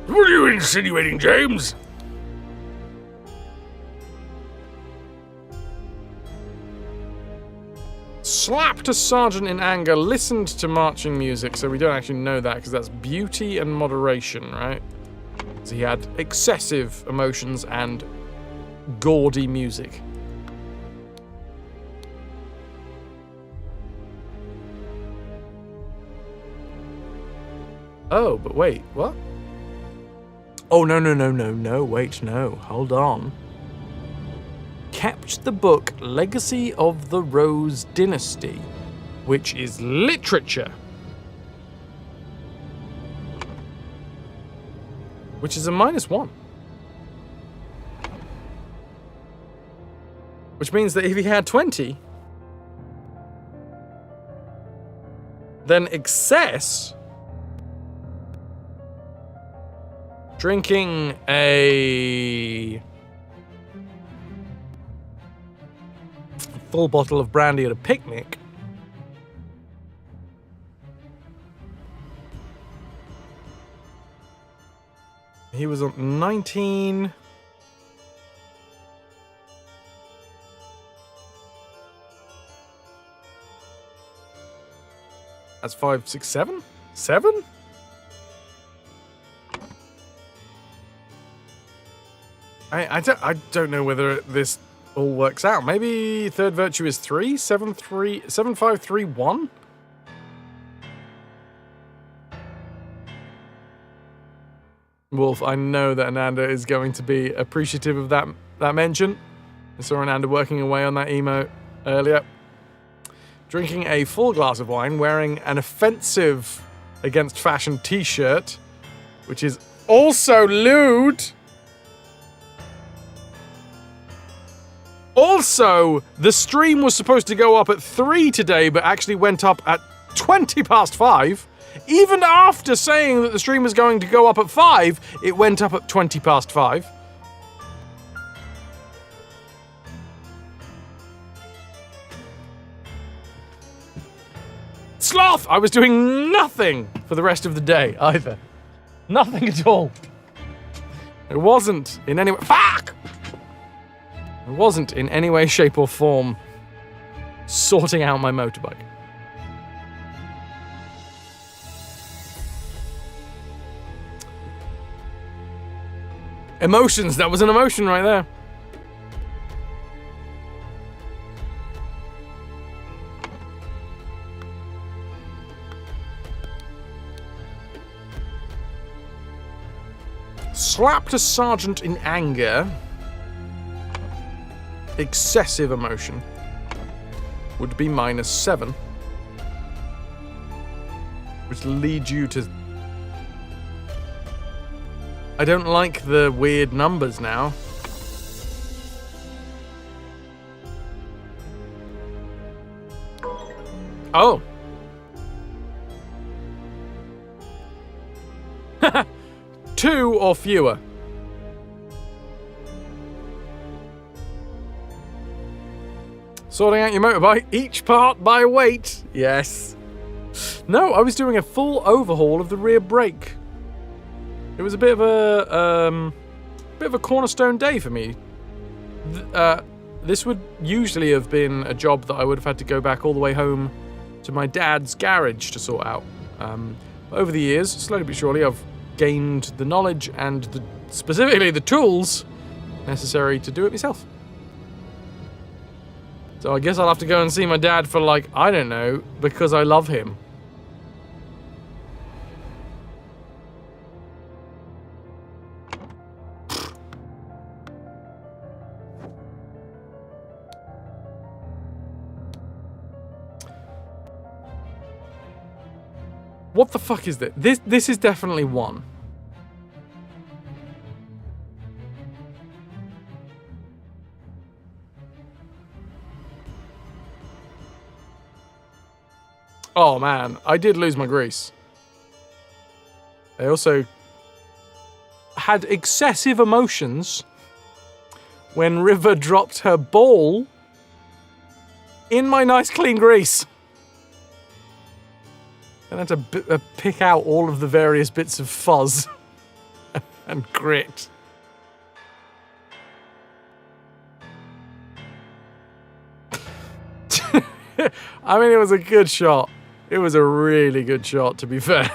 What are you insinuating, James? Slapped a sergeant in anger, listened to marching music, so we don't actually know that because that's beauty and moderation, right? So he had excessive emotions and gaudy music. Oh, but wait, what? Oh, no, wait, no, hold on. Kept the book Legacy of the Rose Dynasty, which is literature. Which is a -1. Which means that if he had 20, then excess... Drinking a full bottle of brandy at a picnic. He was on 19. That's 5, 6, 7? 7? I don't know whether this all works out. Maybe third virtue is 3, 7, 3, 7, 5, 3, 1? Wolf, I know that Ananda is going to be appreciative of that mention. I saw Ananda working away on that emote earlier. Drinking a full glass of wine, wearing an offensive against fashion t-shirt, which is also lewd. Also, the stream was supposed to go up at 3 today, but actually went up at 20 past 5. Even after saying that the stream was going to go up at 5, it went up at 20 past 5. Sloth! I was doing nothing for the rest of the day, either. Nothing at all. It wasn't in any way... Fuck! It wasn't in any way, shape, or form sorting out my motorbike. Emotions, that was an emotion right there. Slapped a sergeant in anger. Excessive emotion would be -7, which leads you to... I don't like the weird numbers now. Oh. 2 or fewer. Sorting out your motorbike, each part by weight. Yes. No, I was doing a full overhaul of the rear brake. It was a bit of a cornerstone day for me. This would usually have been a job that I would have had to go back all the way home to my dad's garage to sort out. But over the years, slowly but surely, I've gained the knowledge and specifically the tools necessary to do it myself. So I guess I'll have to go and see my dad for, like, I don't know, because I love him. What the fuck is this? This is definitely 1. Oh man, I did lose my grease. I also had excessive emotions when River dropped her ball in my nice clean grease. And I had to pick out all of the various bits of fuzz and grit. I mean, it was a good shot. It was a really good shot, to be fair.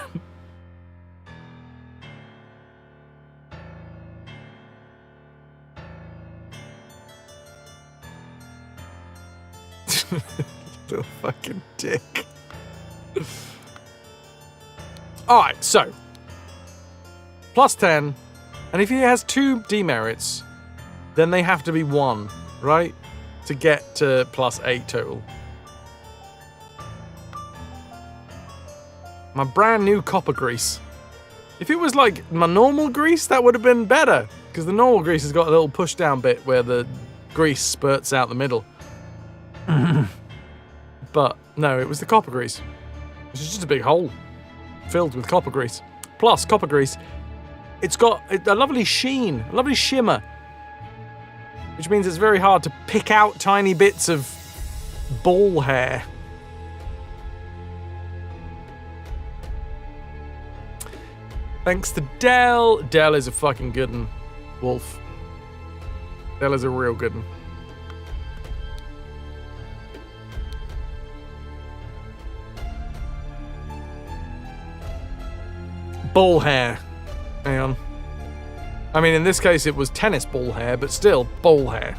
Little fucking dick. Alright, so. +10. And if he has 2 demerits, then they have to be 1, right? To get to +8 total. My brand new copper grease. If it was like my normal grease, that would have been better. Because the normal grease has got a little push down bit where the grease spurts out the middle. But no, it was the copper grease. Which is just a big hole filled with copper grease. Plus, copper grease, it's got a lovely sheen, a lovely shimmer. Which means it's very hard to pick out tiny bits of ball hair. Thanks to Dell. Dell is a fucking good one. Wolf. Dell is a real good one. Ball hair. Hang on. I mean, in this case, it was tennis ball hair, but still, ball hair.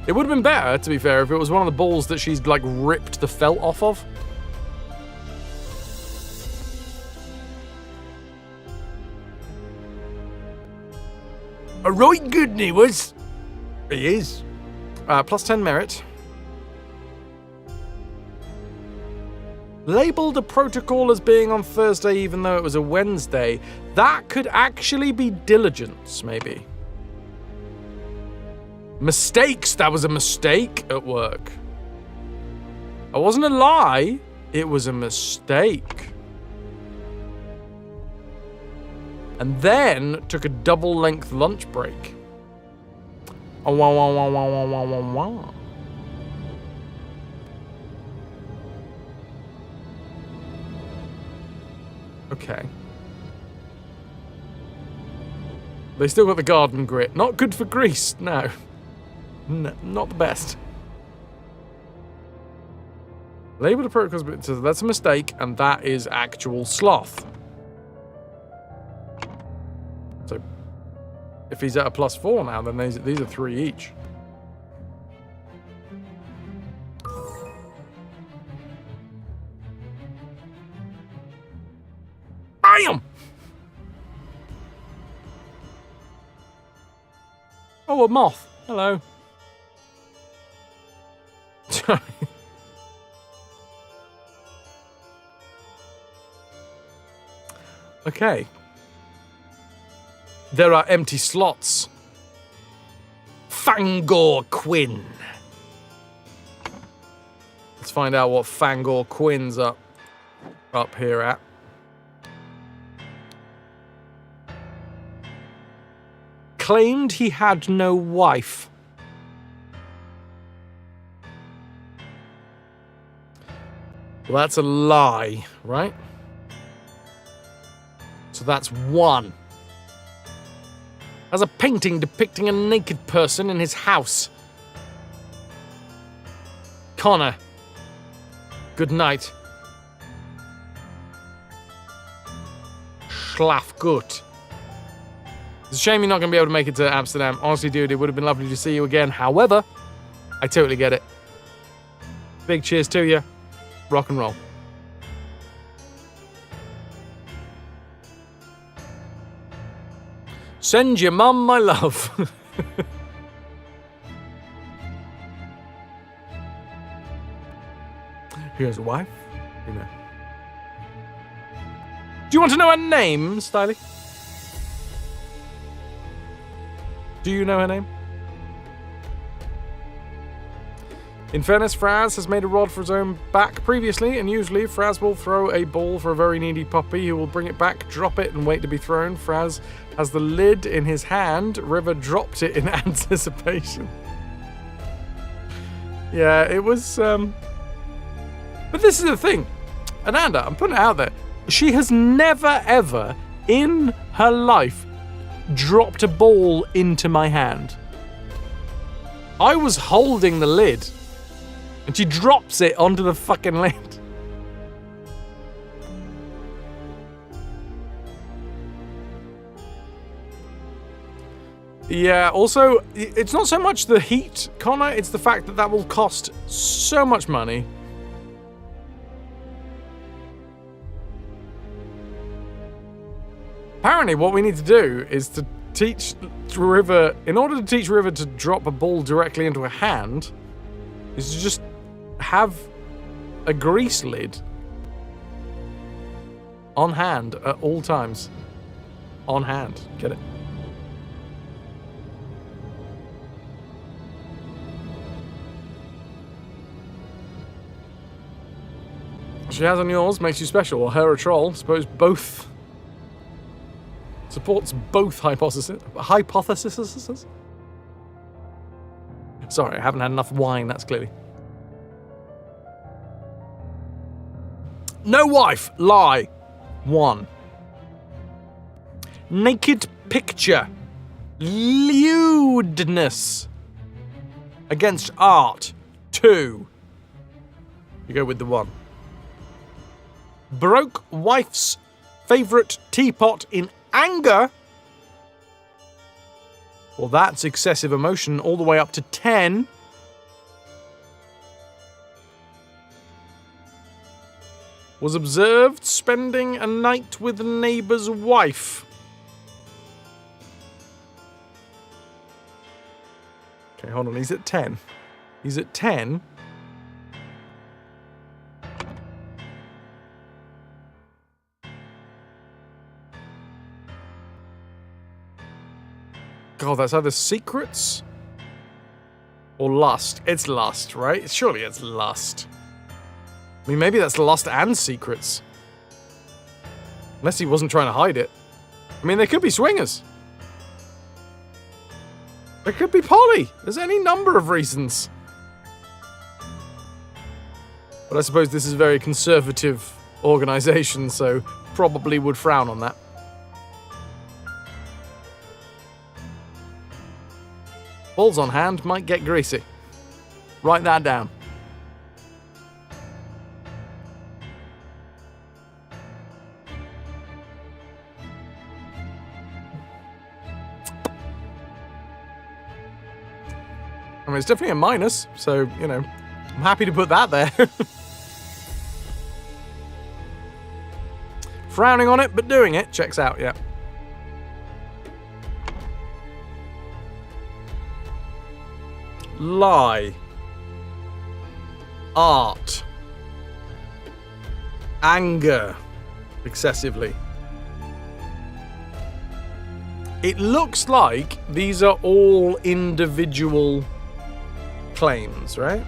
It would have been better, to be fair, if it was one of the balls that she's, like, ripped the felt off of. A right good one he was. He is. +10 merit. Labelled a protocol as being on Thursday even though it was a Wednesday. That could actually be diligence, maybe. Mistakes. That was a mistake at work. It wasn't a lie. It was a mistake. And then took a double-length lunch break. Oh, wow, wow, wow, wow, wow, wow, wow. Okay. They still got the garden grit. Not good for grease, no. Not the best. Label the protocols, so that's a mistake, and that is actual sloth. So, if he's at a +4 now, then these are 3 each. Bam! Oh, a moth. Hello. Sorry. Okay. There are empty slots. Fangor Quinn. Let's find out what Fangor Quinn's up here at. claimed he had no wife. Well, that's a lie, right? So that's 1. Has a painting depicting a naked person in his house. Connor, good night. Schlaf gut. It's a shame you're not going to be able to make it to Amsterdam. Honestly, dude, it would have been lovely to see you again. However, I totally get it. Big cheers to you. Rock and roll. Send your mum my love. He has a wife? You know. Do you want to know her name, Stylie? Do you know her name? In fairness, Fras has made a rod for his own back previously, and usually Fras will throw a ball for a very needy puppy who will bring it back, drop it, and wait to be thrown. Fras has the lid in his hand. River dropped it in anticipation. Yeah, it was... But this is the thing. Ananda, I'm putting it out there. She has never, ever, in her life, dropped a ball into my hand. I was holding the lid, and she drops it onto the fucking lid. Yeah, also, it's not so much the heat, Connor, it's the fact that that will cost so much money. Apparently, what we need to do is to teach River, in order to teach River to drop a ball directly into a hand, is to just have a grease lid on hand at all times. On hand. Get it? She has on yours makes you special, or her a troll. Suppose both supports both hypotheses. Sorry, I haven't had enough wine, that's clearly. No wife, lie. 1. Naked picture. Lewdness. Against art. 2. You go with the 1. Broke wife's favourite teapot in anger. Well, that's excessive emotion all the way up to 10. Was observed spending a night with a neighbour's wife. Okay, hold on. He's at 10. He's at 10. God, that's either secrets or lust. It's lust, right? Surely it's lust. I mean, maybe that's lust and secrets. Unless he wasn't trying to hide it. I mean, they could be swingers. There could be poly. There's any number of reasons. But I suppose this is a very conservative organisation, so probably would frown on that. Balls on hand might get greasy. Write that down. I mean, it's definitely a minus, so, you know, I'm happy to put that there. Frowning on it, but doing it checks out, yeah. Lie. Art. Anger. Excessively. It looks like these are all individual claims, right?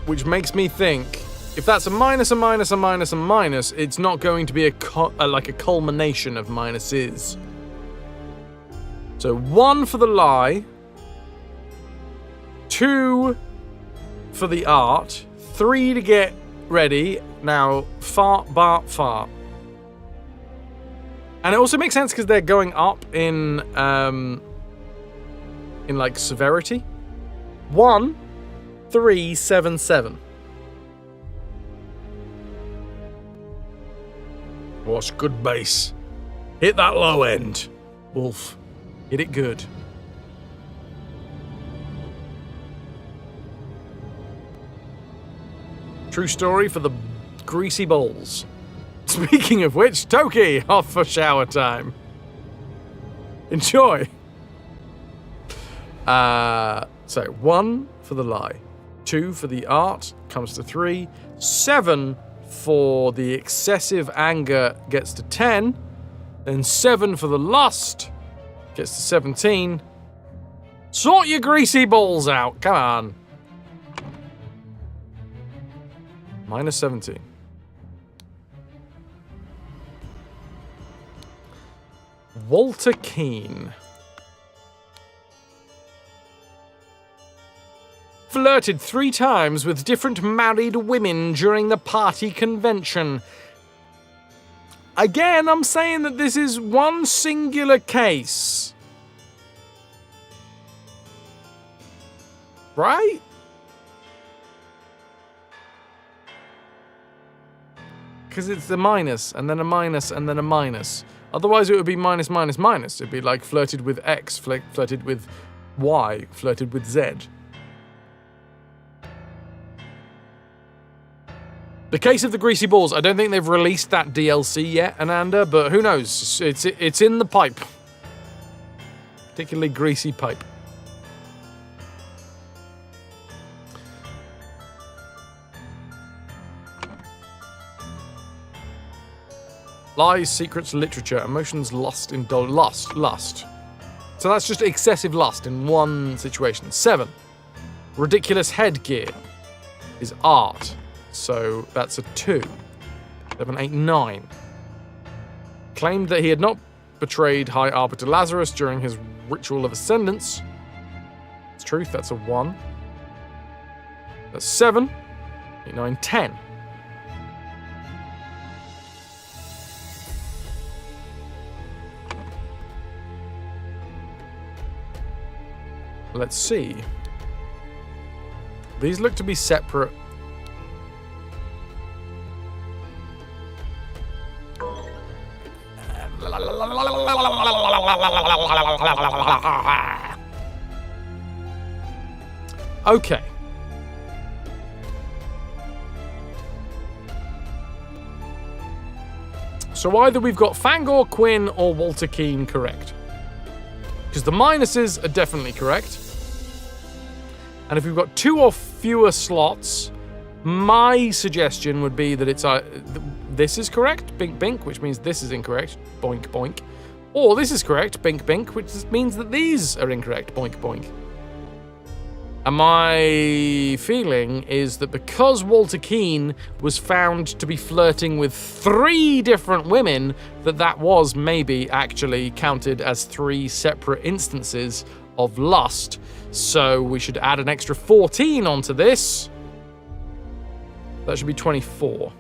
Which makes me think If that's a minus, a minus, a minus, a minus, it's not going to be like a culmination of minuses. So 1 for the lie, 2 for the art, 3 to get ready. Now, fart, Bart, fart. And it also makes sense because they're going up in like severity. 1, 3, 7, 7. What's good base? Hit that low end, Wolf. Hit it good. True story for the greasy balls. Speaking of which, Toki, off for shower time. Enjoy. So 1 for the lie, 2 for the art, comes to 3, 7 for the excessive anger gets to 10, then 7 for the lust gets to 17. Sort your greasy balls out, come on. Minus 17. Walter Keane. Flirted 3 times with different married women during the party convention. Again, I'm saying that this is one singular case. Right? Because it's a minus, and then a minus, and then a minus. Otherwise, it would be minus, minus, minus. It'd be like flirted with X, flirted with Y, flirted with Z. The case of the greasy balls, I don't think they've released that DLC yet, Ananda, but who knows? It's in the pipe. Particularly greasy pipe. Lies, secrets, literature, emotions, lust, lust. So that's just excessive lust in one situation. 7. Ridiculous headgear is art. So that's a 2. 7, 8, 9. Claimed that he had not betrayed High Arbiter Lazarus during his ritual of ascendance. It's truth, that's a 1. That's 7, 8, 9, 10. Let's see. These look to be separate. Okay. So either we've got Fangor, Quinn, or Walter Keane correct. Because the minuses are definitely correct. And if we've got 2 or fewer slots, my suggestion would be that it's this is correct, bink bink, which means this is incorrect, boink boink. Or this is correct, bink bink, which means that these are incorrect, boink boink. And my feeling is that because Walter Keane was found to be flirting with 3 different women, that was maybe actually counted as 3 separate instances of lust. So we should add an extra 14 onto this. That should be 24.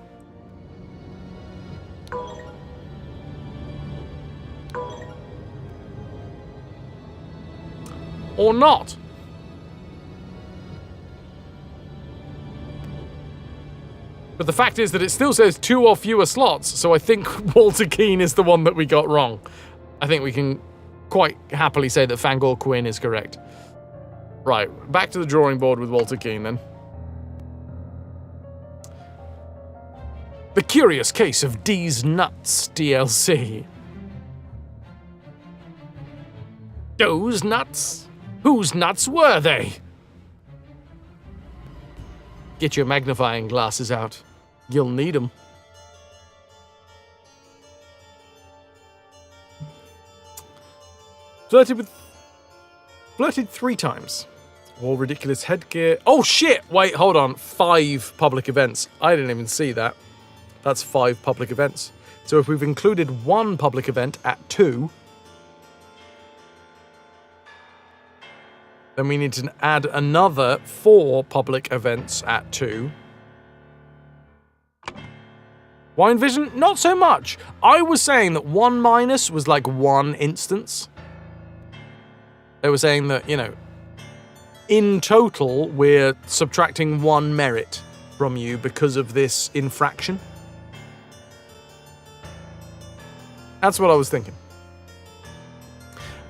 Or not. But the fact is that it still says 2 or fewer slots, so I think Walter Keane is the one that we got wrong. I think we can quite happily say that Fangor Quinn is correct. Right, back to the drawing board with Walter Keane then. The Curious Case of D's Nuts DLC. Those nuts? Whose nuts were they? Get your magnifying glasses out. You'll need them. Flirted 3 times. All ridiculous headgear. Oh, shit! Wait, hold on. 5 public events. I didn't even see that. That's 5 public events. So if we've included 1 public event at 2, then we need to add another 4 public events at 2. Wine Vision? Not so much. I was saying that 1 minus was like 1 instance. They were saying that, you know, in total, we're subtracting 1 merit from you because of this infraction. That's what I was thinking.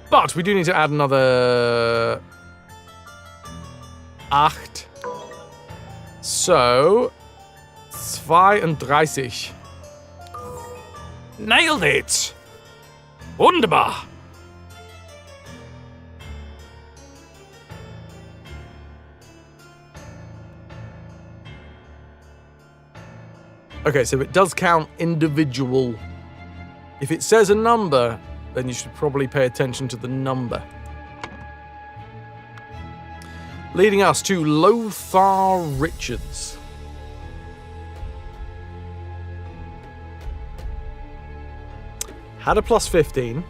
But we do need to add another 8. So 32. Nailed it! Wunderbar! Okay, so it does count individual. If it says a number, then you should probably pay attention to the number. Leading us to Lothar Richards. Had a plus 15.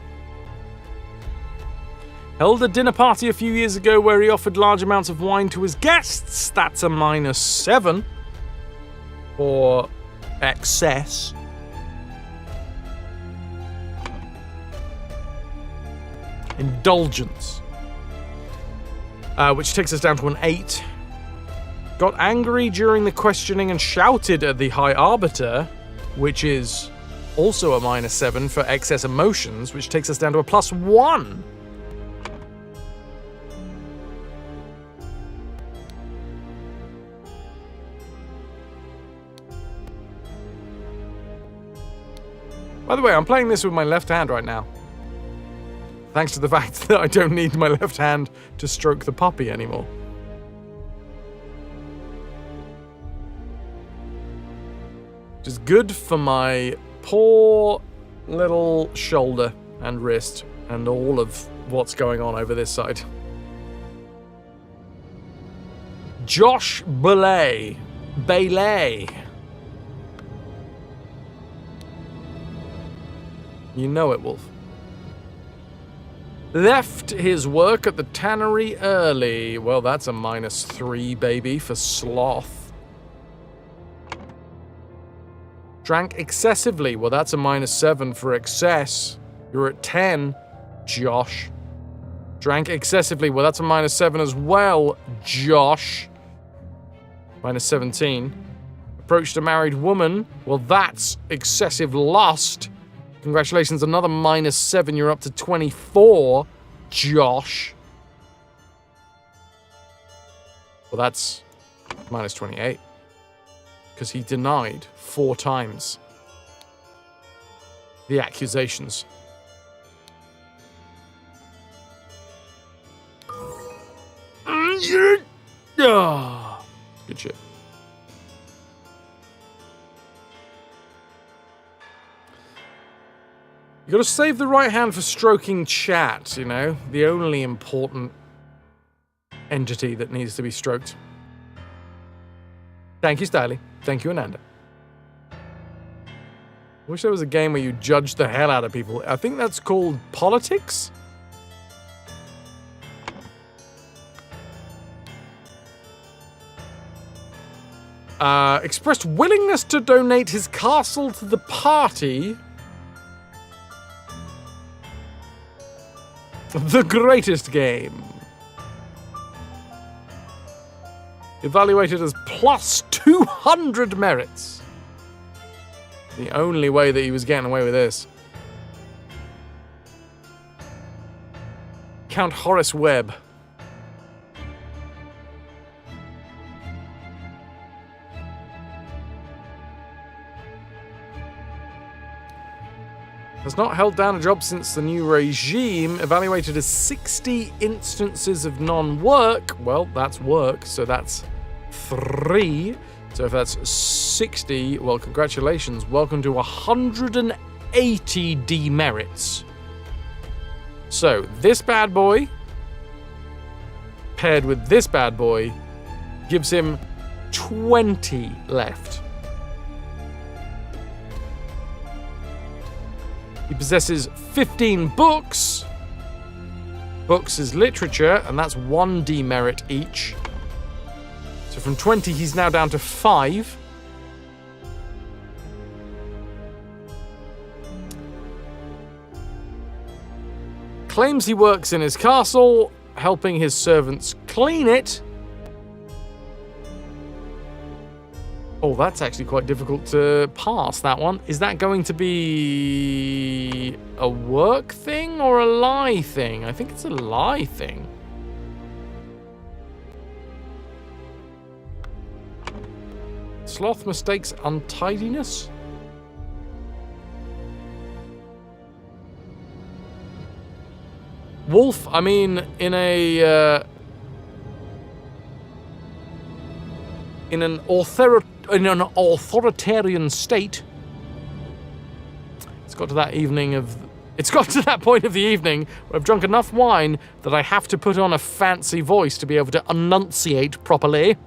Held a dinner party a few years ago where he offered large amounts of wine to his guests. That's a minus 7 for excess. Indulgence. Which takes us down to an 8. Got angry during the questioning and shouted at the High Arbiter, which is also a minus 7 for excess emotions, which takes us down to a plus 1. By the way, I'm playing this with my left hand right now. Thanks to the fact that I don't need my left hand to stroke the puppy anymore. Which is good for my poor little shoulder and wrist and all of what's going on over this side. Josh Bailey. You know it, Wolf. Left his work at the tannery early. Well, that's a minus 3, baby, for sloth. Drank excessively. Well, that's a minus 7 for excess. You're at 10, Josh. Drank excessively. Well, that's a minus 7 as well, Josh. Minus 17. Approached a married woman. Well, that's excessive lust. Congratulations, another minus 7. You're up to 24, Josh. Well, that's minus 28. Because he denied 4 times the accusations. Good shit. You gotta save the right hand for stroking chat, you know? The only important entity that needs to be stroked. Thank you, Stiley. Thank you, Ananda. I wish there was a game where you judge the hell out of people. I think that's called politics? Expressed willingness to donate his castle to the party. The greatest game. Evaluated as plus 200 merits. The only way that he was getting away with this. Count Horace Webb. Has not held down a job since the new regime. Evaluated as 60 instances of non-work. Well, that's work, so that's 3. So if that's 60, well, congratulations. Welcome to 180 demerits. So, this bad boy paired with this bad boy gives him 20 left. He possesses 15 books. Books is literature, and that's 1 demerit each. So from 20, he's now down to 5. Claims he works in his castle, helping his servants clean it. Oh, that's actually quite difficult to pass, that one. Is that going to be a work thing or a lie thing? I think it's a lie thing. Sloth mistakes untidiness? Wolf, I mean, in an authoritarian state, it's got to that point of the evening where I've drunk enough wine that I have to put on a fancy voice to be able to enunciate properly.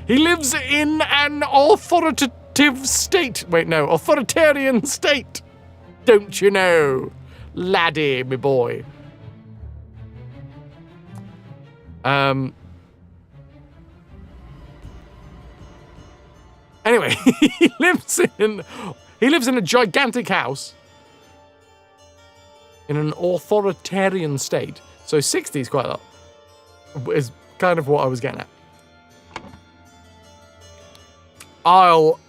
He lives in an authoritative state. Wait, no, authoritarian state. Don't you know, laddie, me boy. Anyway, he lives in a gigantic house in an authoritarian state. So 60 is quite a lot. Is kind of what I was getting at. I'll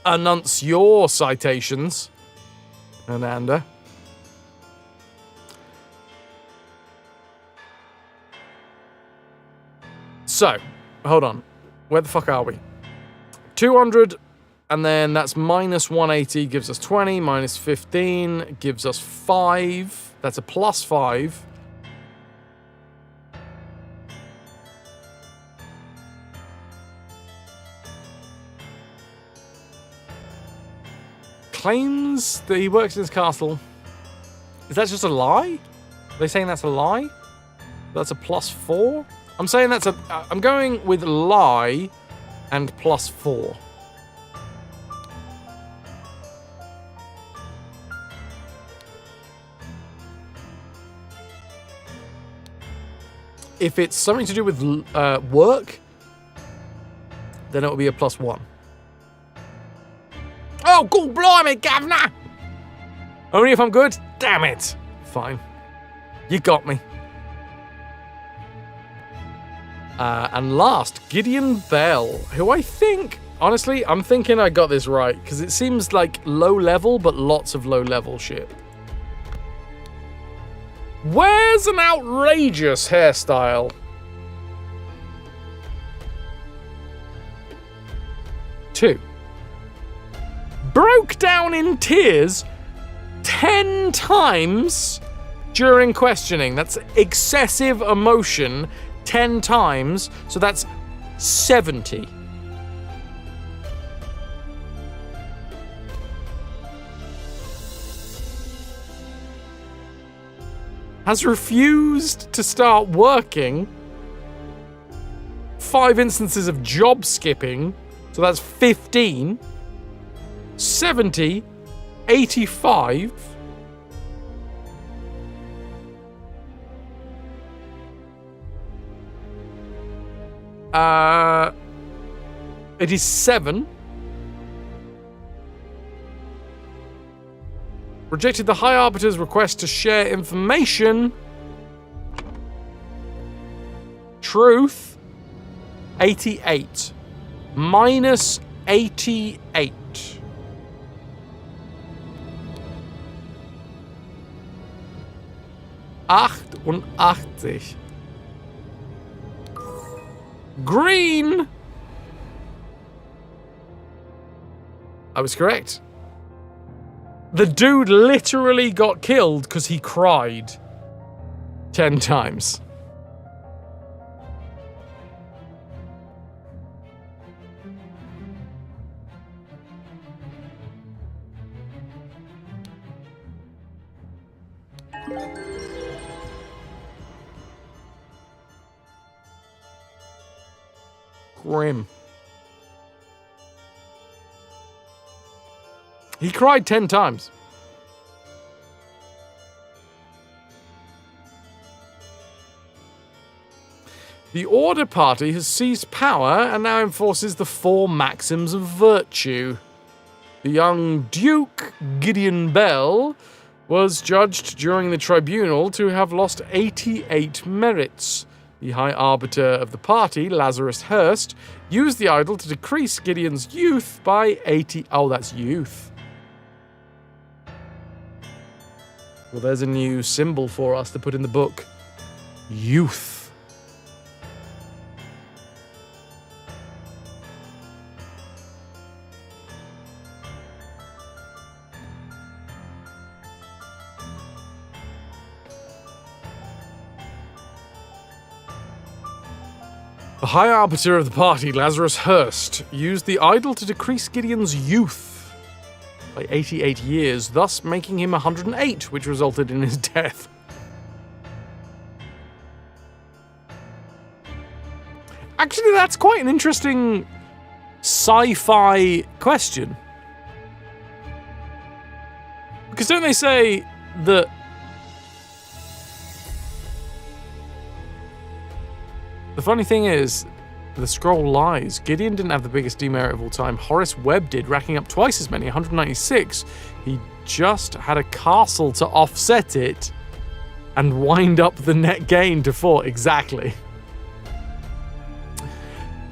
announce your citations, Ananda. So, hold on. Where the fuck are we? 200, and then that's minus 180 gives us 20, minus 15 gives us 5. That's a plus 5. Claims that he works in his castle. Is that just a lie? Are they saying that's a lie? That's a plus 4? I'm saying that's a... I'm going with lie and plus 4. If it's something to do with work, then it will be a plus 1. Oh, God blimey, governor! Only if I'm good? Damn it. Fine. You got me. And last, Gideon Bell, who I think, honestly, I'm thinking I got this right, because it seems like low level, but lots of low level shit. Where's an outrageous hairstyle? Two. Broke down in tears 10 times during questioning. That's excessive emotion 10 times, so that's 70. Has refused to start working. 5 instances of job skipping, so that's 15. 70, 85. It is 7. Rejected the High Arbiter's request to share information. Truth. 88. Minus 88. 88. Green! I was correct. The dude literally got killed because he cried 10 times. grim. He cried 10 times. The Order Party has seized power and now enforces the 4 maxims of virtue. The young Duke, Gideon Bell, was judged during the tribunal to have lost 88 merits. The High Arbiter of the party, Lazarus Hurst, used the idol to decrease Gideon's youth by 80... Oh, that's youth. Well, there's a new symbol for us to put in the book. Youth. The High Arbiter of the party, Lazarus Hurst, used the idol to decrease Gideon's youth by 88 years, thus making him 108, which resulted in his death. Actually, that's quite an interesting sci-fi question. Because don't they say that the funny thing is, the scroll lies. Gideon didn't have the biggest demerit of all time. Horace Webb did, racking up twice as many, 196. He just had a castle to offset it and wind up the net gain to 4. Exactly.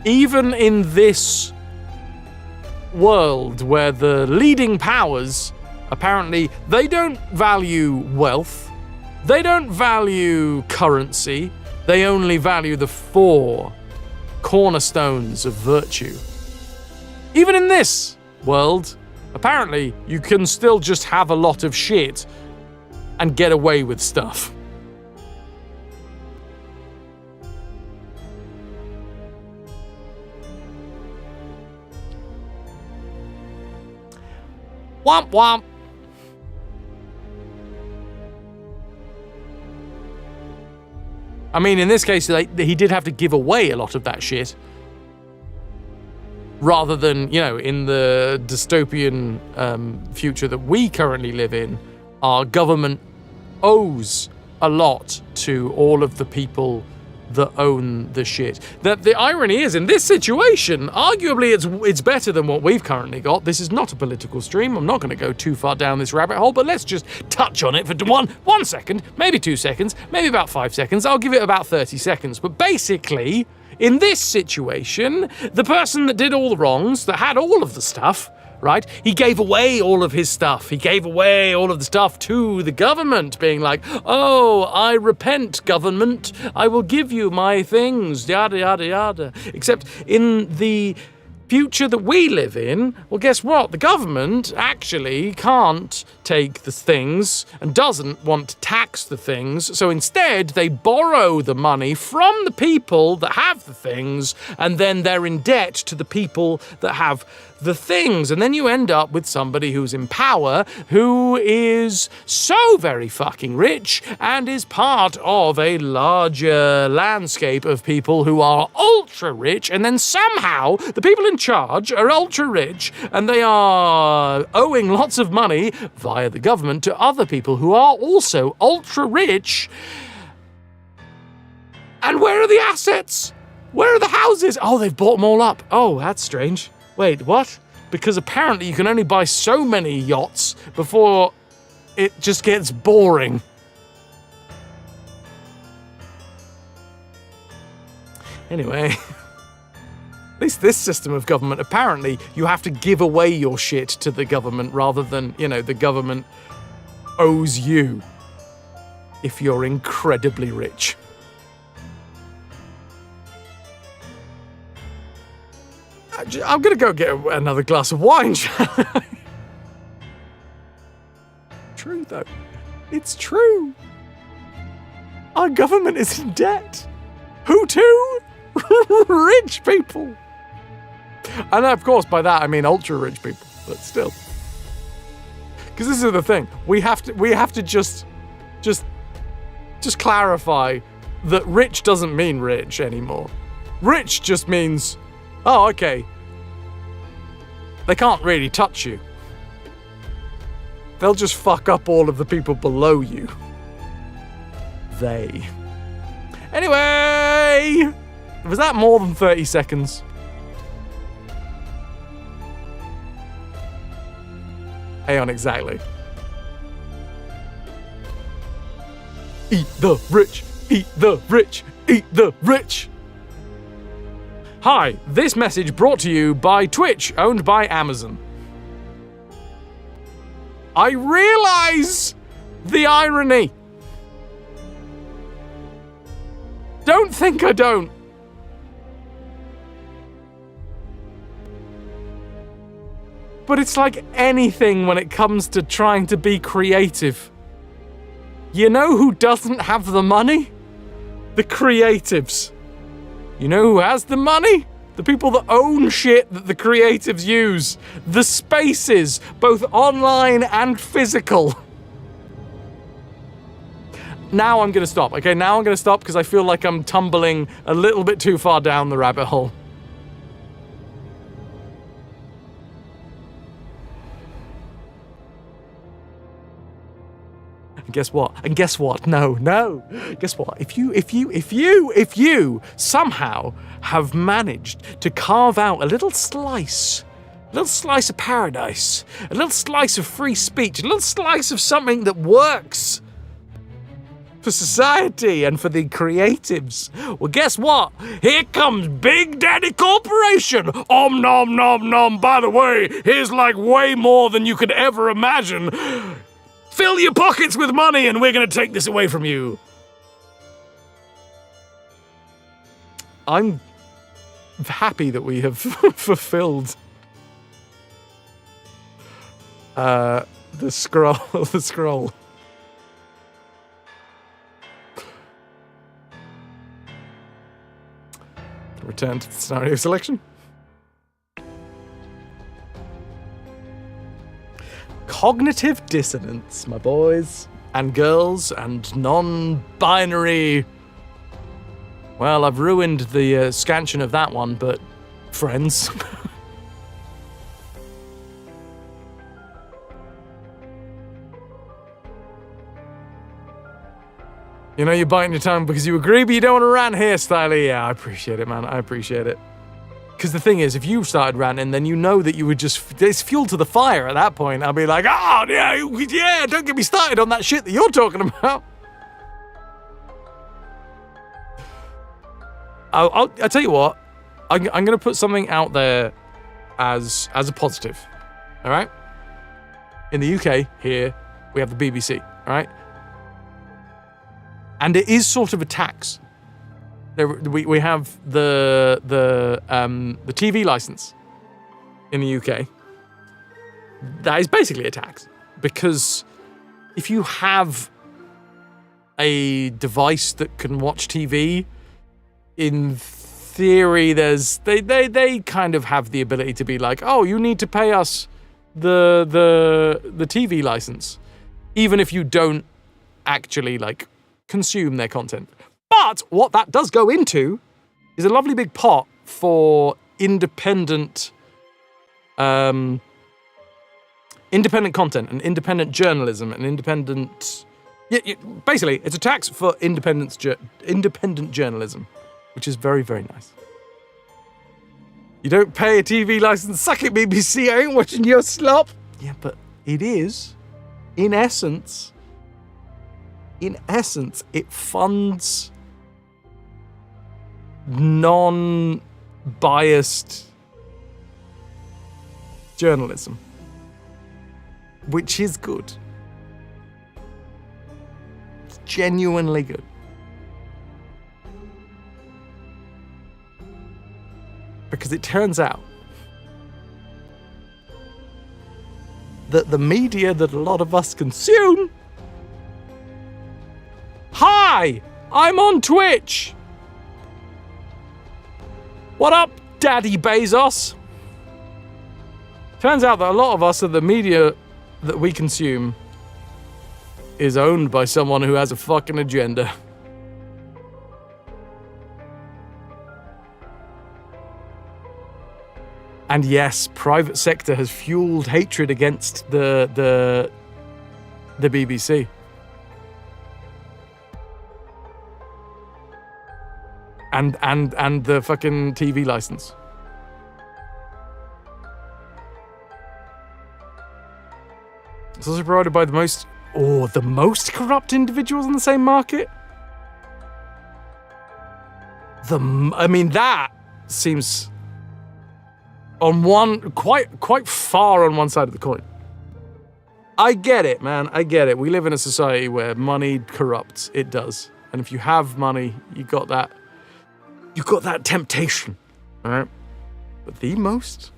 Even in this world where the leading powers, apparently, they don't value wealth, they don't value currency, they only value the 4 cornerstones of virtue. Even in this world, apparently, you can still just have a lot of shit and get away with stuff. Womp womp. I mean, in this case, he did have to give away a lot of that shit. Rather than, you know, in the dystopian future that we currently live in, our government owes a lot to all of the people that own the shit. The irony is, in this situation, arguably it's better than what we've currently got. This is not a political stream. I'm not going to go too far down this rabbit hole, but let's just touch on it for one second, maybe 2 seconds, maybe about 5 seconds. I'll give it about 30 seconds. But basically, in this situation, the person that did all the wrongs, that had all of the stuff, right? He gave away all of his stuff. He gave away all of the stuff to the government, being like, oh, I repent, government. I will give you my things, yada, yada, yada. Except in the future that we live in, well, guess what? The government actually can't take the things and doesn't want to tax the things. So instead, they borrow the money from the people that have the things, and then they're in debt to the people that have the things. And then you end up with somebody who's in power, who is so very fucking rich and is part of a larger landscape of people who are ultra rich. And then somehow the people in charge are ultra rich and they are owing lots of money via the government to other people who are also ultra rich. And where are the assets? Where are the houses? Oh, they've bought them all up. Oh, that's strange. Wait, what? Because apparently you can only buy so many yachts before it just gets boring. Anyway, at least this system of government, apparently you have to give away your shit to the government rather than, you know, the government owes you if you're incredibly rich. I'm going to go get another glass of wine, shall I? True, though. It's true. Our government is in debt. Who to? Rich people. And of course, by that, I mean ultra-rich people, but still. Because this is the thing. We have to just clarify that rich doesn't mean rich anymore. Rich just means Oh, okay. They can't really touch you. They'll just fuck up all of the people below you. They. Anyway! Was that more than 30 seconds? Hang on, exactly. Eat the rich, eat the rich, eat the rich. Hi, this message brought to you by Twitch, owned by Amazon. I realize the irony. Don't think I don't. But it's like anything when it comes to trying to be creative. You know who doesn't have the money? The creatives. You know who has the money? The people that own shit that the creatives use. The spaces, both online and physical. Now I'm gonna stop, okay? Now I'm gonna stop because I feel like I'm tumbling a little bit too far down the rabbit hole. And guess what? And guess what? No. Guess what? If you somehow have managed to carve out a little slice of paradise, a little slice of free speech, a little slice of something that works for society and for the creatives, well, guess what? Here comes Big Daddy Corporation. Om nom nom nom. By the way, here's like way more than you could ever imagine. Fill your pockets with money and we're going to take this away from you. I'm happy that we have fulfilled the scroll. Return to the scenario selection. Cognitive dissonance, my boys and girls and non-binary. Well, I've ruined the scansion of that one, but friends. You know, you're biting your tongue because you agree, but you don't want to rant here, Styly. Yeah, I appreciate it, man. I appreciate it. Because the thing is, if you started ranting, then you know that you would just... It's fuel to the fire at that point. I'll be like, oh, yeah, don't get me started on that shit that you're talking about. I'll tell you what. I'm going to put something out there as a positive. All right? In the UK, here, we have the BBC. All right? And it is sort of a tax. We have the TV license in the UK. That is basically a tax, because if you have a device that can watch TV, in theory, they kind of have the ability to be like, oh, you need to pay us the TV license, even if you don't actually like consume their content. But what that does go into is a lovely big pot for independent content and independent journalism and independent... basically, it's a tax for independent journalism, which is very, very nice. You don't pay a TV license, suck it, BBC, I ain't watching your slop. Yeah, but it is, in essence, it funds non-biased journalism, which is good. It's genuinely good. Because it turns out that the media that a lot of us consume... Hi! I'm on Twitch! What up, Daddy Bezos? Turns out that a lot of us, the media that we consume, is owned by someone who has a fucking agenda. And yes, private sector has fueled hatred against the BBC. And the fucking TV license. It's also provided by the most corrupt individuals in the same market. That seems on one quite far on one side of the coin. I get it, man. I get it. We live in a society where money corrupts. It does. And if you have money, you got that temptation, all right? But the most?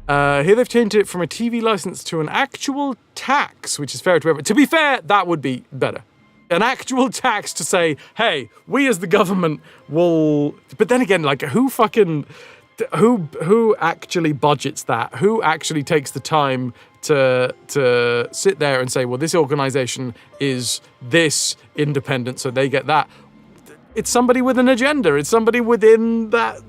Here they've changed it from a TV license to an actual tax, which is fair to everyone. To be fair, that would be better. An actual tax to say, hey, we as the government will... But then again, like, who actually budgets that? Who actually takes the time to sit there and say, well, this organization is this independent, so they get that? It's somebody with an agenda. It's somebody within that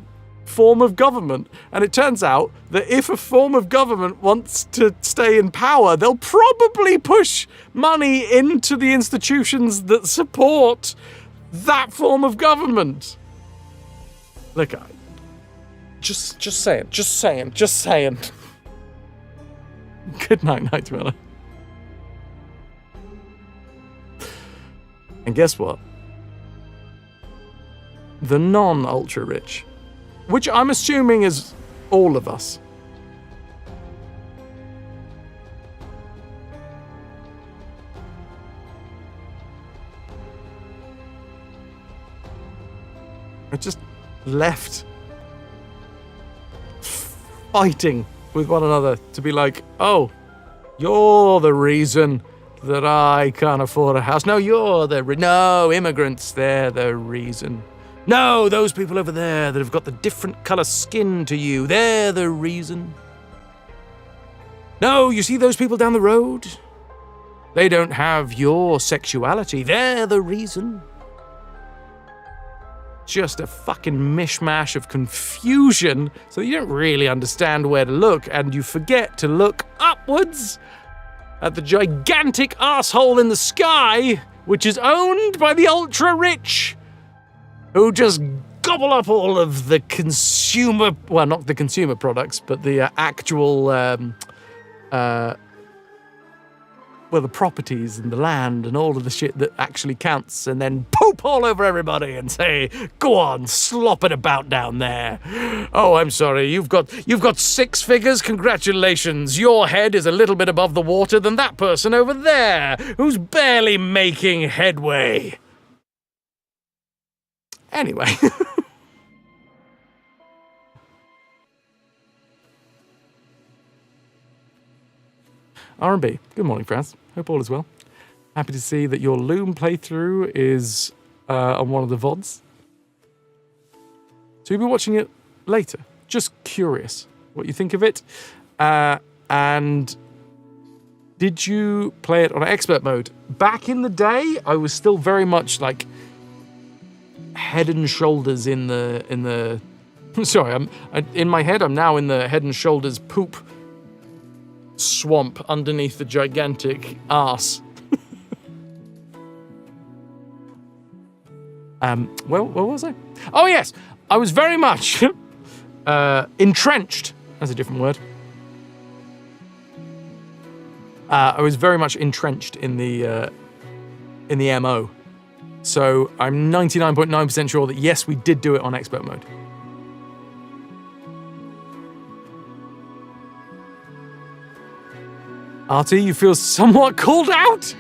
form of government. And it turns out that if a form of government wants to stay in power, they'll probably push money into the institutions that support that form of government. Look, just saying. Good night, Nightmare. And guess what? The non-ultra rich, which I'm assuming is all of us, are just left fighting with one another to be like, oh, you're the reason that I can't afford a house. No, no, immigrants, they're the reason. No, those people over there that have got the different colour skin to you, they're the reason. No, you see those people down the road? They don't have your sexuality, they're the reason. Just a fucking mishmash of confusion, so you don't really understand where to look, and you forget to look upwards at the gigantic asshole in the sky, which is owned by the ultra-rich, who just gobble up all of the consumer, well, not the consumer products, but the actual, the properties and the land and all of the shit that actually counts, and then poop all over everybody and say, go on, slop it about down there. Oh, I'm sorry, you've got 6 figures, congratulations. Your head is a little bit above the water than that person over there, who's barely making headway. Anyway. R&B. Good morning, Fras. Hope all is well. Happy to see that your Loom playthrough is on one of the VODs. So you'll be watching it later. Just curious what you think of it. And did you play it on expert mode? Back in the day, I was still very much like head and shoulders in the sorry, in my head I'm now in the head and shoulders poop swamp underneath the gigantic arse. Well, where was I? Oh yes, I was very much entrenched. That's a different word. I was very much entrenched in the MO. So I'm 99.9% sure that yes, we did do it on expert mode. RT, you feel somewhat called out?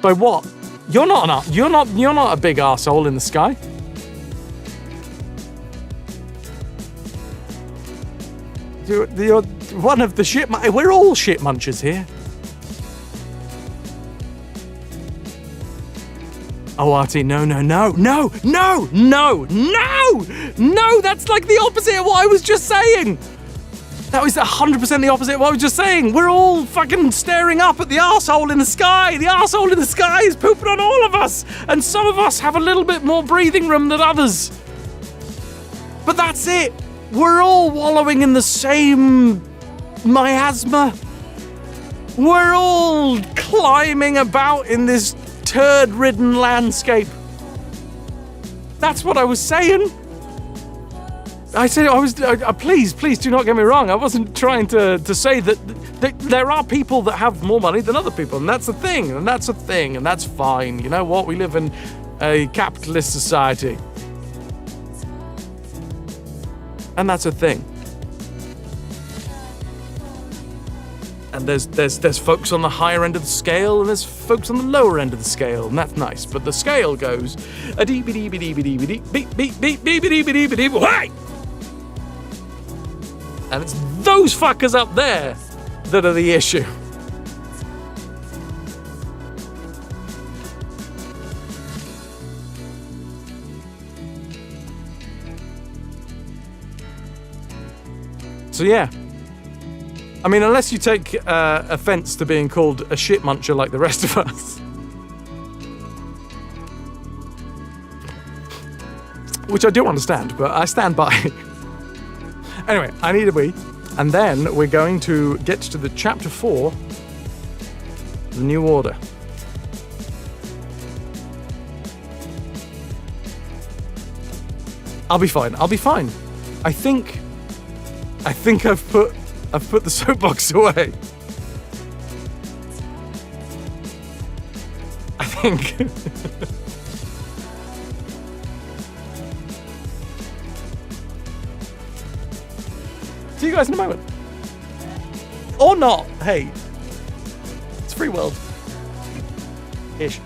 By what? You're not a big arsehole in the sky. You're one of the shit. We're all shit munchers here. Oh, RT, no. No, that's like the opposite of what I was just saying. That was 100% the opposite of what I was just saying. We're all fucking staring up at the arsehole in the sky. The arsehole in the sky is pooping on all of us. And some of us have a little bit more breathing room than others. But that's it. We're all wallowing in the same miasma. We're all climbing about in this turd-ridden landscape. That's what I was saying. Please do not get me wrong. I wasn't trying to say that there are people that have more money than other people, and that's a thing, and that's fine. You know what? We live in a capitalist society. And that's a thing. And there's folks on the higher end of the scale, and there's folks on the lower end of the scale, and that's nice. But the scale goes a dee dee dee dee dee dee dee beep beep beep beep dee dee dee hey! And it's those fuckers up there that are the issue. So yeah. I mean, unless you take offense to being called a shit muncher like the rest of us. Which I do understand, but I stand by. Anyway, I need a wee. And then we're going to get to the chapter 4, the New Order. I'll be fine. I think I've put the soapbox away. I think. See you guys in a moment. Or not. Hey. It's free world. Ish.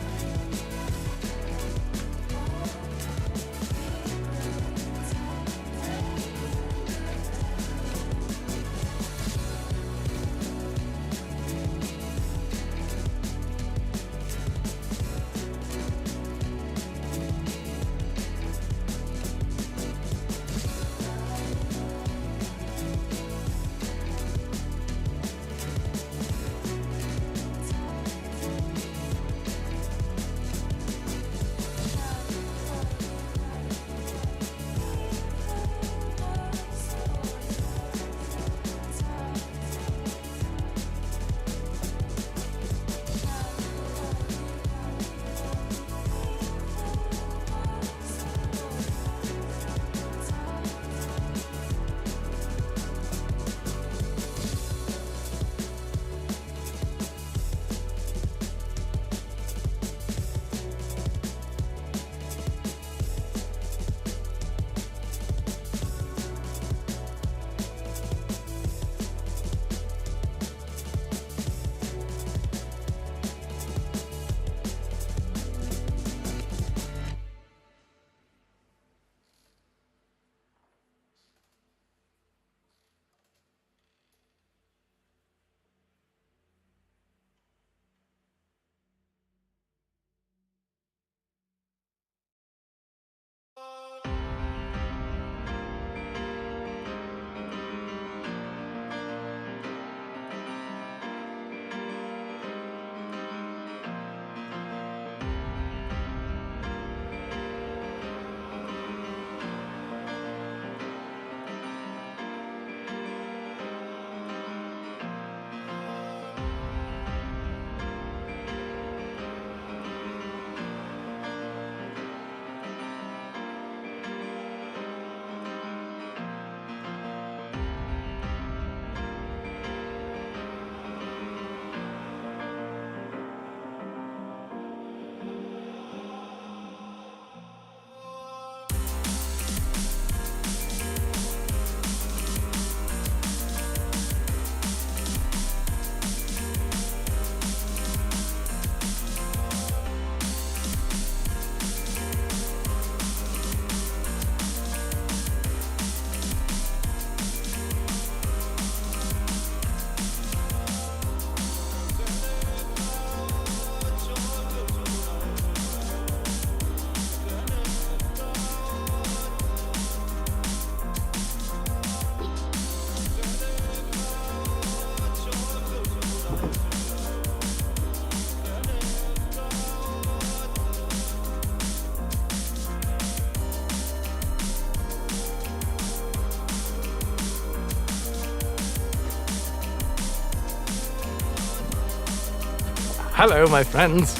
Hello, my friends.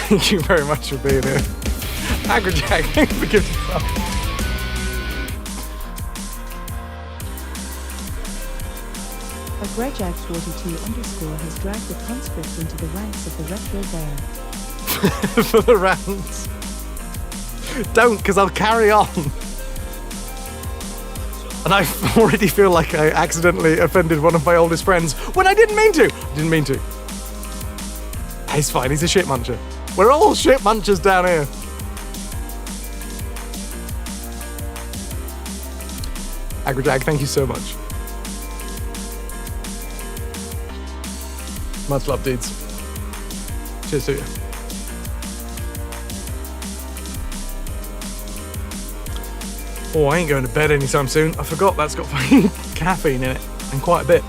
Thank you very much for being here. Agrijack, thank you for giving yourself. Grejag42_ has dragged the conscript into the ranks of the Retro Bear. For the rounds. Don't, because I'll carry on. And I already feel like I accidentally offended one of my oldest friends when I didn't mean to. Didn't mean to. He's fine, he's a shit muncher. We're all shit munchers down here. Agridag, thank you so much. Much love, dudes. Cheers to you. Oh, I ain't going to bed anytime soon. I forgot that's got fucking caffeine in it, and quite a bit.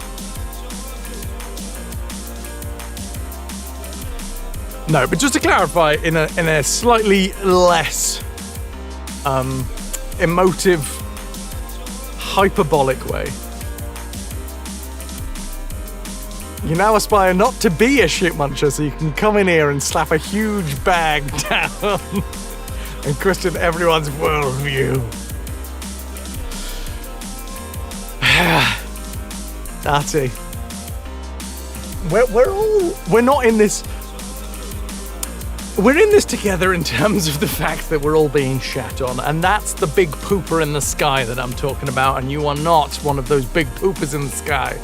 No, but just to clarify, in a slightly less emotive, hyperbolic way. You now aspire not to be a shit muncher, so you can come in here and slap a huge bag down and question everyone's worldview. Darty. We're not in this. We're in this together in terms of the fact that we're all being shat on, and that's the big pooper in the sky that I'm talking about, and you are not one of those big poopers in the sky.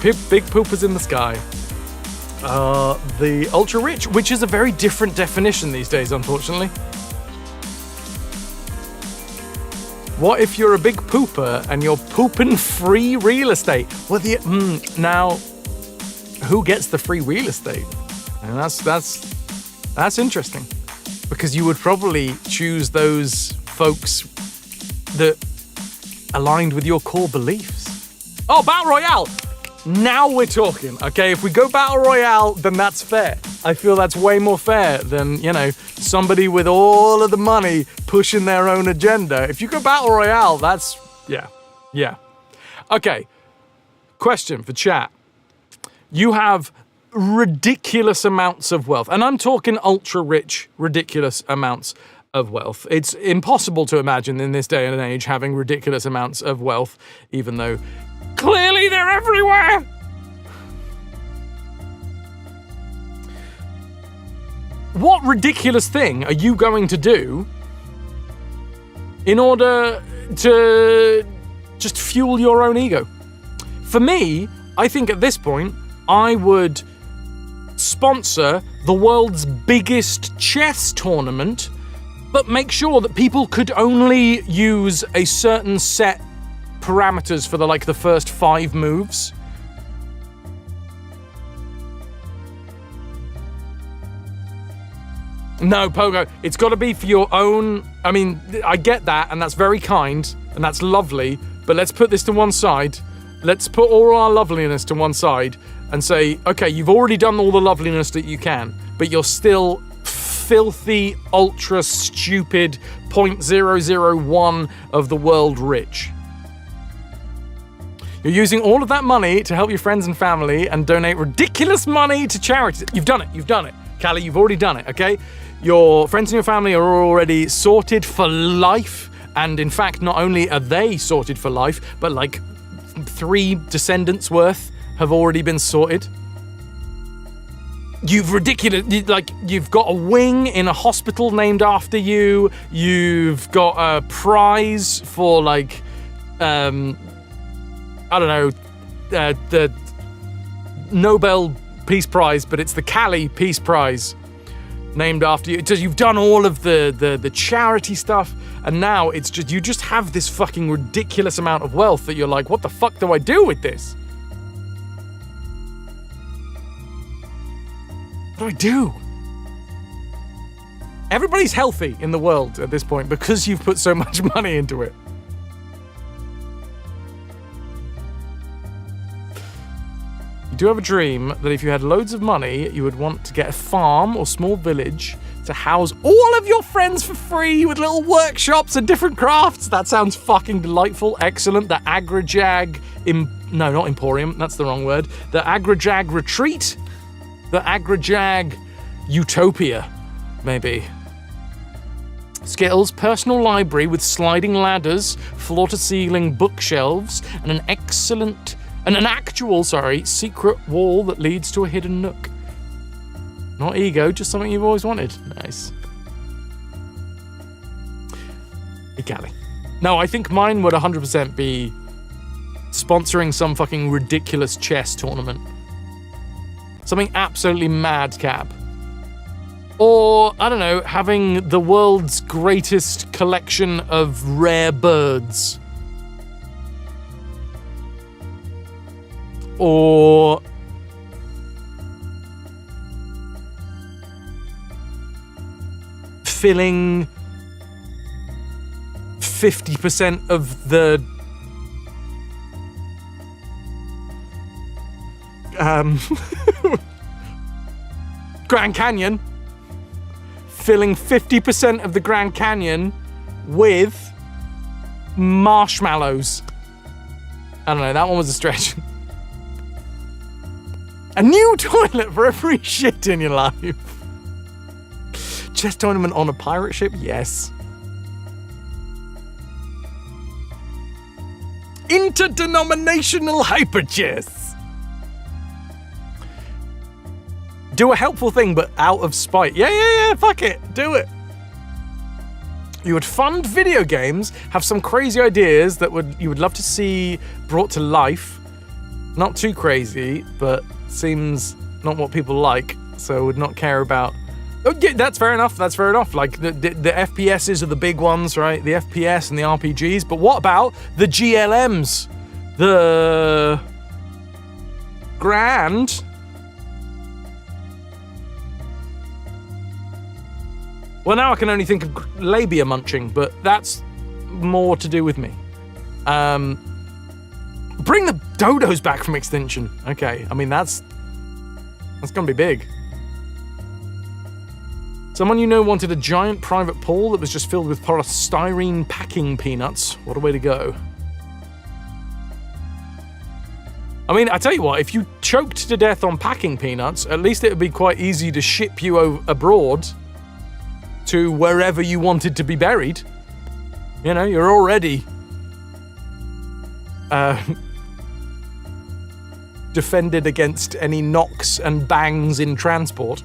Big poopers in the sky. The ultra rich, which is a very different definition these days, unfortunately. What if you're a big pooper and you're pooping free real estate? Well, now, who gets the free real estate? And that's interesting, because you would probably choose those folks that aligned with your core beliefs. Oh, Battle Royale! Now we're talking, okay? If we go Battle Royale, then that's fair. I feel that's way more fair than, somebody with all of the money pushing their own agenda. If you go Battle Royale, that's, yeah. Okay, question for chat. You have ridiculous amounts of wealth, and I'm talking ultra rich, ridiculous amounts of wealth. It's impossible to imagine in this day and age having ridiculous amounts of wealth, even though clearly they're everywhere. What ridiculous thing are you going to do in order to just fuel your own ego? For me, I think at this point, I would sponsor the world's biggest chess tournament, but make sure that people could only use a certain set parameters for the first 5 moves. No, Pogo, it's got to be for your own. I mean, I get that, and that's very kind, and that's lovely, but let's put this to one side. Let's put all our loveliness to one side and say, okay, you've already done all the loveliness that you can, but you're still filthy, ultra stupid 0.001 of the world rich. You're using all of that money to help your friends and family and donate ridiculous money to charities. You've done it. Callie, you've already done it, okay? Your friends and your family are already sorted for life, and in fact, not only are they sorted for life, but 3 descendants worth have already been sorted. You've got a wing in a hospital named after you. You've got a prize for the Nobel Peace Prize, but it's the Callie Peace Prize named after you. So you've done all of the charity stuff, and now it's just you just have this fucking ridiculous amount of wealth that you're like, what the fuck do I do with this? What do I do? Everybody's healthy in the world at this point because you've put so much money into it. You do have a dream that if you had loads of money, you would want to get a farm or small village to house all of your friends for free with little workshops and different crafts. That sounds fucking delightful. Excellent. The Agrajag No, not Emporium. That's the wrong word. The Agrajag Retreat. The Agrajag Utopia, maybe. Skittles, personal library with sliding ladders, floor-to-ceiling bookshelves, and an actual secret wall that leads to a hidden nook. Not ego, just something you've always wanted. Nice. Ikali. No, I think mine would 100% be sponsoring some fucking ridiculous chess tournament. Something absolutely madcap. Or, I don't know, having the world's greatest collection of rare birds. Or filling 50% of the Grand Canyon, filling 50% of the Grand Canyon with marshmallows. I don't know, that one was a stretch. A new toilet for every shit in your life. Chess tournament on a pirate ship? Yes. Interdenominational hyperchess. Do a helpful thing, but out of spite. Yeah, fuck it. Do it. You would fund video games, have some crazy ideas that you would love to see brought to life. Not too crazy, but seems not what people like, so would not care about. Oh, yeah, that's fair enough. That's fair enough. Like, the FPSs are the big ones, right? The FPS and the RPGs. But what about the GLMs? The Grand... Well, now I can only think of labia munching, but that's more to do with me. Bring the dodos back from extinction. Okay, I mean, that's gonna be big. Someone you know wanted a giant private pool that was just filled with polystyrene packing peanuts. What a way to go. I mean, I tell you what, if you choked to death on packing peanuts, at least it would be quite easy to ship you abroad to wherever you wanted to be buried. You know, you're already defended against any knocks and bangs in transport.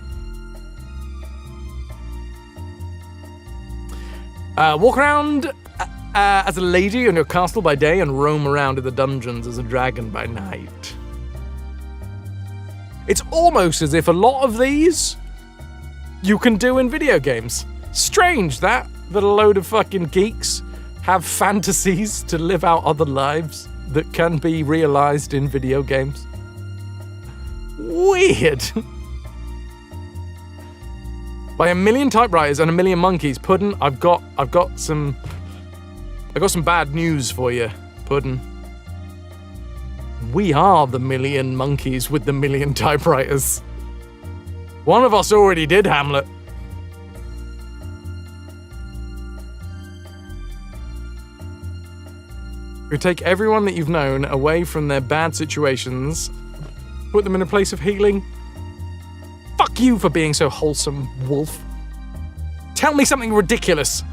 Walk around as a lady in your castle by day and roam around in the dungeons as a dragon by night. It's almost as if a lot of these you can do in video games. Strange that a load of fucking geeks have fantasies to live out other lives that can be realized in video games. Weird. By a million typewriters and a million monkeys, Puddin', I've got some bad news for you, Puddin'. We are the million monkeys with the million typewriters. One of us already did Hamlet. You take everyone that you've known away from their bad situations, put them in a place of healing. Fuck you for being so wholesome, wolf. Tell me something ridiculous.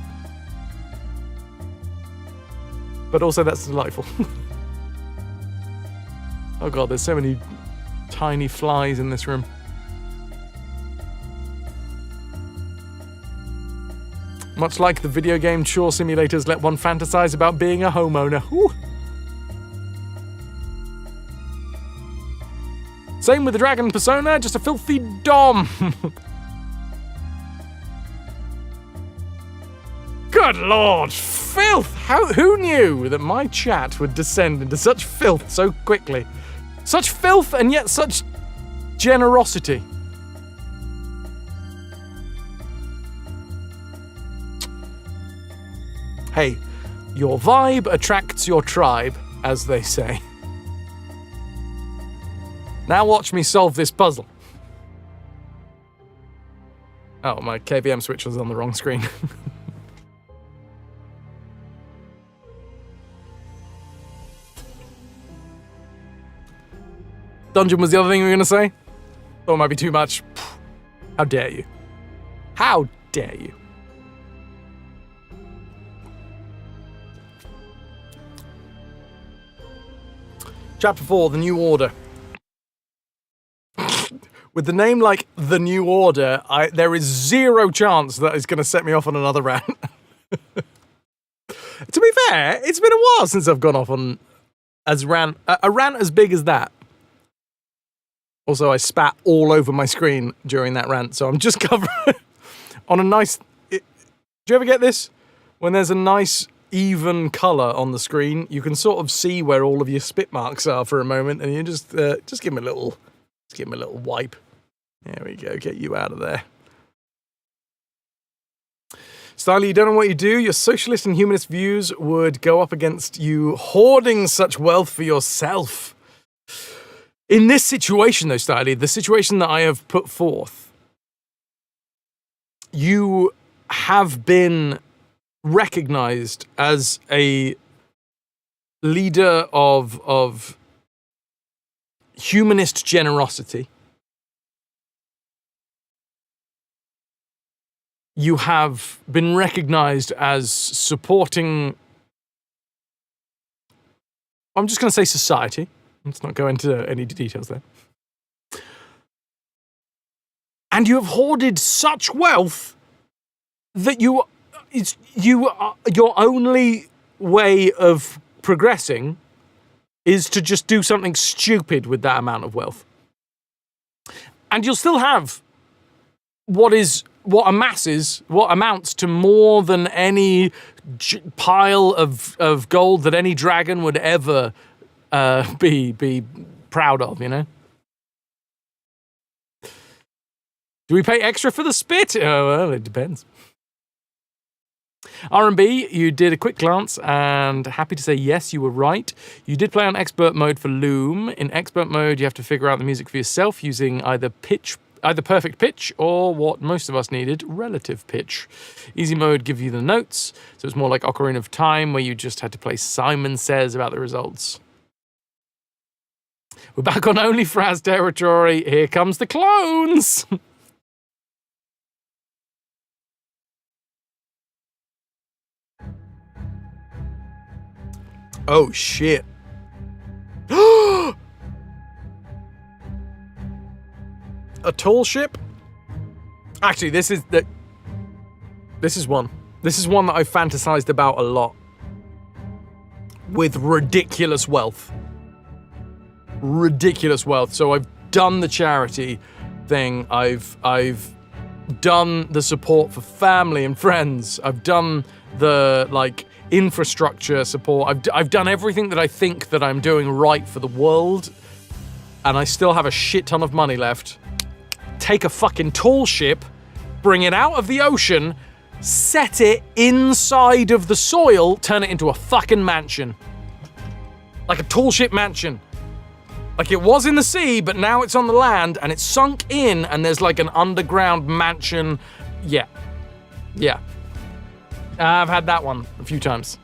But also that's delightful. Oh god, there's so many tiny flies in this room. Much like the video game chore simulators let one fantasize about being a homeowner. Ooh. Same with the dragon persona, just a filthy dom. Good lord, filth! Who knew that my chat would descend into such filth so quickly? Such filth and yet such generosity. Hey, your vibe attracts your tribe, as they say. Now watch me solve this puzzle. Oh, my KVM switch was on the wrong screen. Dungeon was the other thing you were going to say? Thought it might be too much. How dare you? How dare you? Chapter 4, The New Order. With the name like The New Order, there is zero chance that it's going to set me off on another rant. To be fair, it's been a while since I've gone off on a rant as big as that. Also, I spat all over my screen during that rant, so I'm just covering on a nice... do you ever get this? When there's a nice, even colour on the screen, you can sort of see where all of your spit marks are for a moment, and you just give them a little wipe. There we go, get you out of there. Styly, you don't know what you do. Your socialist and humanist views would go up against you hoarding such wealth for yourself. In this situation, though, Styly, the situation that I have put forth, you have been recognized as a leader of humanist generosity. You have been recognized as supporting, I'm just going to say society. Let's not go into any details there. And you have hoarded such wealth that your only way of progressing is to just do something stupid with that amount of wealth. And you'll still have what amounts to more than any pile of gold that any dragon would ever be proud of, you know? Do we pay extra for the spit? Oh, well, it depends. R&B, you did a quick glance and happy to say yes, you were right. You did play on expert mode for Loom. In expert mode, you have to figure out the music for yourself using either perfect pitch or what most of us needed, relative pitch. Easy mode gives you the notes, so it's more like Ocarina of Time where you just had to play Simon Says about the results. We're back on only Fras territory. Here comes the clones! Oh, shit. A tall ship? Actually, this is one. This is one that I've fantasized about a lot. With ridiculous wealth. Ridiculous wealth. So I've done the charity thing. I've done the support for family and friends. I've done the, like, infrastructure support. I've done everything that I think that I'm doing right for the world, and I still have a shit ton of money left. Take a fucking tall ship, bring it out of the ocean, set it inside of the soil, turn it into a fucking mansion. Like a tall ship mansion. Like it was in the sea, but now it's on the land, and it's sunk in, and there's like an underground mansion. Yeah. Yeah. I've had that one a few times.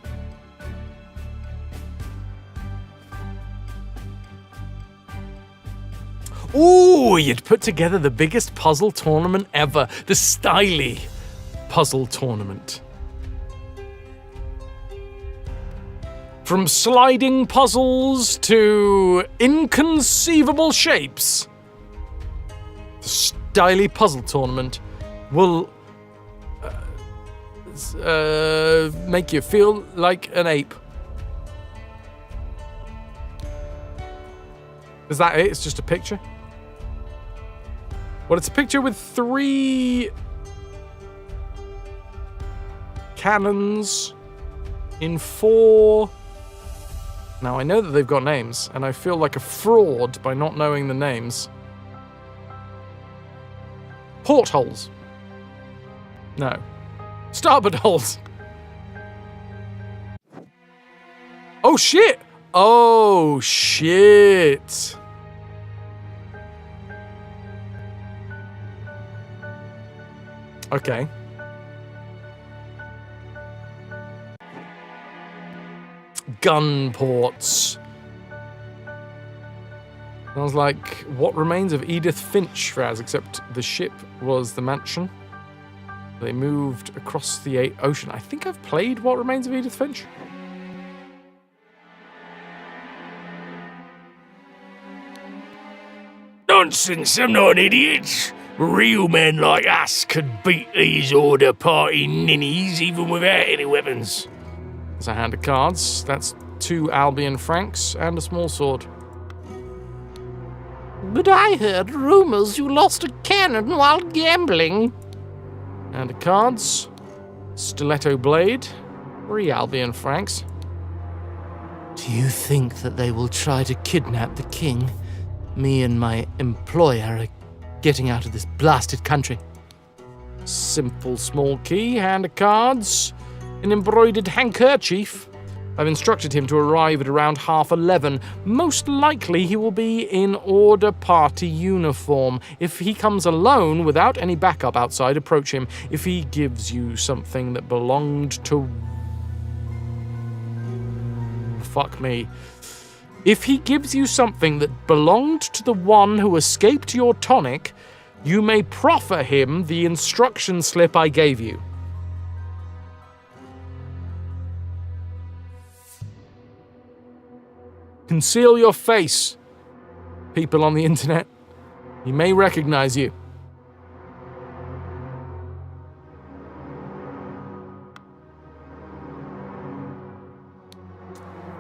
Ooh, you'd put together the biggest puzzle tournament ever. The Styly puzzle tournament. From sliding puzzles to inconceivable shapes. The Styly puzzle tournament will make you feel like an ape. Is that it? It's just a picture? Well, it's a picture with 3 cannons in 4... Now, I know that they've got names, and I feel like a fraud by not knowing the names. Portholes. No. Starboard holes. Oh, shit! Oh, shit! Okay. Gun ports. Sounds like what remains of Edith Finch, Fras, except the ship was the mansion. They moved across the ocean. I think I've played What Remains of Edith Finch. Nonsense, I'm not an idiot. Real men like us could beat these order party ninnies even without any weapons. There's a hand of cards. That's 2 Albion francs and a small sword. But I heard rumors you lost a cannon while gambling. Hand of cards. Stiletto blade. 3 Albion francs. Do you think that they will try to kidnap the king? Me and my employer are getting out of this blasted country. Simple small key. Hand of cards. An embroidered handkerchief. I've instructed him to arrive at around 11:30. Most likely he will be in order party uniform. If he comes alone without any backup outside, approach him. If he gives you something that belonged to... Fuck me. If he gives you something that belonged to the one who escaped your tonic, you may proffer him the instruction slip I gave you. Conceal your face. People on the internet, he may recognize you.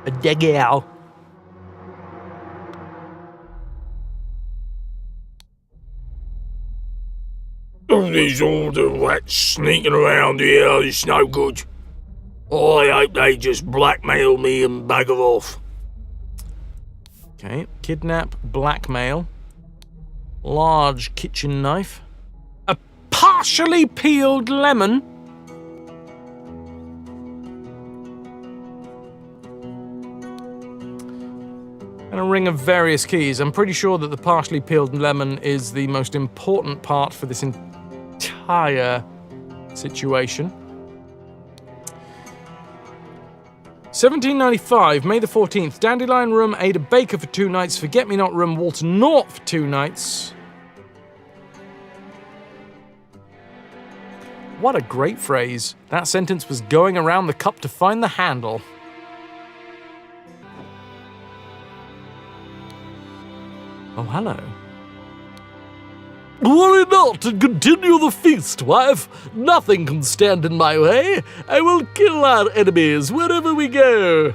A dagger. These order rats sneaking around here is no good. I hope they just blackmail me and bugger off. Okay, kidnap, blackmail, large kitchen knife, a partially peeled lemon. And a ring of various keys. I'm pretty sure that the partially peeled lemon is the most important part for this entire situation. 1795, May the 14th, Dandelion Room, Ada Baker for 2 nights, Forget-Me-Not Room, Walter Naught for 2 nights. What a great phrase. That sentence was going around the cup to find the handle. Oh, hello. Worry not and continue the feast, wife. Nothing can stand in my way. I will kill our enemies wherever we go.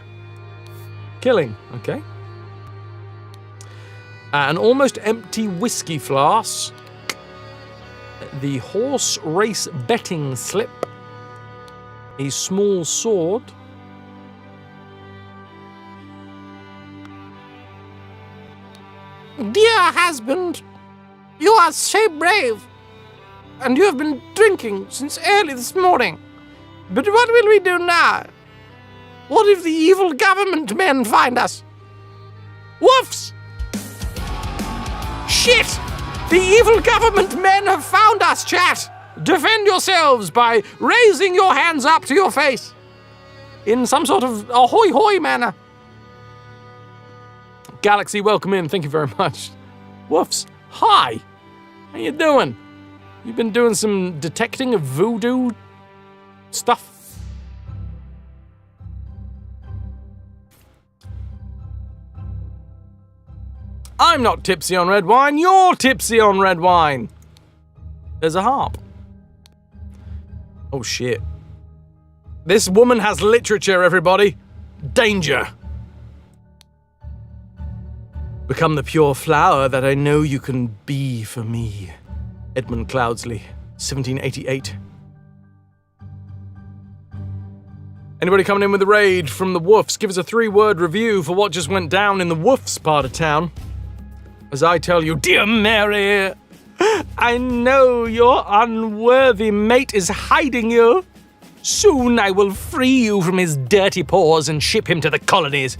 Killing, okay. An almost empty whiskey flask. The horse race betting slip. A small sword. Dear husband, you are so brave, and you have been drinking since early this morning. But what will we do now? What if the evil government men find us? Woofs! Shit! The evil government men have found us, chat! Defend yourselves by raising your hands up to your face in some sort of ahoy-hoy manner. Galaxy, welcome in. Thank you very much. Woofs, hi. How you doing? You've been doing some detecting of voodoo stuff? I'm not tipsy on red wine. You're tipsy on red wine. There's a harp. Oh, shit. This woman has literature, everybody. Danger. Become the pure flower that I know you can be for me. Edmund Cloudsley, 1788. Anybody coming in with a raid from the Woofs? Give us a 3-word review for what just went down in the Woofs part of town. As I tell you, dear Mary, I know your unworthy mate is hiding you. Soon I will free you from his dirty paws and ship him to the colonies,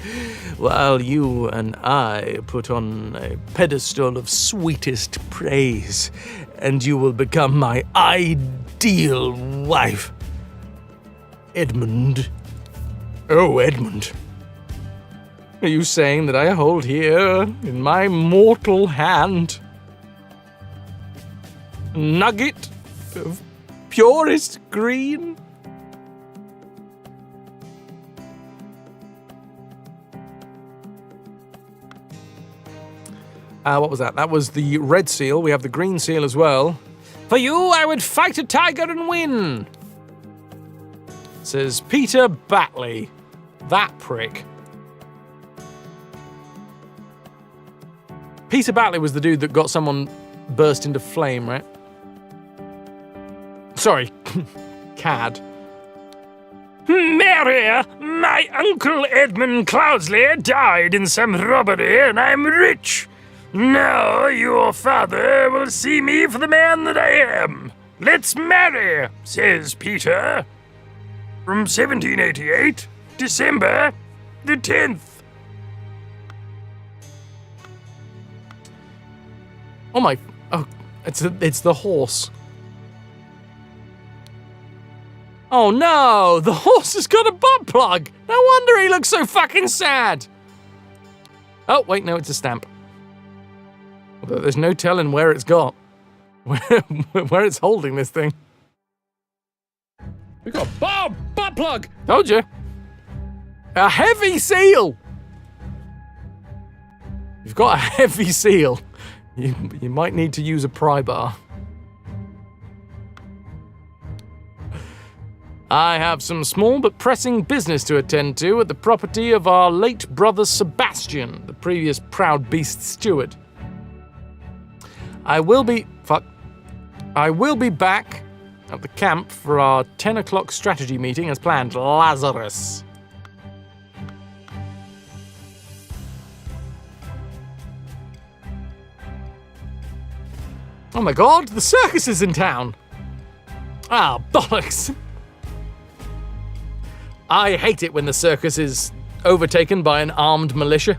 while you and I put on a pedestal of sweetest praise, and you will become my ideal wife. Edmund. Oh, Edmund. Are you saying that I hold here in my mortal hand a nugget of purest green? What was that? That was the red seal. We have the green seal as well. For you, I would fight a tiger and win. Says Peter Batley. That prick. Peter Batley was the dude that got someone burst into flame, right? Sorry, Cad. Mary, my uncle Edmund Cloudsley died in some robbery, and I'm rich. Now your father will see me for the man that I am. Let's marry, says Peter. From 1788, December the 10th. Oh my! Oh, it's the horse. Oh no! The horse has got a butt plug. No wonder he looks so fucking sad. Oh wait, no, it's a stamp. Although there's no telling where it's got, where it's holding this thing. We got a butt plug. Told you. A heavy seal. You've got a heavy seal. You might need to use a pry bar. I have some small but pressing business to attend to at the property of our late brother Sebastian, the previous proud beast steward. I will be back at the camp for our 10 o'clock strategy meeting as planned. Lazarus. Oh my god, the circus is in town! Ah, bollocks! I hate it when the circus is overtaken by an armed militia.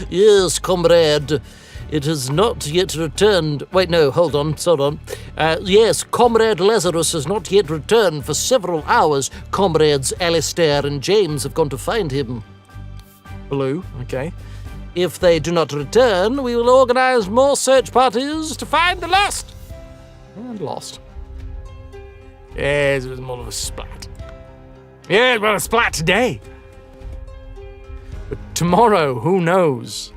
Yes, comrade. It has not yet returned. Wait, no, hold on. Yes, Comrade Lazarus has not yet returned for several hours. Comrades Alistair and James have gone to find him. Blue, okay. If they do not return, we will organize more search parties to find the lost. And lost. Yes, it was more of a splat. Yeah, well, a splat today. But tomorrow, who knows?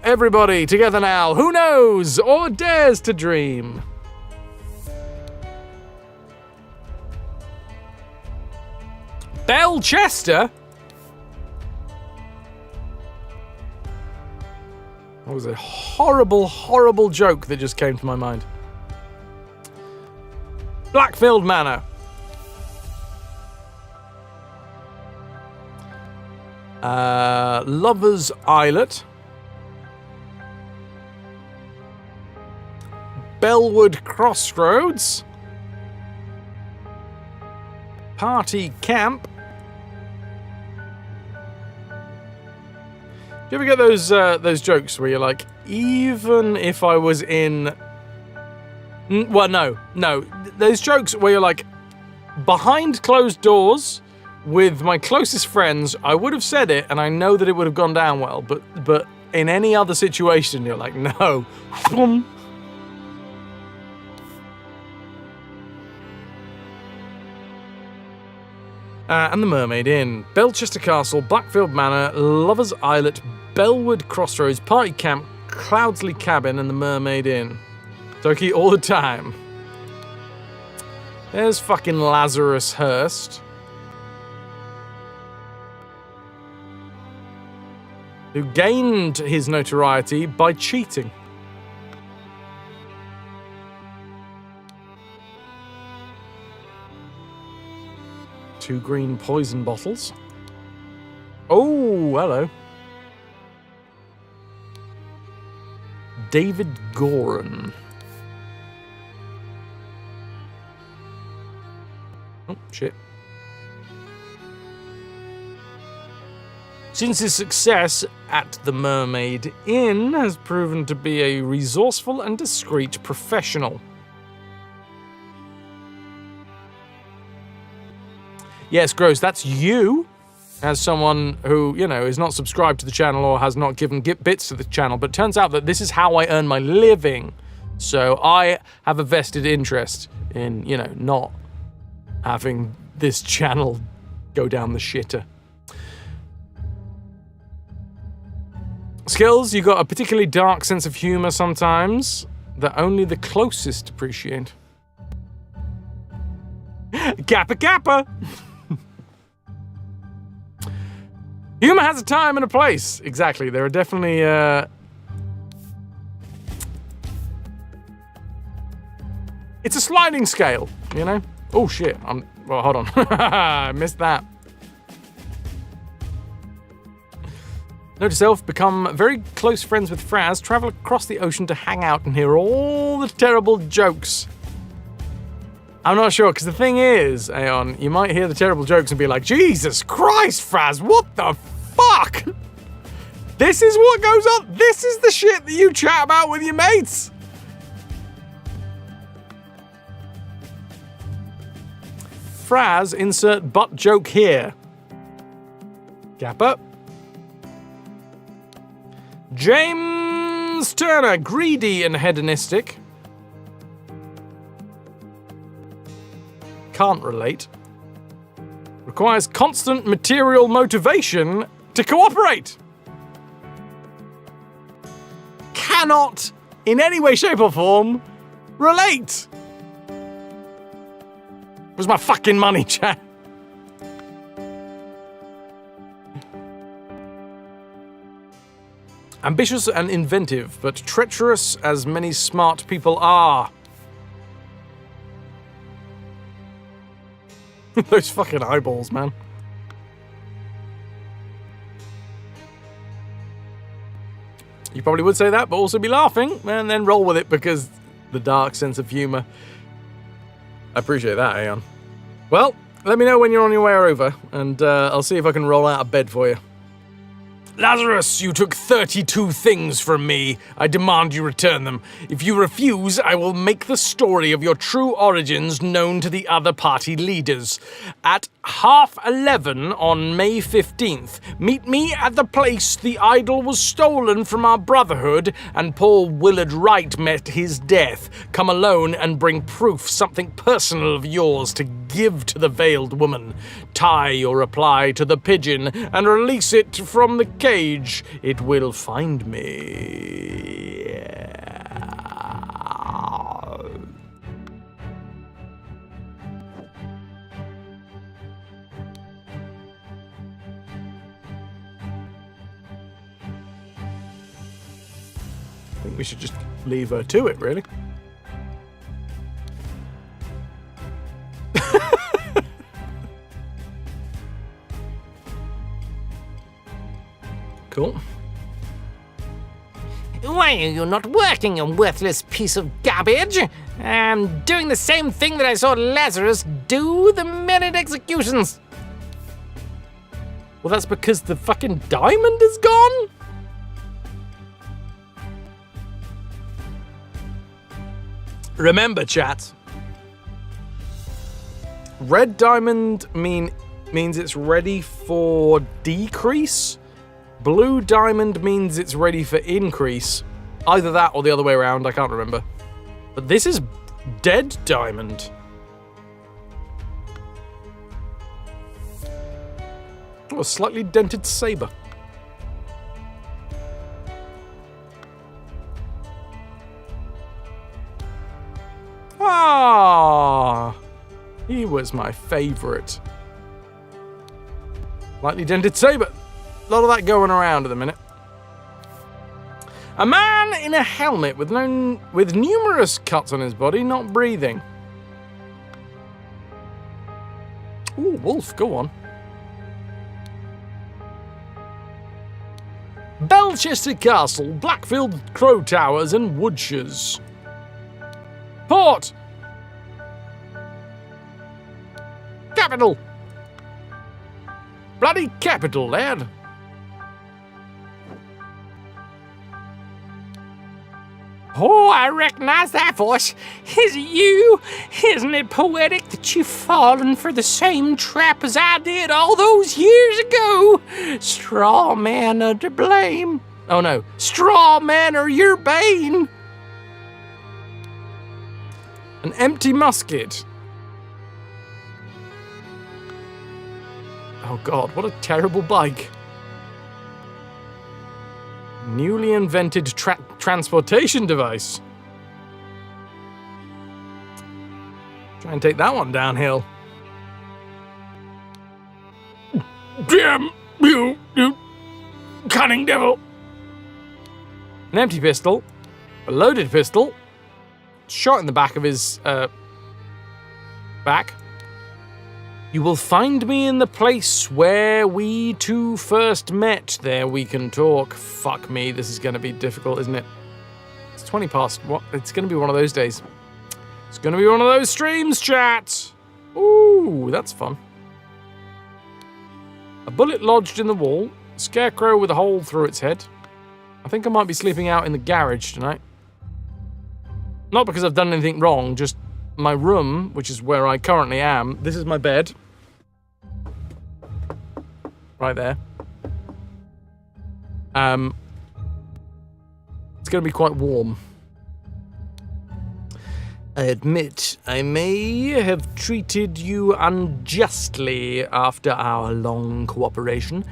Everybody together now, who knows or dares to dream? Belchester? That was a horrible, horrible joke that just came to my mind. Blackfield Manor. Lover's Islet. Bellwood Crossroads. Party Camp. Do you ever get those jokes where you're like, even if I was in... Well, no. Those jokes where you're like, behind closed doors with my closest friends, I would have said it and I know that it would have gone down well, but in any other situation, you're like, no. And the Mermaid Inn, Belchester Castle, Blackfield Manor, Lover's Islet, Bellwood Crossroads, Party Camp, Cloudsley Cabin, and the Mermaid Inn. Toki all the time. There's fucking Lazarus Hurst, who gained his notoriety by cheating. Two green poison bottles. Oh, hello. David Goran. Oh, shit. Since his success at the Mermaid Inn has proven to be a resourceful and discreet professional. Yes, Gross, that's you. as someone who, you know, is not subscribed to the channel or has not given bits to the channel, but it turns out that this is how I earn my living. So I have a vested interest in, you know, not having this channel go down the shitter. Skills, you got a particularly dark sense of humor sometimes that only the closest appreciate. Kappa Kappa! Humor has a time and a place. Exactly. There are definitely, it's a sliding scale, you know? Oh, shit. Well, hold on. I missed that. Note to self, become very close friends with Fras, travel across the ocean to hang out and hear all the terrible jokes. I'm not sure, because the thing is, Aeon, you might hear the terrible jokes and be like, Jesus Christ, Fras, what the fuck? This is what goes on? This is the shit that you chat about with your mates? Fras, insert butt joke here. Gap up. James Turner, greedy and hedonistic. Can't relate. Requires constant material motivation to cooperate. Cannot, in any way, shape, or form, relate. Where's my fucking money, chat? Ambitious and inventive, but treacherous as many smart people are. Those fucking eyeballs, man. You probably would say that, but also be laughing, and then roll with it because the dark sense of humor. I appreciate that, Aeon. Well, let me know when you're on your way over, and I'll see if I can roll out of bed for you. Lazarus, you took 32 things from me. I demand you return them. If you refuse, I will make the story of your true origins known to the other party leaders. At 11:30 on May 15th, meet me at the place the idol was stolen from our brotherhood and Paul Willard Wright met his death. Come alone and bring proof, something personal of yours to give to the veiled woman. Tie your reply to the pigeon and release it from the cage. It will find me. I think we should just leave her to it, really. Cool. Why are you not working, you worthless piece of garbage? I'm doing the same thing that I saw Lazarus do the minute executions. Well, that's because the fucking diamond is gone? Remember, chat. Red diamond means it's ready for decrease. Blue diamond means it's ready for increase. Either that or the other way around, I can't remember. But this is dead diamond. Oh, a slightly dented saber. Ah, he was my favorite. Lightly dented saber. A lot of that going around at the minute. A man in a helmet with numerous cuts on his body, not breathing. Ooh, wolf, go on. Belchester Castle, Blackfield Crow Towers, and Woodshires. Port! Capital! Bloody capital, lad! Oh, I recognize that voice. Is it you? Isn't it poetic that you've fallen for the same trap as I did all those years ago? Straw man are to blame. Oh no, straw man are your bane. An empty musket. Oh god, what a terrible bike. Newly invented transportation device. Try and take that one downhill. Damn you cunning devil! An empty pistol. A loaded pistol. Shot in the back of his back. You will find me in the place where we two first met. There we can talk. Fuck me, this is going to be difficult, isn't it? It's 20 past. What? It's going to be one of those days. It's going to be one of those streams, chat. Ooh, that's fun. A bullet lodged in the wall. A scarecrow with a hole through its head. I think I might be sleeping out in the garage tonight. Not because I've done anything wrong, just my room, which is where I currently am. This is my bed. Right there. It's going to be quite warm. I admit I may have treated you unjustly after our long cooperation.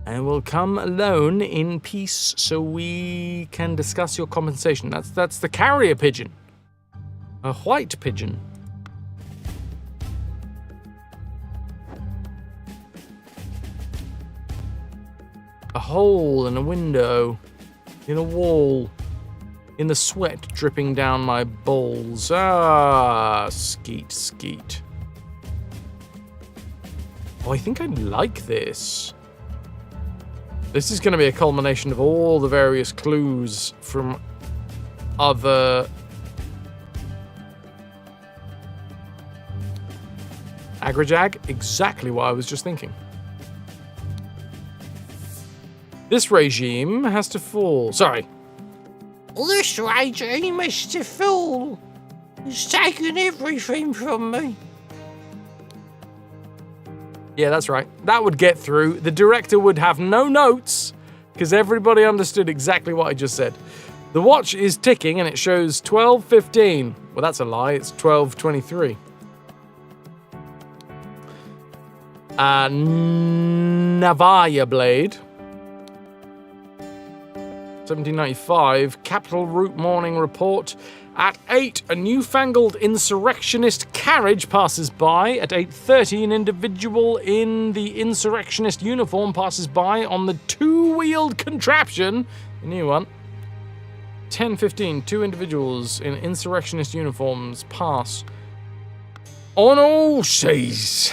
I will come alone in peace so we can discuss your compensation. That's the carrier pigeon. A white pigeon. A hole in a window. In a wall. In the sweat dripping down my balls. Ah, skeet, skeet. Oh, I think I like this. This is going to be a culmination of all the various clues from other... Agrajag? Exactly what I was just thinking. This regime has to fall. Sorry. This regime is to fall. It's taken everything from me. Yeah, that's right. That would get through. The director would have no notes because everybody understood exactly what I just said. The watch is ticking and it shows 12:15. Well, that's a lie. It's 12:23. Navaya blade. 1795. Capital Route Morning Report. At 8, a newfangled insurrectionist carriage passes by. At 8:30, an individual in the insurrectionist uniform passes by on the two-wheeled contraption. A new one. 10:15, two individuals in insurrectionist uniforms pass on all seas.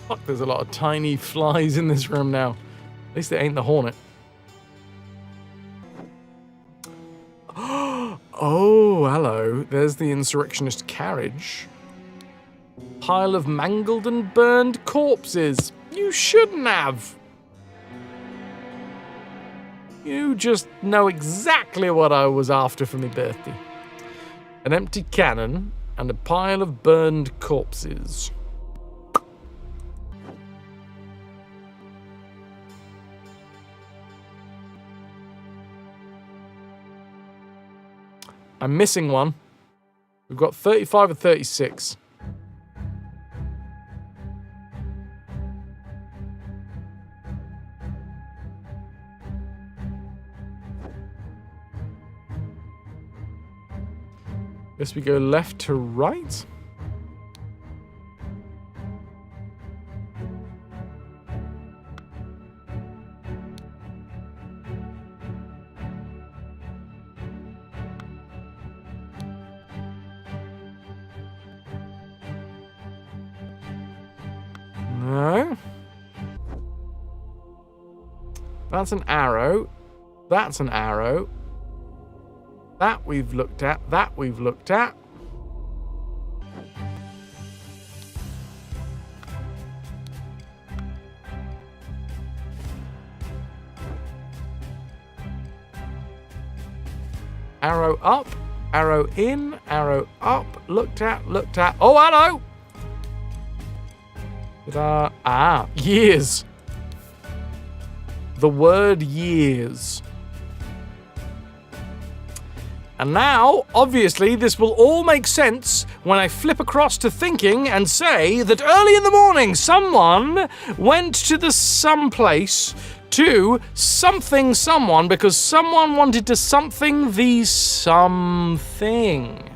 Fuck, there's a lot of tiny flies in this room now. At least it ain't the Hornet. Oh, hello. There's the insurrectionist carriage. Pile of mangled and burned corpses. You shouldn't have. You just know exactly what I was after for my birthday. An empty cannon and a pile of burned corpses. I'm missing one. We've got 35 or 36. Guess we go left to right. No. That's an arrow. That's an arrow. That we've looked at. That we've looked at. Arrow up, arrow in, arrow up, looked at. Oh, hello! Years. The word years. And now, obviously, this will all make sense when I flip across to thinking and say that early in the morning, someone went to the someplace to something someone because someone wanted to something the something.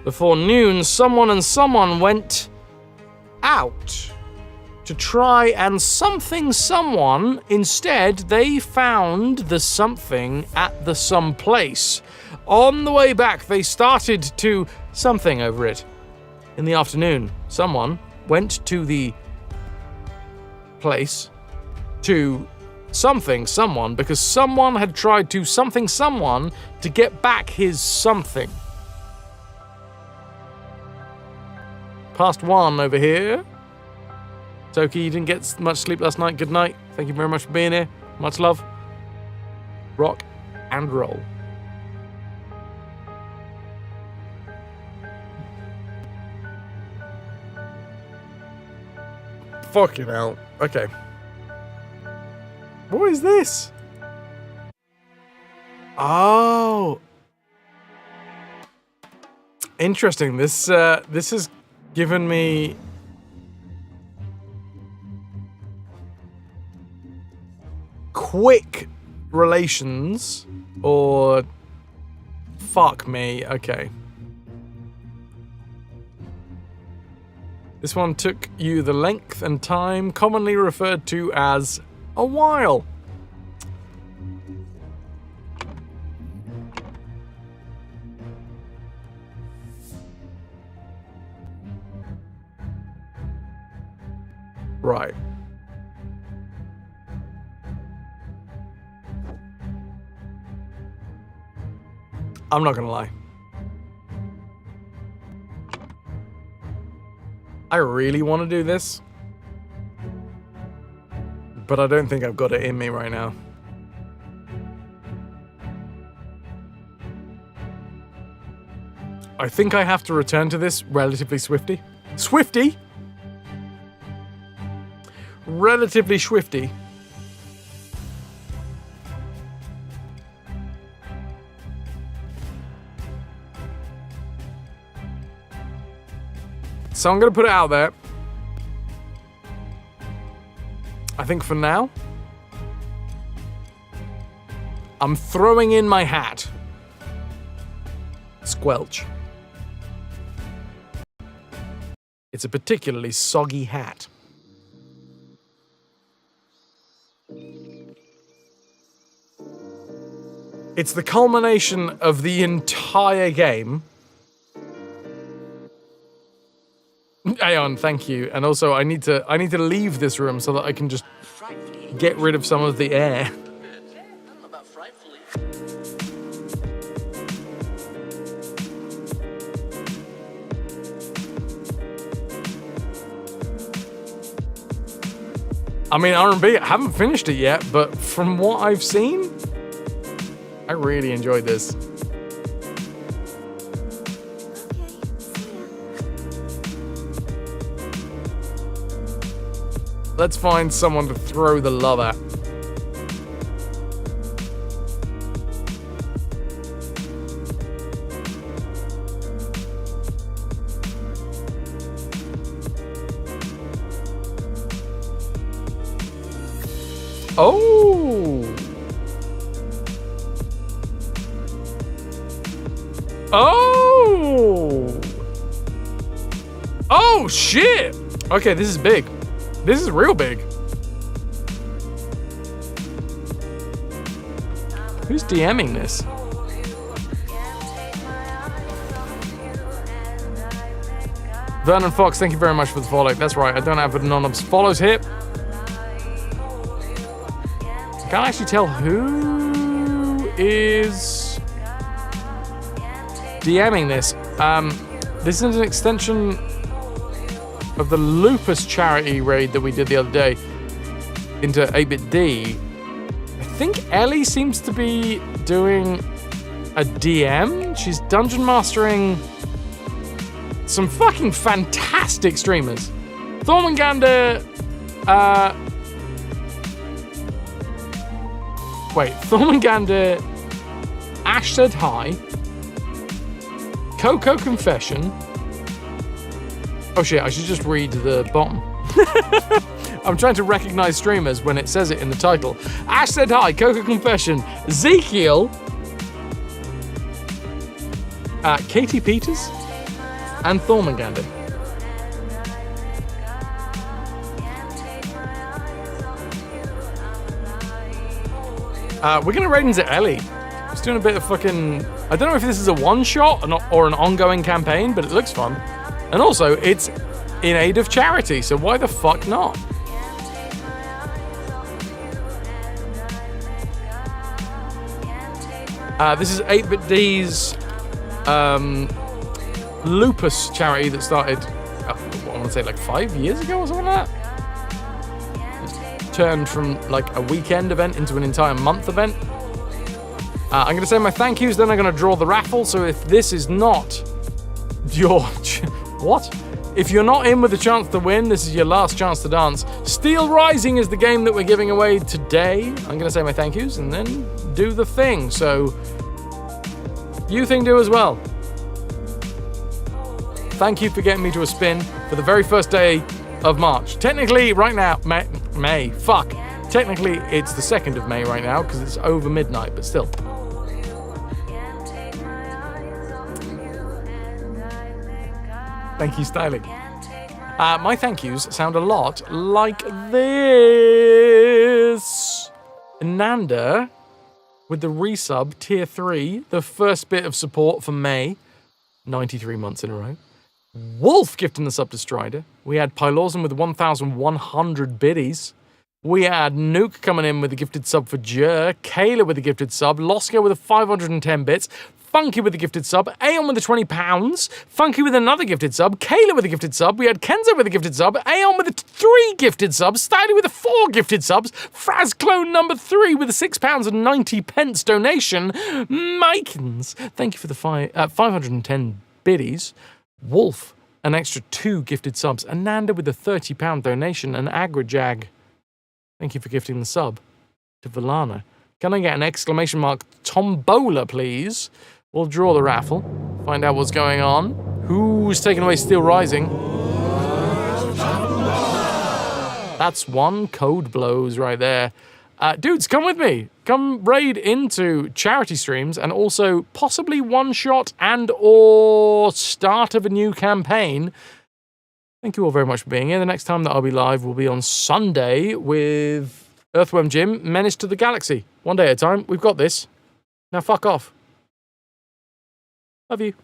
Before noon, someone and someone went out to try and something someone. Instead, they found the something at the someplace. On the way back, they started to something over it. In the afternoon, someone went to the place to something someone because someone had tried to something someone to get back his something. Past 1 over here. Toki, you didn't get much sleep last night. Good night. Thank you very much for being here. Much love. Rock and roll. Fucking hell. Okay. What is this? Oh. Interesting. This has given me quick relations or fuck me. Okay. This one took you the length and time commonly referred to as a while. Right. I'm not gonna lie. I really want to do this, but I don't think I've got it in me right now. I think I have to return to this relatively swifty. Swifty? Relatively swifty. So I'm going to put it out there. I think for now, I'm throwing in my hat. Squelch. It's a particularly soggy hat. It's the culmination of the entire game. Aeon, thank you. And also I need to leave this room so that I can just get rid of some of the air. I mean, R&B, I haven't finished it yet, but from what I've seen, I really enjoyed this. Let's find someone to throw the love at. Oh! Oh! Oh, shit! Okay, this is big. This is real big. Who's DMing this? Vernon Fox, thank you very much for the follow. That's right, I don't have anonymous follows here. I can't actually tell who is DMing this. This is an extension of the Lupus charity raid that we did the other day into 8-Bit D. I think Ellie seems to be doing a DM. She's dungeon mastering some fucking fantastic streamers. Thormangander, Thormangander, Ash Said Hi, Coco Confession. Oh shit, I should just read the bottom. I'm trying to recognize streamers when it says it in the title. Ash Said Hi, Coco Confession, Ezekiel, Katie Peters, and Thormangander. We're gonna raid into Ellie. Just doing a bit of fucking... I don't know if this is a one-shot or an ongoing campaign, but it looks fun. And also, it's in aid of charity, so why the fuck not? This is 8BitD's lupus charity that started, I want to say like 5 years ago or something like that. It's turned from like a weekend event into an entire month event. I'm going to say my thank yous, then I'm going to draw the raffle. So if this is not your... What? If you're not in with a chance to win, this is your last chance to dance. Steel Rising is the game that we're giving away today. I'm going to say my thank yous and then do the thing. So you thing do as well. Thank you for getting me to a spin for the very first day of March. Technically, right now, May. Fuck. Technically, it's the 2nd of May right now because it's over midnight, but still. Thank you, Styling. My thank yous sound a lot like this. Nanda with the resub tier 3, the first bit of support for May, 93 months in a row. Wolf gifting the sub to Strider. We had Pylorzen with 1,100 biddies. We had Nuke coming in with a gifted sub for Jer, Kayla with a gifted sub, Loska with a 510 bits, Funky with a gifted sub, Aeon with a £20, Funky with another gifted sub, Kayla with a gifted sub, we had Kenzo with a gifted sub, Aeon with a 3 gifted subs, Styly with a 4 gifted subs, Fras clone number 3 with a £6.90 donation, Mikens, thank you for the 510 biddies, Wolf, an extra 2 gifted subs, Ananda with a £30 donation, and Agrajag, thank you for gifting the sub to Valana. Can I get an exclamation mark tombola, please? We'll draw the raffle, find out what's going on. Who's taking away Steel Rising? That's one code blows right there. Dudes, come with me. Come raid into charity streams and also possibly one-shot and or start of a new campaign. Thank you all very much for being here. The next time that I'll be live will be on Sunday with Earthworm Jim, Menace to the Galaxy. One day at a time. We've got this. Now fuck off. Love you.